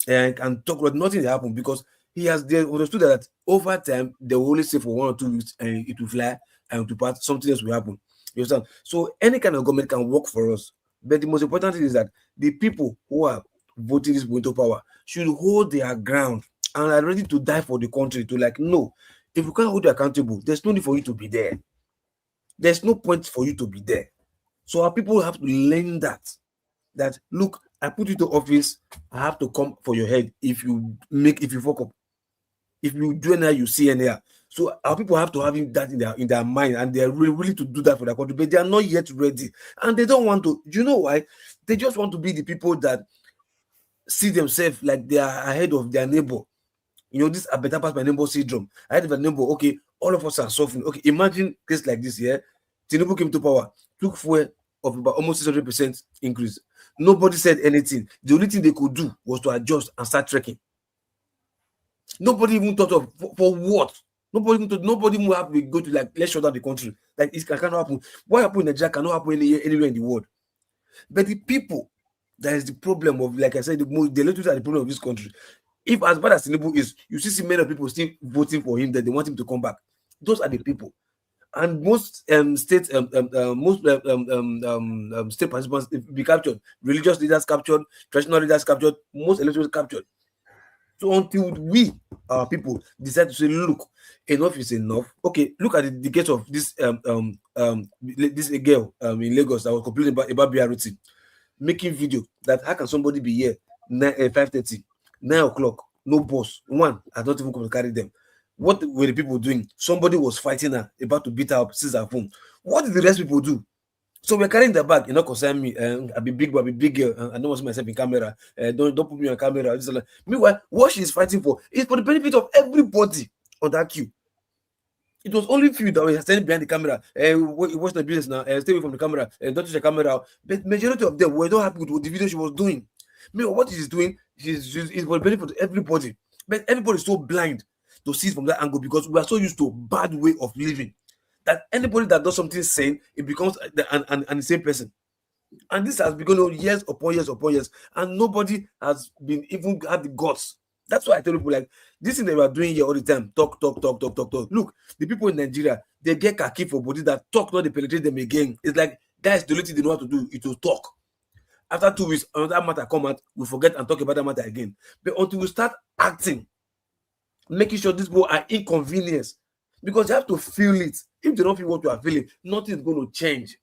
And talk about nothing that happened because he has understood that over time they will only say for 1 or 2 weeks and it will fly and to part something else will happen. You understand? So any kind of government can work for us, but the most important thing is that the people who are voting this into power should hold their ground and are ready to die for the country. To like, no, if you can't hold you accountable, there's no need for you to be there. There's no point for you to be there. So our people have to learn that look, I put you to office, I have to come for your head if you fuck up. If you do anyhow, you see anyhow. So our people have to have that in their mind, and they're really willing to do that for their country, but they are not yet ready. And they don't want to. Do you know why? They just want to be the people that see themselves like they are ahead of their neighbor. You know, this a better pass my neighbor syndrome. Ahead of a neighbor, okay, all of us are suffering. Okay, imagine case like this, yeah. Tinubu came to power, took fuel of about almost 600% increase. Nobody said anything. The only thing they could do was to adjust and start trekking. Nobody even thought of for what. Nobody even have to go to like let's shut down the country. Like it cannot happen. What happened in Nigeria cannot happen anywhere in the world. But the people, that is the problem of, like I said, the electors are the problem of this country. If as bad as Tinubu is, you see many people still voting for him that they want him to come back. Those are the people. And most state participants be captured, religious leaders captured, traditional leaders captured, most electors captured. So until we, our people, decide to say, look, enough is enough. Okay, look at the case of this this girl in Lagos that was complaining about BRT, making video that how can somebody be here 5:30, 9 o'clock, no bus, one, I don't even come to carry them. What were the people doing? Somebody was fighting her, about to beat her up, seize her phone. What did the rest people do? So we're carrying the bag. You know, concern me. I be big boy, I be big girl. I don't want to see myself in camera. Don't put me on camera. Meanwhile, what she's fighting for is for the benefit of everybody on that queue. It was only few that were standing behind the camera. What's the business now? Stay away from the camera. Don't touch the camera. But majority of them were not happy with the video she was doing. Meanwhile, what she's doing is for the benefit of everybody. But everybody is so blind to see it from that angle because we are so used to a bad way of living that anybody that does something sane, it becomes the same person. And this has been going on years upon years upon years, and nobody has been even had the guts. That's why I tell people, like, this thing that we are doing here all the time, talk. Look, the people in Nigeria, they get kaki for body that talk, not they penetrate them again. It's like, guys, the only thing they know how to do is to talk. After 2 weeks, another matter come out, we forget and talk about that matter again. But until we start acting, making sure these people are inconvenienced, because you have to feel it. If they don't feel what you are feeling, nothing is going to change.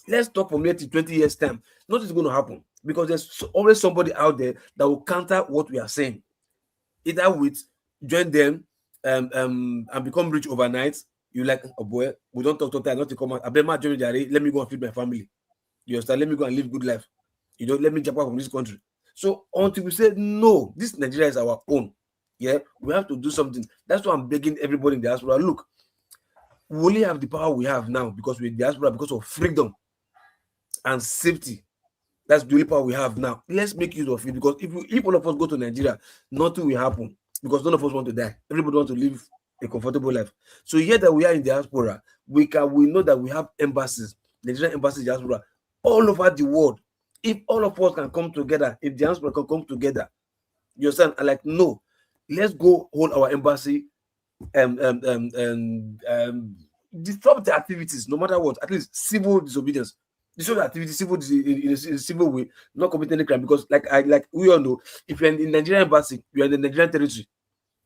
Let's talk from here to 20 years' time. Nothing is going to happen because there's always somebody out there that will counter what we are saying. Either with join them and become rich overnight. You like, oh boy, we don't talk time, not to come out. Let me go and feed my family. You understand? Let me go and live good life. You don't let me jump out from this country. So until we say no, this Nigeria is our own. Yeah, we have to do something. That's why I'm begging everybody in the diaspora. Look, we only have the power we have now because we're in the diaspora because of freedom and safety. That's the only power we have now. Let's make use of it because if all of us go to Nigeria, nothing will happen because none of us want to die. Everybody wants to live a comfortable life. So here that we are in the diaspora, we know that we have embassies Nigerian embassy diaspora all over the world. If all of us can come together, if diaspora can come together, you understand? And like, no, let's go hold our embassy disrupt the activities, no matter what, at least civil disobedience. Disrupt the activity, in a civil way, not commit any crime. Because like we all know, if you're in the Nigerian embassy, you're in the Nigerian territory.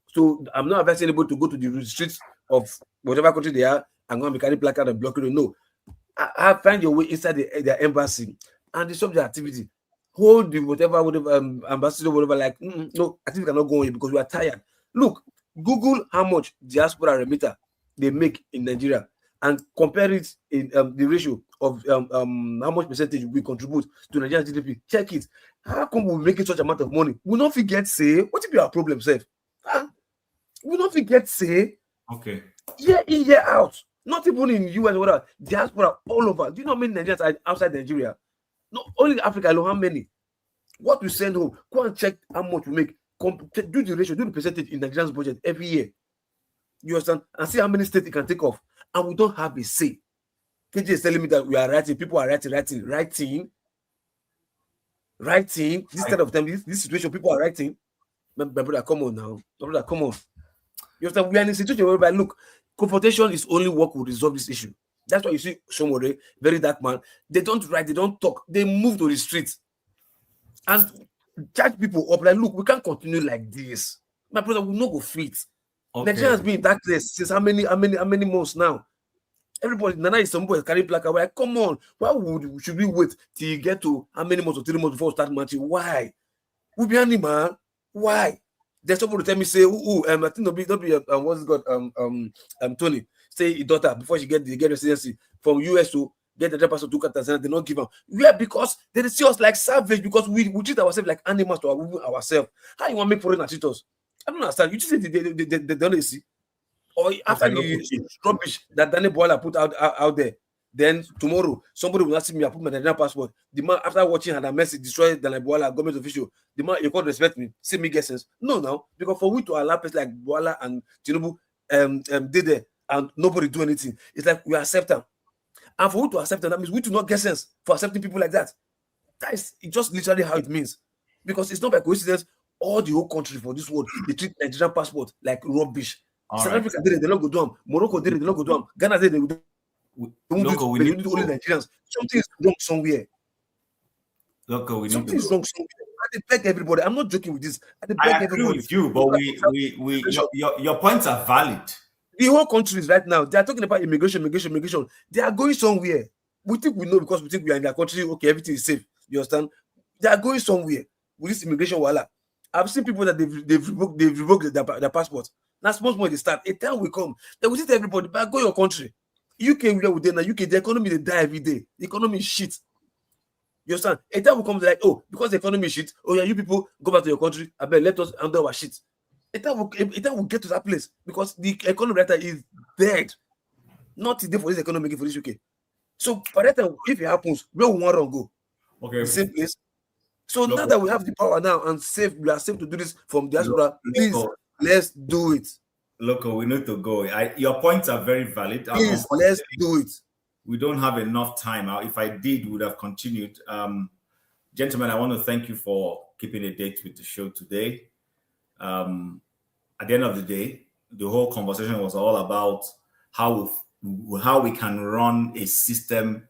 So I'm not advising anybody to go to the streets of whatever country they are and go and be carrying placard and block it. No. I find your way inside their embassy and disrupt the activity. Hold the whatever ambassador, whatever, like, no, activity cannot go on because we are tired. Look, Google how much diaspora remitter they make in Nigeria and compare it in the ratio of how much percentage we contribute to Nigerian GDP. Check it. How come we making such amount of money? We not forget say, what if our problem, self? We not forget say, okay, year in, year out. Not even in US or whatever, diaspora all over. Do you know how many Nigerians are outside Nigeria? Not only Africa alone, how many? What we send home, go and check how much we make. Do the ratio, do the percentage in Nigerian's budget every year. You understand? And see how many states it can take off. And we don't have a say. KJ is telling me that we are writing, people are writing. This kind of time, this situation, people are writing. My brother, come on now. My brother, come on. You understand? We are in a situation whereby, look, confrontation is only what will resolve this issue. That's why you see Shomore, very dark man. They don't write, they don't talk, they move to the streets and charge people up. Like, look, we can't continue like this. My brother will not go fit. Okay. Nigeria has been in that place since how many months now? Everybody, Nana is somebody carrying placard. We're like, come on, why should we wait till you get to how many months or 3 months before we start marching? Why? We be any man. Why? There's somebody to tell me, say, I think not be what's it called, Tony, say his daughter before she get residency from US to get the passport to Tanzania, they not give them. Yeah, because they see us like savage because we treat ourselves like animals to ourselves. How you want to make foreigners treat us? I don't understand. You just say they don't see. Or after the rubbish that Danny Bwala put out there, then tomorrow somebody will ask me, I put my Nigerian passport. The man, after watching and a message destroy Danny Bwala, government official, the man, you can't respect me, see me get sense. No, because for we to allow people like Bwala and Tinubu did there and nobody do anything, it's like we accept them. And for we to accept them, that means we do not get sense for accepting people like that. That is just literally how it means. Because it's not by coincidence, all the whole country for this world, they treat Nigerian passport like rubbish. South Africa did it, they don't go down. Morocco did it, they don't go down. Ghana did it, they don't do only Nigerians. Something is wrong somewhere. Something is wrong somewhere. I beg everybody. I'm not joking with this. I agree with you, but your points are valid. The whole countries right now, they are talking about immigration. They are going somewhere. We think we know because we think we are in their country. Okay, everything is safe. You understand? They are going somewhere with this immigration wala. I've seen people that they've revoked their passport. That's much more they start. A time will come. They will tell everybody, but go your country. UK, we are with them now. UK, the economy they die every day. The economy is shit. You understand? A time will come like, oh, because the economy is shit. Oh yeah, you people go back to your country. I bet let us handle our shit. A time will get to that place because the economy right now is dead. Not today for this economy for this UK. So by that time, if it happens, where we want to go? Okay, the same place. So now that we have the power now and we are safe to do this from diaspora, please let's do it. Loco, we need to go. Your points are very valid. Please, let's do it. We don't have enough time. If I did, we would have continued. Gentlemen, I want to thank you for keeping a date with the show today. At the end of the day, the whole conversation was all about how we can run a system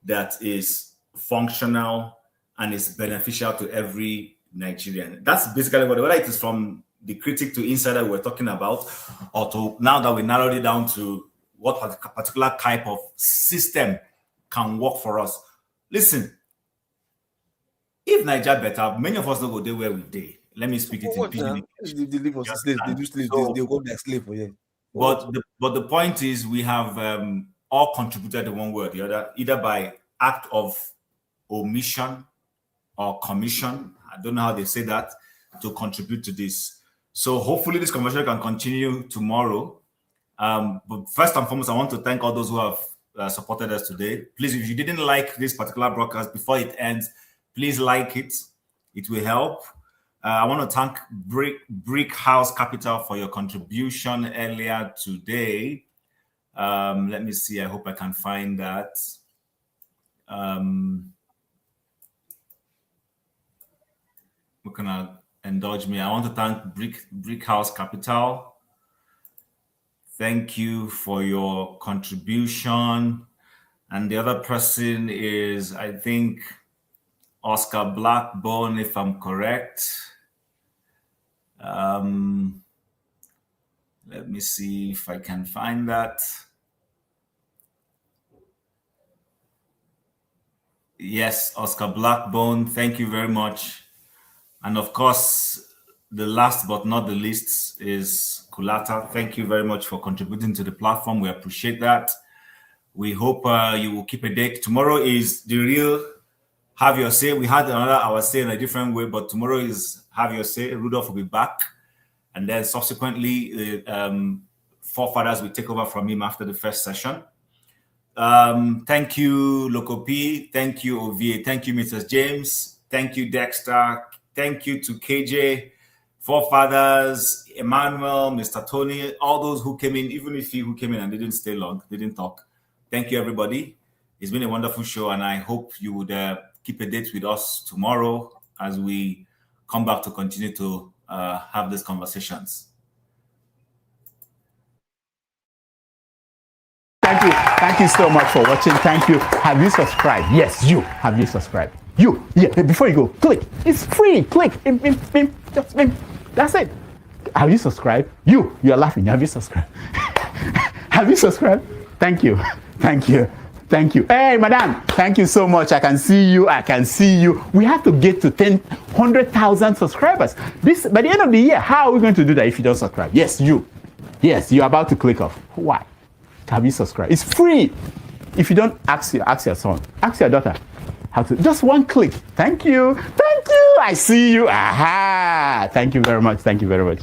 that is functional and is beneficial to every Nigerian. That's basically whether it is from the critic to insider we're talking about, or to now that we narrowed it down to what particular type of system can work for us. Listen, if Nigeria better, many of us don't go there where we day. Let me speak it in pidgin. They live as slaves. They do slaves. They go like slave for you. But the point is, we have all contributed in one way or the other, either by act of omission or commission. I don't know how they say that, to contribute to this. So hopefully this conversation can continue tomorrow. But first and foremost, I want to thank all those who have supported us today. Please, if you didn't like this particular broadcast before it ends, please like it. It will help. I want to thank Brick House Capital for your contribution earlier today. Let me see. I hope I can find that. Who can indulge me? I want to thank Brick House Capital. Thank you for your contribution. And the other person is, I think, Oscar Blackbone, if I'm correct. Let me see if I can find that. Yes, Oscar Blackbone, thank you very much. And of course, the last but not the least is Kulata. Thank you very much for contributing to the platform. We appreciate that. We hope you will keep a date. Tomorrow is the real Have Your Say. We had another Our Say in a different way, but tomorrow is Have Your Say. Rudolph will be back. And then subsequently, Forefathers will take over from him after the first session. Thank you, Loco P. Thank you, OVA. Thank you, Mrs. James. Thank you, Dexter. Thank you to KJ, Forefathers, Emmanuel, Mr. Tony, all those who came in, even if you who came in and didn't stay long, didn't talk. Thank you, everybody. It's been a wonderful show, and I hope you would keep a date with us tomorrow as we come back to continue to have these conversations. Thank you so much for watching. Thank you. Have you subscribed? Yes, you. Have you subscribed? You. Yeah, before you go, click. It's free. Click. Just that's it. Have you subscribed? You're laughing. Have you subscribed? Have you subscribed? Thank you. Thank you. Thank you. Hey, madam, thank you so much. I can see you. I can see you. We have to get to 100,000 subscribers. This by the end of the year. How are we going to do that if you don't subscribe? Yes, you. Yes, you're about to click off. Why? Have you subscribed? It's free. If you don't, ask your son, ask your daughter how to. Just one click. Thank you. Thank you. I see you. Aha. Thank you very much. Thank you very much.